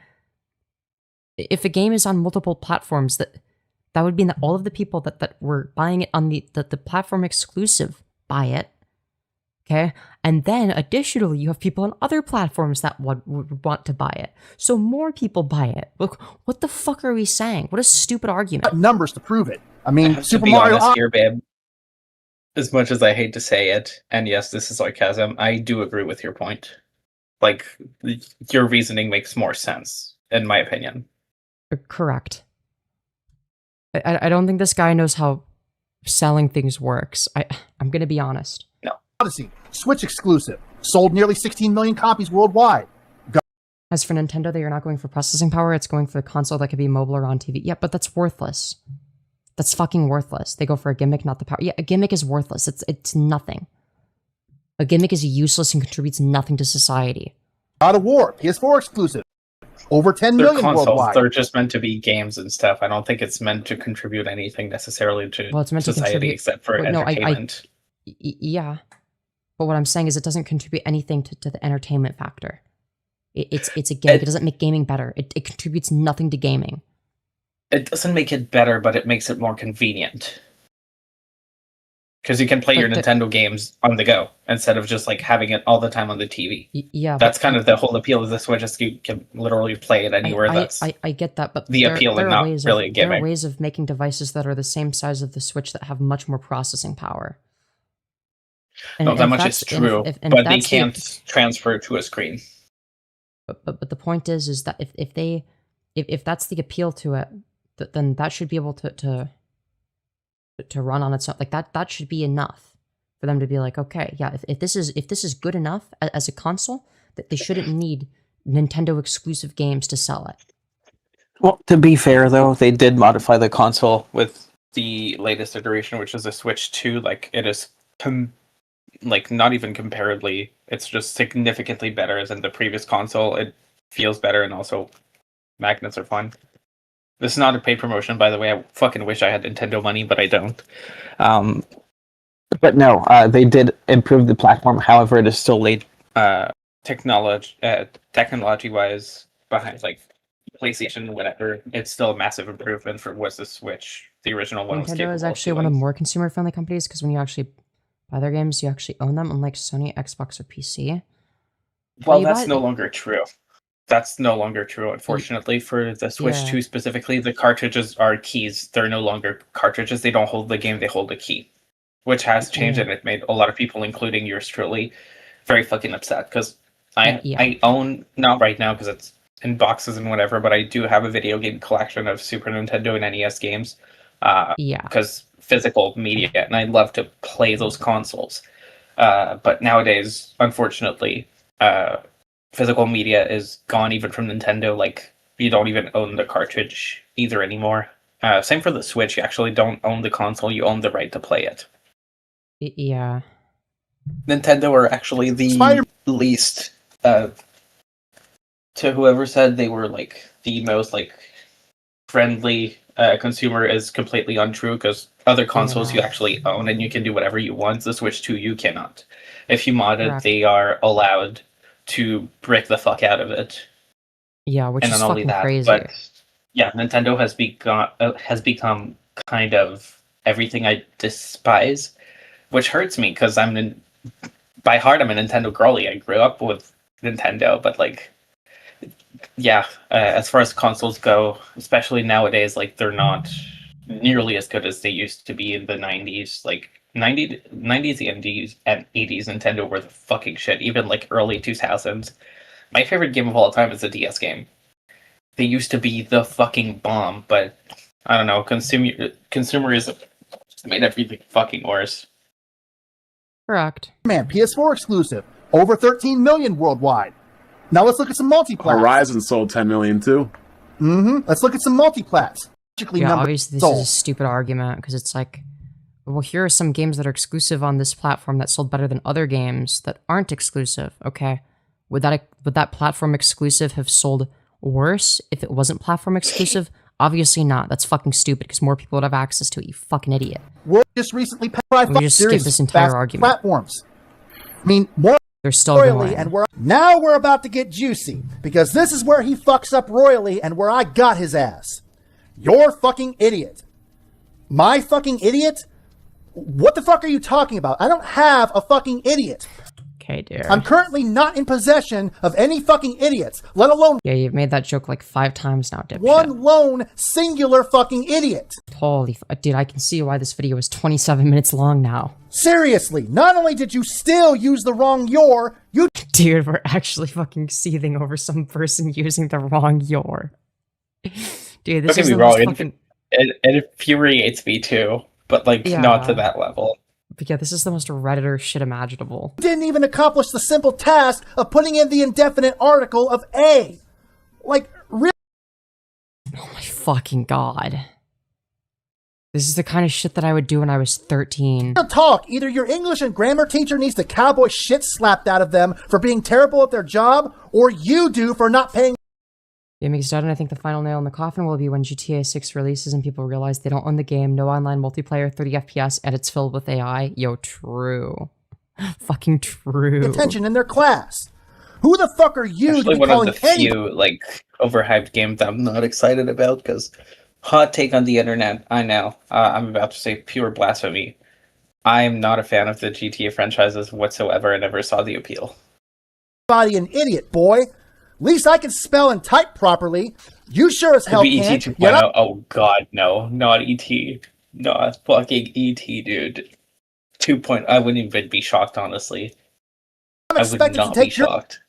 If a game is on multiple platforms, that would mean that all of the people that were buying it on the platform exclusive buy it. Okay? And then additionally, you have people on other platforms that would want to buy it. So more people buy it. Look, what the fuck are we saying? What a stupid argument. numbers to prove it. I mean, To be honest here, babe, as much as I hate to say it, and yes, this is sarcasm, I do agree with your point. Like, your reasoning makes more sense, in my opinion. Correct. I don't think this guy knows how selling things works. I'm gonna be honest. No. Odyssey, Switch exclusive, sold nearly 16 million copies worldwide. As for Nintendo, they are not going for processing power, it's going for the console that could be mobile or on TV. Yeah, but that's worthless. That's fucking worthless. They go for a gimmick, not the power. Yeah, a gimmick is worthless. It's nothing. A gimmick is useless and contributes nothing to society. God of War, PS4 exclusive. Over 10 They're million consoles. worldwide. They're just meant to be games and stuff. I don't think it's meant to contribute anything necessarily to Well, it's meant to society contribute- except for Well, no, entertainment. Yeah. But what I'm saying is it doesn't contribute anything to the entertainment factor. It's a gimmick. It doesn't make gaming better. It contributes nothing to gaming. It doesn't make it better, but it makes it more convenient. Because you can play your But Nintendo games on the go instead of just like having it all the time on the TV. Yeah. That's but kind of the whole appeal of the Switch. Is you can literally play it anywhere. That's I get that, but the appeal there and are not ways really a there are gimmick. ways of making devices that are the same size of the Switch that have much more processing power. no, that if much is that's- and if- true, if- and but they that's the- can't transfer it to a screen. But the point is that if that's the appeal to it, then that should be able to run on its own. Like that should be enough for them to be like, okay, yeah, if this is good enough as a console, that they shouldn't need Nintendo exclusive games to sell it. Well, to be fair though, they did modify the console with the latest iteration, which is the Switch 2. Like it is, like not even comparably, it's just significantly better than the previous console. It feels better, and also magnets are fun. This is not a paid promotion, by the way. I fucking wish I had Nintendo money, but I don't. But no, they did improve the platform. However, it is still late technology-wise behind like PlayStation, whatever. It's still a massive improvement from what's the Switch. The original one was Nintendo capable is of actually one of doing. the more consumer-friendly companies because when you actually buy their games, you actually own them, unlike Sony, Xbox, or PC. Well, you that's buy- no longer true. That's no longer true, unfortunately. For the Switch Yeah. 2 specifically, the cartridges are keys. They're no longer cartridges. They don't hold the game, they hold a key. Which has changed, Yeah. and it made a lot of people, including yours truly, very fucking upset. Because I Yeah. own, not right now because it's in boxes and whatever, but I do have a video game collection of Super Nintendo and NES games. Yeah. Because physical media, and I love to play those consoles. But nowadays, unfortunately, physical media is gone even from Nintendo. Like, you don't even own the cartridge either anymore. Same for the Switch. You actually don't own the console. You own the right to play it. Yeah. Nintendo are actually the Spider- least. To whoever said they were like the most like friendly consumer is completely untrue, because other consoles you Yeah. actually own and you can do whatever you want. The Switch 2 you cannot. If you mod it, Correct. they are allowed to brick the fuck out of it. Yeah, which And is not only fucking that, crazy. but yeah, Nintendo has become kind of everything I despise, which hurts me because by heart I'm a Nintendo girly. I grew up with Nintendo, but like, yeah, as far as consoles go, especially nowadays, like they're not nearly as good as they used to be in the 90s. Like 90s and 80s, Nintendo were the fucking shit. Even like early 2000s. My favorite game of all time is the DS game. They used to be the fucking bomb, but I don't know, consumerism made everything fucking worse. Correct. Man, PS4 exclusive. Over 13 million worldwide. Now let's look at some multiplats. Horizon sold 10 million too. Let's look at some multiplats. Yeah, obviously this is a stupid argument, because it's like, well, here are some games that are exclusive on this platform that sold better than other games that aren't exclusive. Okay, would that platform exclusive have sold worse if it wasn't platform exclusive? Obviously not. That's fucking stupid, because more people would have access to it, you fucking idiot. We're just recently passed We just skipped this entire argument. Platforms. I mean, more They're still royally, going. and now we're about to get juicy, because this is where he fucks up royally and where I got his ass. You're fucking idiot. My fucking idiot? What the fuck are you talking about? I don't have a fucking idiot. Okay, dear. I'm currently not in possession of any fucking idiots, let alone Yeah, you've made that joke like 5 times now, dipshit. one lone singular fucking idiot. Holy dude, I can see why this video is 27 minutes long now. Seriously, not only did you still use the wrong your, you Dude, we're actually fucking seething over some person using the wrong your. Dude, this Don't get is me the wrong, most fucking... it infuriates me too, but like Yeah. not to that level. But yeah, this is the most Redditor shit imaginable. didn't even accomplish the simple task of putting in the indefinite article of A. Like, real Oh my fucking god. This is the kind of shit that I would do when I was 13. talk, either your English and grammar teacher needs the cowboy shit slapped out of them for being terrible at their job, or you do for not paying Yeah, makes done, and I think the final nail in the coffin will be when GTA 6 releases and people realize they don't own the game, no online multiplayer, 30 FPS, and it's filled with AI. Yo, true. Fucking true. attention in their class. Who the fuck are you Actually, to be one calling of the any few like overhyped games I'm not excited about, because hot take on the internet. I know I'm about to say pure blasphemy. I am not a fan of the GTA franchises whatsoever, and never saw the appeal. body an idiot, boy? Least I can spell and type properly. You sure as hell Could be ET can't. 2.0. Yet Oh god, no, not ET, not fucking ET, dude. 2.0. I wouldn't even be shocked, honestly. I'm I would expected to not be take your shocked.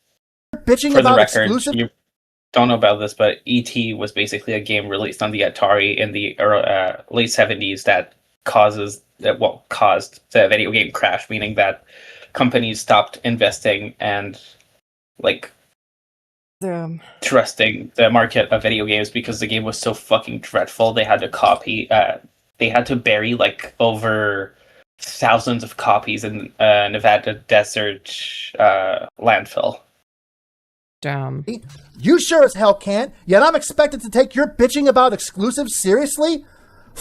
bitching For the about record, exclusive. you don't know about this, but ET was basically a game released on the Atari in the late 70s that caused the video game crash, meaning that companies stopped investing and like trusting the market of video games because the game was so fucking dreadful. They had to they had to bury like over thousands of copies in Nevada desert landfill. Damn. You sure as hell can't, yet I'm expected to take your bitching about exclusives seriously?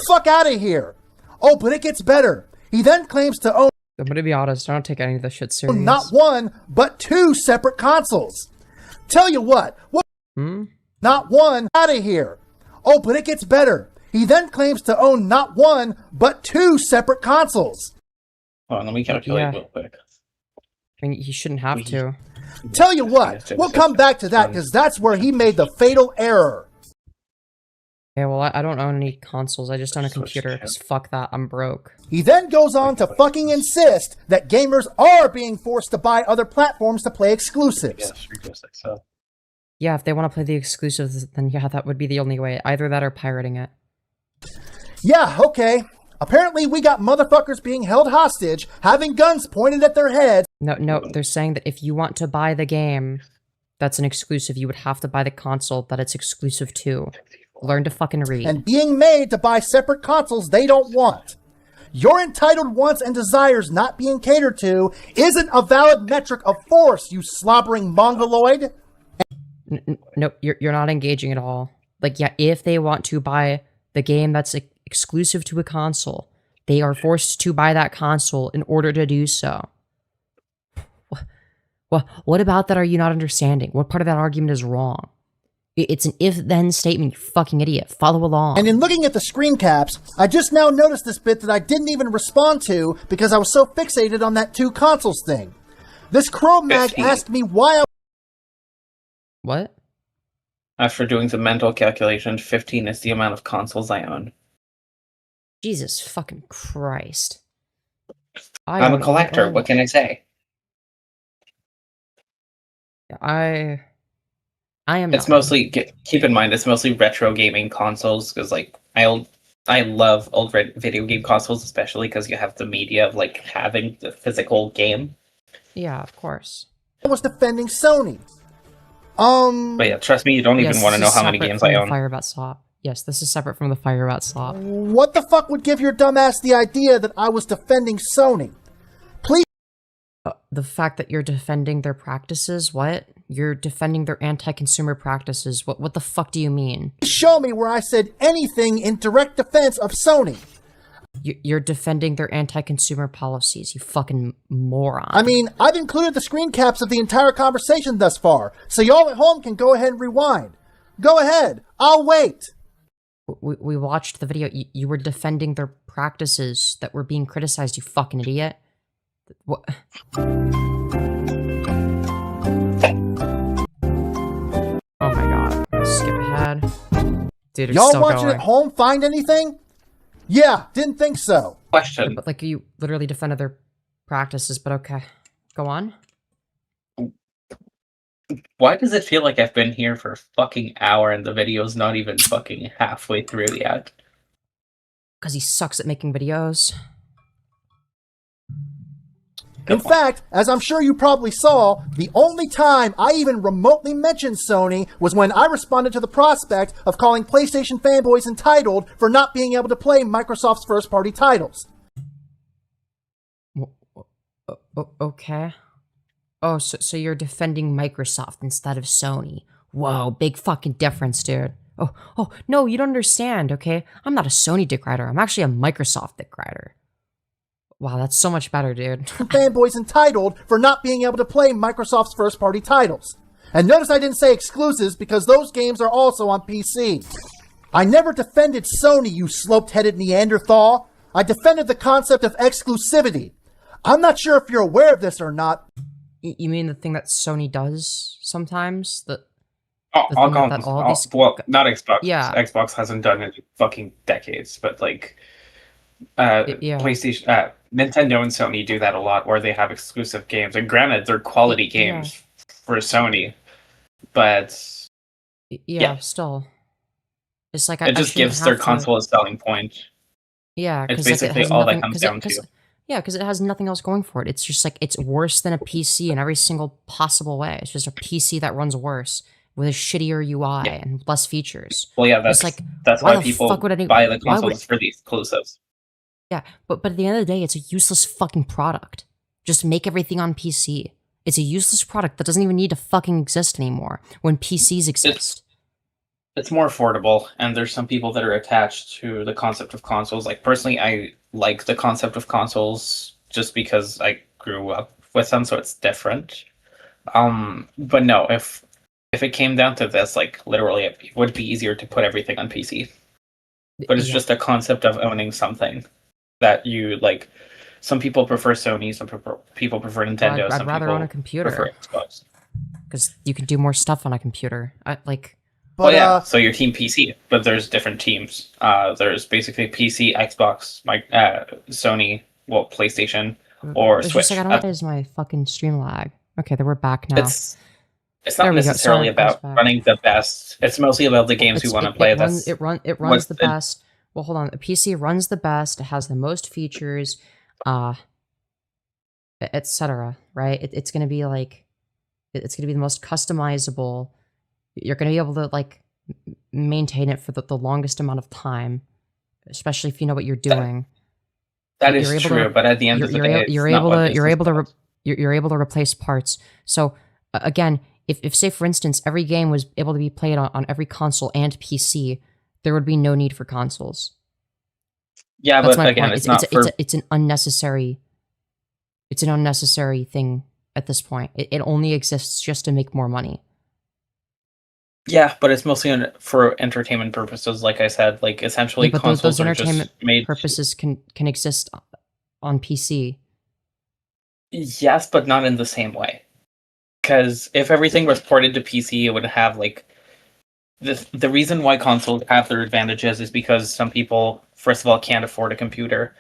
Fuck out of here. Oh, but it gets better. He then claims to own I'm gonna be honest, I don't take any of this shit serious. not one, but 2 separate consoles. Tell you what not one, out of here. Oh, but it gets better. He then claims to own not one, but 2 separate consoles. Hold on, let me calculate Yeah. real quick. I mean, he shouldn't have to. Tell you what, we'll come back to that because that's where he made the fatal error. Yeah, well, I don't own any consoles, I just own a computer, because fuck that, I'm broke. He then goes on to fucking insist that gamers are being forced to buy other platforms to play exclusives. So Yeah, if they want to play the exclusives, then yeah, that would be the only way. Either that or pirating it. Yeah, okay. Apparently we got motherfuckers being held hostage, having guns pointed at their heads, No, they're saying that if you want to buy the game that's an exclusive, you would have to buy the console that it's exclusive to. Learn to fucking read. and being made to buy separate consoles they don't want. Your entitled wants and desires not being catered to isn't a valid metric of force, you slobbering mongoloid. No, you're not engaging at all. Like, yeah, if they want to buy the game that's exclusive to a console, they are forced to buy that console in order to do so. What about that are you not understanding? What part of that argument is wrong? It's an if-then statement, you fucking idiot. Follow along. And in looking at the screen caps, I just now noticed this bit that I didn't even respond to because I was so fixated on that 2 consoles thing. This Chrome mag 15. asked me why I What? after doing the mental calculation, 15 is the amount of consoles I own. Jesus fucking Christ. I'm a collector. What can I say? I am It's not. mostly keep in mind it's mostly retro gaming consoles because like I I love old video game consoles, especially because you have the media of like having the physical game. Yeah, of course. I was defending Sony. But yeah, trust me, you don't even want to know how many games I own. FireBat slop. Yes, this is separate from the FireBat slop. What the fuck would give your dumbass the idea that I was defending Sony? Please. The fact that you're defending their practices? What? You're defending their anti-consumer practices? What the fuck do you mean? Show me where I said anything in direct defense of Sony. You're defending their anti-consumer policies, you fucking moron. I mean, I've included the screen caps of the entire conversation thus far, so y'all at home can go ahead and rewind. Go ahead, I'll wait. We watched the video. You were defending their practices that were being criticized, you fucking idiot. What? Oh my god. Skip ahead. Dude, it's y'all still watching going. at home find anything? Yeah, didn't think so. Question. But like you literally defended their practices, but okay. Go on. Why does it feel like I've been here for a fucking hour and the video's not even fucking halfway through yet? Because he sucks at making videos. In fact, as I'm sure you probably saw, the only time I even remotely mentioned Sony was when I responded to the prospect of calling PlayStation fanboys entitled for not being able to play Microsoft's first-party titles. Okay. Oh, so you're defending Microsoft instead of Sony. Whoa, big fucking difference, dude. Oh, no, you don't understand, okay? I'm not a Sony dick rider. I'm actually a Microsoft dick rider. Wow, that's so much better, dude. Fanboys entitled for not being able to play Microsoft's first-party titles. And notice I didn't say exclusives because those games are also on PC. I never defended Sony, you sloped-headed Neanderthal. I defended the concept of exclusivity. I'm not sure if you're aware of this or not. You mean the thing that Sony does sometimes? Well, not Xbox. Yeah. Xbox hasn't done it in fucking decades, but like yeah. PlayStation, Nintendo and Sony do that a lot, where they have exclusive games. And granted, they're quality games for Sony, but yeah, still, it's like it just gives their console a selling point. Yeah, it's basically all that comes down to. Yeah, because it has nothing else going for it. It's just like it's worse than a PC in every single possible way. It's just a PC that runs worse with a shittier UI and less features. Well, yeah, that's why people buy the consoles for the exclusives. Yeah, but at the end of the day, it's a useless fucking product. Just make everything on PC. It's a useless product that doesn't even need to fucking exist anymore when PCs exist. It's more affordable, and there's some people that are attached to the concept of consoles. Like, personally, I like the concept of consoles just because I grew up with them, so it's different. But no, if it came down to this, like, literally, it would be easier to put everything on PC. But it's just a concept of owning something that you, like, some people prefer Sony, some people prefer Nintendo, I'd rather own a computer. Prefer Xbox. Because you can do more stuff on a computer. But, so you're Team PC, but there's different teams. There's basically PC, Xbox, Sony, PlayStation, or it's Switch. Just like, I don't know why is my fucking stream lag. Okay, then we're back now. It's not necessarily about running the best. It's mostly about the games we want to play. It runs the best. Well, hold on. The PC runs the best. It has the most features, etc. Right? It's gonna be like, it's gonna be the most customizable. You're going to be able to, like, maintain it for the longest amount of time, especially if you know what you're doing. That is true, but at the end of the day, you're able to replace parts. So again, if say for instance every game was able to be played on every console and PC, there would be no need for consoles. Yeah, That's but again, it's an unnecessary thing at this point. It only exists just to make more money. Yeah, but it's mostly for entertainment purposes, like I said. Like, essentially, consoles those are entertainment just made... purposes can exist on PC. Yes, but not in the same way. Because if everything was ported to PC, it would have, like... The reason why consoles have their advantages is because some people, first of all, can't afford a computer.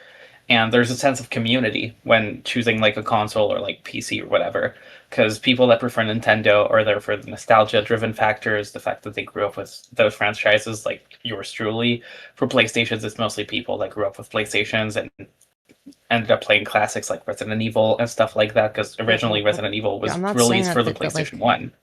And there's a sense of community when choosing like a console or like PC or whatever, because people that prefer Nintendo are there for the nostalgia-driven factors, the fact that they grew up with those franchises, like yours truly. For PlayStations, it's mostly people that grew up with PlayStations and ended up playing classics like Resident Evil and stuff like that, because originally Resident Evil was I'm not released saying for the that, like, PlayStation 1.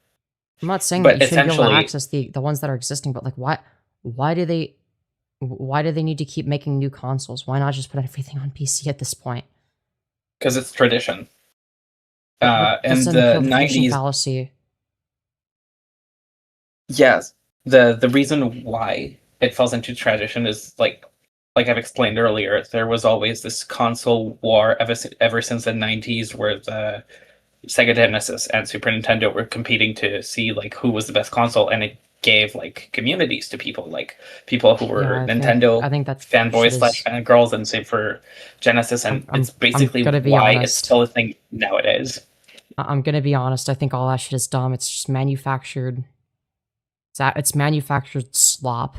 I'm not saying But that you shouldn't be able to essentially- access the ones that are existing, but like why do they need to keep making new consoles? Why not just put everything on PC at this point? Because it's tradition. In That's an the amplification 90s, fallacy. yes, the reason why it falls into tradition is like I've explained earlier, there was always this console war ever since the 90s, where the Sega Genesis and Super Nintendo were competing to see like who was the best console, and it gave like communities to people, like people who were Yeah, Nintendo I think that fanboys shit slash fangirls, and same for Genesis, and I'm it's basically gonna be why it's honest. still a thing nowadays. I'm gonna be honest. I think all that shit is dumb. It's just manufactured. It's manufactured slop.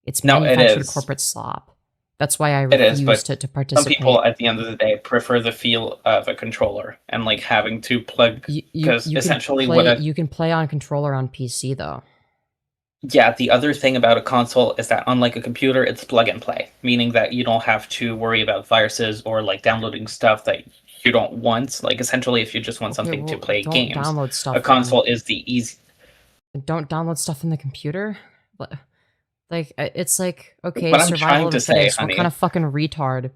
It's No, it manufactured is. corporate slop. That's why I It is, refuse but to Some participate. people at the end of the day prefer the feel of a controller and like having to plug, because essentially you can play on controller on PC though. yeah, the other thing about a console is that unlike a computer, it's plug and play, meaning that you don't have to worry about viruses or like downloading stuff that you don't want. Like essentially, if you just want something to play don't games, download stuff. a console is the easy. Don't download stuff in the computer. Like it's like, okay, What I'm survival trying of to the say, fittest. What honey- kind of fucking retard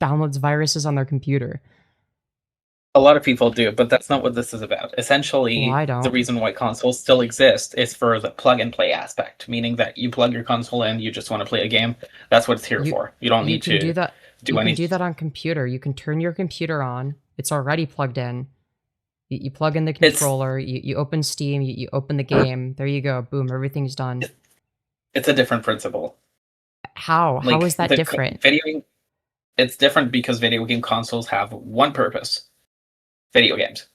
downloads viruses on their computer? A lot of people do, but that's not what this is about. Essentially, Well, I don't. the reason why consoles still exist is for the plug and play aspect, meaning that you plug your console in, you just want to play a game. That's what it's here for. You don't need can to do that. do You can anything. do that on computer. You can turn your computer on. It's already plugged in. You plug in the controller. You open Steam. You open the game. There you go. Boom. Everything's done. It's a different principle. How? How Like, is that the different? It's different because video game consoles have one purpose: video games.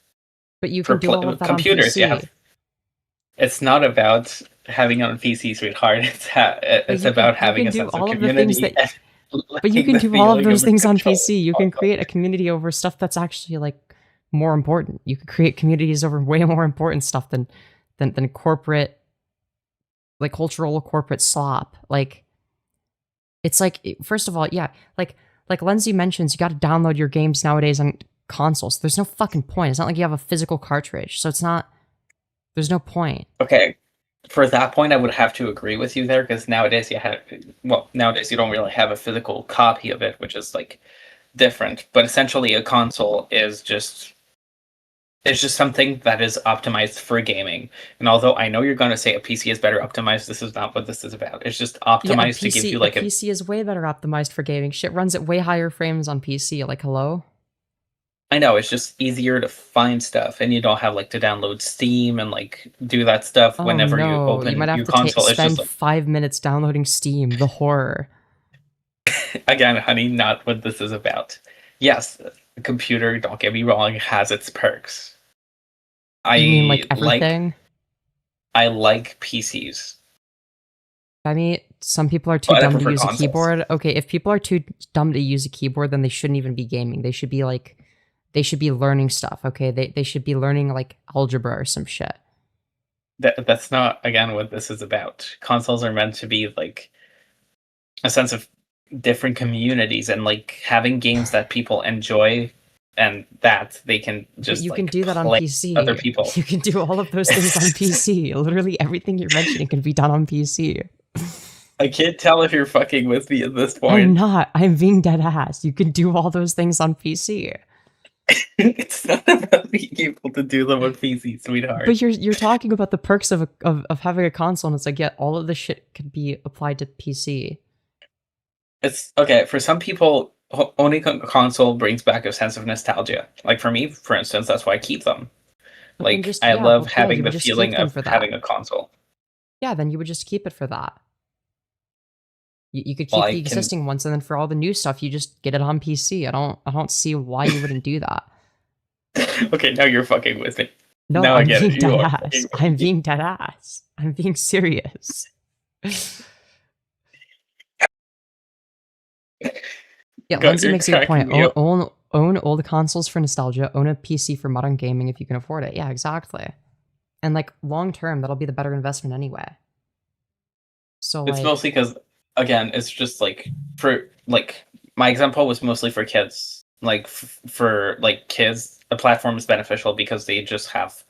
But you For can do all of that on computers, PC. you have. It's not about having it on PC, sweetheart. It's you about can having a do sense of all of the community. things that- and But you liking can the do all of feeling those a things on control PC. You can console. create a community over stuff that's actually like more important. You could create communities over way more important stuff than corporate, like cultural corporate slop. Like it's like, first of all, yeah, like Lindsay mentions, you got to download your games nowadays on consoles. There's no fucking point. It's not like you have a physical cartridge, so it's not. There's no point. Okay, for that point, I would have to agree with you there, because nowadays nowadays you don't really have a physical copy of it, which is like different. But essentially, a console is just something that is optimized for gaming. And although I know you're going to say a PC is better optimized, this is not what this is about. It's just optimized to give you like a PC is way better optimized for gaming. Shit runs at way higher frames on PC. Like, hello. I know, it's just easier to find stuff, and you don't have like to download Steam and like do that stuff whenever you open you might have your to console. It's spend just like, 5 minutes downloading Steam. The horror. again, honey, not what this is about. Yes, the computer, don't get me wrong, has its perks. You mean like everything? I like PCs. I mean, some people are too But I dumb to prefer use consoles. a keyboard. Okay, if people are too dumb to use a keyboard, then they shouldn't even be gaming. They should be learning stuff. Okay, they should be learning like algebra or some shit. That's not, again, what this is about. Consoles are meant to be like a sense of different communities and like having games that people enjoy, and that they can just You like, can do that on play PC. other people. You can do all of those things on PC. Literally everything you're mentioning can be done on PC. I can't tell if you're fucking with me at this point. I'm not. I'm being dead ass. You can do all those things on PC. It's not about being able to do them on PC, sweetheart. But you're talking about the perks of having a console, and it's like, yeah, all of this shit could be applied to PC. It's okay for some people. Owning a console brings back a sense of nostalgia. Like for me, for instance, that's why I keep them. But then Like just- I yeah, love well, yeah, having you the would just feeling keep them of for that. having a console. Yeah, then you would just keep it for that. You could keep Well, I the can- existing ones, and then for all the new stuff, you just get it on PC. I don't see why you wouldn't do that. Okay, now you're fucking with me. No, Now I I'm get it. being You dead are ass. fucking with I'm me. being dead ass. I'm being serious. Yeah, Go- Lindsay you're makes a good point. cracking me up. Own old consoles for nostalgia. Own a PC for modern gaming if you can afford it. Yeah, exactly. And like long term, that'll be the better investment anyway. So It's like, mostly because, again, it's just like for like my example was mostly for kids. Like for like kids, a platform is beneficial because they just have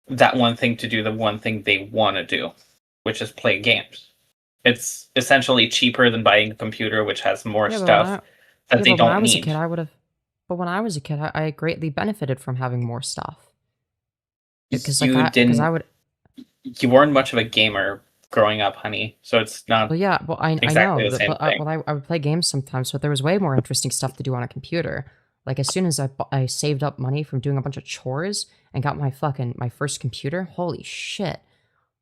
that one thing to do, the one thing they want to do, which is play games. It's essentially cheaper than buying a computer, which has more yeah, stuff that they but when I don't was a need. kid, I would have. But when I was a kid, I greatly benefited from having more stuff. Because like, because I would. You weren't much of a gamer growing up, honey. So it's not Well, yeah, well, I exactly know the that, same but thing. I would play games sometimes, but there was way more interesting stuff to do on a computer. Like as soon as I saved up money from doing a bunch of chores and got my first computer, holy shit,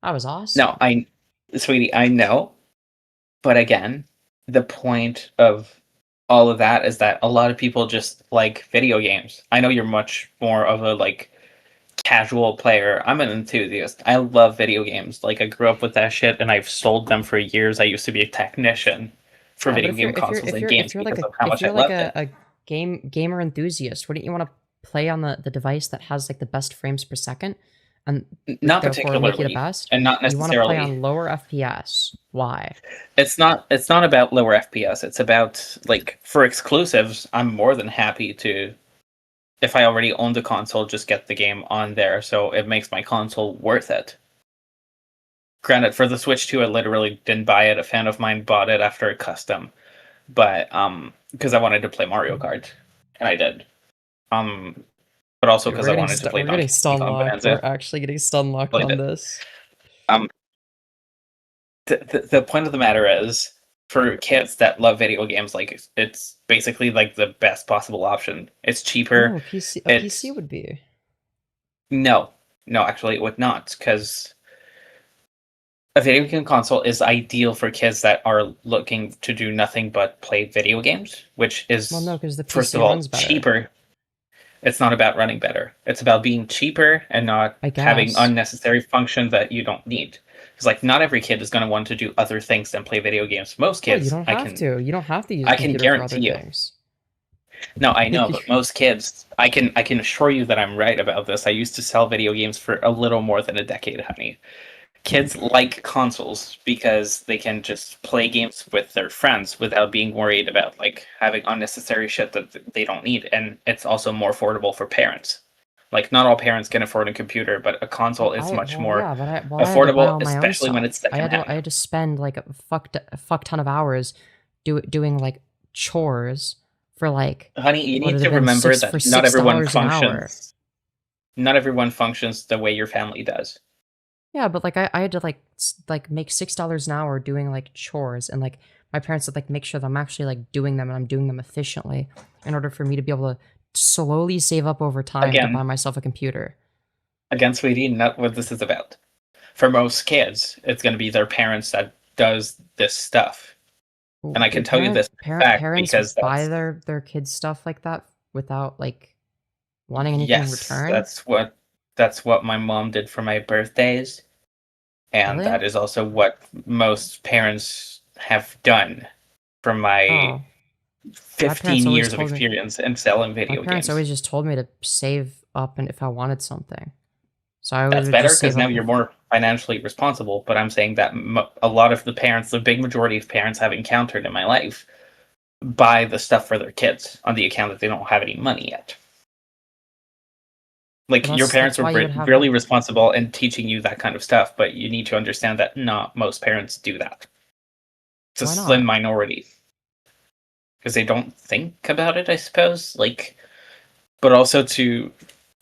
that was awesome. No, sweetie, I know. But again, the point of all of that is that a lot of people just like video games. I know you're much more of a like casual player. I'm an enthusiast. I love video games. Like I grew up with that shit and I've sold them for years. I used to be a technician for Yeah, but video game consoles and games if you're because like of how much I like loved it. a gamer enthusiast, wouldn't you want to play on the device that has like the best frames per second, and Not therefore make it the particularly, best? and not You want to play necessarily. on lower FPS. Why? It's not about lower FPS. It's about like for exclusives, I'm more than happy to, if I already own the console, just get the game on there, so it makes my console worth it. Granted, for the Switch 2, I literally didn't buy it. A fan of mine bought it after a custom, but because I wanted to play Mario Kart, and I did. But also because I wanted to play We're getting Donkey stun Kong locked. We're Bonanza. actually getting stun locked Played on it. this. The point of the matter is, for kids that love video games, like it's basically like the best possible option. It's cheaper. No, a PC would be. No, actually, it would not, because a video game console is ideal for kids that are looking to do nothing but play video games, which is, Well, no, because the first PC of all, runs better. cheaper. It's not about running better. It's about being cheaper and not I having guess. unnecessary functions that you don't need. Because like not every kid is going to want to do other things than play video games. Most Well, kids, you don't have to. You don't have to use a I can computer for other guarantee you. things. No, I know, but most kids, I can assure you that I'm right about this. I used to sell video games for a little more than a decade, honey. Kids like consoles because they can just play games with their friends without being worried about like having unnecessary shit that they don't need, and it's also more affordable for parents. Like not all parents can afford a computer, but a console is much more yeah, but I had to buy affordable, all my own especially when stuff. it's secondhand. I had to spend like a fuck ton of hours doing like chores for like. Honey, you what need would to have been remember for that not everyone $6 an hour. functions. Not everyone functions the way your family does. Yeah, but like I had to like make $6 an hour doing like chores, and like my parents would like make sure that I'm actually like doing them and I'm doing them efficiently in order for me to be able to slowly save up over time to Again. buy myself a computer. Again, sweetie, not what this is about. For most kids, it's going to be their parents that does this stuff. And I can tell you this fact parents because buy that's, their kids stuff like that without like wanting anything in yes, return. that's what my mom did for my birthdays, and Really? that is also what most parents have done for my Oh. 15 always years of told me- experience in selling video My parents games. always just told me to save up and if I wanted something. So I That's would better just because save now up. you're more financially responsible. But I'm saying that a lot of the parents, the big majority of parents I've encountered in my life, buy the stuff for their kids on the account that they don't have any money yet. Like Well, your that's- parents that's why were you would have really them. responsible in teaching you that kind of stuff, but you need to understand that not most parents do that. It's a Why not? slim minority because they don't think about it, I suppose. Like, but also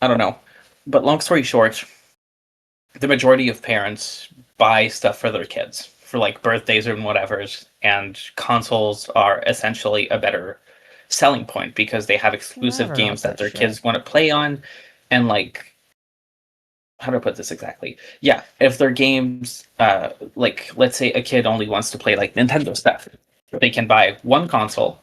I don't know. But long story short, the majority of parents buy stuff for their kids for like birthdays and whatever's, and consoles are essentially a better selling point because they have exclusive Never games got that that their shit. kids want to play on, and like, how do I put this exactly? Yeah, if their games, like let's say a kid only wants to play like Nintendo stuff, they can buy one console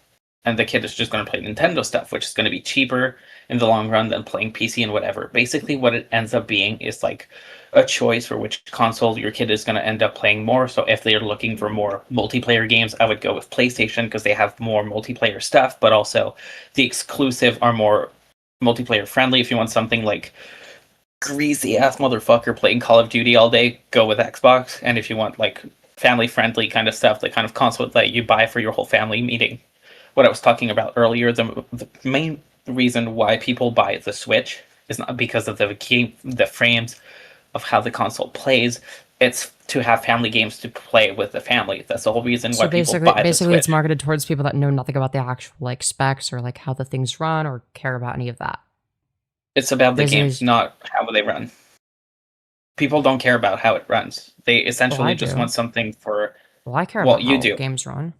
and the kid is just going to play Nintendo stuff, which is going to be cheaper in the long run than playing PC and whatever. Basically, what it ends up being is like a choice for which console your kid is going to end up playing more. So if they're looking for more multiplayer games, I would go with PlayStation because they have more multiplayer stuff, but also the exclusive are more multiplayer friendly. If you want something like greasy ass motherfucker playing Call of Duty all day, go with Xbox. And if you want like family friendly kind of stuff, the kind of console that you buy for your whole family, meeting what I was talking about earlier, the main reason why people buy the Switch is not because of the frames of how the console plays. It's to have family games to play with the family. That's the whole reason why people buy the Switch. Basically, it's marketed towards people that know nothing about the actual like specs or like how the things run or care about any of that. It's about the Basically, games, not how they run. People don't care about how it runs. They essentially just do. want something for. Well, I care Well, about you how do. games run.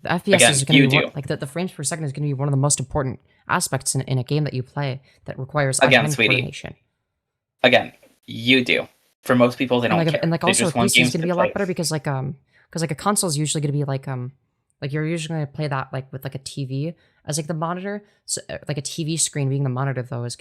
The FPS Again, is going to you be do. like the frames per second is going to be one of the most important aspects in a game that you play that requires Again, hand sweetie. coordination. Again, you do. For most people, they don't And like, care. and like They also a just want PC is games going to to be a play. lot better because like a console is usually going to be like you're usually going to play that like with like a TV as like the monitor. So like a TV screen being the monitor though is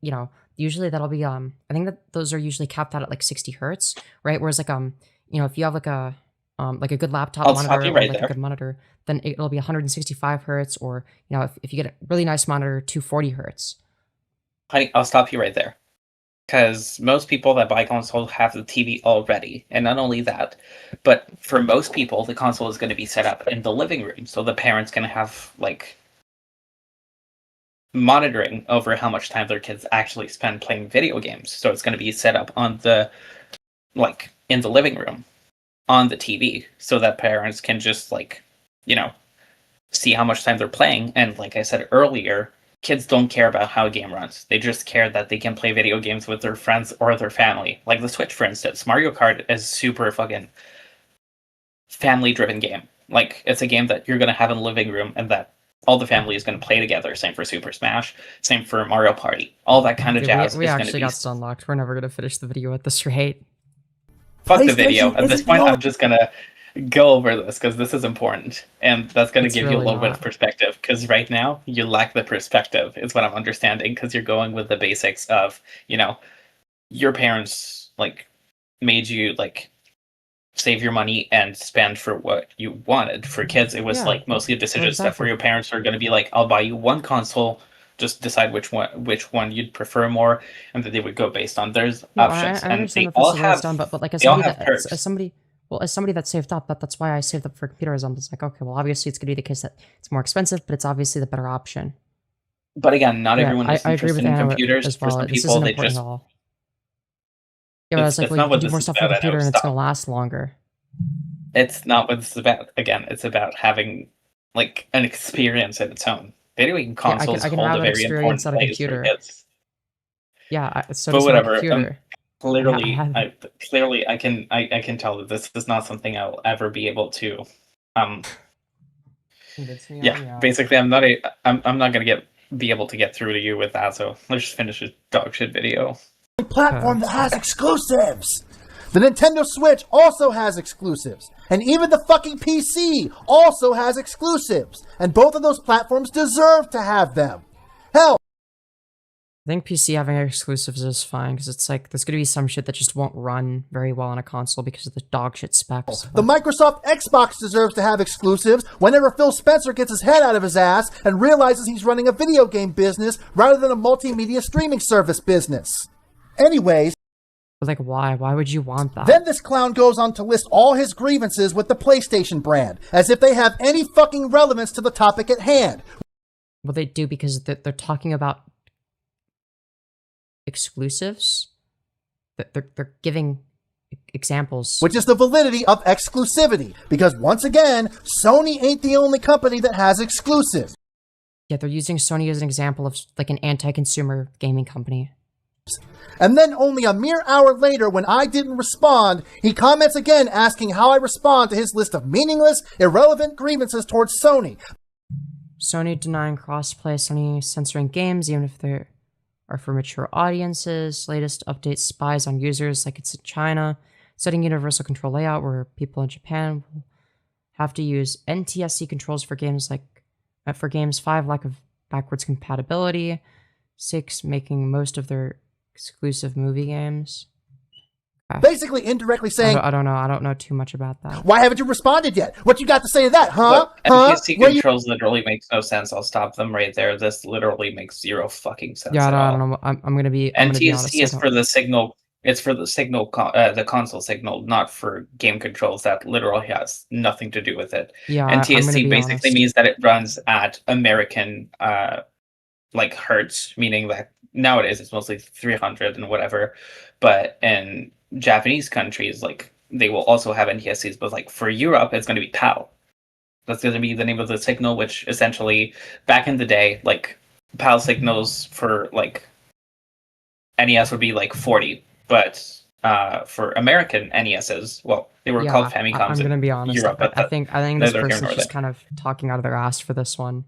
you know, usually that'll be I think that those are usually capped out at like 60 hertz, right? Whereas like you know, if you have like a good laptop I'll monitor stop you or right like there. a good monitor, then it'll be 165 hertz, or you know, if you get a really nice monitor, 240 hertz. Honey, I'll stop you right there. Because most people that buy consoles have the TV already. And not only that, but for most people, the console is going to be set up in the living room. So the parents can have, like, monitoring over how much time their kids actually spend playing video games. So it's going to be set up on the, like, in the living room, on the TV. So that parents can just, like, you know, see how much time they're playing. And like I said earlier, kids don't care about how a game runs. They just care that they can play video games with their friends or their family. Like the Switch, for instance. Mario Kart is super fucking family-driven game. Like, it's a game that you're going to have in the living room and that all the family is going to play together. Same for Super Smash. Same for Mario Party. All that kind of Dude, jazz we is going to actually be... got Stunlocked. We're never going to finish the video at this rate. Fuck the video. PlayStation At this isn't point, the I'm just going to go over this because this is important. And that's going to It's give you a really little bit of not. perspective. Because right now, you lack the perspective, is what I'm understanding. Because you're going with the basics of, you know, your parents, like, made you, like, save your money and spend for what you wanted. For kids, it was, Yeah, like, mostly a decision stuff where exactly. your parents are going to be like, I'll buy you one console, just decide which one you'd prefer more, and then they would go based on there's No, options. I And understand they that this all is the way it's have done, but like they all have perks. as somebody that saved up, that's why I saved up for computers. I'm just like, okay, well, obviously it's gonna be the case that it's more expensive, but it's obviously the better option. But again, not Yeah, everyone is I agree with interested in Anna computers. as For well. some This people, isn't they important just at all. Yeah, but I was like, it's well, not you what can do this more is stuff on about. the I know. computer and it's Stop. gonna last longer. It's not what it's about. Again, it's about having like an experience in its own. Video game Yeah, consoles I can hold have a an very important experience on a place for computer. kids. Yeah, so But does my whatever. computer. Clearly, had- I can tell that this is not something I'll ever be able to. Convince me on, Yeah. Basically, I'm not gonna be able to get through to you with that. So let's just finish this dog shit video. Platform that has exclusives. The Nintendo Switch also has exclusives. And even the fucking PC also has exclusives. And both of those platforms deserve to have them. Hell, I think PC having exclusives is fine because it's like there's gonna be some shit that just won't run very well on a console because of the dog shit specs. the Microsoft Xbox deserves to have exclusives whenever Phil Spencer gets his head out of his ass and realizes he's running a video game business rather than a multimedia streaming service business. Anyways, But like, why? Why would you want that? then this clown goes on to list all his grievances with the PlayStation brand, as if they have any fucking relevance to the topic at hand. Well, they do because they're talking about exclusives. They're giving examples. Which is the validity of exclusivity. Because once again, Sony ain't the only company that has exclusives. Yeah, they're using Sony as an example of like an anti-consumer gaming company. And then only a mere hour later, when I didn't respond, he comments again asking how I respond to his list of meaningless, irrelevant grievances towards Sony. Sony denying crossplay, Sony censoring games even if they are for mature audiences, latest update spies on users like it's in China, setting universal control layout where people in Japan will have to use NTSC controls for games like For games, 5, lack of backwards compatibility. 6, making most of their exclusive movie games. Basically, indirectly saying, I don't know. I don't know too much about that. why haven't you responded yet? What you got to say to that, huh? Look, Huh? NTSC Where you- controls literally makes no sense. I'll stop them right there. This literally makes zero fucking sense. Yeah, at I all. don't know. I'm gonna be. I'm gonna be honest, NTSC is for the signal. It's for the signal, the console signal, not for game controls. That literally has nothing to do with it. Yeah, I'm gonna NTSC be basically honest. means that it runs at American, like hertz, meaning that nowadays it's mostly 300 and whatever, but in Japanese countries, like they will also have NTSCs, but like for Europe, it's going to be PAL. That's going to be the name of the signal, which essentially back in the day, like PAL signals for like NES would be like 40, but for American NESs, well, they were called Famicoms. I'm gonna be honest. Europe, but I think this neither here person's nor just there. kind of talking out of their ass for this one,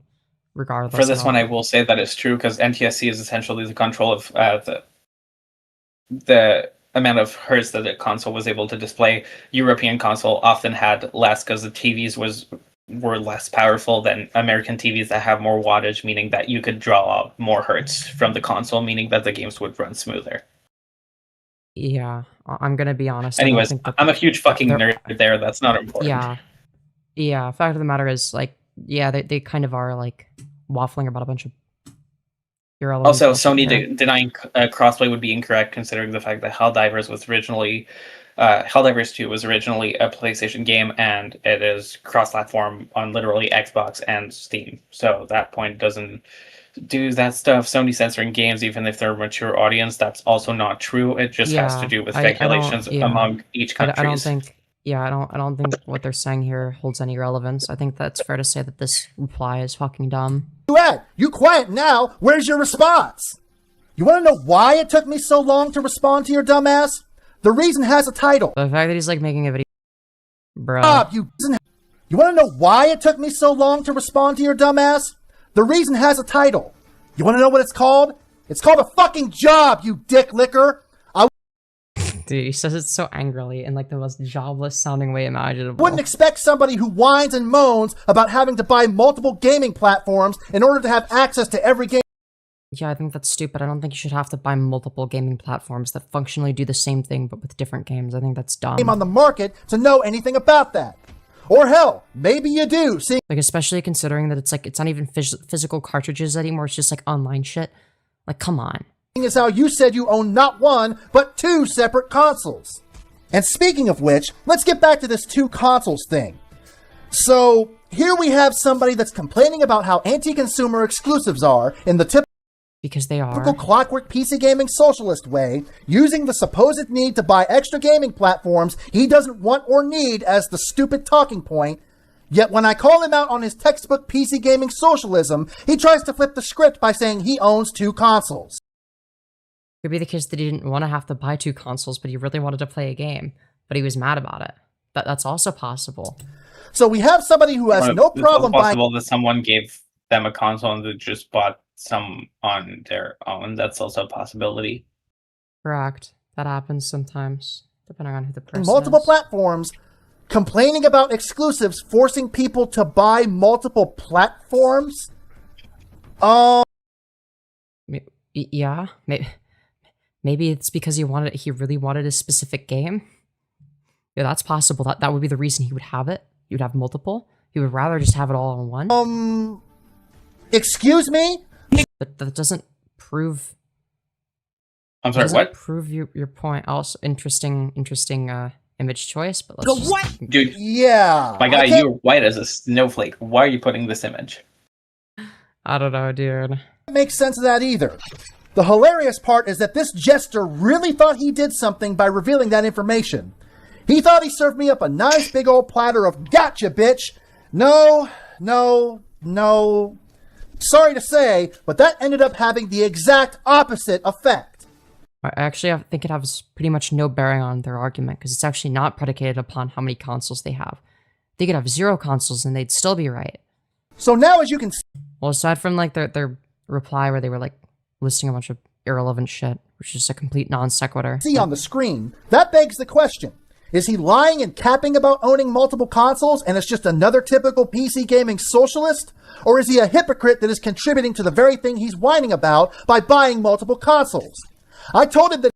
regardless. For this and one, all. I will say that it's true because NTSC is essentially the control of the amount of hertz that the console was able to display. European console often had less because the TVs were less powerful than American TVs that have more wattage, meaning that you could draw more hertz from the console, meaning that the games would run smoother. Yeah, I'm gonna be honest. Anyways, I'm a huge fucking they're- nerd there. That's not important. Yeah. Fact of the matter is, like, yeah, they kind of are like waffling about a bunch of irrelevant. Also, bullshit Sony here. denying crossplay would be incorrect, considering the fact that Helldivers was originally Helldivers 2 was originally a PlayStation game, and it is cross-platform on literally Xbox and Steam. So that point doesn't do that stuff. Sony censoring games, even if they're a mature audience, that's also not true. It just has to do with I don't- regulations yeah. among each country. I don't think. Yeah, I don't think what they're saying here holds any relevance. I think that's fair to say that this reply is fucking dumb. you at? You quiet now. Where's your response? You want to know why it took me so long to respond to your dumbass? The reason has a title. The fact that he's like making a video, bro. Stop, you want to know why it took me so long to respond to your dumbass? The reason has a title. You want to know what it's called? It's called a fucking job, you dick licker. Dude, he says it so angrily in like the most jobless sounding way imaginable. Wouldn't expect somebody who whines and moans about having to buy multiple gaming platforms in order to have access to every game Yeah, I think that's stupid. I don't think you should have to buy multiple gaming platforms that functionally do the same thing but with different games. I think that's dumb. on the market to know anything about that. Or hell, maybe you do, seeing Like, especially considering that it's like, it's not even physical cartridges anymore. It's just like online shit. Like, come on. as how you said you own not one, but 2 separate consoles. And speaking of which, let's get back to this 2 consoles thing. So, here we have somebody that's complaining about how anti-consumer exclusives are in the Because they are. typical clockwork PC gaming socialist way, using the supposed need to buy extra gaming platforms he doesn't want or need as the stupid talking point. Yet when I call him out on his textbook PC gaming socialism, he tries to flip the script by saying he owns 2 consoles. Could be the case that he didn't want to have to buy 2 consoles, but he really wanted to play a game. But he was mad about it. That's also possible. So we have somebody who has no It's problem also buying possible that someone gave them a console and they just bought some on their own. That's also a possibility. Correct. That happens sometimes, depending on who the person multiple is. platforms, complaining about exclusives forcing people to buy multiple platforms. Yeah, maybe it's because he really wanted a specific game. Yeah, that's possible. That would be the reason he would have it. He would have multiple. He would rather just have it all in one. Excuse me? But that doesn't prove. I'm sorry, doesn't what? Prove your point. Also, interesting image choice. But let's just, what? Dude, Yeah. my guy, I can't- you're white as a snowflake. Why are you putting this image? I don't know, dude. make sense of that either. The hilarious part is that this jester really thought he did something by revealing that information. He thought he served me up a nice big old platter of gotcha, bitch. No. Sorry to say, but that ended up having the exact opposite effect. I think it has pretty much no bearing on their argument, because it's actually not predicated upon how many consoles they have. They could have 0 consoles and they'd still be right. So now, as you can Well, aside from like their reply where they were like listing a bunch of irrelevant shit, which is a complete non sequitur. see on the screen, that begs the question. Is he lying and capping about owning multiple consoles and is just another typical PC gaming socialist? Or is he a hypocrite that is contributing to the very thing he's whining about by buying multiple consoles? I told him that.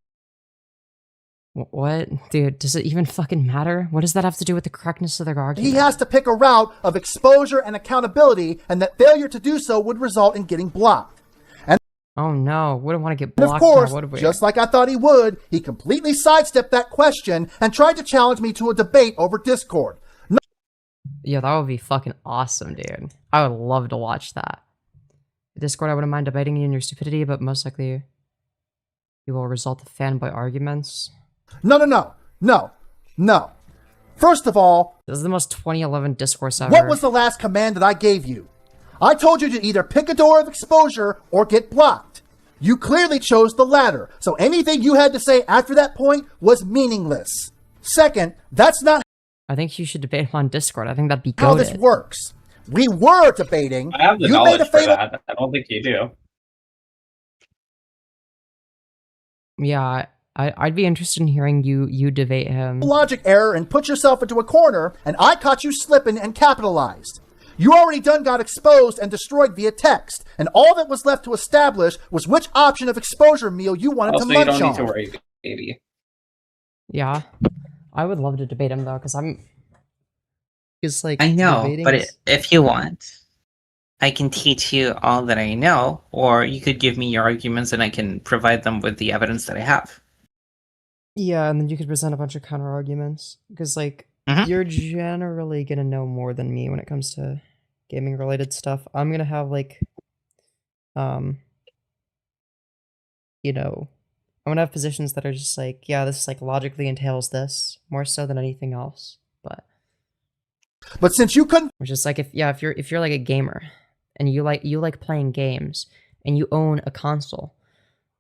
What? Dude, does it even fucking matter? What does that have to do with the correctness of their argument? He has to pick a route of exposure and accountability, and that failure to do so would result in getting blocked. Oh no, wouldn't want to get And blocked of course, now, would we? just like I thought he would, he completely sidestepped that question and tried to challenge me to a debate over Discord. Yeah, that would be fucking awesome, dude. I would love to watch that. Discord, I wouldn't mind debating you and your stupidity, but most likely you will result in fanboy arguments. No. First of all, This is the most 2011 discourse ever. what was the last command that I gave you? I told you to either pick a door of exposure or get blocked. You clearly chose the latter, so anything you had to say after that point was meaningless. Second, that's not I think you should debate him on Discord. I think that'd be how goated. this works. We were debating. I have the You knowledge made a for fatal that. I don't think you do. Yeah, I'd be interested in hearing you debate him. logic error and put yourself into a corner, and I caught you slipping and capitalized. You already done got exposed and destroyed via text, and all that was left to establish was which option of exposure meal you wanted Also, to you munch don't on. need to worry, baby. Yeah, I would love to debate him though, because I'm. Because like I know, debating but is- if you want, I can teach you all that I know, or you could give me your arguments and I can provide them with the evidence that I have. Yeah, and then you could present a bunch of counter arguments. Because like Mhm. you're generally gonna know more than me when it comes to gaming related stuff. I'm gonna have like, you know, I'm gonna have positions that are just like, yeah, this like logically entails this more so than anything else. But since you couldn't Which is like if you're like a gamer and you like playing games and you own a console,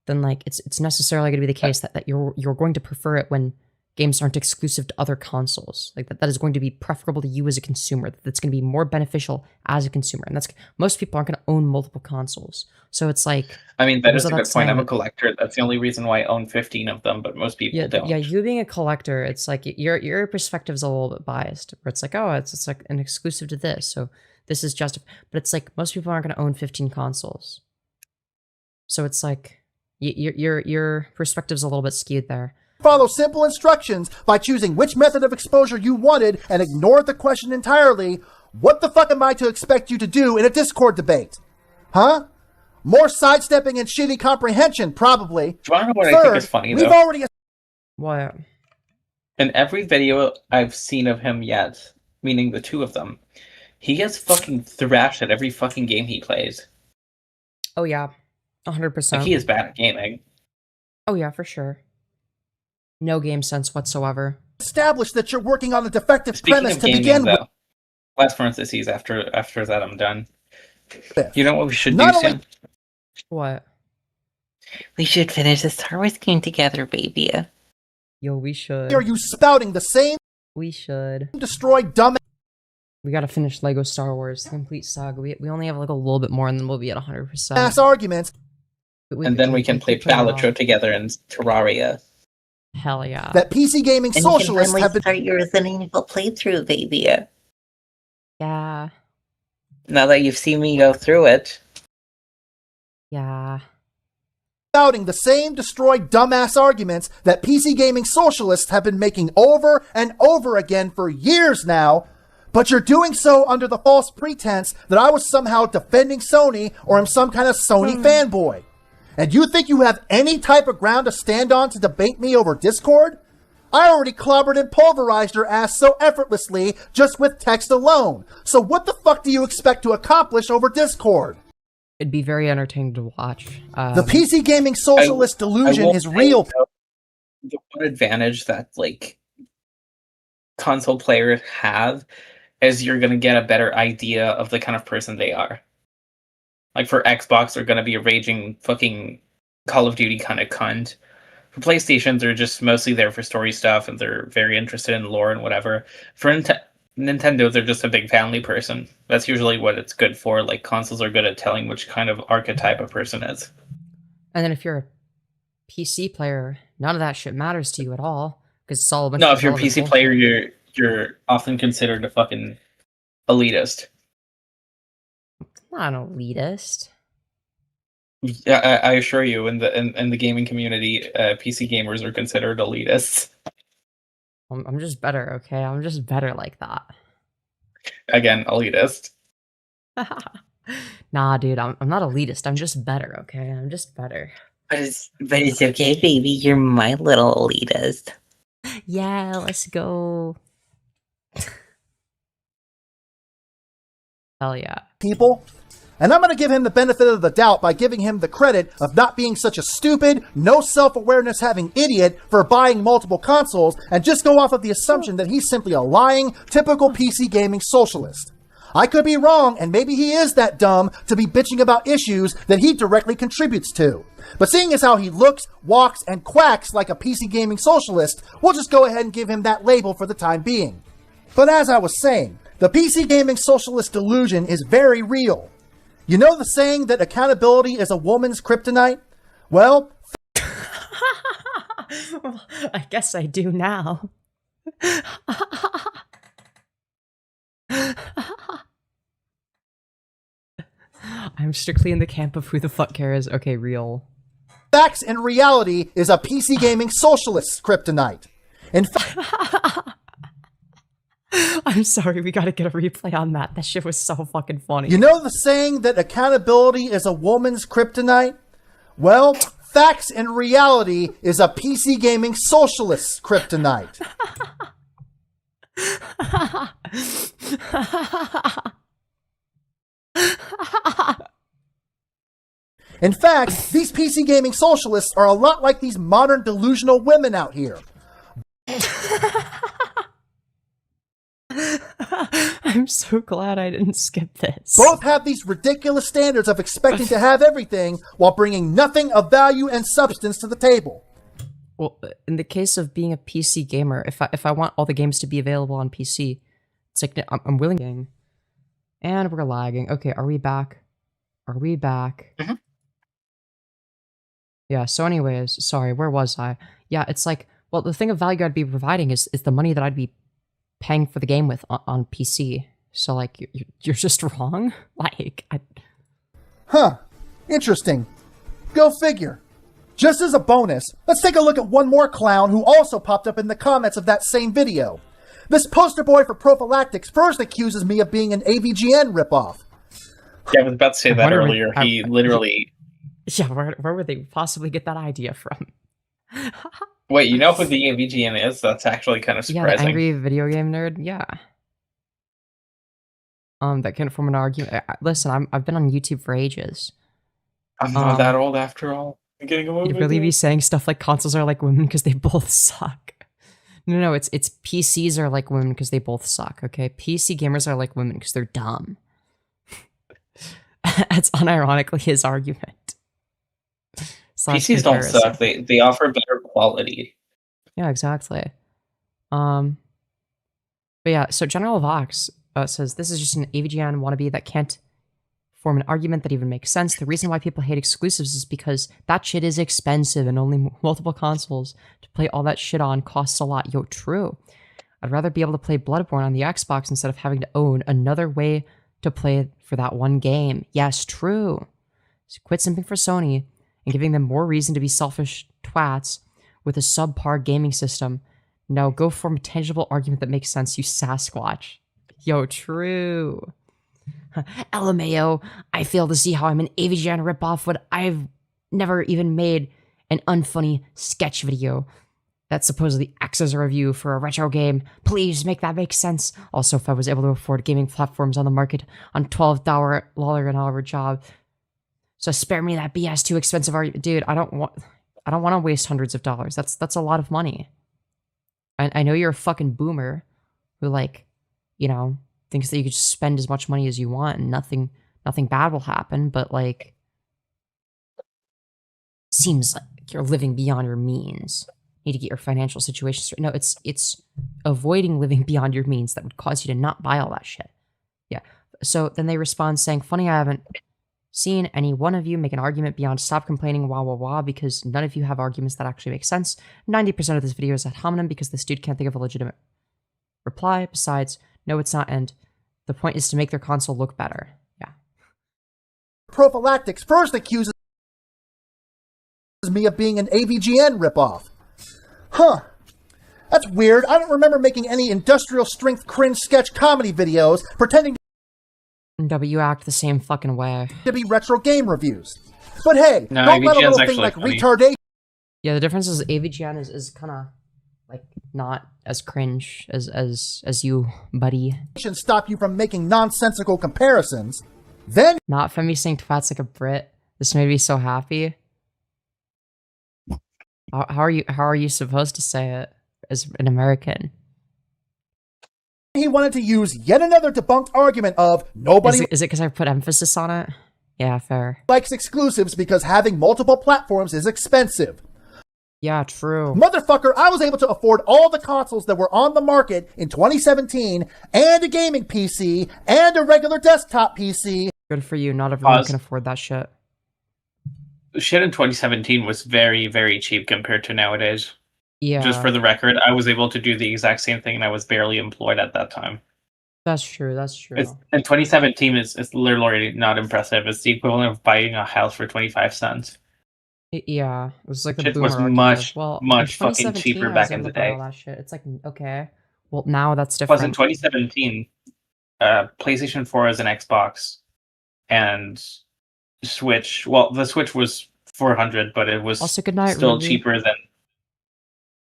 then like it's necessarily going to be the case that you're going to prefer it when games aren't exclusive to other consoles. Like that is going to be preferable to you as a consumer. That's going to be more beneficial as a consumer. And that's most people aren't going to own multiple consoles. So it's like I mean, that is So a good that's point. I'm a saying- collector. That's the only reason why I own 15 of them, but most people don't. yeah, you being a collector, it's like your perspective's a little bit biased. Where it's like, oh, it's like an exclusive to this, so this is just. But it's like most people aren't going to own 15 consoles, so it's like your perspective's a little bit skewed there. follow simple instructions by choosing which method of exposure you wanted and ignored the question entirely, what the fuck am I to expect you to do in a Discord debate? Huh? More sidestepping and shitty comprehension, probably. Do you want to know what I think is funny, we've though? already What? In every video I've seen of him yet, meaning the two of them, he gets fucking thrashed at every fucking game he plays. Oh yeah, 100%. Like, he is bad at gaming. Oh yeah, for sure. No game sense whatsoever. established that you're working on a defective Speaking premise of to gaming, begin though, last parentheses after that I'm done. with. You know what we should Not do only- soon? What? We should finish the Star Wars game together, baby. Yo, we should. Are you spouting the same We should. destroyed dumb We gotta finish Lego Star Wars, the complete saga. We only have like a little bit more and then we'll be at 100%. ass arguments And then we can play Balatro together in Terraria. Hell yeah. that PC gaming And socialists you can finally have been start your Resident Evil playthrough, baby. Yeah. Now that you've seen me go through it. Yeah. spouting the same destroyed dumbass arguments that PC gaming socialists have been making over and over again for years now, but you're doing so under the false pretense that I was somehow defending Sony or am some kind of Sony fanboy. And you think you have any type of ground to stand on to debate me over Discord? I already clobbered and pulverized your ass so effortlessly just with text alone. So what the fuck do you expect to accomplish over Discord? It'd be very entertaining to watch. The PC gaming socialist delusion will is say, real. though, the one advantage that like console players have is you're gonna get a better idea of the kind of person they are. Like for Xbox, they're gonna be a raging fucking Call of Duty kind of cunt. For PlayStation, they're just mostly there for story stuff, and they're very interested in lore and whatever. For Nintendo, they're just a big family person. That's usually what it's good for. Like, consoles are good at telling which kind of archetype a person is. And then if you're a PC player, none of that shit matters to you at all. Because it's all a bunch No, of if you're a irrelevant PC bullshit. player, you're often considered a fucking elitist. I'm not an elitist. Yeah, I assure you, in the gaming community, PC gamers are considered elitists. I'm just better, okay? I'm just better like that. Again, elitist. Nah, dude, I'm not elitist. I'm just better, okay? I'm just better. But it's okay, baby. You're my little elitist. Yeah, let's go. Hell yeah. people. And I'm going to give him the benefit of the doubt by giving him the credit of not being such a stupid, no self-awareness having idiot for buying multiple consoles and just go off of the assumption that he's simply a lying, typical PC gaming socialist. I could be wrong, and maybe he is that dumb to be bitching about issues that he directly contributes to. But seeing as how he looks, walks, and quacks like a PC gaming socialist, we'll just go ahead and give him that label for the time being. But as I was saying, the PC gaming socialist delusion is very real. You know the saying that accountability is a woman's kryptonite? Well, I guess I do now. I'm strictly in the camp of who the fuck cares. Okay, real. facts and reality is a PC gaming socialist's kryptonite. In fact, I'm sorry, we gotta get a replay on that. That shit was so fucking funny. you know the saying that accountability is a woman's kryptonite? Well, facts and reality is a PC gaming socialist's kryptonite. In fact, these PC gaming socialists are a lot like these modern delusional women out here. I'm so glad I didn't skip this. Both have these ridiculous standards of expecting to have everything while bringing nothing of value and substance to the table. Well, in the case of being a PC gamer, if I want all the games to be available on PC, it's like I'm willing. And we're lagging. Okay, are we back? Are we back? Mm-hmm. Yeah, so anyways, sorry, where was I? Yeah, it's like, well, the thing of value I'd be providing is the money that I'd be paying for the game with on PC. So, like, you're just wrong? Like, Huh. Interesting. Go figure. Just as a bonus, let's take a look at one more clown who also popped up in the comments of that same video. This poster boy for prophylactics first accuses me of being an AVGN ripoff. Yeah, I was about to say that earlier. He literally... Yeah, where would they possibly get that idea from? Wait, you know who the AVGN is? That's actually kind of Yeah, surprising. the angry video game nerd. Yeah. That can form an argument. Listen, I've been on YouTube for ages. I'm not that old after all. I'm getting away You'd with really it. be saying stuff like consoles are like women because they both suck. No, it's PCs are like women because they both suck. Okay, PC gamers are like women because they're dumb. That's unironically his argument. PCs don't suck. They offer better quality. Yeah, exactly. But yeah, so General Vox says this is just an AVGN wannabe that can't form an argument that even makes sense. The reason why people hate exclusives is because that shit is expensive and only multiple consoles to play all that shit on costs a lot. Yo, true. I'd rather be able to play Bloodborne on the Xbox instead of having to own another way to play for that one game. Yes, true. So quit simping for Sony and giving them more reason to be selfish twats with a subpar gaming system. Now go form a tangible argument that makes sense, you Sasquatch. Yo, true. LMAO, I fail to see how I'm an AVGN ripoff when I've never even made an unfunny sketch video that supposedly acts as a review for a retro game. Please make that make sense. Also, if I was able to afford gaming platforms on the market on $12 an hour job, so spare me that BS too expensive argument. Dude, I don't want to waste hundreds of dollars. That's a lot of money. I know you're a fucking boomer who, like, you know, thinks that you could just spend as much money as you want and nothing bad will happen, but like seems like you're living beyond your means. You need to get your financial situation straight. No, it's avoiding living beyond your means that would cause you to not buy all that shit. Yeah. So then they respond saying, funny I haven't seen any one of you make an argument beyond stop complaining wah wah wah because none of you have arguments that actually make sense. 90% of this video is ad hominem because this dude can't think of a legitimate reply. Besides, no, it's not, and the point is to make their console look better. Yeah. Prophylactics first accuses me of being an AVGN ripoff. Huh. That's weird. I don't remember making any industrial strength cringe sketch comedy videos pretending No, but you act the same fucking way. to be retro game reviews. But hey, No, don't let a AVGN 's little thing actually like funny. retardation Yeah, the difference is AVGN is kind of like not as cringe as you, buddy. stop you from making nonsensical comparisons. Then Not Femi saying twats like a Brit. This made me so happy. How are you supposed to say it as an American? he wanted to use yet another debunked argument of nobody Is it because I put emphasis on it? Yeah, fair. likes exclusives because having multiple platforms is expensive. Yeah, true. Motherfucker, I was able to afford all the consoles that were on the market in 2017 and a gaming PC and a regular desktop PC. Good for you. Not everyone Pause. can afford that shit. Shit in 2017 was very, very cheap compared to nowadays. Yeah, Just for the record, I was able to do the exact same thing and I was barely employed at that time. that's true. That's true. And 2017 is literally not impressive. It's the equivalent of buying a house for 25 cents. Yeah, it was like the Shit boomer was argument much, of, well, much in fucking 2017, cheaper I was back in able the to buy day. all that shit. It's like, okay, well, now that's Plus, in different. 2017, PlayStation 4 is an Xbox, and Switch. Well, the Switch was 400, but it was Also, good night, still Ruby. cheaper than.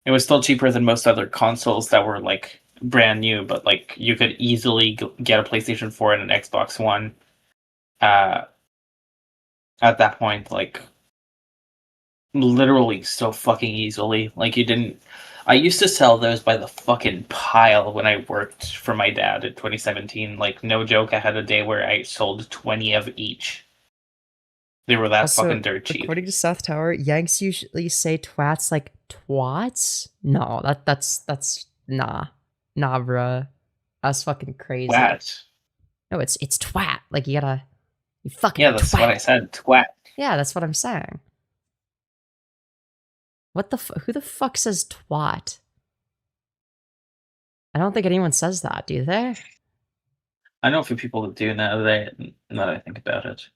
It was still cheaper than most other consoles that were like brand new, but like you could easily get a PlayStation 4 and an Xbox One. At that point, like literally so fucking easily. Like you didn't. I used to sell those by the fucking pile when I worked for my dad in 2017. Like no joke, I had a day where I sold 20 of each. They were that Also, fucking dirt cheap. according to Seth Tower, Yanks usually say twats like twats. No, that's nah, bruh. That's fucking crazy. Twat. No, it's twat. Like you fucking Yeah, that's twat. what I said. Twat. Yeah, that's what I'm saying. What the who the fuck says twat? I don't think anyone says that, do they? I know a few people that do now that I think about it.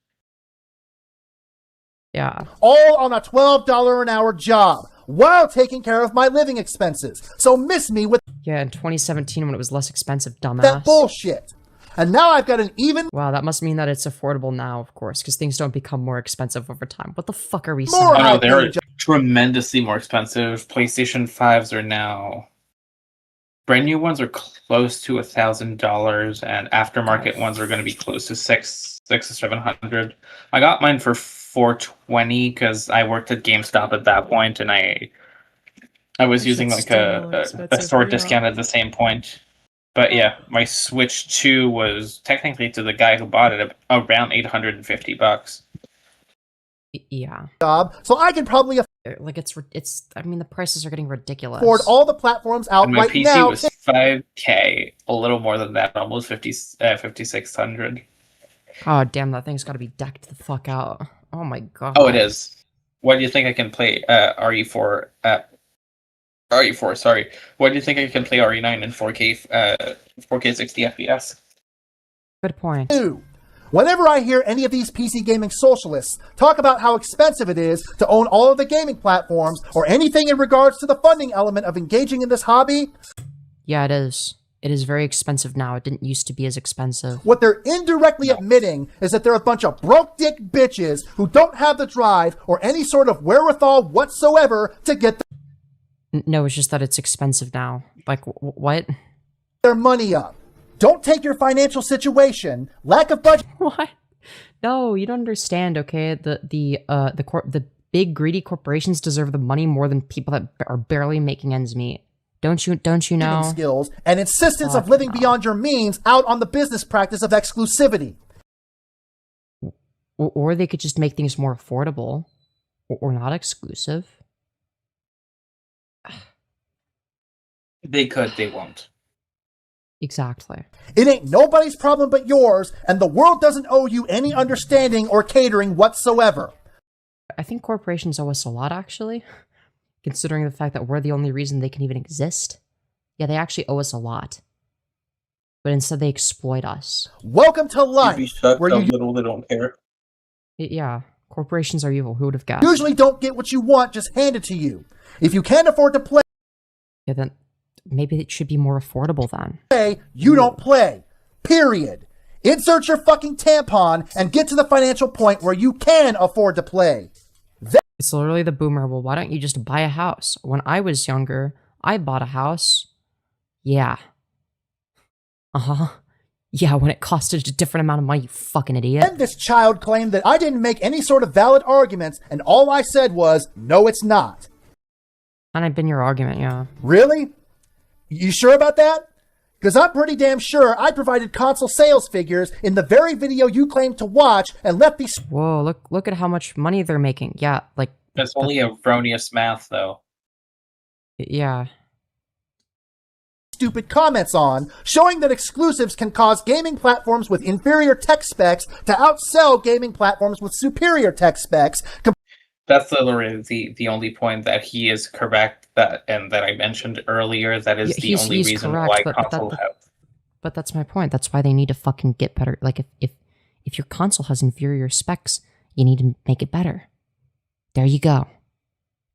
Yeah. All on a $12 an hour job while taking care of my living expenses. So miss me with Yeah, in 2017 when it was less expensive, dumbass. that bullshit. And now I've got an even Wow, that must mean that it's affordable now, of course, because things don't become more expensive over time. What the fuck are we saying? More Oh no, high they're paying tremendously more expensive. PlayStation 5s are now brand new ones are close to $1,000, and aftermarket ones are going to be close to six or 700. I got mine for $420 because I worked at GameStop at that point, and I was That using shit's like still a expensive, store yeah. discount at the same point. But yeah, my Switch 2 was technically to the guy who bought it around $850. Yeah. job, so I can probably Like, it's, I mean, the prices are getting ridiculous. afford all the platforms out And my right PC now. was $5K, a little more than that, almost 5,600. Oh, damn, that thing's gotta be decked the fuck out. Oh my god. Oh, it is. What do you think I can play RE4? RE4, sorry. What do you think I can play RE9 in 4K 60 FPS? Good point. Two. Whenever I hear any of these PC gaming socialists talk about how expensive it is to own all of the gaming platforms or anything in regards to the funding element of engaging in this hobby, Yeah, it is. It is very expensive now. It didn't used to be as expensive. what they're indirectly admitting is that they're a bunch of broke dick bitches who don't have the drive or any sort of wherewithal whatsoever to get No, it's just that it's expensive now. Like, what? their money up. Don't take your financial situation, lack of budget, What? No, you don't understand, okay? The big greedy corporations deserve the money more than people that are barely making ends meet. Don't you know? skills, and insistence of living beyond your means out on the business practice of exclusivity. Or they could just make things more affordable, or not exclusive. They could, they won't. Exactly. It ain't nobody's problem but yours, and the world doesn't owe you any understanding or catering whatsoever. I think corporations owe us a lot, actually, considering the fact that we're the only reason they can even exist. Yeah, they actually owe us a lot. But instead they exploit us. Welcome to life, You'd be shocked where how you little they don't care. Yeah, corporations are evil. Who would have guessed? usually don't get what you want just handed to you. If you can't afford to play, Yeah, then maybe it should be more affordable then. you don't play. Period. Insert your fucking tampon and get to the financial point where you can afford to play. It's literally the boomer, well, why don't you just buy a house? When I was younger, I bought a house. Yeah. Uh-huh. Yeah, when it costed a different amount of money, you fucking idiot. Then this child claimed that I didn't make any sort of valid arguments, and all I said was, no, it's not. And I've been your argument, yeah. Really? You sure about that? Because I'm pretty damn sure I provided console sales figures in the very video you claimed to watch and left these Whoa, look at how much money they're making. Yeah, like... That's only erroneous math, though. Yeah. stupid comments on, showing that exclusives can cause gaming platforms with inferior tech specs to outsell gaming platforms with superior tech specs. That's literally the only point that he is correct, that I mentioned earlier. That is the only reason correct, why but console have. But that's my point. That's why they need to fucking get better. Like, if your console has inferior specs, you need to make it better. There you go.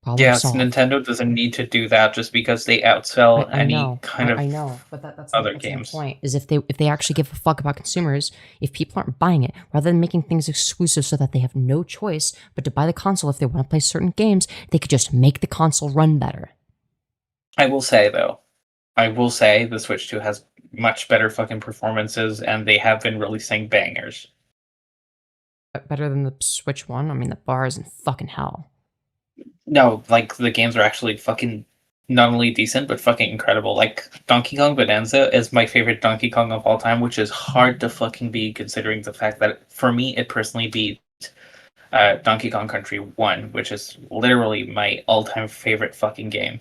Problem Yes, solved. Nintendo doesn't need to do that just because they outsell I any know, kind of I know, but that's other that's games. My point is if they actually give a fuck about consumers, if people aren't buying it, rather than making things exclusive so that they have no choice but to buy the console if they want to play certain games, they could just make the console run better. I will say the Switch 2 has much better fucking performances, and they have been releasing bangers. Better than the Switch 1? I mean, the bar is in fucking hell. No, like, the games are actually fucking not only decent, but fucking incredible. Like, Donkey Kong Bonanza is my favorite Donkey Kong of all time, which is hard to fucking beat considering the fact that, for me, it personally beat Donkey Kong Country 1, which is literally my all-time favorite fucking game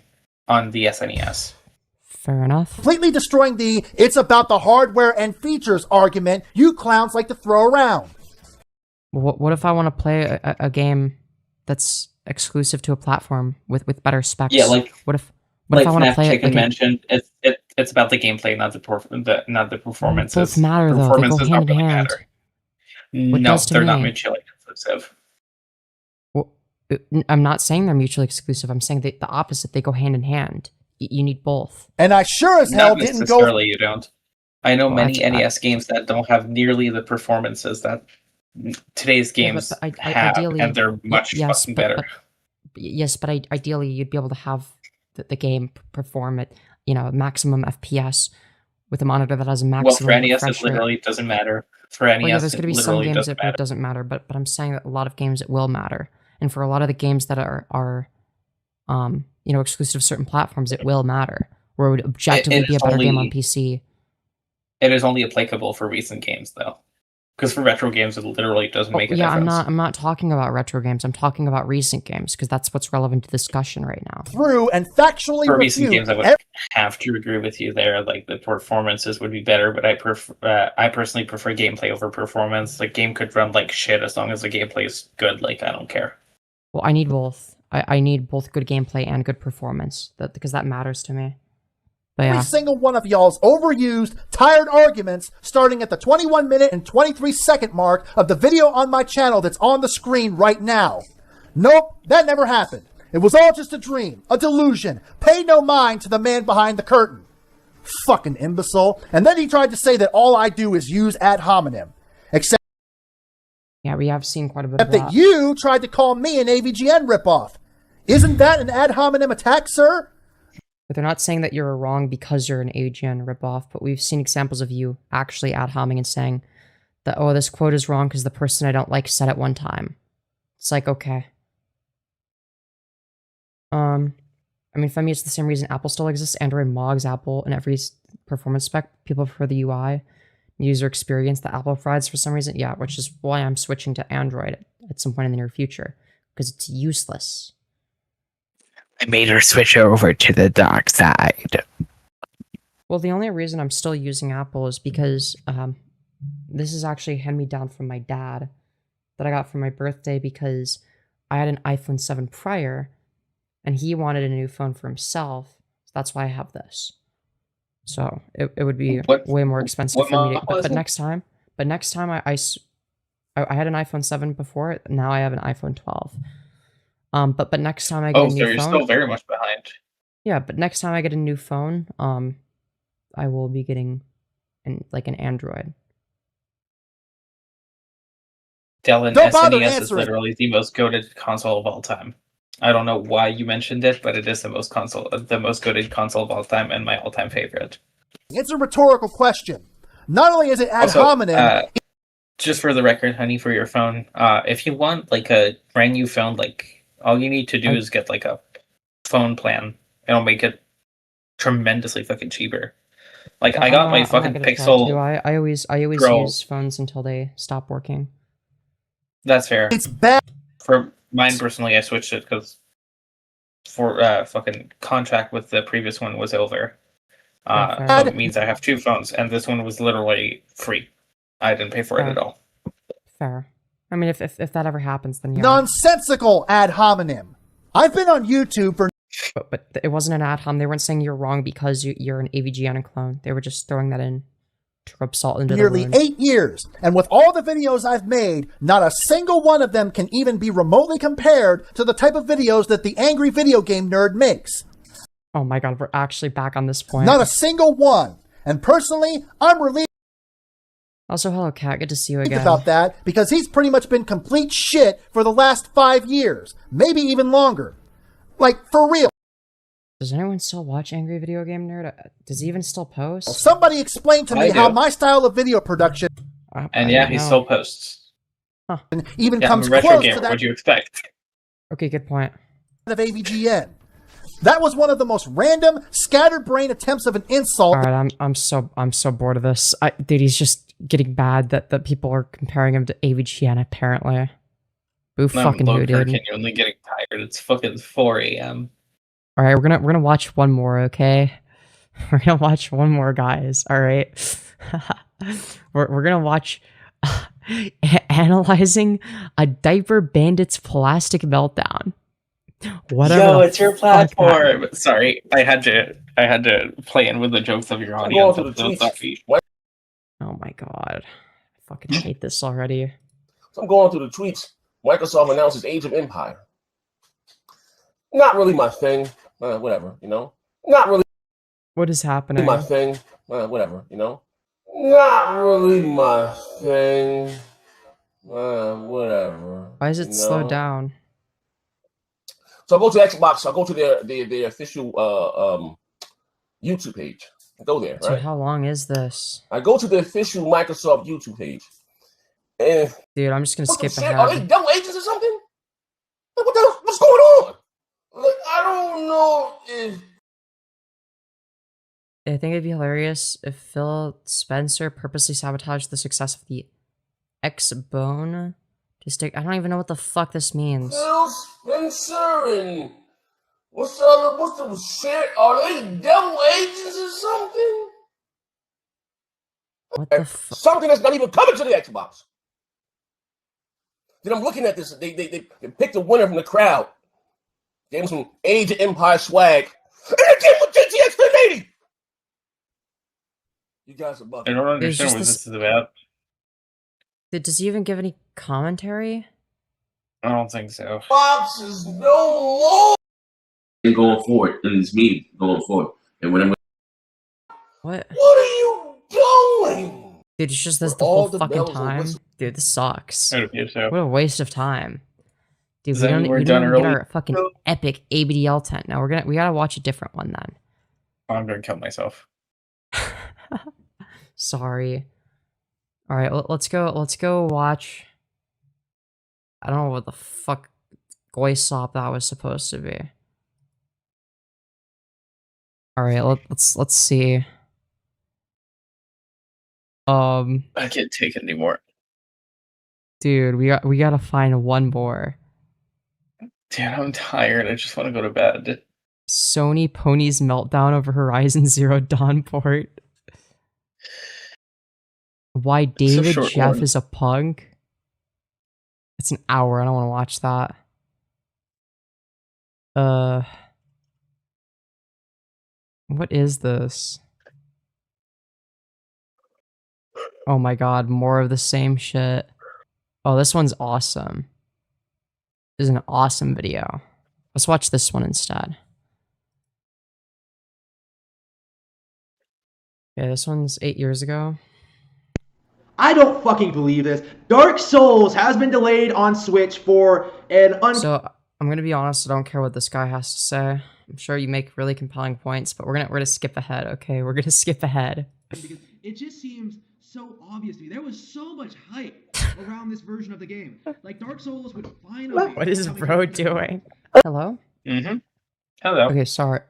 on the SNES. Fair enough. Completely destroying the "it's about the hardware and features" argument you clowns like to throw around. What if I want to play a game that's exclusive to a platform with better specs? Yeah, like what if like I want to FNAF play it? Chicken Like mentioned, it's about the gameplay, not the performances. Both matter though. They go Performances hand in don't really hand. matter. What No, does to they're not me? mutually exclusive. Well, I'm not saying they're mutually exclusive. I'm saying the opposite. They go hand in hand. You need both. And I sure as hell Not didn't necessarily, go. you don't. I know Well, many NES games that don't have nearly the performances that today's Yeah, games but have, ideally, and they're much yes, fucking but- better. but ideally, you'd be able to have the game perform at maximum FPS with a monitor that has a Well, maximum for NES, refresh it rate. literally doesn't matter. For NES, Well, yeah, there's it going to be some literally games doesn't where matter. it doesn't matter, but I'm saying that a lot of games it will matter, and for a lot of the games that are exclusive to certain platforms, it will matter. Where it would objectively be a is better game on only- PC. It is only applicable for recent games, though, because for retro games, it literally doesn't make a difference. I'm not talking about retro games. I'm talking about recent games because that's what's relevant to discussion right now. Through and factually For recent refute games, I would every have to agree with you there. Like, the performances would be better, but I personally prefer gameplay over performance. The game could run like shit as long as the gameplay is good. Like, I don't care. Well, I need both. I need both good gameplay and good performance because that matters to me. But yeah. single one of y'all's overused, tired arguments starting at the 21 minute and 23 second mark of the video on my channel that's on the screen right now. Nope, that never happened. It was all just a dream, a delusion. Pay no mind to the man behind the curtain. Fucking imbecile. And then he tried to say that all I do is use ad hominem. Except Yeah, we have seen quite a bit of that you tried to call me an AVGN ripoff. Isn't that an ad hominem attack, sir? But they're not saying that you're wrong because you're an AGN ripoff, but we've seen examples of you actually ad homing and saying that, oh, this quote is wrong because the person I don't like said it one time. It's like, okay. I mean, Femyoz, the same reason Apple still exists. Android mogs Apple in every performance spec. People prefer the UI, user experience that Apple provides for some reason. Yeah, which is why I'm switching to Android at some point in the near future, because it's useless. I made her switch over to the dark side. Well, the only reason I'm still using Apple is because this is actually a hand-me-down from my dad that I got for my birthday because I had an iPhone 7 prior, and he wanted a new phone for himself. So that's why I have this. So it would be way more expensive for me. But next time, I had an iPhone 7 before. Now I have an iPhone 12. But next time I get a new phone, you're still very much behind. Yeah, but next time I get a new phone, I will be getting an Android. Dell and Don't bother SNES is answering. literally the most goated console of all time. I don't know why you mentioned it, but it is the most goated console of all time and my all-time favorite. It's a rhetorical question. Not only is it ad Also, hominem, just for the record, honey, for your phone, if you want like a brand new phone, like all you need to do is get like a phone plan. It'll make it tremendously fucking cheaper. Like I got my fucking Pixel. I always Pro. use phones until they stop working. That's fair. it's bad. For mine personally, I switched it because for fucking contract with the previous one was over. fair. So it means I have two phones, and this one was literally free. I didn't pay for it at all. Fair. I mean, if that ever happens, then yeah. Nonsensical ad hominem. I've been on YouTube for But it wasn't an ad hom. They weren't saying you're wrong because you're an AVGN clone. They were just throwing that in to rub salt into nearly the wound. 8 years, and with all the videos I've made, not a single one of them can even be remotely compared to the type of videos that the angry video game nerd makes. Oh my god, we're actually back on this point. Not a single one. And personally, I'm relieved Also, hello, Kat. Good to see you again. about that because he's pretty much been complete shit for the last 5 years, maybe even longer. Like, for real. Does anyone still watch Angry Video Game Nerd? Does he even still post? Somebody explain to me I how do. my style of video production And yeah, he still posts. even Yeah, I'm comes a retro close gamer. to that What'd you expect? Okay, good point. of AVGN. That was one of the most random, scatterbrained attempts of an insult. All right, I'm so bored of this. Dude, he's just getting bad that people are comparing him to AVGN apparently. Boo fucking who, dude. You're only getting tired. It's fucking 4 a.m. All right, we're gonna watch one more, okay? We're gonna watch one more, guys. All right, we're gonna watch analyzing a diaper bandit's plastic meltdown. Whatever. Yo, the it's your fuck that- platform. Sorry, I had to play in with the jokes of your audience. I'm so sorry. Oh my god, I fucking hate this already. So I'm going through the tweets. Microsoft announces Age of Empire. Not really my thing. Whatever, you know. Not really What is happening? my thing. Whatever, you know. Not really my thing. Whatever. Why is it you slowed know? down? So I go to Xbox. I go to their official YouTube page. I go there, Dude, right? how long is this? I go to the official Microsoft YouTube page. And Dude, I'm just gonna what the skip shit? Are they ahead. double agents or something? Like, what's going on? Like, I don't know if I think it'd be hilarious if Phil Spencer purposely sabotaged the success of the X-Bone to stick. I don't even know what the fuck this means. Phil Spencer and what's the shit? Are they double agents or something? What the fuck? Something that's not even coming to the Xbox. Then I'm looking at this. They picked a winner from the crowd. Gave him some Age of Empire swag. And they came with GTX 1080. You guys are I bugging. don't understand just what this- this is about. Does he even give any commentary? I don't think so. Xbox is no more. And going forward in this meeting, going forward. And when I'm What? What are you doing? Dude, it's just this For the all whole the fucking bells and time. whistles. Dude, this sucks. I don't think so. What a waste of time. Dude, Does we that don't, mean we're we done don't even get early? our fucking epic ABDL tent. Now we gotta watch a different one then. I'm gonna kill myself. Sorry. All right, let's go watch. I don't know what the fuck Goysop that was supposed to be. All right, let's see. I can't take it anymore. Dude, we gotta find one more. Dude, I'm tired. I just want to go to bed. Sony Pony's meltdown over Horizon Zero Dawn port. Why David short Jeff one. is a punk. It's an hour. I don't want to watch that. What is this? Oh my god, more of the same shit. Oh, this one's awesome. This is an awesome video. Let's watch this one instead. Yeah, this one's 8 years ago. I don't fucking believe this. Dark Souls has been delayed on Switch for an So I'm gonna be honest, I don't care what this guy has to say. I'm sure you make really compelling points, but we're gonna skip ahead, okay? We're gonna skip ahead. because it just seems so obvious to me. There was so much hype around this version of the game. Like Dark Souls would finally. What is bro doing? Hello? Hello. Okay, sorry.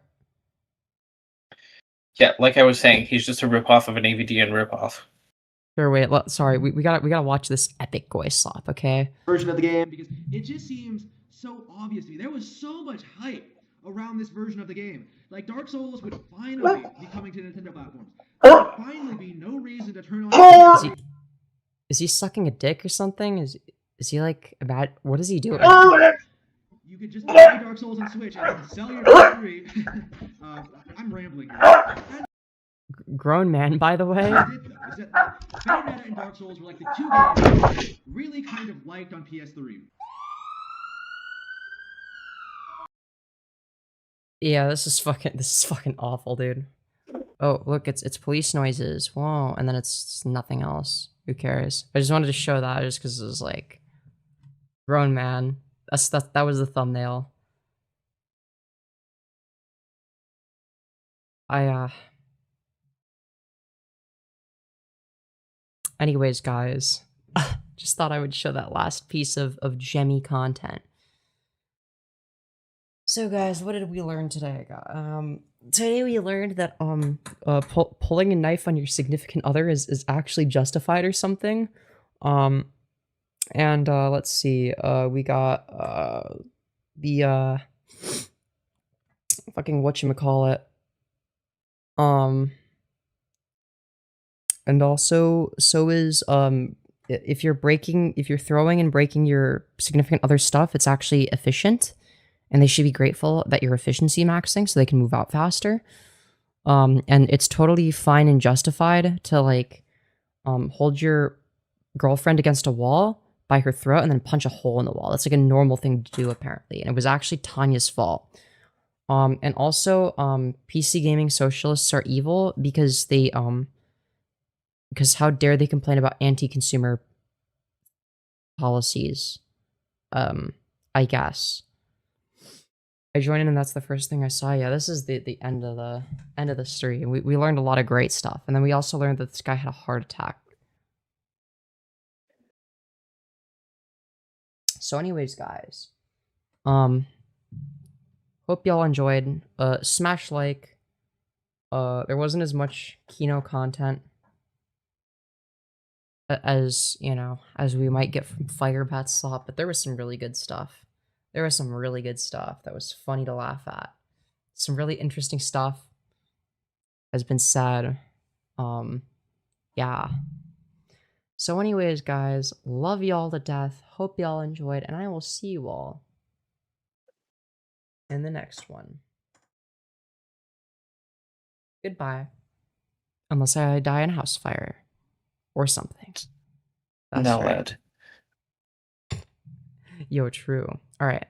Yeah, like I was saying, he's just a ripoff of an AVDN ripoff. Sure, wait, sorry, we gotta watch this epic voice slap, okay? Version of the game because it just seems so obvious to me. There was so much hype around this version of the game. Like Dark Souls would finally be coming to Nintendo platforms. There would finally be no reason to turn on. Is he sucking a dick or something? Is he like about what is he doing? You could just buy Dark Souls on Switch and sell your PS3. I'm rambling here. Grown man, by the way. FireBat and Dark Souls were like the two games I really kind of liked on PS3. Yeah, this is fucking awful, dude. Oh, look, it's police noises. Whoa, and then it's nothing else. Who cares? I just wanted to show that just because it was like grown man. That was the thumbnail. Anyways, guys, just thought I would show that last piece of gemmy content. So, guys, what did we learn today? Today we learned that pulling a knife on your significant other is actually justified or something. And let's see. We got the fucking whatchamacallit. And also, so is if you're throwing and breaking your significant other's stuff, it's actually efficient, and they should be grateful that you're efficiency maxing so they can move out faster. And it's totally fine and justified to like hold your girlfriend against a wall by her throat and then punch a hole in the wall. That's like a normal thing to do apparently, and it was actually Tanya's fault. And also, PC gaming socialists are evil because they because how dare they complain about anti-consumer policies? I guess. I joined in and that's the first thing I saw. Yeah, this is the end of the stream. We learned a lot of great stuff, and then we also learned that this guy had a heart attack. So anyways, guys, hope y'all enjoyed. Smash like. There wasn't as much Kino content as, you know, as we might get from FireBat's slot, but there was some really good stuff. There was some really good stuff that was funny to laugh at. Some really interesting stuff has been said. Yeah. So anyways, guys, love y'all to death. Hope y'all enjoyed, and I will see you all in the next one. Goodbye. Unless I die in a house fire. Or something. That's No, right. lad. Yo, true. Alright.